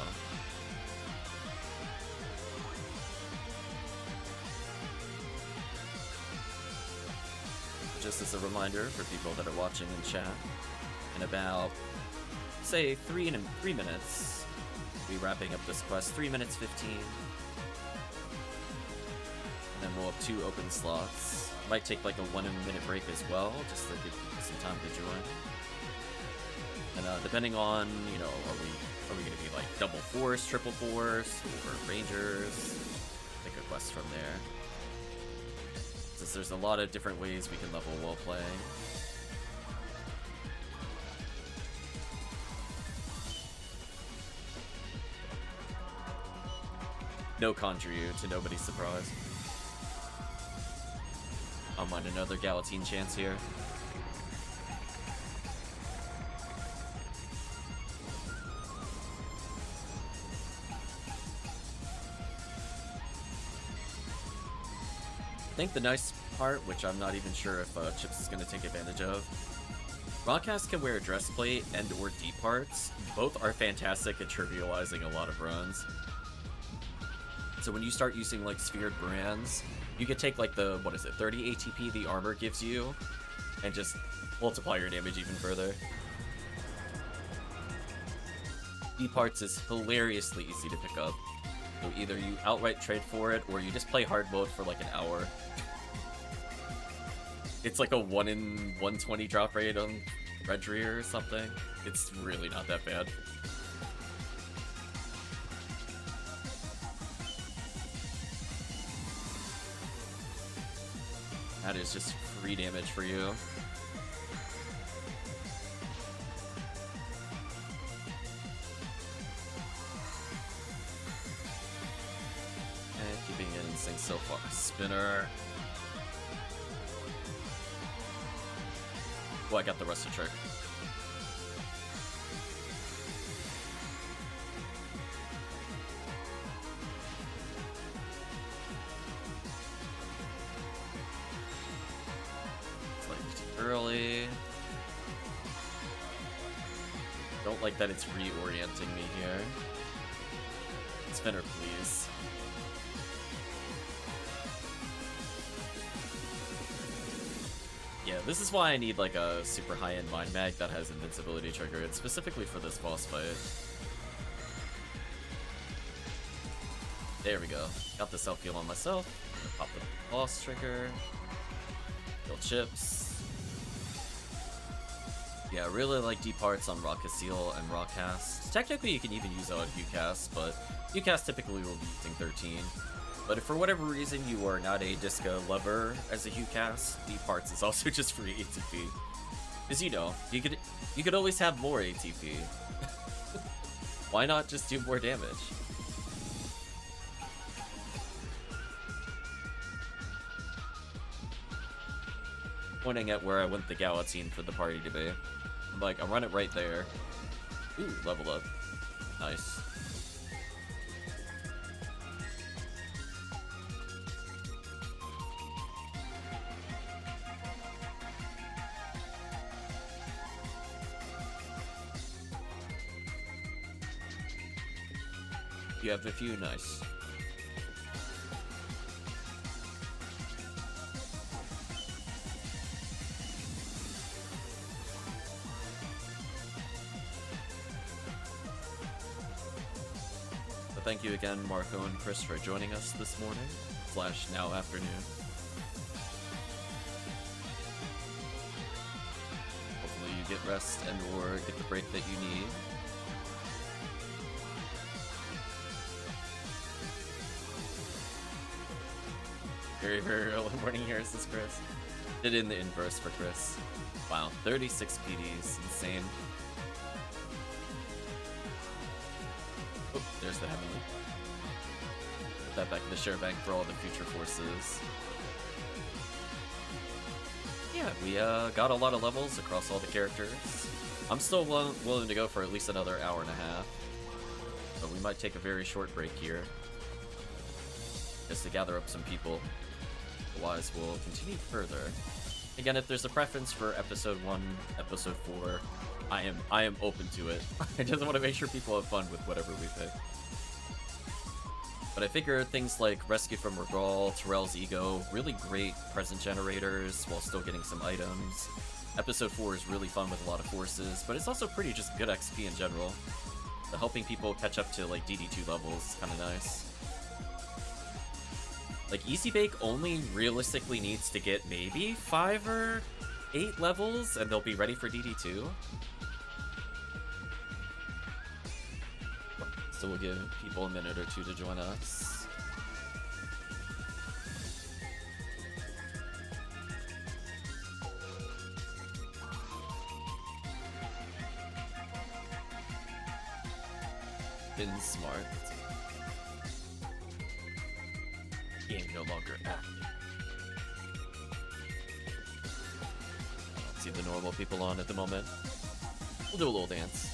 Just as a reminder for people that are watching in chat, in about, say, 3 minutes, we'll be wrapping up this quest, 3 minutes 15. And then we'll have 2 open slots. Might take like a 1 minute break as well, just to give people some time to join. And depending on, you know, are we going to be like double force, triple force, or rangers? Take a quest from there. Since there's a lot of different ways we can level while playing. No Conjure You, to nobody's surprise. I'll mind another Galatine chance here. I think the nice part, which I'm not even sure if Chips is going to take advantage of, Broadcast can wear a dress plate and or D parts. Both are fantastic at trivializing a lot of runs. So when you start using like sphered brands, you can take like the, 30 ATP the armor gives you, and just multiply your damage even further. D parts is hilariously easy to pick up. So either you outright trade for it, or you just play hard mode for like an hour. It's like a 1 in 120 drop rate on Redrear or something. It's really not that bad. That is just free damage for you. promising so far. Spinner. Oh, I got the rest of the trick. Early. Don't like that it's reorienting me here. Spinner, please. Yeah, this is why I need like a super high-end mind mag that has invincibility triggered, specifically for this boss fight. There we go. Got the self-heal on myself. Pop the boss trigger. Kill chips. Yeah, I really like deep parts on Rocket Seal and Rockcast. Technically, you can even use it on UCast, but UCast typically will be using 13. But if for whatever reason you are not a Disca lover as a UCast, deep parts is also just free ATP. Because you know, you could always have more ATP. Why not just do more damage? Pointing at where I want the Galatine for the party to be. I'm like, I'll run it right there. Ooh, level up. Nice. You have a few, nice. Thank you again, Marco and Chris, for joining us this morning, / now afternoon. Hopefully you get rest and or get the break that you need. Very, very early morning here, says Chris. Did it in the inverse for Chris. Wow, 36 PDs, insane. Oh, there's the heavenly. Put that back in the share bank for all the future forces. Yeah, we got a lot of levels across all the characters. I'm still willing to go for at least another hour and a half. But we might take a very short break here. Just to gather up some people. Otherwise, we'll continue further. Again, if there's a preference for episode 1, episode 4, I am open to it. I just want to make sure people have fun with whatever we pick. But I figure things like Rescue from Regal, Terrell's Ego, really great present generators while still getting some items. Episode 4 is really fun with a lot of forces, but it's also pretty just good XP in general. So helping people catch up to like DD2 levels is kind of nice. Like Easy Bake only realistically needs to get maybe 5 or 8 levels and they'll be ready for DD2. So we'll give people a minute or two to join us. Been smart. Game no longer active. I don't see the normal people on at the moment. We'll do a little dance.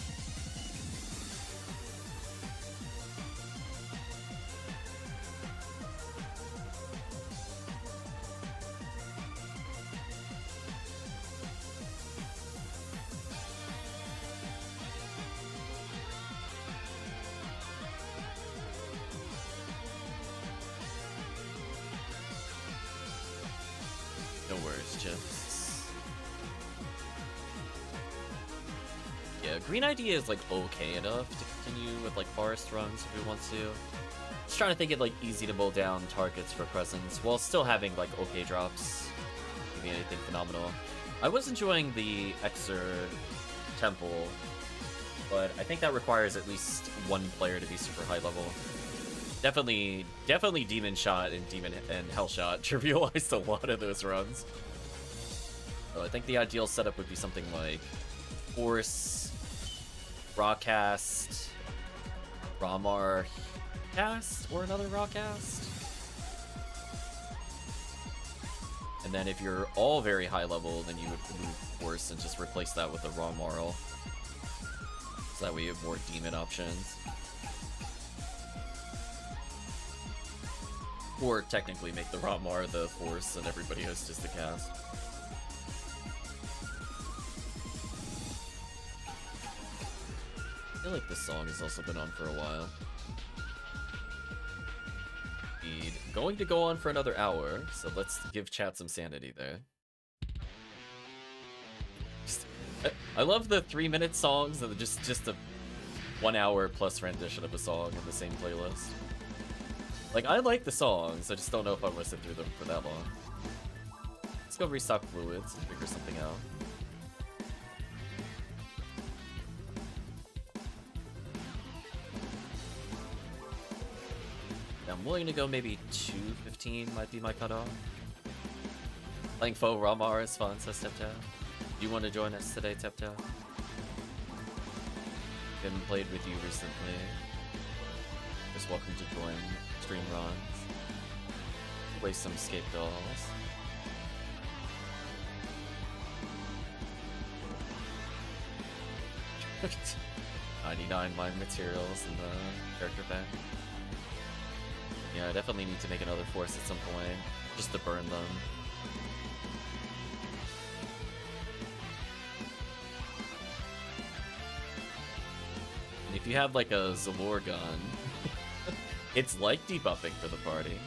No worries, Chips. Yeah, Green ID is like okay enough to continue with like forest runs if we want to. Just trying to think of like easy to mow down targets for presence while still having like okay drops. Maybe anything phenomenal. I was enjoying the Exer Temple, but I think that requires at least one player to be super high level. Definitely Demon Shot and Hell Shot trivialized a lot of those runs. So I think the ideal setup would be something like Force, Rawcast, Ramar Cast, or another Rawcast. And then if you're all very high level, then you would remove Force and just replace that with a raw Marl. So that way you have more demon options. Or technically make the raw Mar the Force and everybody has just the cast. I feel like this song has also been on for a while. Indeed. Going to go on for another hour, so let's give chat some sanity there. I love the 3-minute songs and just a 1 hour plus rendition of a song in the same playlist. Like, I like the songs, I just don't know if I want to sit through them for that long. Let's go restock fluids and figure something out. I'm willing to go maybe 2:15 might be my cutoff. Playing faux Ramar is fun, says Teptow. Do you want to join us today, Teptow? Been played with you recently. Just welcome to join stream runs. Play some Scape Dolls. $99 mine materials in the character pack. Yeah, I definitely need to make another Force at some point, just to burn them. And if you have like a Zalor gun, it's like debuffing for the party.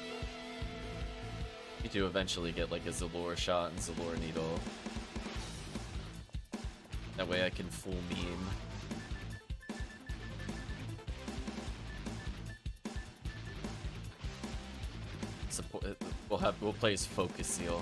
You do eventually get like a Zalor shot and Zalor needle. That way I can full meme. We'll play as Focus Seal.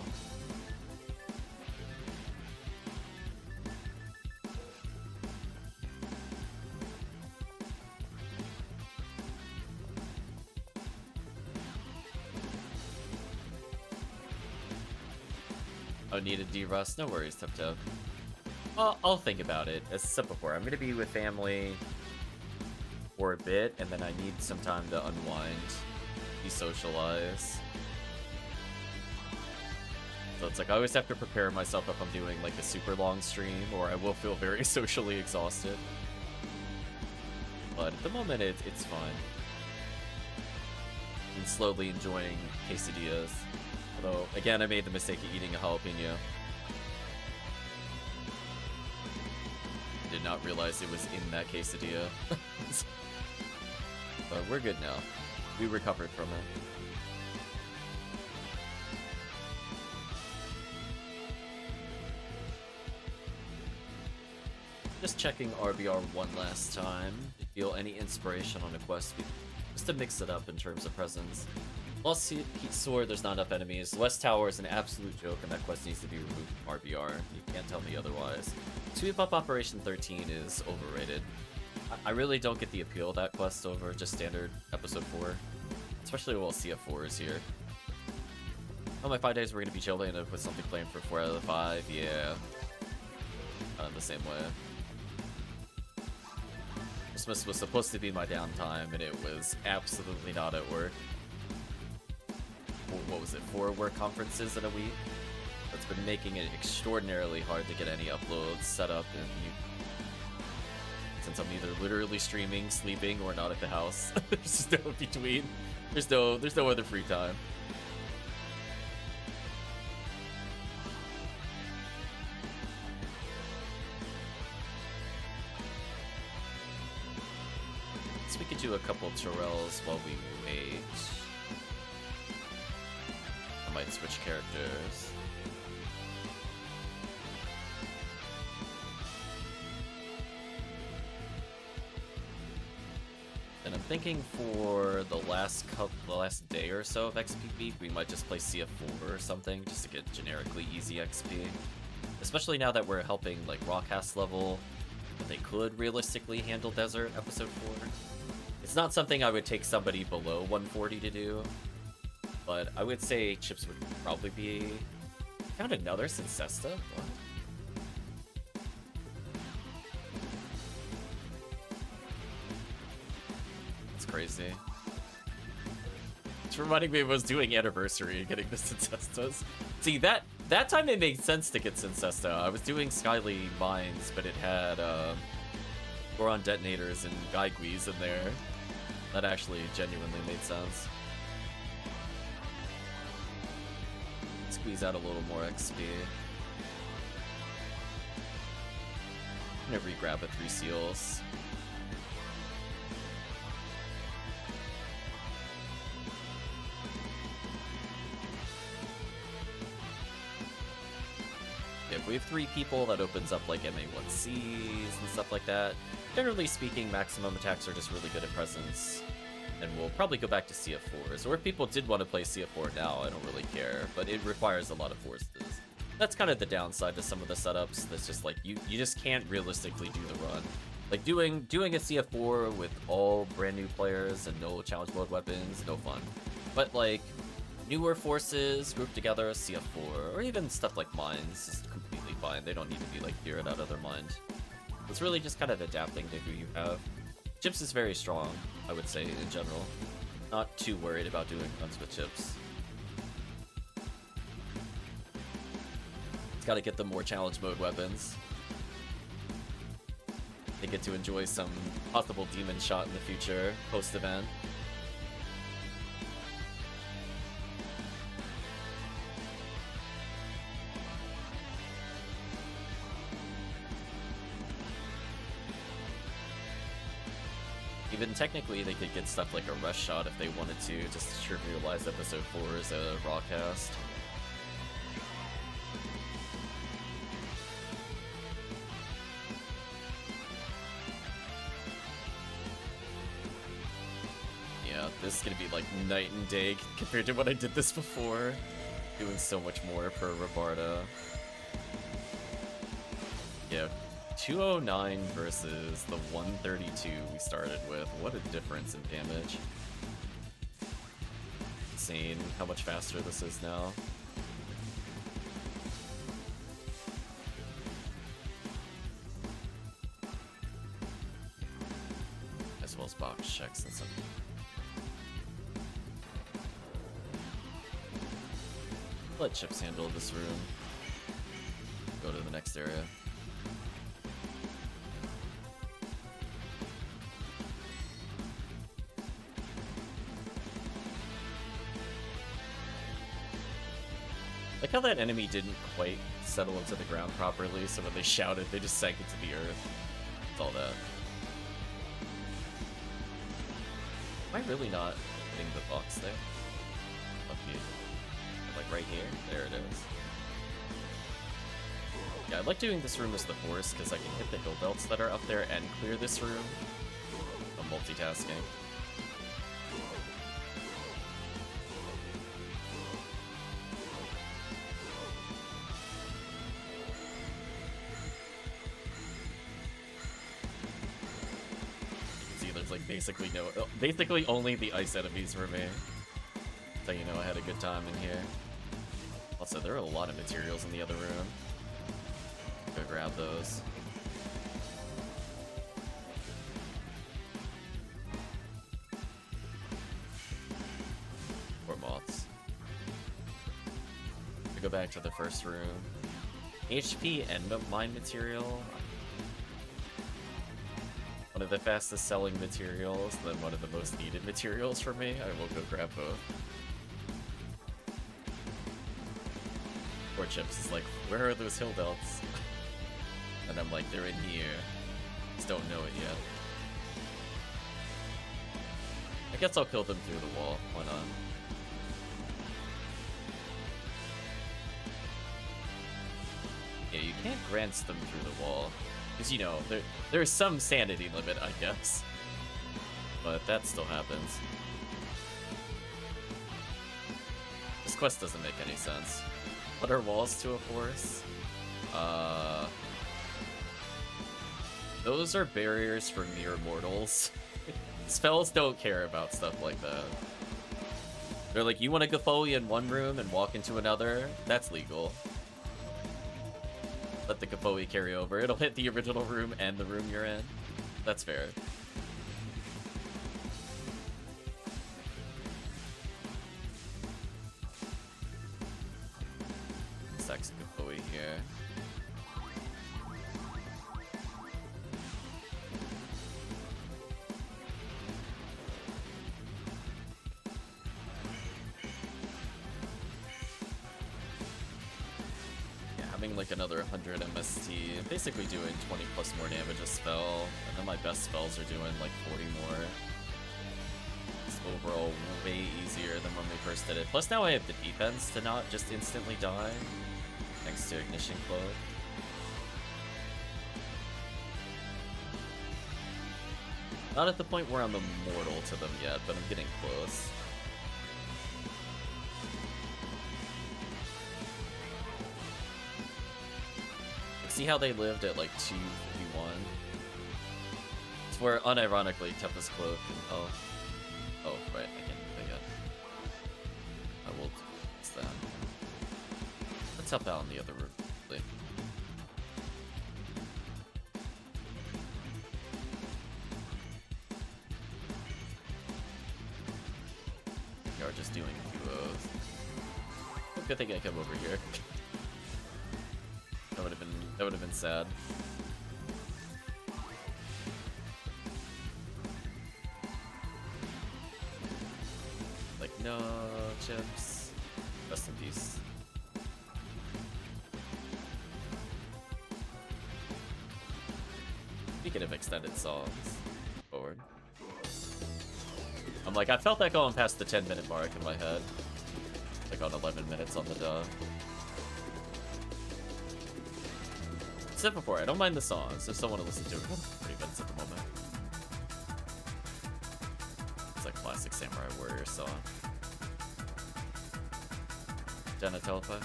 Oh, need a D-Rust? No worries, Tuptub. I'll think about it. As I said before, I'm gonna be with family for a bit, and then I need some time to unwind, de-socialize. So it's like I always have to prepare myself if I'm doing like a super long stream, or I will feel very socially exhausted. But at the moment, it's fine. I'm slowly enjoying quesadillas. Although, again, I made the mistake of eating a jalapeno. Did not realize it was in that quesadilla. But we're good now. We recovered from it. Just checking RBR one last time. Did you feel any inspiration on a quest? Just to mix it up in terms of presence. Lost Heat Sword, there's not enough enemies. West Tower is an absolute joke, and that quest needs to be removed from RBR. You can't tell me otherwise. Sweep Up Operation 13 is overrated. I really don't get the appeal of that quest over just standard Episode 4. Especially while CF4 is here. Oh, my 5 days we're gonna be chilling with something playing for 4 out of the 5. Yeah. The same way. Christmas was supposed to be my downtime, and it was absolutely not at work. What was it, 4 work conferences in a week? That's been making it extraordinarily hard to get any uploads set up, and since I'm either literally streaming, sleeping, or not at the house. There's no between. There's no other free time. We could do a couple Terrells while we wait. I might switch characters. And I'm thinking for the last day or so of XP week, we might just play CF4 or something, just to get generically easy XP. Especially now that we're helping like Rawcast level, but they could realistically handle Desert Episode 4. It's not something I would take somebody below 140 to do, but I would say Chips would probably be... I found another Cincesta? What? That's crazy. It's reminding me of I was doing Anniversary and getting the Cincestas. See, that time it made sense to get Cincesta. I was doing Skyly Mines, but it had Boron Detonators and Gaiguis in there. That actually genuinely made sense. Squeeze out a little more XP. I'm gonna re-grab it 3 seals. If we have 3 people, that opens up like MA1Cs and stuff like that. Generally speaking, maximum attacks are just really good at presence. And we'll probably go back to CF4s. Or if people did want to play CF4 now, I don't really care. But it requires a lot of forces. That's kind of the downside to some of the setups. That's just like, you just can't realistically do the run. Like doing a CF4 with all brand new players and no challenge mode weapons, no fun. But like, newer forces grouped together, CF4, or even stuff like mines is completely fine. They don't need to be like feared out of their mind. It's really just kind of adapting to who you have. Chips is very strong, I would say, in general. Not too worried about doing runs with Chips. It's gotta get the more challenge mode weapons. They get to enjoy some possible demon shot in the future, post-event. Even technically, they could get stuff like a rush shot if they wanted to, just to trivialize episode 4 as a raw cast. Yeah, this is gonna be like night and day compared to when I did this before. Doing so much more for Rabarda. Yeah. 209 versus the 132 we started with. What a difference in damage. Insane how much faster this is now. As well as box checks and something. Let Chips handle this room. Go to the next area. Like how that enemy didn't quite settle into the ground properly, so when they shouted, they just sank into the earth. It's all that. Am I really not hitting the box there? Okay. Like right here? There it is. Yeah, I like doing this room as the force, because I can hit the hill belts that are up there and clear this room. I'm multitasking. Like basically only the ice enemies remain. So you know I had a good time in here. Also, there are a lot of materials in the other room. Go grab those. Or moths. We go back to the first room. HP and mine material. One of the fastest selling materials, then one of the most needed materials for me. I will go grab both. Poor Chips is like, where are those hill belts? And I'm like, they're in here. Just don't know it yet. I guess I'll kill them through the wall. Why not? Yeah, you can't grant them through the wall. Because, you know, there's some sanity limit, I guess. But that still happens. This quest doesn't make any sense. What are walls to a force? Those are barriers for mere mortals. Spells don't care about stuff like that. They're like, you want to Gafoe in one room and walk into another? That's legal. Let the Gafoe carry over. It'll hit the original room and the room you're in. That's fair. AntaresConvoy here. Having like another 100 MST, basically doing 20 plus more damage a spell, and then my best spells are doing like 40 more. It's overall way easier than when we first did it. Plus now I have the defense to not just instantly die, thanks to Ignition Cloak. Not at the point where I'm immortal to them yet, but I'm getting close. See how they lived at like 251? It's where unironically Tempest Cloak and oh right, I can't think of it. I will fix that. Let's help out on the other route, please. You are just doing duos. Good thing I come over here. That would have been sad. Like, no, Chips. Rest in peace. Speaking of extended songs, forward. I'm like, I felt that going past the 10-minute mark in my head. Like on 11 minutes on the dot. Said before, I don't mind the songs if someone to listen to it. 3 minutes at the moment. It's like classic Samurai Warrior song. Jenna telepipe.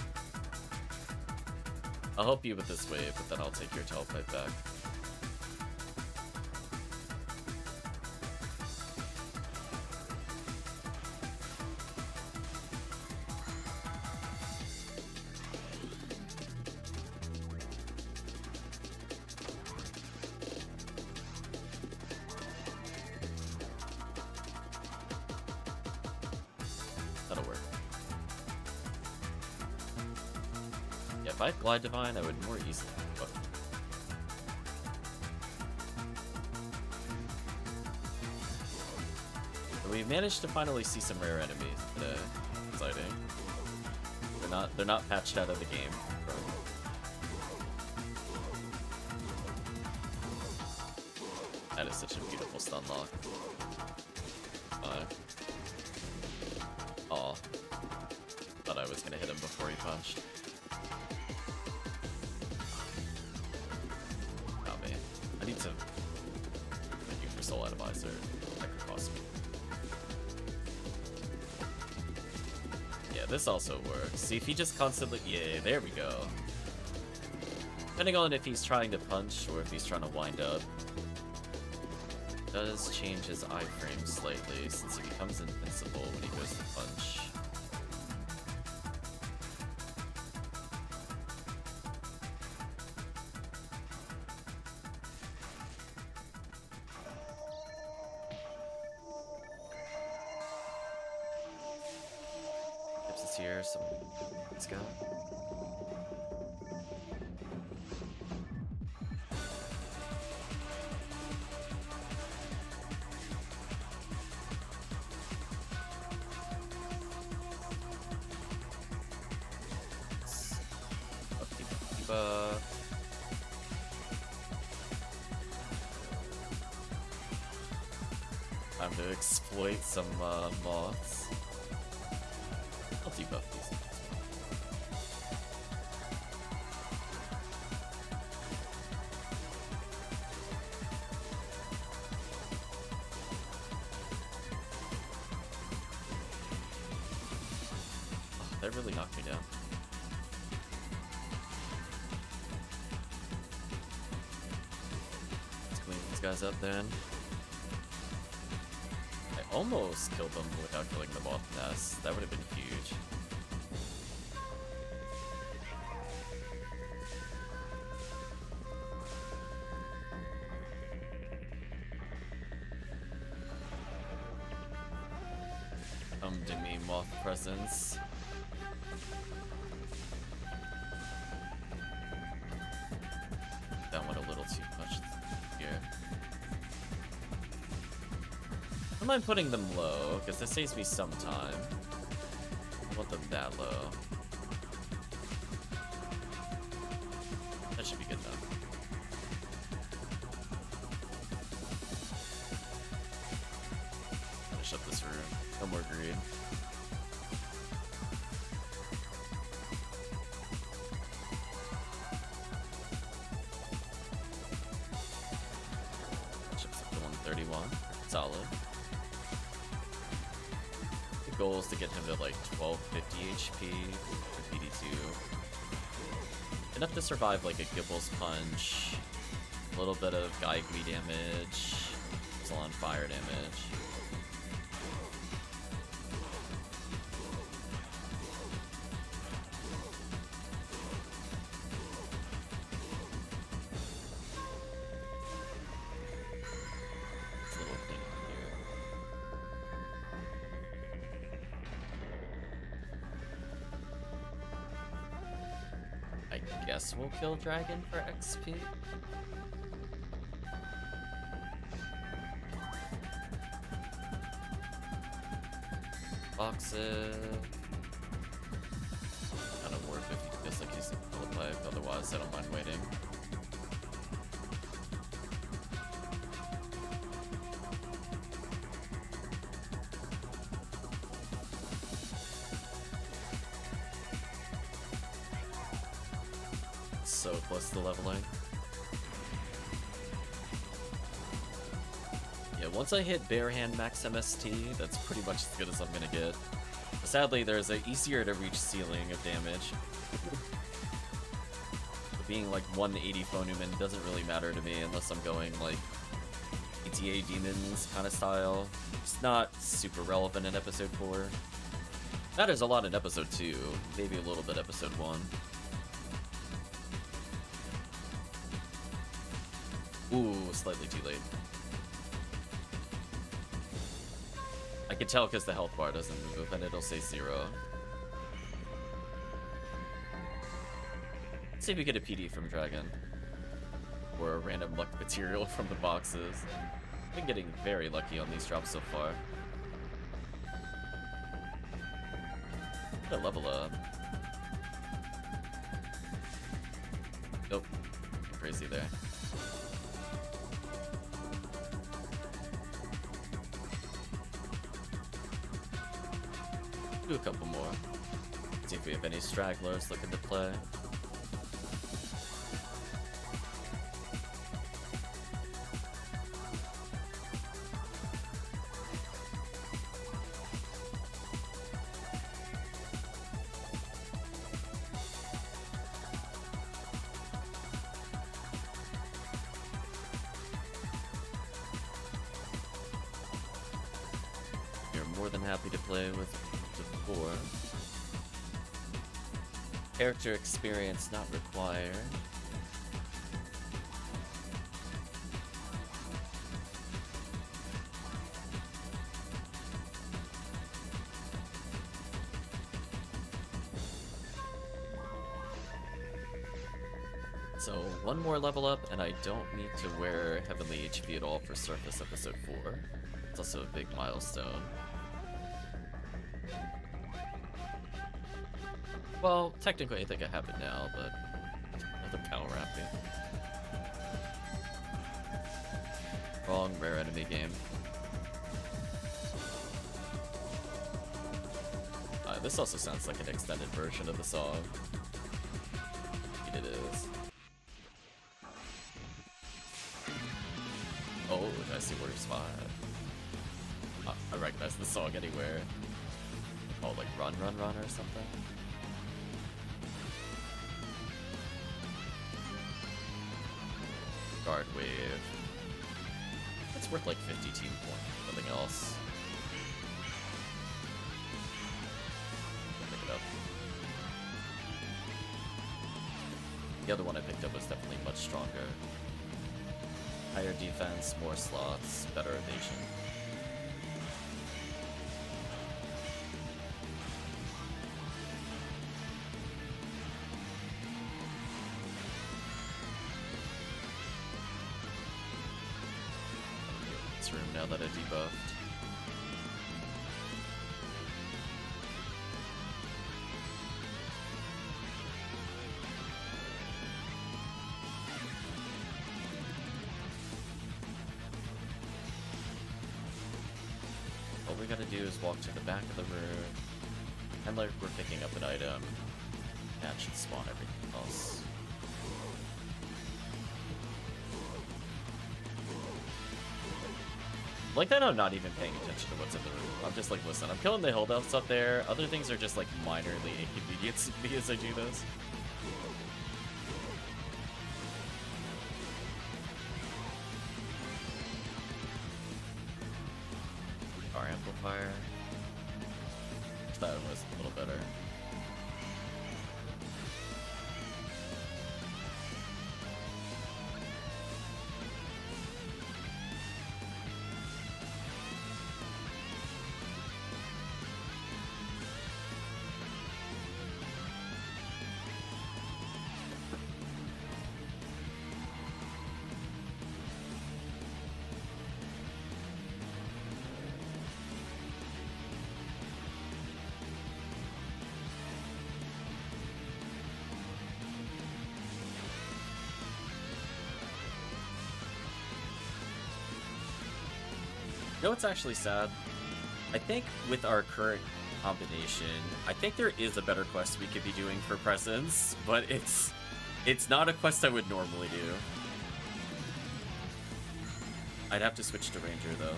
I'll help you with this wave, but then I'll take your telepipe back. If I had Glide Divine, I would more easily. But we managed to finally see some rare enemies today. Exciting. They're not patched out of the game. That is such a beautiful stun lock. Aw. Thought I was gonna hit him before he punched. Soul Atomizer. That could cost me. Yeah, this also works. See, if he just constantly... Yeah, there we go. Depending on if he's trying to punch or if he's trying to wind up. It does change his iframe slightly since he becomes invincible when he goes to punch. Here, so let's go. Time to exploit some moths. I'll debuff these. Oh, that really knocked me down. Let's clean these guys up then. I almost killed them without killing the moth nest. That would have been huge. Come to me, moth presence. don't mind putting them low, because this saves me some time. I want them that low. That should be good enough. Finish up this room. No more greed. Chips up to 131. Solid. The goal is to get him to like 1250 HP for PD2. Enough to survive like a Gibble's Punch, a little bit of Gaigui damage, Salon Fire damage. Guess we'll kill Dragon for XP. Boxes. Kind of worth if he feels like he's full of life, otherwise I don't mind waiting. So close to leveling. Yeah, once I hit bare hand max MST, that's pretty much as good as I'm gonna get. Sadly, there's an easier to reach ceiling of damage. But being like 180 Phonumen doesn't really matter to me unless I'm going like ETA Demons kind of style. It's not super relevant in episode 4. Matters a lot in episode 2, maybe a little bit episode 1. Ooh, slightly too late. I can tell because the health bar doesn't move and it'll say 0. Let's see if we get a PD from Dragon. Or a random luck material from the boxes. I've been getting very lucky on these drops so far. Gotta level up. Nope. Crazy there. Do a couple more. See if we have any stragglers looking to play. You're more than happy to play with 4. Character experience not required. So one more level up and I don't need to wear Heavenly HP at all for Surface episode 4. It's also a big milestone. Well, technically I think it happened now, but another power rapping. Wrong rare enemy game. This also sounds like an extended version of the song. It is. Oh, I see where he's spot. I recognize the song anywhere. Oh, like Run Run Run or something? Guard Wave. That's worth like 50 team points, nothing else. Pick it up. The other one I picked up was definitely much stronger. Higher defense, more slots, better evasion. Room now that I debuffed. what we gotta do is walk to the back of the room, and like we're picking up an item. That should spawn everything else. Like that, I'm not even paying attention to what's in the room. I'm just like, listen, I'm killing the hill elves up there. Other things are just like minorly inconveniencing me as I do this. Our amplifier. That one was a little better. You know what's actually sad? I think with our current combination, I think there is a better quest we could be doing for presence, but it's not a quest I would normally do. I'd have to switch to Ranger though.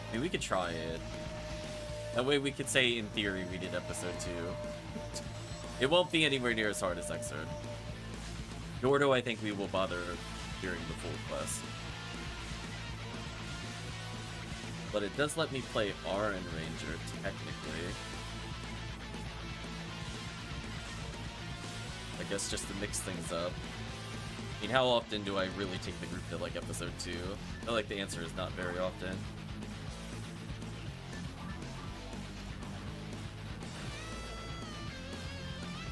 I mean, we could try it. That way we could say, in theory, we did episode 2. It won't be anywhere near as hard as Xrd. Nor do I think we will bother during the full quest. But it does let me play RN Ranger, technically. I guess just to mix things up. I mean, how often do I really take the group to, like, episode 2? I feel like the answer is not very often.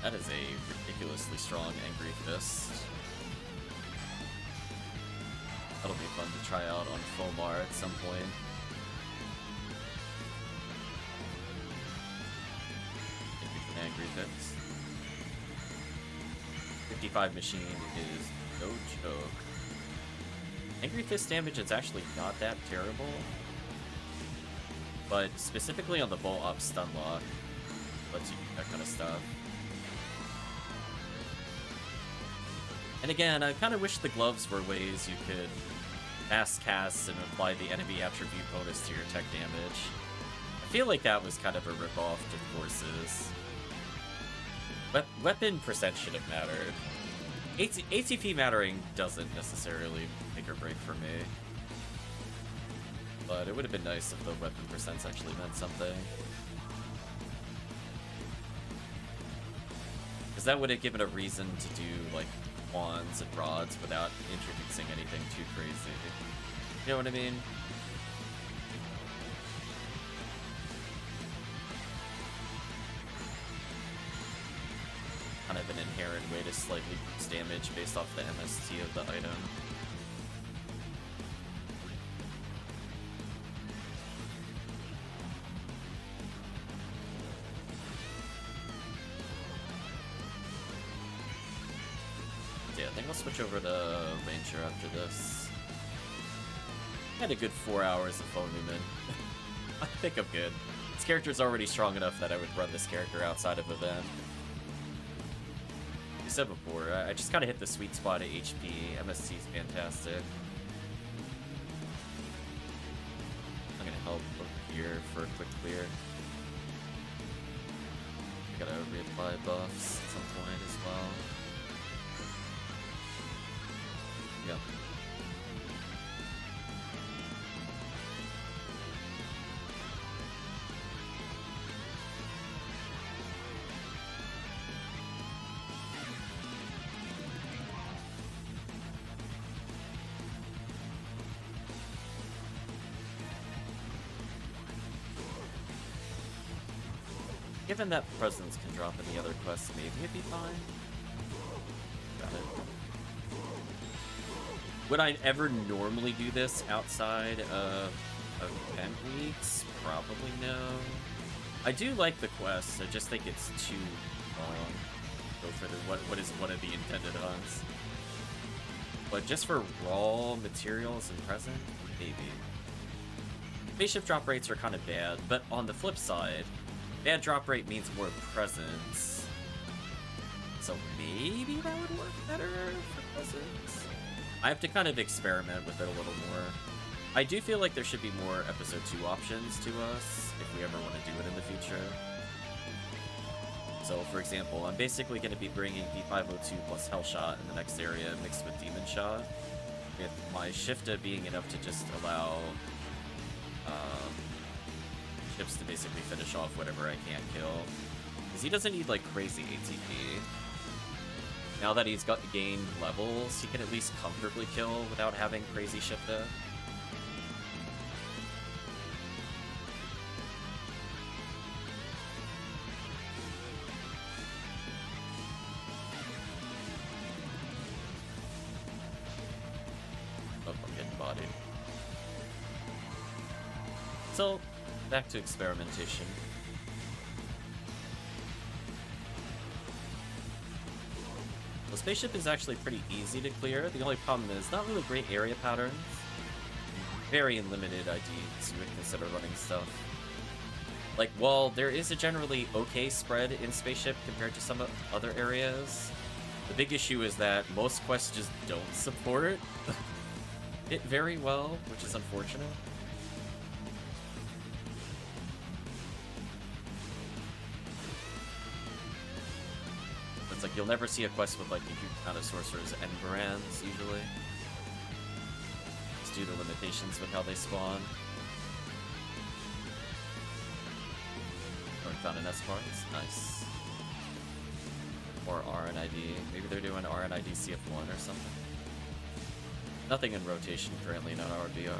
That is a ridiculously strong Angry Fist. That'll be fun to try out on Fomar at some point. Thank you for the Angry Fist. 55 machine is no joke. Angry Fist damage is actually not that terrible. But specifically on the Bolt Op stun lock, lets you do that kind of stuff. And again, I kind of wish the gloves were ways you could fast cast and apply the enemy attribute bonus to your tech damage. I feel like that was kind of a ripoff to forces. Weapon percent should have mattered. ATP mattering doesn't necessarily make or break for me. But it would have been nice if the weapon percents actually meant something. Because that would have given a reason to do, like, wands and rods without introducing anything too crazy. You know what I mean? Kind of an inherent way to slightly boost damage based off the MST of the item. Yeah, I think I'll switch over to Ranger after this. I had a good 4 hours of Phone Newman. I think I'm good. This character's already strong enough that I would run this character outside of event. You said before, I just gotta hit the sweet spot at HP. MST is fantastic. I'm gonna help over here for a quick clear. Gotta reapply buffs at some point as well. Yep. Given that presence can drop in the other quests, maybe it'd be fine. Got it. Would I ever normally do this outside of event weeks? Probably no. I do like the quest, I just think it's too long. Go for the what is one of the intended hunts. But just for raw materials and present, maybe. Spaceship drop rates are kind of bad, but on the flip side, bad drop rate means more presence. So maybe that would work better for presence. I have to kind of experiment with it a little more. I do feel like there should be more episode 2 options to us if we ever want to do it in the future. So, for example, I'm basically going to be bringing P502 plus Hellshot in the next area mixed with Demon Shot, with my Shifta being enough to just allow Chips to basically finish off whatever I can't kill. Because he doesn't need, like, crazy ATP. Now that he's gained levels, he can at least comfortably kill without having crazy Shifta. Oh, I'm getting bodied. So, back to experimentation. The spaceship is actually pretty easy to clear. The only problem is not really great area patterns. Very limited IDs you would consider running stuff. Like, while there is a generally okay spread in spaceship compared to some other areas, the big issue is that most quests just don't support it very well, which is unfortunate. It's like you'll never see a quest with like a huge amount of sorcerers and brands usually. Just due to limitations with how they spawn. Oh, we found an S-Parts. Nice. Or RNID. Maybe they're doing RNID CF1 or something. Nothing in rotation currently, not RBR.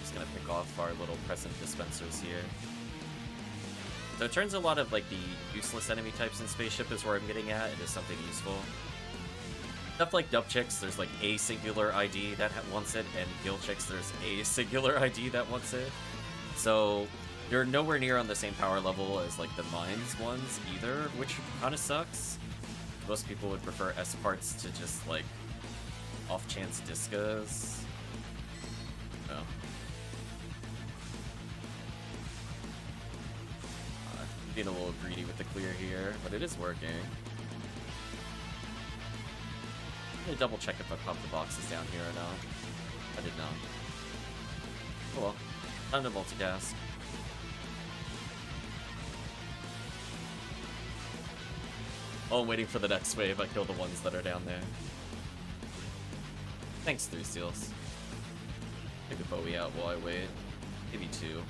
Just gonna pick off our little present dispensers here. So it turns a lot of, like, the useless enemy types in Spaceship is where I'm getting at into something useful. Stuff like Dub Chicks, there's, like, a singular ID that wants it, and Gill Chicks, there's a singular ID that wants it. So they're nowhere near on the same power level as, like, the Mines ones either, which kind of sucks. Most people would prefer S-Parts to just, like, off-chance Discas. Oh. Being a little greedy with the clear here, but it is working. I'm gonna double check if I popped the boxes down here or not. I did not. Oh well. Time to multitask. Oh, I'm waiting for the next wave. I kill the ones that are down there. Thanks, 3 Seals. Take a Bowie out while I wait. Maybe 2.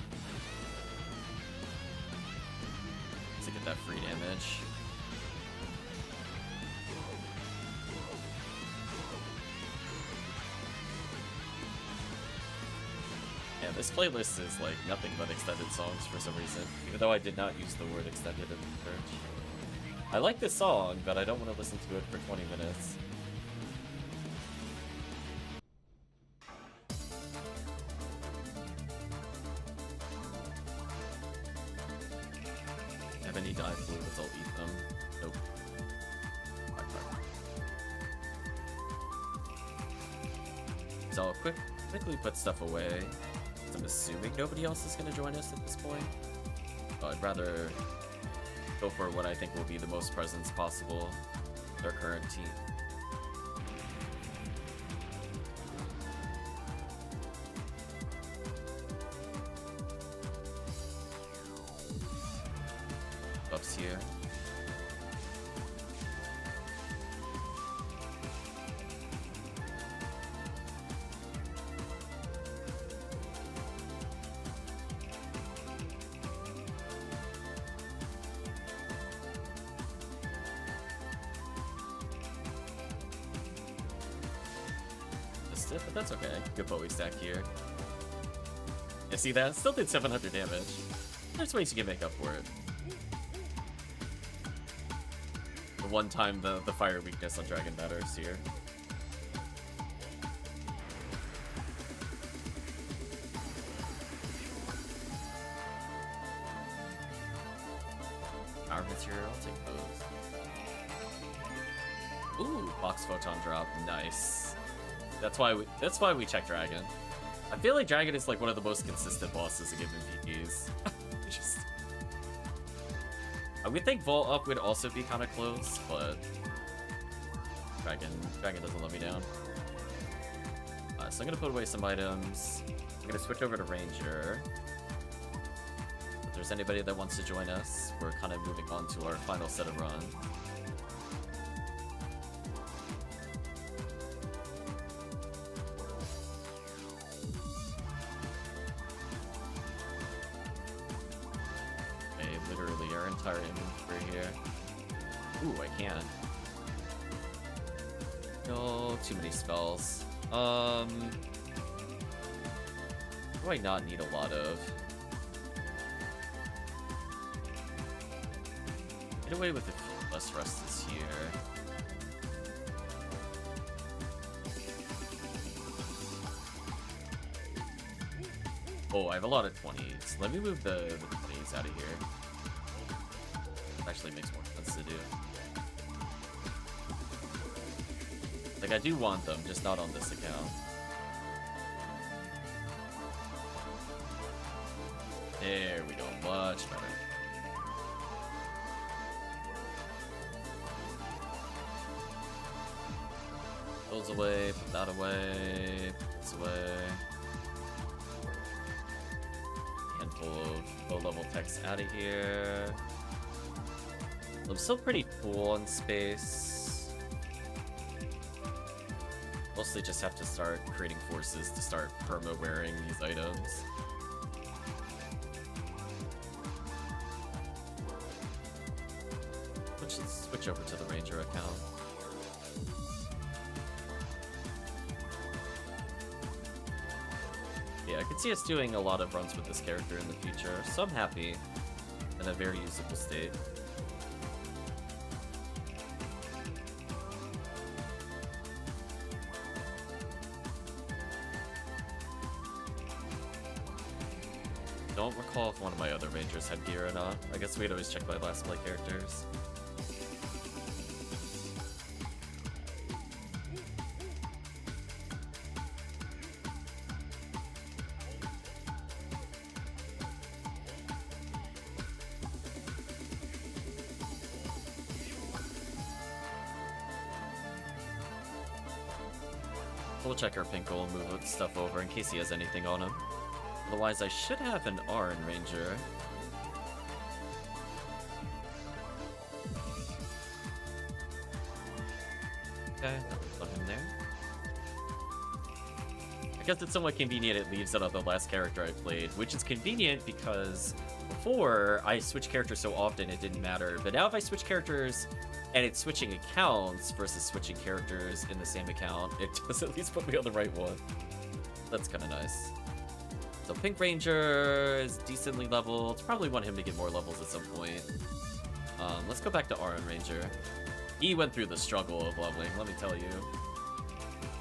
To get that free damage. Yeah, this playlist is like nothing but extended songs for some reason, even though I did not use the word extended in the search. I like this song, but I don't want to listen to it for 20 minutes. Any dive fluids, I'll eat them. Nope. So I'll quickly put stuff away. I'm assuming nobody else is going to join us at this point. So I'd rather go for what I think will be the most presence possible with our current team. Buffs here. Missed it, but that's okay. Good Bowie stack here. Yeah, see that? Still did 700 damage. There's ways you can make up for it. The one time the fire weakness on Dragon matters here. Power material, I'll take those. Ooh, box photon drop. Nice. That's why we check Dragon. I feel like Dragon is like one of the most consistent bosses to give MVPs. Just... I would think Vault Up would also be kind of close, but Dragon doesn't let me down. So I'm gonna put away some items. I'm gonna switch over to Ranger. If there's anybody that wants to join us, we're kind of moving on to our final set of run. Okay, literally our entire inventory here. Ooh, I can. No, too many spells. What do I not need a lot of? Get away with a few less rusts here. Oh, I have a lot of 20s. Let me move the 20s out of here. Actually makes more sense to do. Like, I do want them, just not on this account. There we go, much better. Those away, put that away, put this away. Handful of low-level text out of here. I'm still pretty full on space. Mostly just have to start creating forces to start perma-wearing these items. Switch over to the Ranger account. Yeah, I could see us doing a lot of runs with this character in the future, so I'm happy in a very usable state. Don't recall if one of my other Rangers had gear or not. I guess we'd always check my last play characters. We'll check our Pinkle, move stuff over in case he has anything on him. Otherwise, I should have an Arn Ranger. Okay, plug him there. I guess it's somewhat convenient it leaves it on the last character I played, which is convenient because before I switched characters so often it didn't matter. But now if I switch characters and it's switching accounts versus switching characters in the same account, it does at least put me on the right one. That's kind of nice. So Pink Ranger is decently leveled. Probably want him to get more levels at some point. Let's go back to Arn Ranger. He went through the struggle of leveling, let me tell you.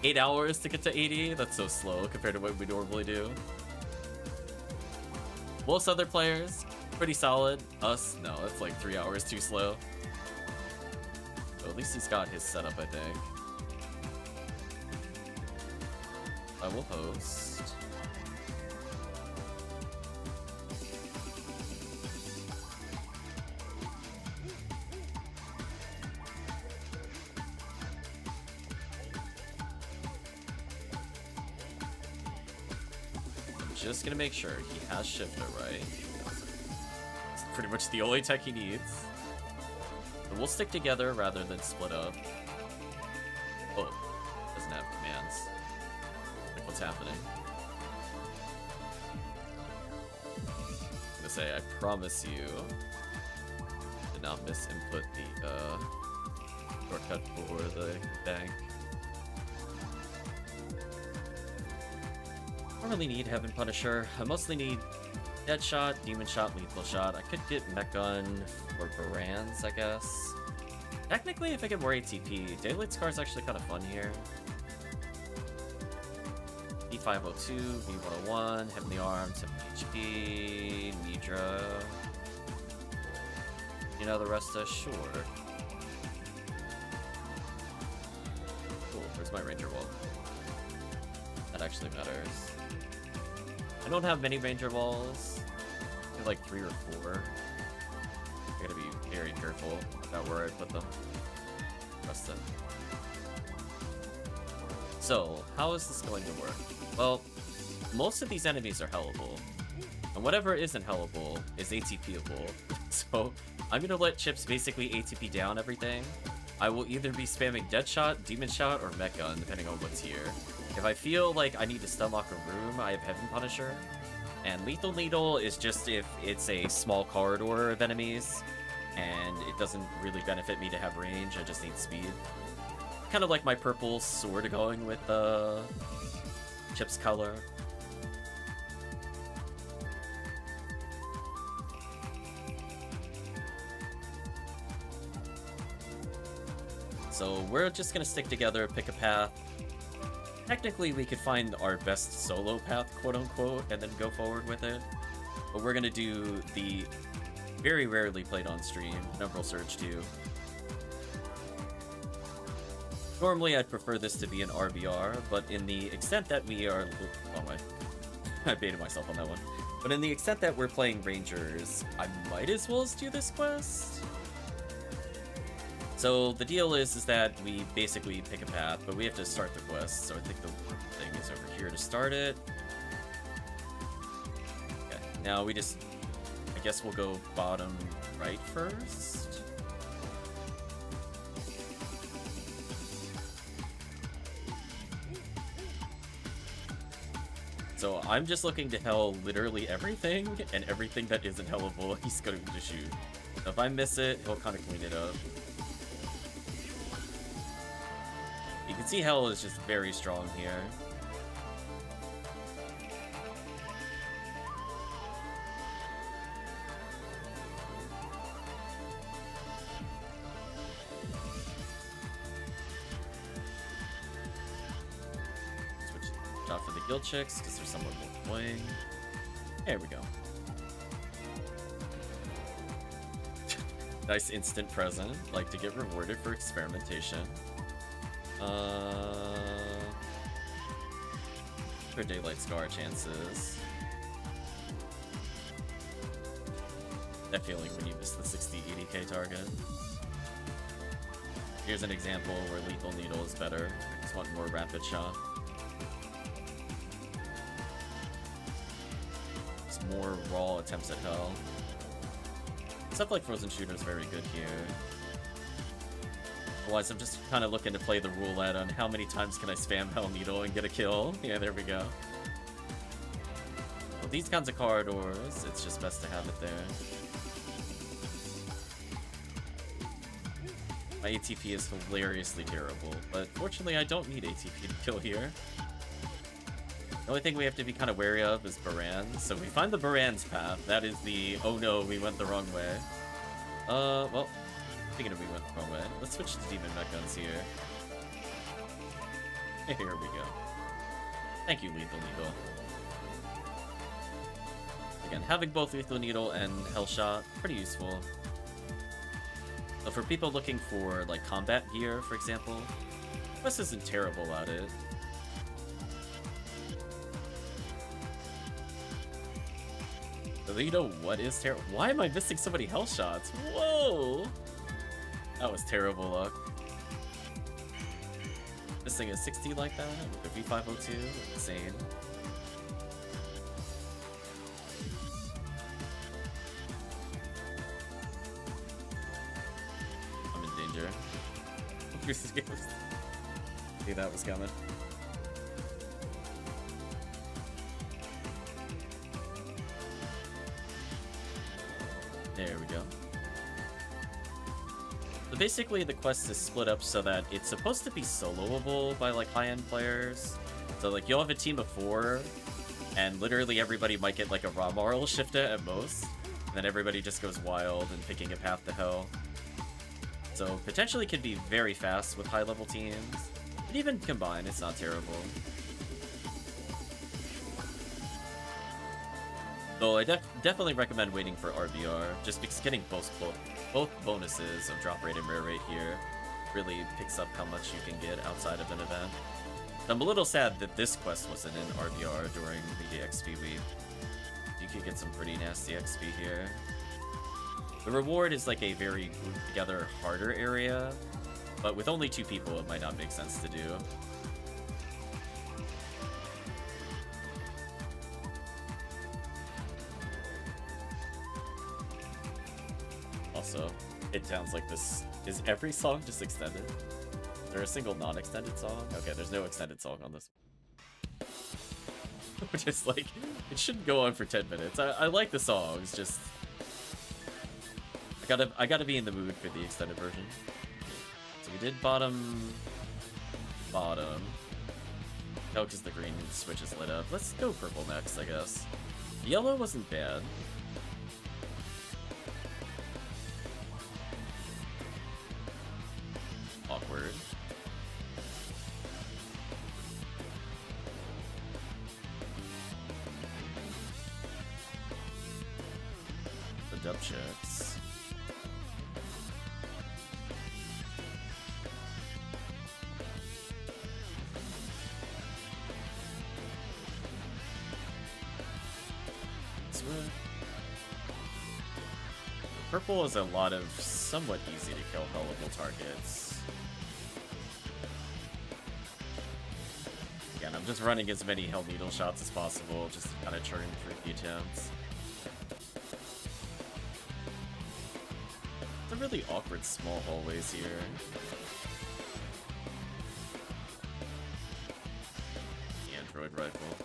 8 hours to get to 80? That's so slow compared to what we normally do. Most other players, pretty solid. Us, no, it's like 3 hours too slow. So at least he's got his setup, I think. I will host. Just gonna make sure he has shifter right. It's pretty much the only tech he needs. But we'll stick together rather than split up. Oh, doesn't have commands. Like, what's happening? I'm gonna say, I promise you, did not misinput the shortcut for the bank. I don't really need Heaven Punisher. I mostly need Dead Shot, Demon Shot, Lethal Shot. I could get Mech Gun or Baran's, I guess. Technically, if I get more ATP, Daylight Scar is actually kind of fun here. E502, V101, Heavenly Arms, 7 HP, Nidra. You know the rest, sure. Where's my ranger wall? That actually matters. I don't have many ranger walls. I have like 3 or 4. I gotta be very careful about where I put them. Trust it. So, how is this going to work? Well, most of these enemies are hellable. And whatever isn't hellable is ATPable. So, I'm gonna let Chips basically ATP down everything. I will either be spamming Deadshot, Demon Shot, or Mech Gun, depending on what's here. If I feel like I need to stunlock a room, I have Heaven Punisher. And Lethal Needle is just if it's a small corridor of enemies, and it doesn't really benefit me to have range, I just need speed. Kind of like my purple sword going with Chip's color. So we're just gonna stick together, pick a path. Technically, we could find our best solo path, quote-unquote, and then go forward with it. But we're gonna do the very rarely played on stream, Temporal Surge 2. Normally, I'd prefer this to be an RBR, but in the extent that we are... Oh, I baited myself on that one. But in the extent that we're playing Rangers, I might as well do this quest. So the deal is that we basically pick a path, but we have to start the quest. So I think the thing is over here to start it. Okay, now we just... I guess we'll go bottom right first. So I'm just looking to hell literally everything, and everything that isn't hellable, he's going to shoot. So if I miss it, he'll kind of clean it up. You can see hell is just very strong here. For the guild chicks because there's someone playing. There we go. Nice instant present, like to get rewarded for experimentation. For Daylight Scar chances. That feeling when you miss the 60-80k target. Here's an example where Lethal Needle is better. I just want more rapid shot. More raw attempts at hell. Stuff like Frozen Shooter is very good here. Otherwise, I'm just kind of looking to play the roulette on how many times can I spam Hell Needle and get a kill. Yeah, there we go. Well, these kinds of corridors, it's just best to have it there. My ATP is hilariously terrible, but fortunately I don't need ATP to kill here. The only thing we have to be kind of wary of is Baran. So we find the Baran's path. That is the, oh no, we went the wrong way. Well, speaking of we went the wrong way, let's switch to Demon Mech Guns here. Here we go. Thank you, Lethal Needle. Again, having both Lethal Needle and Hellshot, pretty useful. So for people looking for, like, combat gear, for example, Quest isn't terrible at it. So you know what is terrible? Why am I missing so many health shots? Whoa! That was terrible luck. Missing a 60 like that with a V502? Insane. I'm in danger. See, that was coming. There we go. So basically the quest is split up so that it's supposed to be soloable by like high-end players. So like you'll have a team of 4 and literally everybody might get like a raw moral shifta at most. And then everybody just goes wild and picking a path to hell. So potentially could be very fast with high-level teams. But even combined, it's not terrible. Though I definitely recommend waiting for RBR, just because getting both bonuses of drop rate and rare rate here really picks up how much you can get outside of an event. I'm a little sad that this quest wasn't in RBR during the XP week. You could get some pretty nasty XP here. The reward is like a very grouped together harder area, but with only 2 people it might not make sense to do. Also, it sounds like this is every song just extended. Is there a single non-extended song? Okay, there's no extended song on this. Which is like, it shouldn't go on for 10 minutes. I like the songs, just I gotta be in the mood for the extended version. So we did bottom. Oh, because the green switch is lit up. Let's go purple next, I guess. Yellow wasn't bad. Awkward. The dub checks. Purple is a lot of somewhat easy to kill hellable targets. Again, I'm just running as many Hell Needle shots as possible, just to kind of churn through the attempts. It's a really awkward small hallways here. The Android rifle.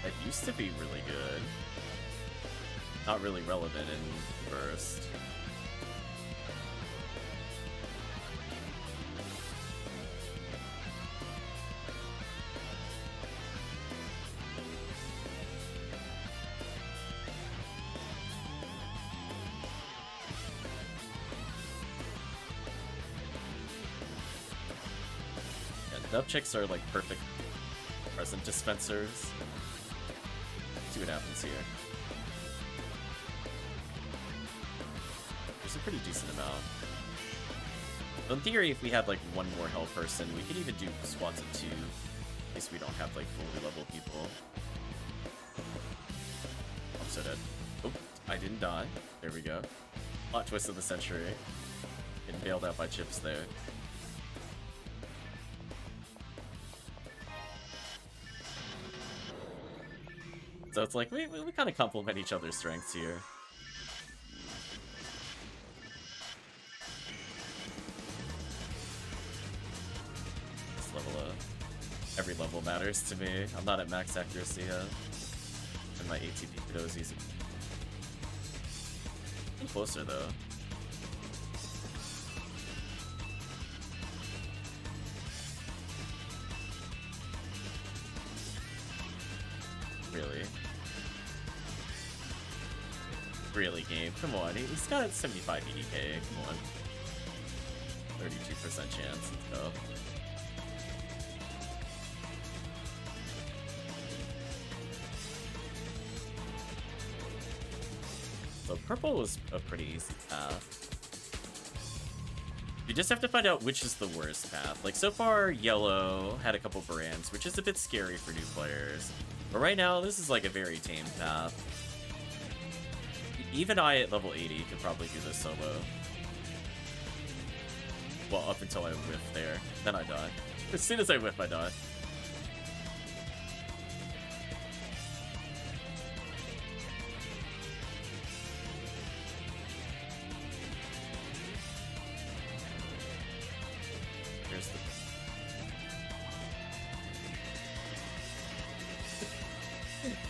That used to be really good. Not really relevant in Burst. Yeah, dub chicks are like perfect present dispensers. See what happens here. A pretty decent amount. In theory, if we had like one more hell person, we could even do squads of 2, in case we don't have like fully level people. I'm so dead. Oh, I didn't die. There we go. Plot twist of the century. Getting bailed out by Chips there. So it's like we kind of complement each other's strengths here. Every level matters to me. I'm not at max accuracy yet. And my ATP kiddo is easy. I'm closer though. Really? Really, game? Come on. He's got 75 EDK. Come on. 32% chance. Let's go. So purple was a pretty easy path. You just have to find out which is the worst path. Like, so far, yellow had a couple brands, which is a bit scary for new players. But right now, this is like a very tame path. Even I at level 80 could probably do this solo. Well, up until I whiff there. Then I die. As soon as I whiff, I die.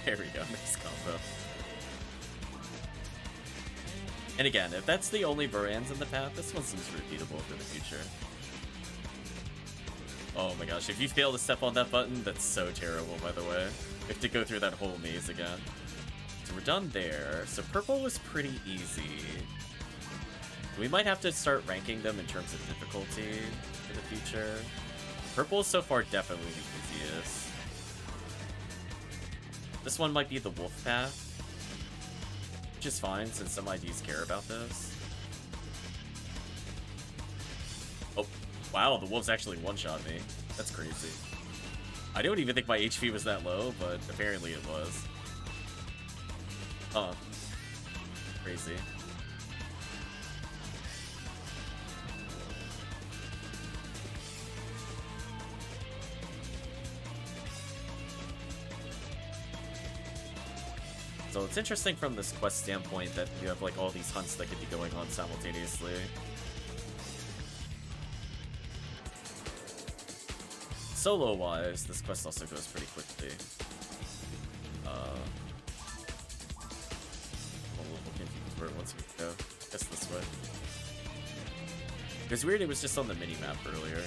There we go, nice combo. And again, if that's the only Varans in the path, this one seems repeatable for the future. Oh my gosh, if you fail to step on that button, that's so terrible, by the way. We have to go through that whole maze again. So we're done there. So purple was pretty easy. We might have to start ranking them in terms of difficulty for the future. Purple is so far definitely the easiest. This one might be the wolf path, which is fine since some IDs care about this. Wow, the wolves actually one-shot me. That's crazy. I don't even think my HP was that low, but apparently it was. Huh. Crazy. So it's interesting from this quest standpoint that you have like all these hunts that could be going on simultaneously. Solo-wise, this quest also goes pretty quickly. We'll confuse where it wants me to go. Guess this way. It was weird, it was just on the mini-map earlier.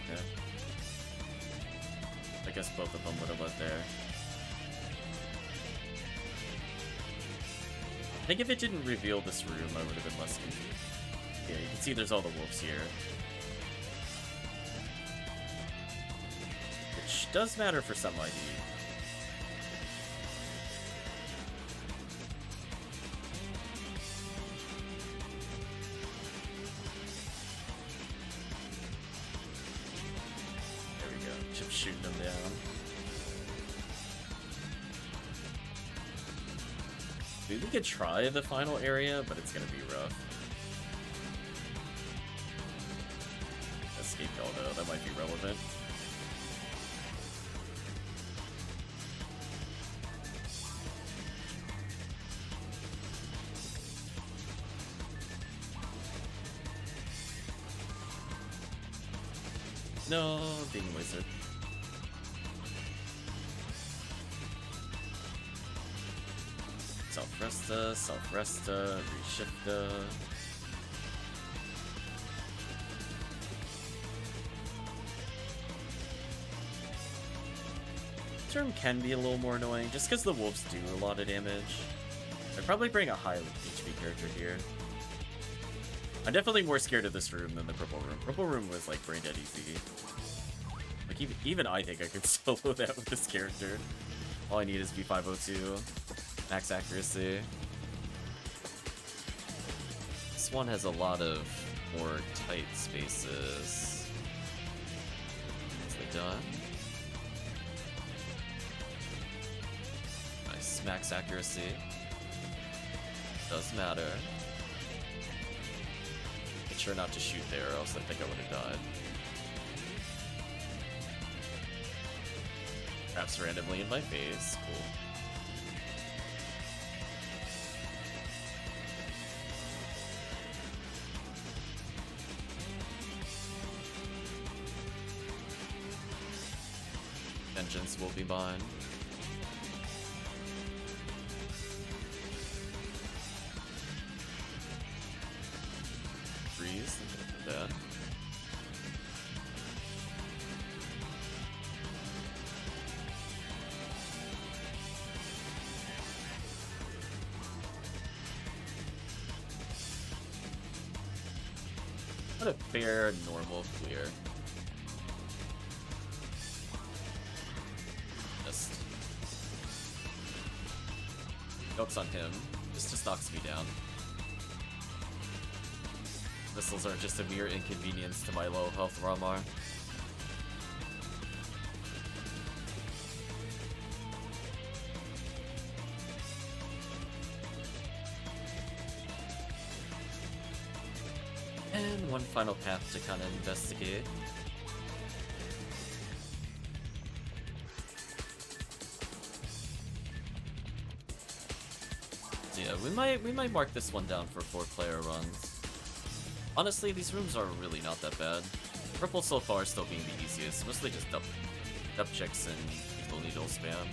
Yeah. I guess both of them would have led there. I think if it didn't reveal this room, I would have been less confused. Yeah, you can see there's all the wolves here. Which does matter for some ID. There we go. Chip's shooting them down. Dude, we could try the final area, but it's gonna be rough. Escape y'all though, that might be relevant. No, being wizard. Self-resta, self-resta, reshifta. Term can be a little more annoying, just because the wolves do a lot of damage. I'd probably bring a high HP character here. I'm definitely more scared of this room than the purple room. Purple room was like brain dead easy. Like even I think I could solo that with this character. All I need is B502, max accuracy. This one has a lot of more tight spaces. Is it done? Nice, max accuracy. Does matter. Make sure not to shoot there, or else I think I would have died. Traps randomly in my face. Cool. Vengeance will be mine. Freeze. Look at that. What a fair, normal clear. Just jokes on him. This just knocks me down. Missiles are just a mere inconvenience to my low health Ramar. And one final path to kind of investigate. So yeah, we might mark this one down for 4-player runs. Honestly, these rooms are really not that bad. Purple so far still being the easiest, mostly just dup checks and equal needle spam.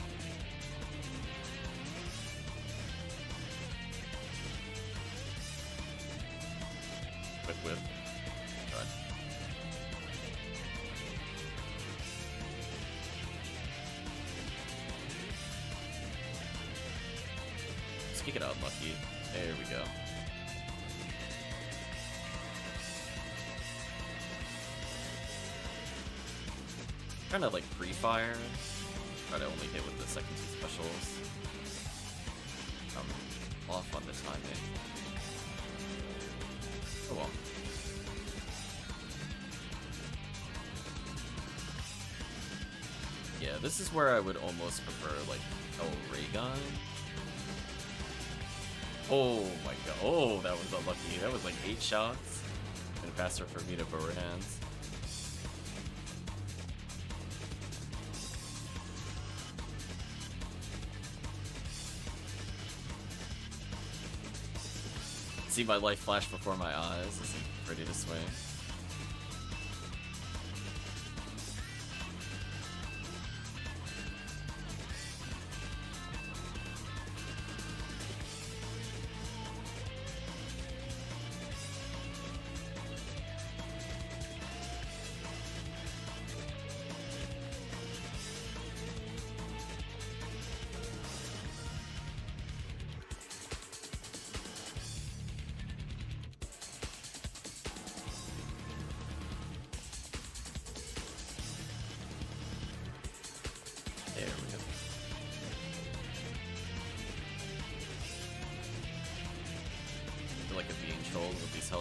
Quick whip. Right. Let's kick it out, Lucky. There we go. Trying to like pre-fire. Try to only hit with the second 2 specials. off on the timing. Oh well. Yeah, this is where I would almost prefer, like, a ray gun. Oh my god. Oh, that was unlucky. That was like 8 shots. And faster for me to Baran's. See my life flash before my eyes. This is ready to swing.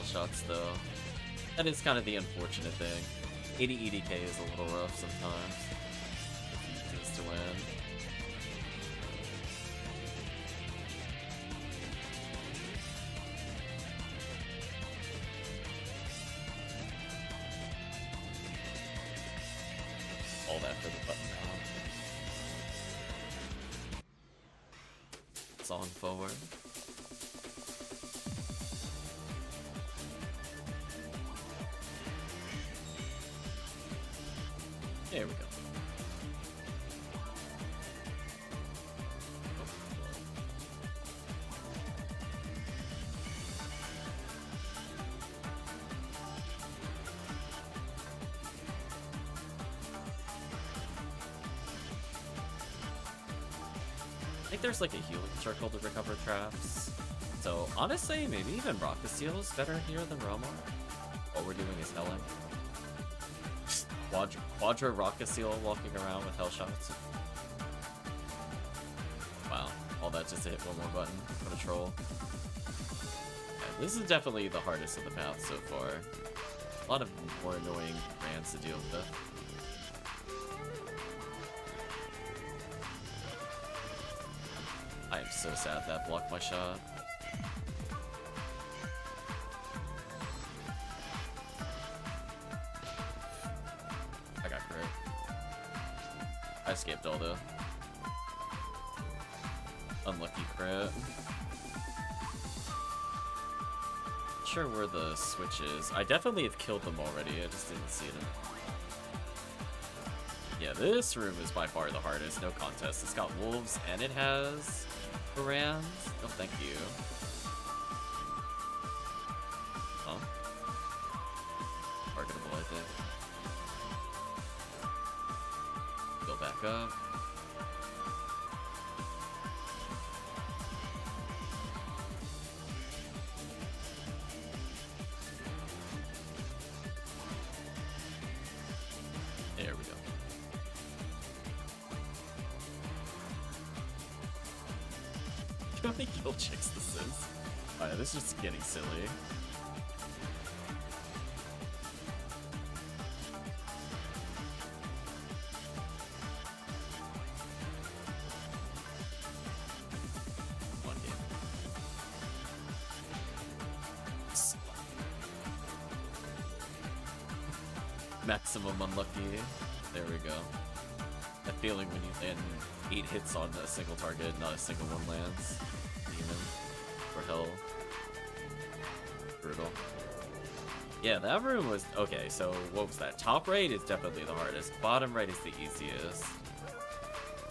Shots though. That is kind of the unfortunate thing. 80 EDK is a little rough sometimes. If he chooses to win. All that for the button now. It's on forward. There we go. I think there's like a healing circle to recover traps. So honestly, maybe even Rocket Seal is better here than Roma. All we're doing is Helen. Quadra Rocket Seal walking around with hell shots. Wow, all that just to hit one more button. What a troll. Yeah, this is definitely the hardest of the path so far. A lot of more annoying rants to deal with. I am so sad that blocked my shot. I escaped all though. Unlucky crit. Not sure where the switch is. I definitely have killed them already, I just didn't see them. Yeah, this room is by far the hardest, no contest. It's got wolves and it has Barans. No thank you. Huh? Targetable, I think. Go back up. There we go. How many kill chicks this is? Alright, this is just getting silly. Maximum unlucky. There we go. That feeling when you land 8 hits on a single target, not a single one lands. Demon. Or hell. Brutal. Yeah, that room was... Okay, so what was that? Top right is definitely the hardest. Bottom right is the easiest.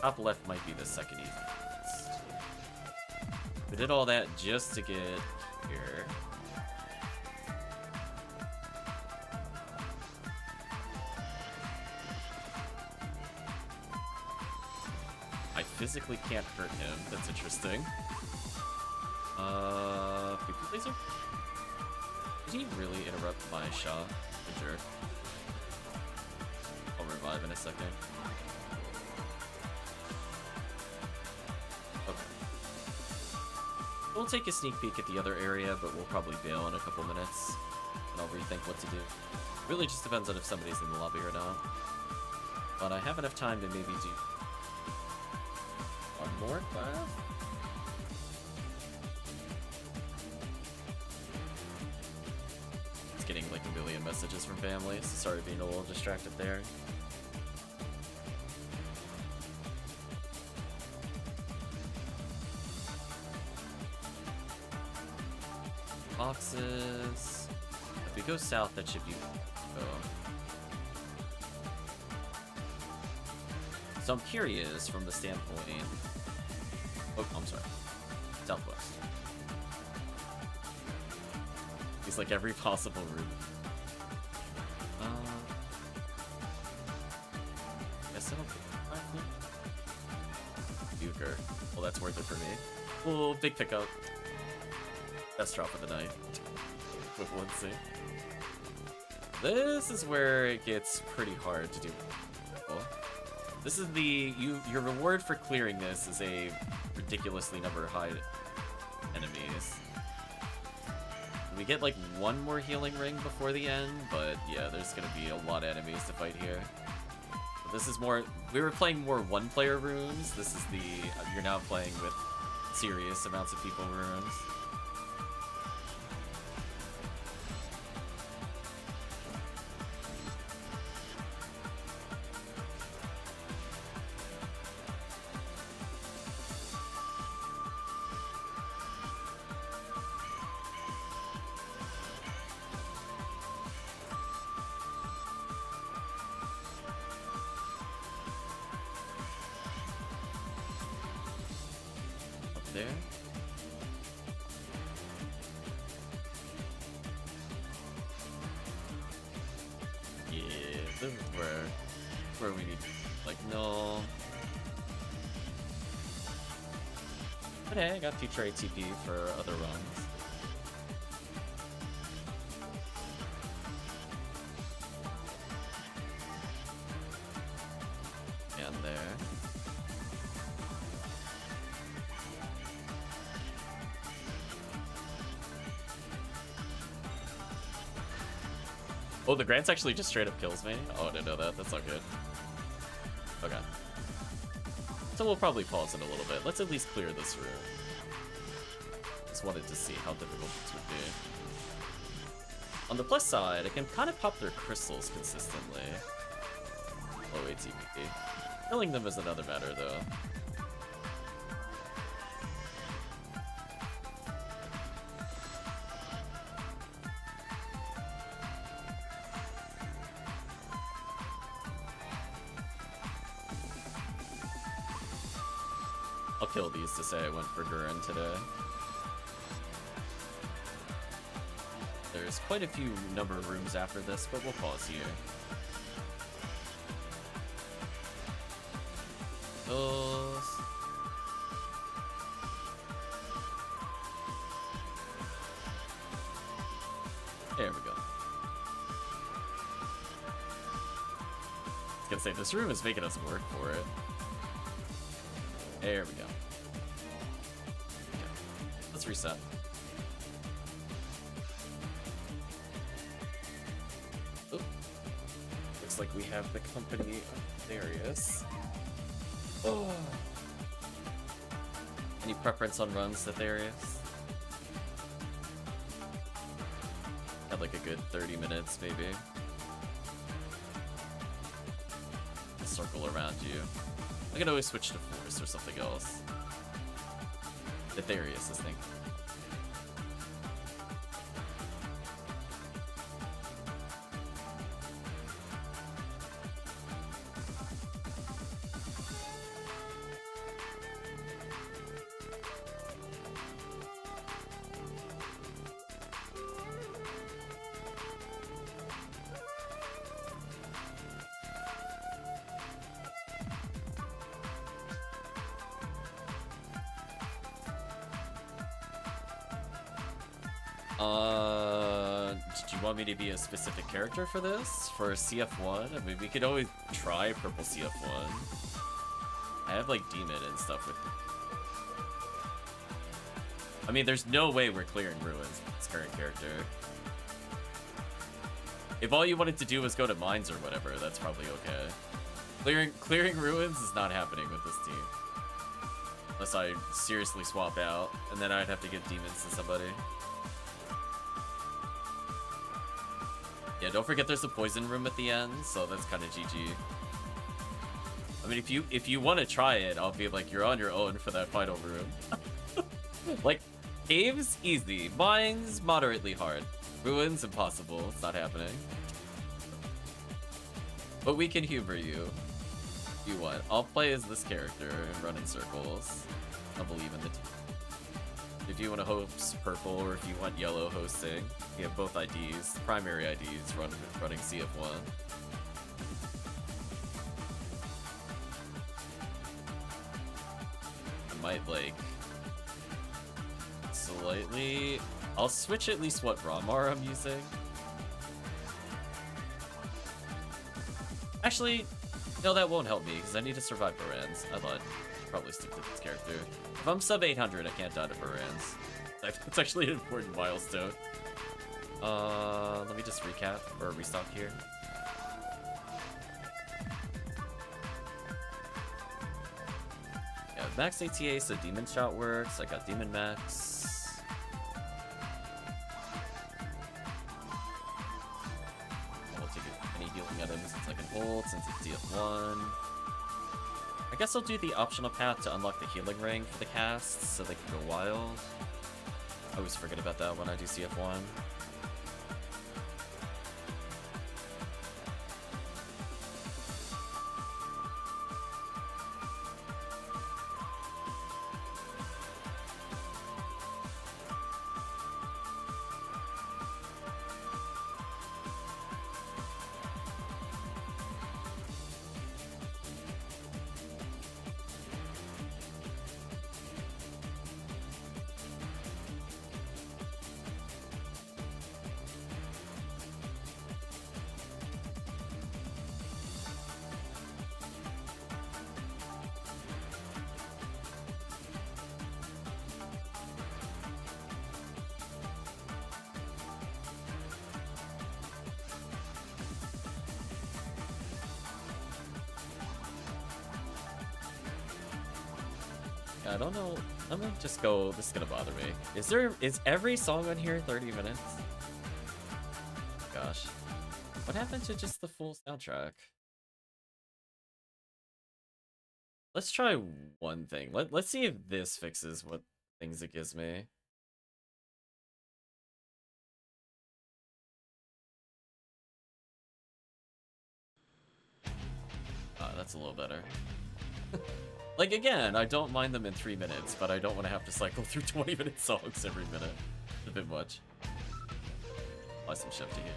Top left might be the second easiest. We did all that just to get here. Physically can't hurt him. That's interesting. People laser? Did he really interrupt my shot? Good jerk. I'll revive in a second. Okay. We'll take a sneak peek at the other area, but we'll probably bail in a couple minutes, and I'll rethink what to do. Really just depends on if somebody's in the lobby or not. But I have enough time to maybe do one more class? It's getting like a million messages from family, so sorry being a little distracted there. Boxes. If we go south, that should be. So I'm curious from the standpoint. Oh, I'm sorry. Southwest. It's like every possible route. Guess I don't think Euchre. Well, that's worth it for me. Oh, big pickup. Best drop of the night. Equivalency. This is where it gets pretty hard to do. This is the your reward for clearing this is a ridiculously number of high enemies. We get like one more healing ring before the end, but yeah, there's gonna be a lot of enemies to fight here. But this is more. We were playing more one-player rooms. This is the you're now playing with serious amounts of people rooms. There. Yeah, this is where we need, like, no. But hey, I got future ATP for other runs. And there. Oh, the Grants actually just straight up kills me? Oh, I didn't know that. That's not good. Okay. So we'll probably pause in a little bit. Let's at least clear this room. Just wanted to see how difficult this would be. On the plus side, I can kind of pop their crystals consistently. Low ATP. Killing them is another matter, though. I'll kill these to say I went for Gurren today. There's quite a few number of rooms after this, but we'll pause here. Those. There we go. I was gonna say, this room is making us work for it. There we go. Okay. Let's reset. Oh. Looks like we have the company of Darius. Oh. Any preference on runs to Darius? Had like a good 30 minutes, maybe. Circle around you. I can always switch to Force or something else. Darius is thinking. Did you want me to be a specific character for this? For CF1? I mean, we could always try purple CF1. I have like Demon and stuff with I mean, there's no way we're clearing ruins with this current character. If all you wanted to do was go to mines or whatever, that's probably okay. Clearing ruins is not happening with this team. Unless I seriously swap out, and then I'd have to give demons to somebody. Yeah, don't forget there's a poison room at the end, so that's kind of GG. I mean, if you want to try it, I'll be like, you're on your own for that final room. Like, caves, easy. Mines, moderately hard. Ruins, impossible. It's not happening. But we can humor you. If you want. I'll play as this character and run in circles. I'll believe in the team. If you want to host purple or if you want yellow hosting, you have both IDs, primary IDs running CF1. I might like slightly. I'll switch at least what Ramar I'm using. Actually, no, that won't help me because I need to survive Barans. I thought I'd probably stick to this character. If I'm sub 800, I can't die to Barans. That's actually an important milestone. Let me just recap or restock here. Yeah, max ATA, so Demon Shot works. I got Demon Max. I'll take any healing items since I can hold, since it's CF1. I guess I'll do the optional path to unlock the healing ring for the casts so they can go wild. I always forget about that when I do CF1. I don't know. I'm gonna just go. This is gonna bother me. Is every song on here 30 minutes? Gosh. What happened to just the full soundtrack? Let's try one thing. Let's see if this fixes what things it gives me. That's a little better. Like, again, I don't mind them in 3 minutes, but I don't want to have to cycle through 20-minute songs every minute. It's a bit much. Apply some shift to here.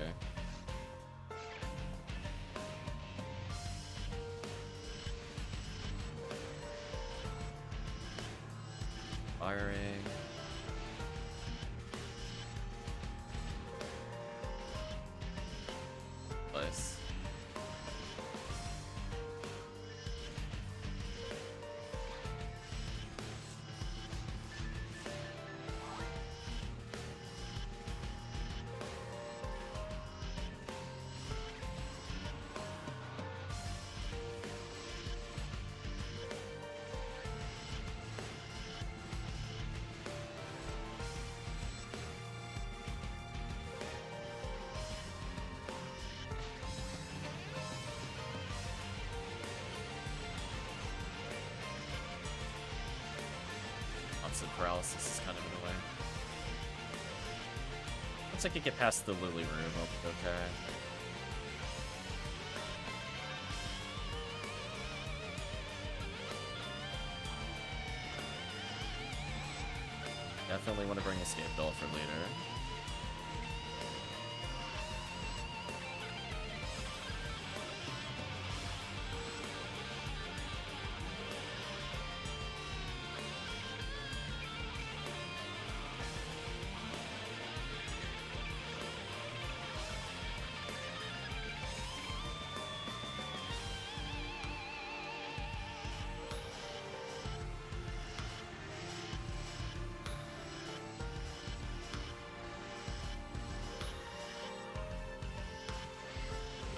Firing. Nice. Paralysis is kind of in the way. Once I could get past the Lily room, I'll be okay. Definitely want to bring Escape Doll for later.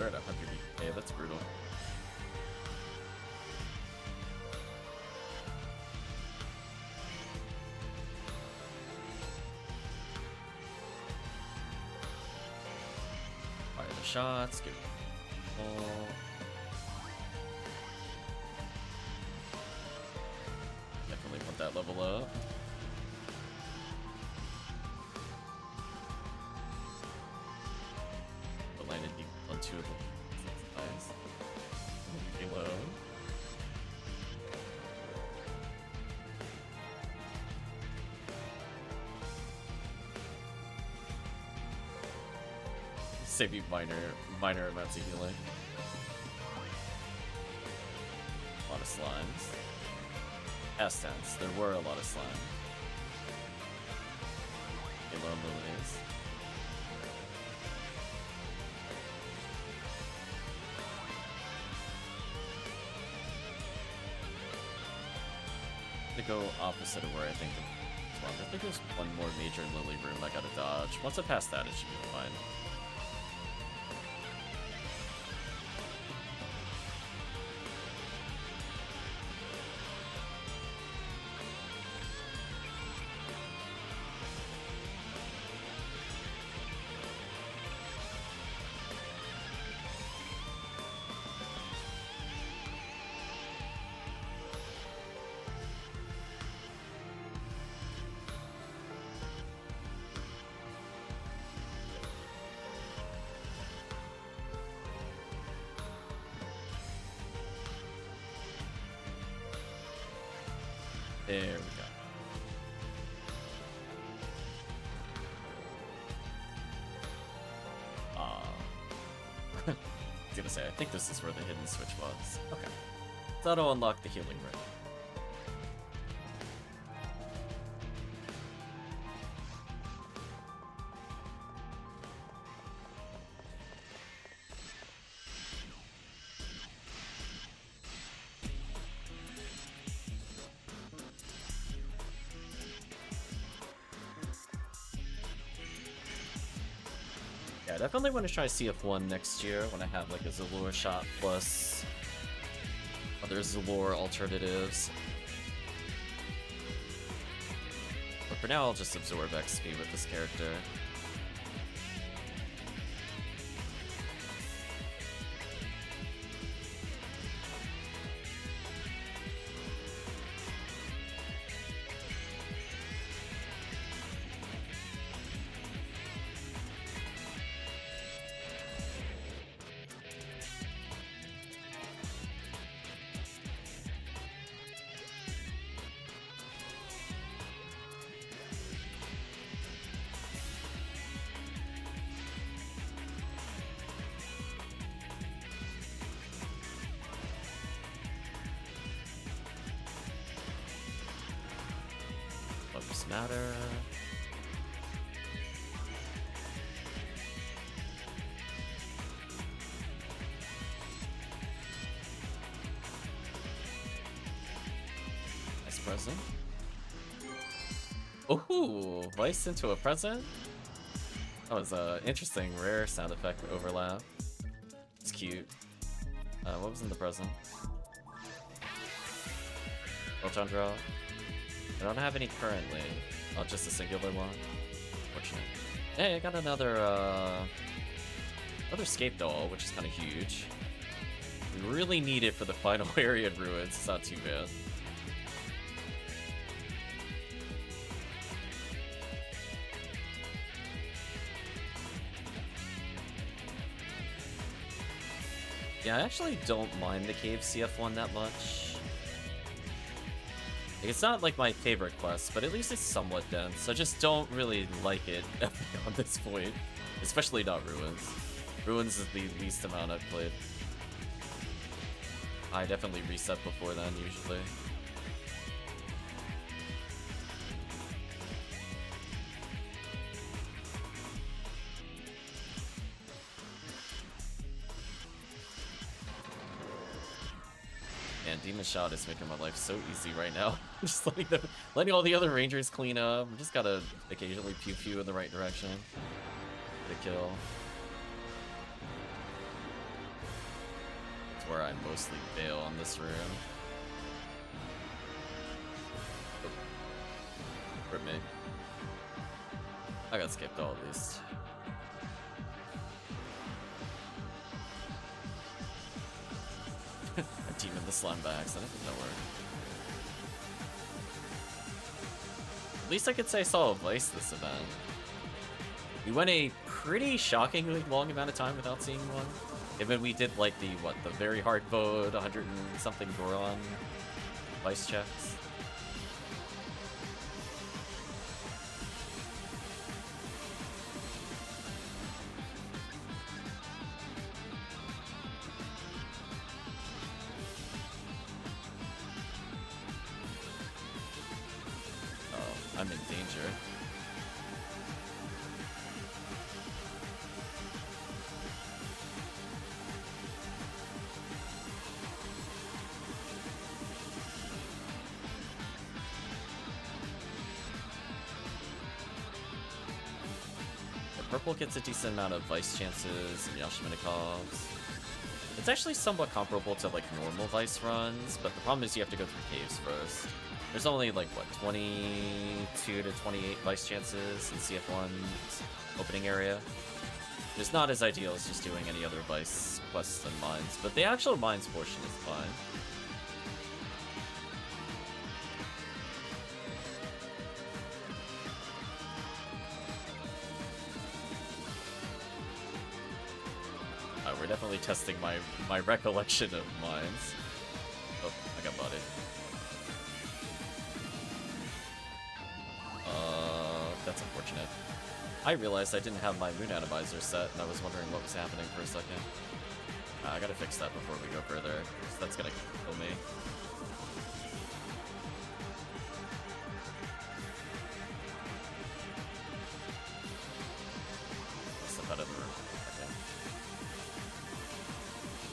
They're at 100 Hey, that's brutal. Fire the shots, give it a pull. Definitely want that level up. But landed deep on 2 of them. That's nice. Reload. Save you minor amounts of healing. A lot of slimes. Past tense, there were a lot of slime. Halo lilies. To go opposite of where I think the I think there's one more major lily room I gotta dodge. Once I pass that, it should be fine. There we go. I was gonna say, I think this is where the hidden switch was. Okay. So that'll unlock the healing ring. I definitely want to try CF1 next year when I have like a Zalor shot plus other Zalor alternatives. But for now, I'll just absorb XP with this character. Matter. Nice present. Ooh, Vice into a present? That was an interesting rare sound effect overlap. It's cute. What was in the present? Chandra. I don't have any currently. Oh, just a singular one. Fortunate. Hey, I got another Scape Doll, which is kind of huge. We really need it for the final area of Ruins. It's not too bad. Yeah, I actually don't mind the Cave CF1 that much. Like, it's not like my favorite quest, but at least it's somewhat dense. I just don't really like it on this point. Especially not Ruins. Ruins is the least amount I've played. I definitely reset before then, usually. Man, Demon Shot is making my life so easy right now. Just letting all the other Rangers clean up. Just gotta occasionally pew in the right direction. Get a kill. where I mostly fail on this room. Oh. Rip me. I got skipped all at least. A demon the slime by accident. That worked. At least I could say I saw a vice this event. We went a pretty shockingly long amount of time without seeing one. Given we did like the very hard mode, 100 and something Goron vice checks. Oh, I'm in danger. Purple gets a decent amount of Vice chances and Yashiminekovs. It's actually somewhat comparable to like normal Vice runs, but the problem is you have to go through caves first. There's only like, what, 22 to 28 Vice chances in CF1's opening area. It's not as ideal as just doing any other Vice quests and mines, but the actual mines portion is fine. We're definitely testing my recollection of mines. Oh, I got bodied. That's unfortunate. I realized I didn't have my moon atomizer set, and I was wondering what was happening for a second. I gotta fix that before we go further, because that's gonna kill me. Step out of the room. Okay.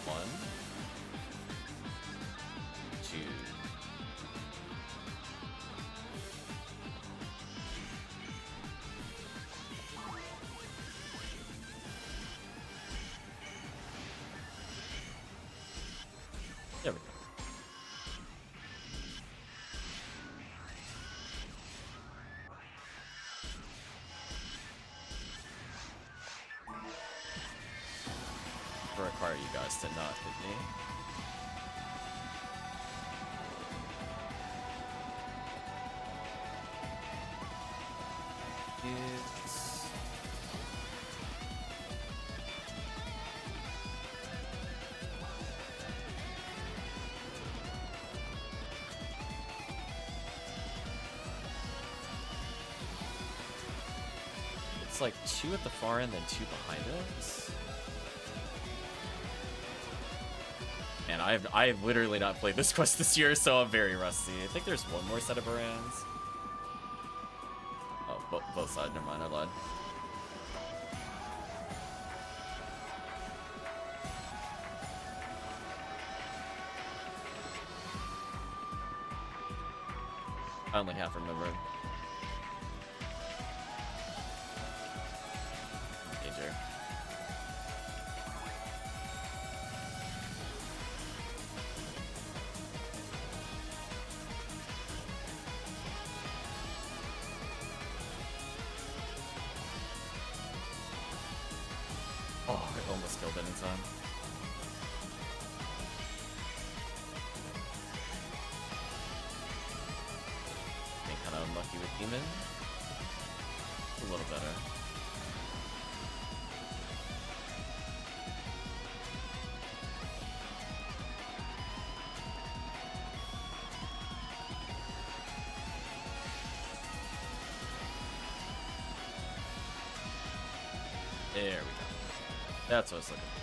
1, 2. There we go. I require you guys to not hit me. It's like 2 at the far end, then 2 behind us. Man, I have literally not played this quest this year, so I'm very rusty. I think there's one more set of Barans. Oh, both sides. Never mind, I lied. I only half remembered. Danger. Oh, I almost killed it in time. Being kind of unlucky with Demon. A little better. There we go. That's what I was looking for.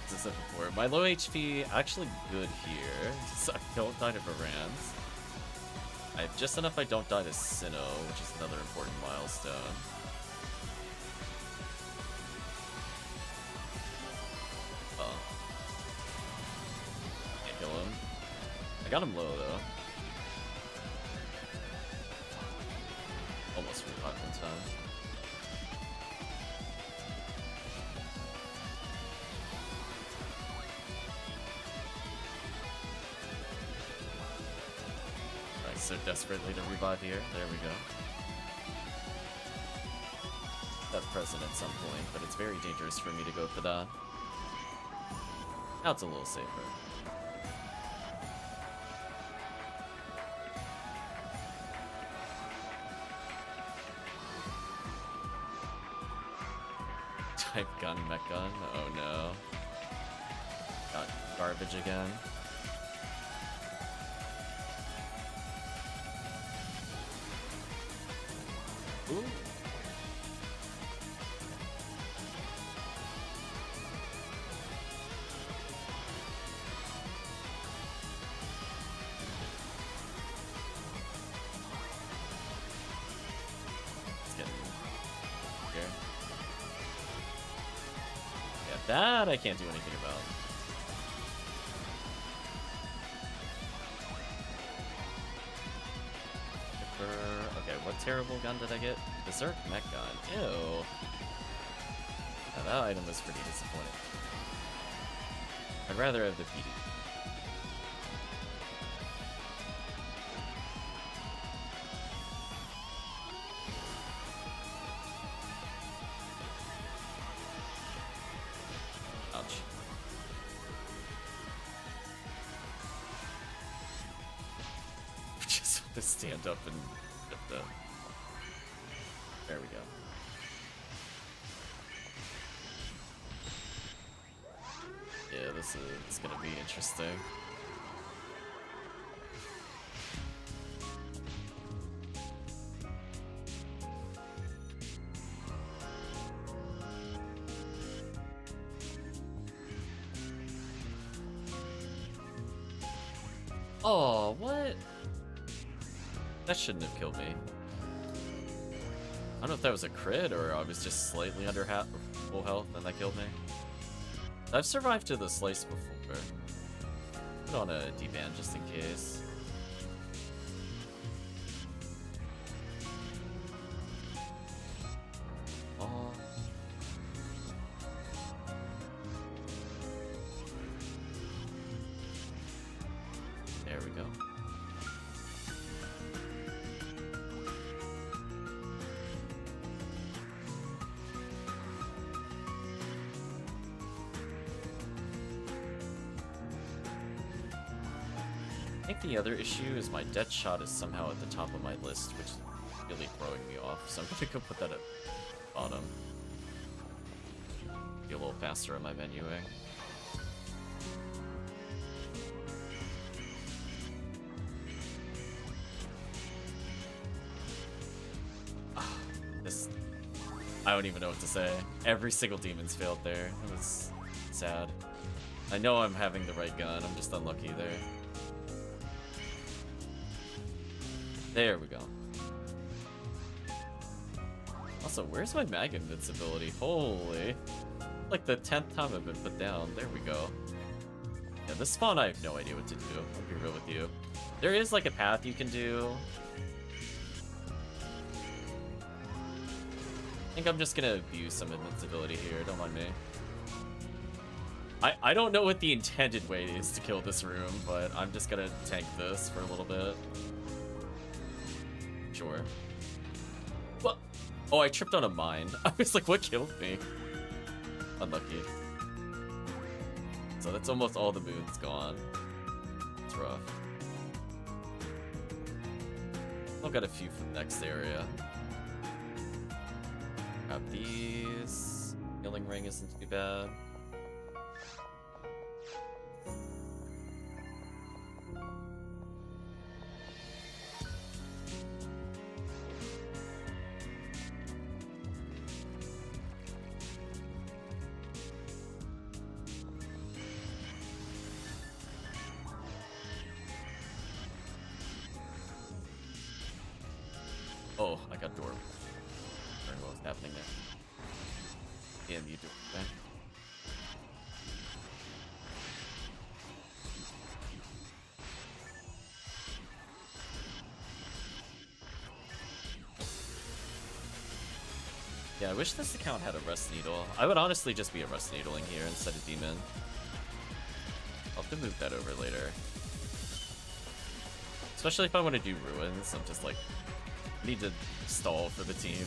As I said before, my low HP actually good here, so I don't die to Varans. I have just enough I don't die to Sinnoh, which is another important milestone. I got him low though. time. Trying so desperately to revive here. There we go. That present at some point, but it's very dangerous for me to go for that. Now it's a little safer. Type gun, mech gun. Oh no. Got garbage again. Ooh. That I can't do anything about. Okay, what terrible gun did I get? Berserk mech gun. Ew. Now that item was pretty disappointing. I'd rather have the PD. Stand up and hit the... There we go. Yeah, this is gonna be interesting. Oh, what? That shouldn't have killed me. I don't know if that was a crit or I was just slightly under full health and that killed me. I've survived to the slice before. Put on a D-band just in case. Oh. There we go. I think the other issue is my dead shot is somehow at the top of my list, which is really throwing me off, so I'm gonna go put that at bottom. Be a little faster on my menuing. This... I don't even know what to say. Every single demon's failed there. It was sad. I know I'm having the right gun, I'm just unlucky there. There we go. Also, where's my mag invincibility? Holy. Like the 10th time I've been put down. There we go. Yeah, this spawn I have no idea what to do. I'll be real with you. There is like a path you can do. I think I'm just gonna abuse some invincibility here. Don't mind me. I don't know what the intended way is to kill this room, but I'm just gonna tank this for a little bit. Sure. What? Oh, I tripped on a mine. I was like, what killed me? Unlucky. So that's almost all the moons gone. It's rough. I'll get a few from the next area. Grab these. Healing ring isn't too bad. Oh, I got door. Wondering what was happening there. And you do it, okay? Yeah, I wish this account had a Rust Needle. I would honestly just be a Rust Needling here instead of Demon. I'll have to move that over later. Especially if I want to do Ruins, I'm just like, need to stall for the team.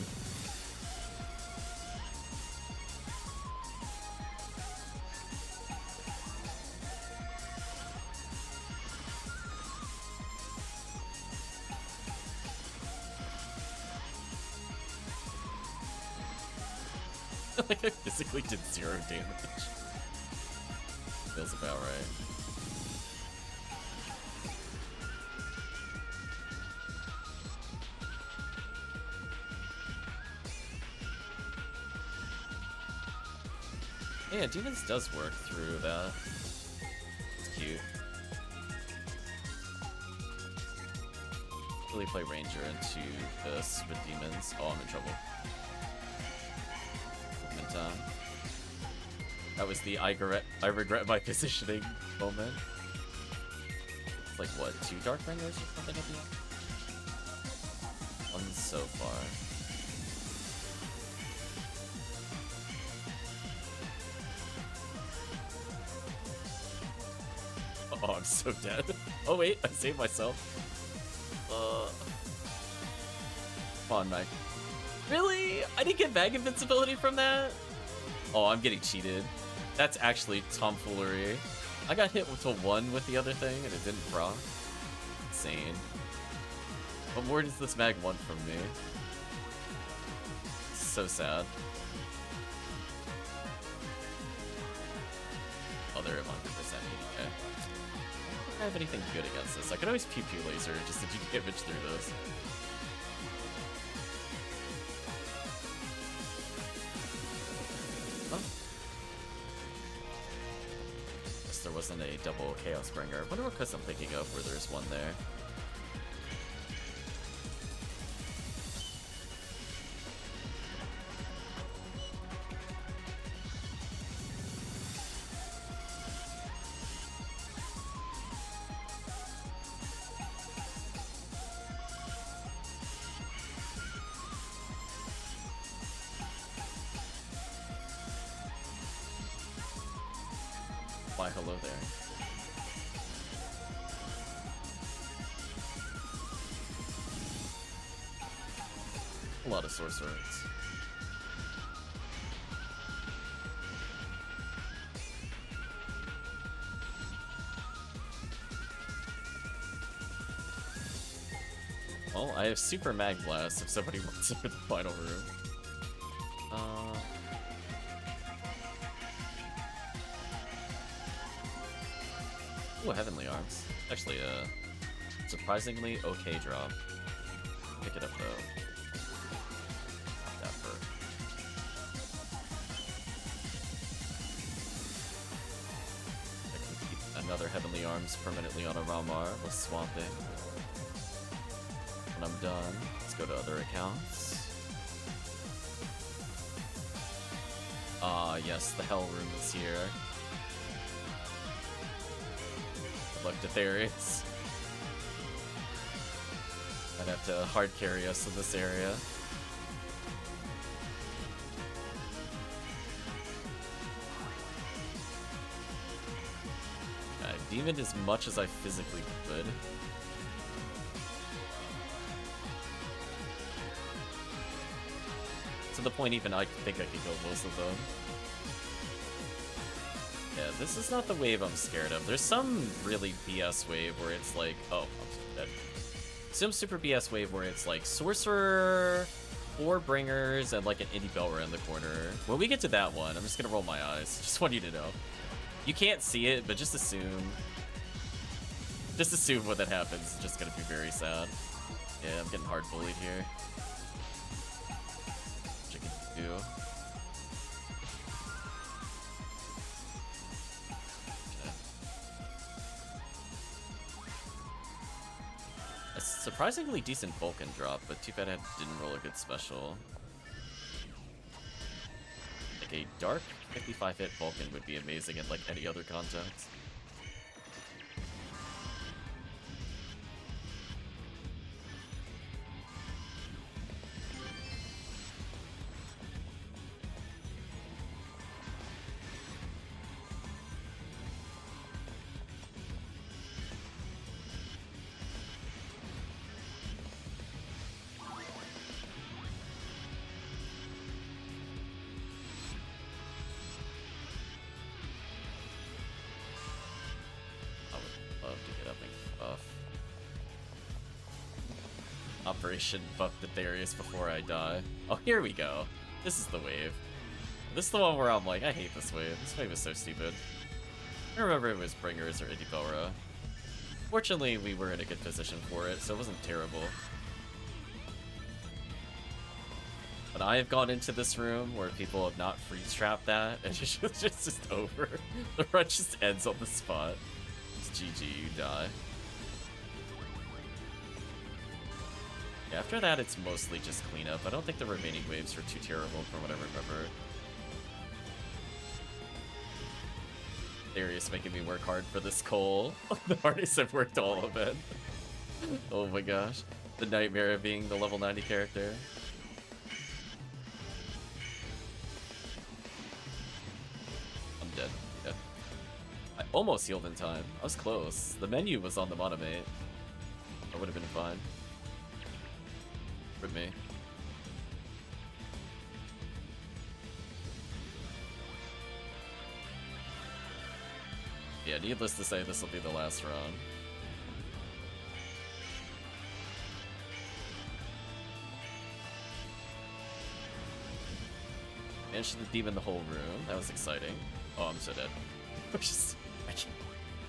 Like I physically did 0 damage. Feels about right. Yeah, Demons does work through that. It's cute. Really play Ranger into this with Demons. Oh, I'm in trouble. That was the I regret my positioning moment. It's like what, 2 Darkbringers or something at the end? 1 so far. Oh, I'm so dead. Oh wait, I saved myself. Come on, Mag. Really? I didn't get Mag invincibility from that? Oh, I'm getting cheated. That's actually tomfoolery. I got hit to 1 with the other thing and it didn't proc. Insane. What more does this Mag want from me? So sad. Oh, they're at 100% ADK. I don't think I have anything good against this. I could always pew pew laser just to do damage through those. There wasn't a double Chaos Bringer. I wonder what quest I'm thinking of where there's one there. Why, hello there. A lot of sorcerers. Well, I have Super Mag Blast if somebody wants it for the final room. Ooh, Heavenly Arms. Actually, surprisingly okay drop. Pick it up though. Not that for. I can keep another Heavenly Arms permanently on a Ramar with swamping. When I'm done, let's go to other accounts. Ah, yes, the Hell Room is here. Good luck to Therians. I'd have to hard carry us in this area. Demon as much as I physically could. To the point even I think I could kill most of them. Yeah, this is not the wave I'm scared of. There's some really BS wave where it's like, oh, I'm dead. Some super BS wave where it's like Sorcerer, 4 Bringers, and like an Indie Belra in the corner. When we get to that one, I'm just gonna roll my eyes. Just want you to know. You can't see it, but just assume. Just assume when that happens. It's just gonna be very sad. Yeah, I'm getting hard bullied here. Which I can do. Okay. A surprisingly decent Vulcan drop, but too bad I didn't roll a good special. Like a dark 55 hit Vulcan would be amazing in like any other context. love to get up and buff. Operation Buff the Darius before I die. Oh, here we go. This is the wave. This is the one where I'm like, I hate this wave. This wave is so stupid. I remember it was Bringers or Idibora. Fortunately, we were in a good position for it, so it wasn't terrible. But I have gone into this room where people have not freeze trapped that, and it's just over. The run just ends on the spot. It's GG, you die. Yeah, after that, it's mostly just cleanup. I don't think the remaining waves are too terrible from what I remember. Darius making me work hard for this coal. The hardest I've worked all of it. Oh my gosh. The nightmare of being the level 90 character. I'm dead. Yeah. I almost healed in time. I was close. The menu was on the monomate. I would have been fine. For me. Yeah, needless to say, this will be the last round. Managed to demon the whole room. That was exciting. Oh, I'm so dead.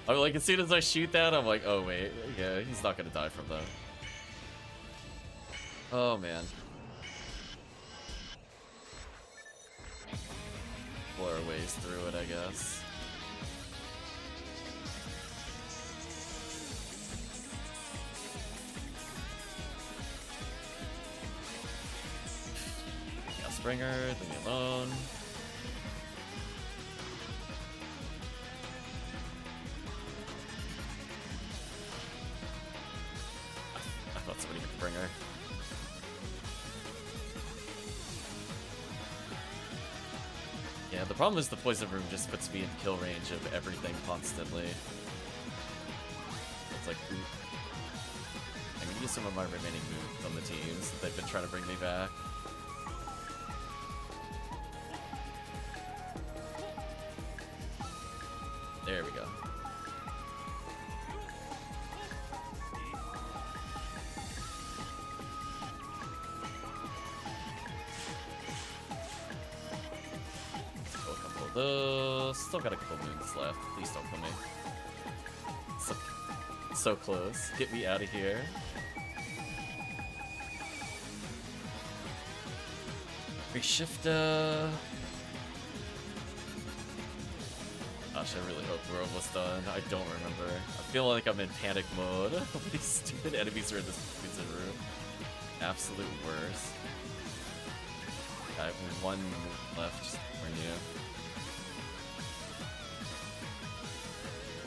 I'm like, as soon as I shoot that, I'm like, oh wait, yeah, he's not gonna die from that. Oh man. Blow our ways through it, I guess. Yeah, Springer, leave me alone. I thought somebody hit Springer. Yeah, the problem is the poison room just puts me in kill range of everything constantly. It's like, ooh. I need to use some of my remaining moves on the teams. They've been trying to bring me back. There we go. Still got a couple moons left. Please don't kill me. So close. Get me out of here. Reshift. Gosh, I really hope we're almost done. I don't remember. I feel like I'm in panic mode. These stupid enemies are in this pizza room. Absolute worst. I have one move left just for you.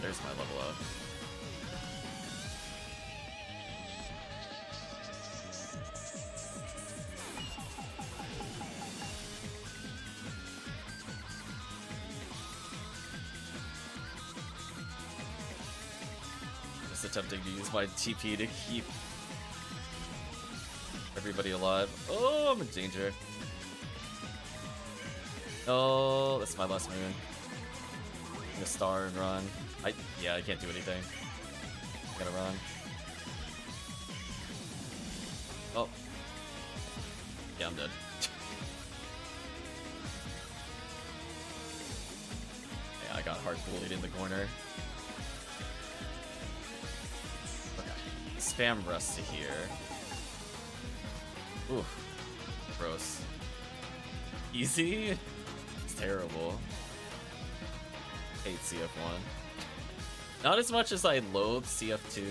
There's my level up. Just attempting to use my TP to keep everybody alive. Oh, I'm in danger. Oh, that's my last moon. I'm gonna star and run. Yeah, I can't do anything. I gotta run. Oh. Yeah, I'm dead. Yeah, I got hard bullied in the corner. Okay. Spam rust to here. Ooh. Gross. Easy? It's terrible. Hate CF1. Not as much as I loathe CF2,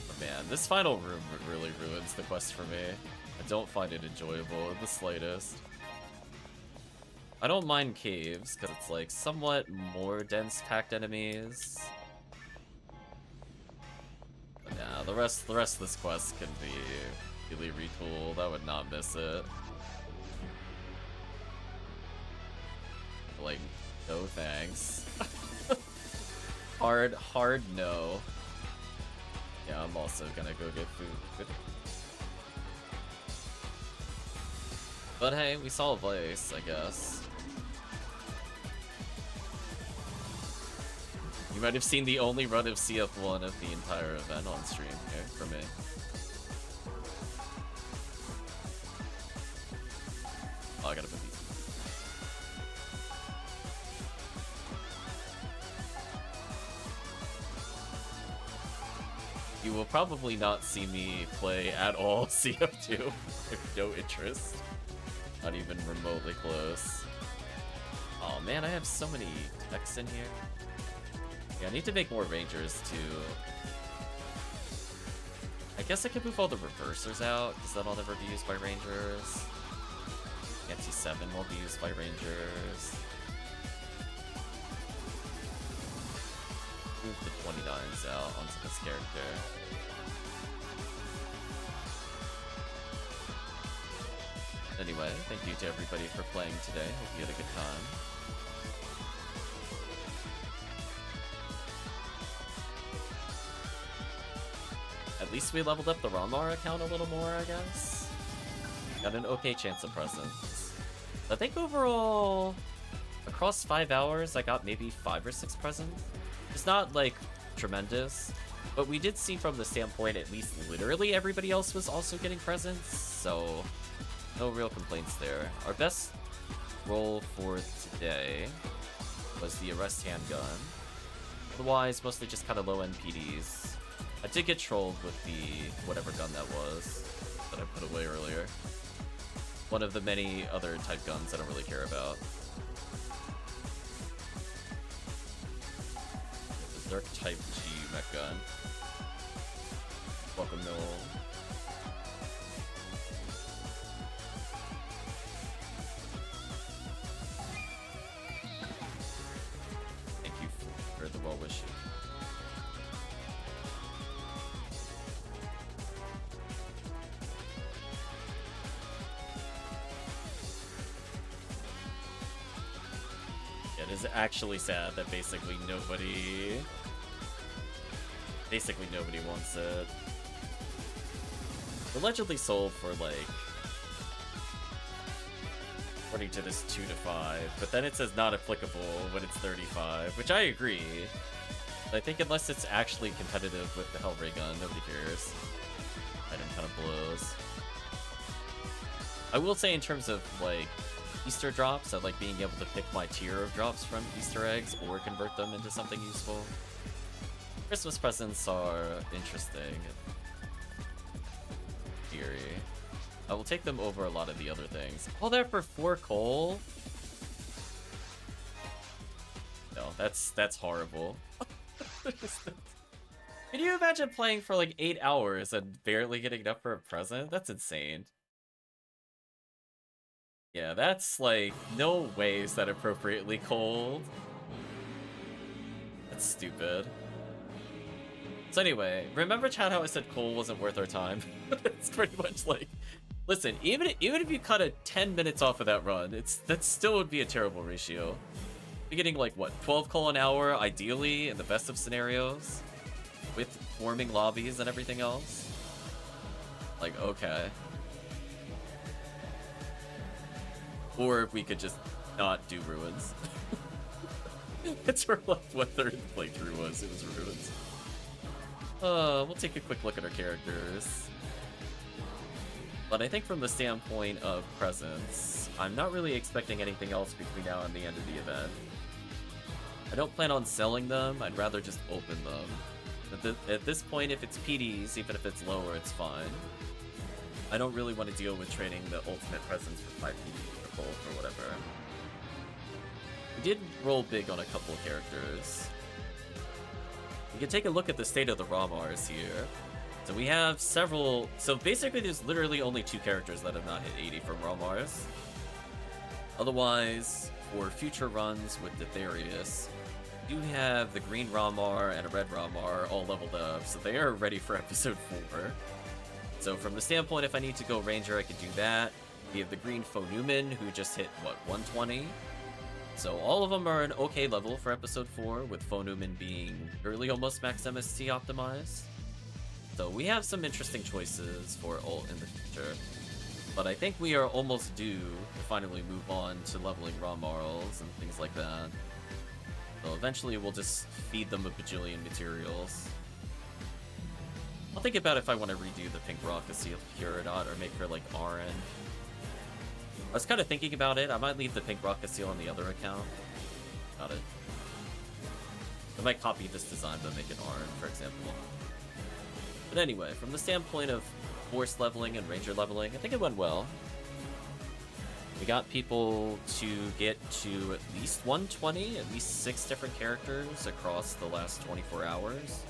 but man, this final room really ruins the quest for me. I don't find it enjoyable in the slightest. I don't mind caves, because it's like somewhat more dense packed enemies. But yeah, the rest of this quest can be really retooled. I would not miss it. Like, no thanks. Hard no. Yeah, I'm also gonna go get food. But hey, we saw a place, I guess. You might have seen the only run of CF1 of the entire event on stream here for me. Oh, I gotta put these. You will probably not see me play at all CF2 if no interest. Not even remotely close. Oh man, I have so many techs in here. Yeah, I need to make more rangers too. I guess I could move all the reversers out, because that'll never be used by rangers. Anti-7 will be used by rangers. Move the 29s out onto this character. Anyway, thank you to everybody for playing today. Hope you had a good time. At least we leveled up the Ramar account a little more, I guess. Got an okay chance of presence. I think overall, across 5 hours, I got maybe 5 or 6 presents. It's not, like, tremendous, but we did see from the standpoint at least literally everybody else was also getting presents, so no real complaints there. Our best roll for today was the arrest handgun. Otherwise, mostly just kind of low-end PDs. I did get trolled with the whatever gun that was that I put away earlier. One of the many other type guns I don't really care about. The Zerk Type G mech gun. Welcome, Noel. Thank you for the well wishes. It is actually sad that basically nobody wants it. Allegedly sold for like, according to this, 2 to 5, but then it says not applicable when it's 35, which I agree. I think unless it's actually competitive with the Hellray gun, nobody cares. Item kind of blows. I will say in terms of like Easter drops, I like being able to pick my tier of drops from Easter eggs or convert them into something useful. Christmas presents are interesting in theory. I will take them over a lot of the other things. All that for 4 coal? No, that's horrible. Can you imagine playing for like 8 hours and barely getting enough for a present? That's insane. Yeah, that's like, no way is that appropriately cold. That's stupid. So anyway, remember chat how I said coal wasn't worth our time? It's pretty much like, listen, even if you cut 10 minutes off of that run, that still would be a terrible ratio. You're getting like, what, 12 coal an hour, ideally, in the best of scenarios? With forming lobbies and everything else? Like, okay. Or we could just not do ruins. It's sort of like what third playthrough was. It was ruins. We'll take a quick look at our characters. But I think from the standpoint of presence, I'm not really expecting anything else between now and the end of the event. I don't plan on selling them. I'd rather just open them. At this point, if it's PDs, even if it's lower, it's fine. I don't really want to deal with trading the ultimate presence for 5 PDs. Or whatever. We did roll big on a couple of characters. We can take a look at the state of the Ramars here. So we have several. So basically, there's literally only 2 characters that have not hit 80 from Ramars. Otherwise, for future runs with Detherius, we do have the green Ramar and a red Ramar all leveled up, so they are ready for episode 4. So from the standpoint, if I need to go Ranger, I could do that. We have the green Phonuman, who just hit, what, 120? So all of them are an okay level for episode 4, with Phonuman being early almost max MST optimized. So we have some interesting choices for ult in the future. But I think we are almost due to finally move on to leveling Ramarls and things like that. So eventually we'll just feed them a bajillion materials. I'll think about if I want to redo the pink rock to see if here or not, or make her like RN. I was kind of thinking about it. I might leave the pink rocket seal on the other account. Got it. I might copy this design but make it RN, for example. But anyway, from the standpoint of force leveling and ranger leveling, I think it went well. We got people to get to at least 120, at least 6 different characters across the last 24 hours.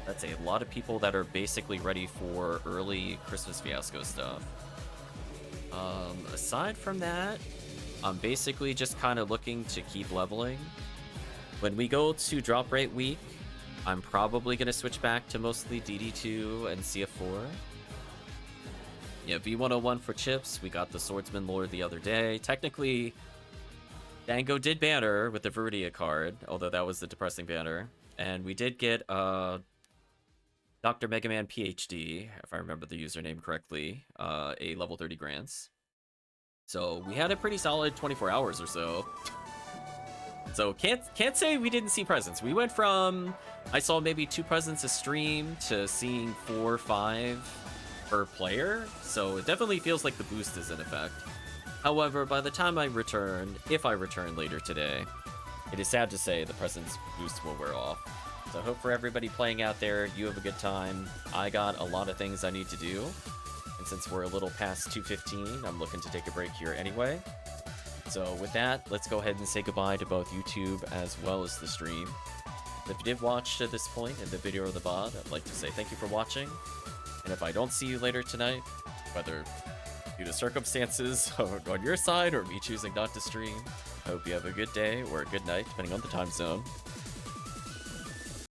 That's a lot of people that are basically ready for early Christmas Fiasco stuff. Aside from that, I'm basically just kind of looking to keep leveling. When we go to drop rate week, I'm probably going to switch back to mostly DD2 and CF4. Yeah, V101 for Chips. We got the Swordsman Lord the other day. Technically, Dango did banner with the Viridia card, although that was the depressing banner. And we did get Dr. Mega Man PhD, if I remember the username correctly, a level 30 grants. So we had a pretty solid 24 hours or so. So can't say we didn't see presents. We went from, I saw maybe 2 presents a stream to seeing 4 or 5 per player. So it definitely feels like the boost is in effect. However, by the time I return, if I return later today, it is sad to say the presents boost will wear off. So I hope for everybody playing out there, you have a good time. I got a lot of things I need to do. And since we're a little past 2:15, I'm looking to take a break here anyway. So with that, let's go ahead and say goodbye to both YouTube as well as the stream. If you did watch to this point in the video or the VOD, I'd like to say thank you for watching. And if I don't see you later tonight, whether due to circumstances on your side or me choosing not to stream, I hope you have a good day or a good night, depending on the time zone.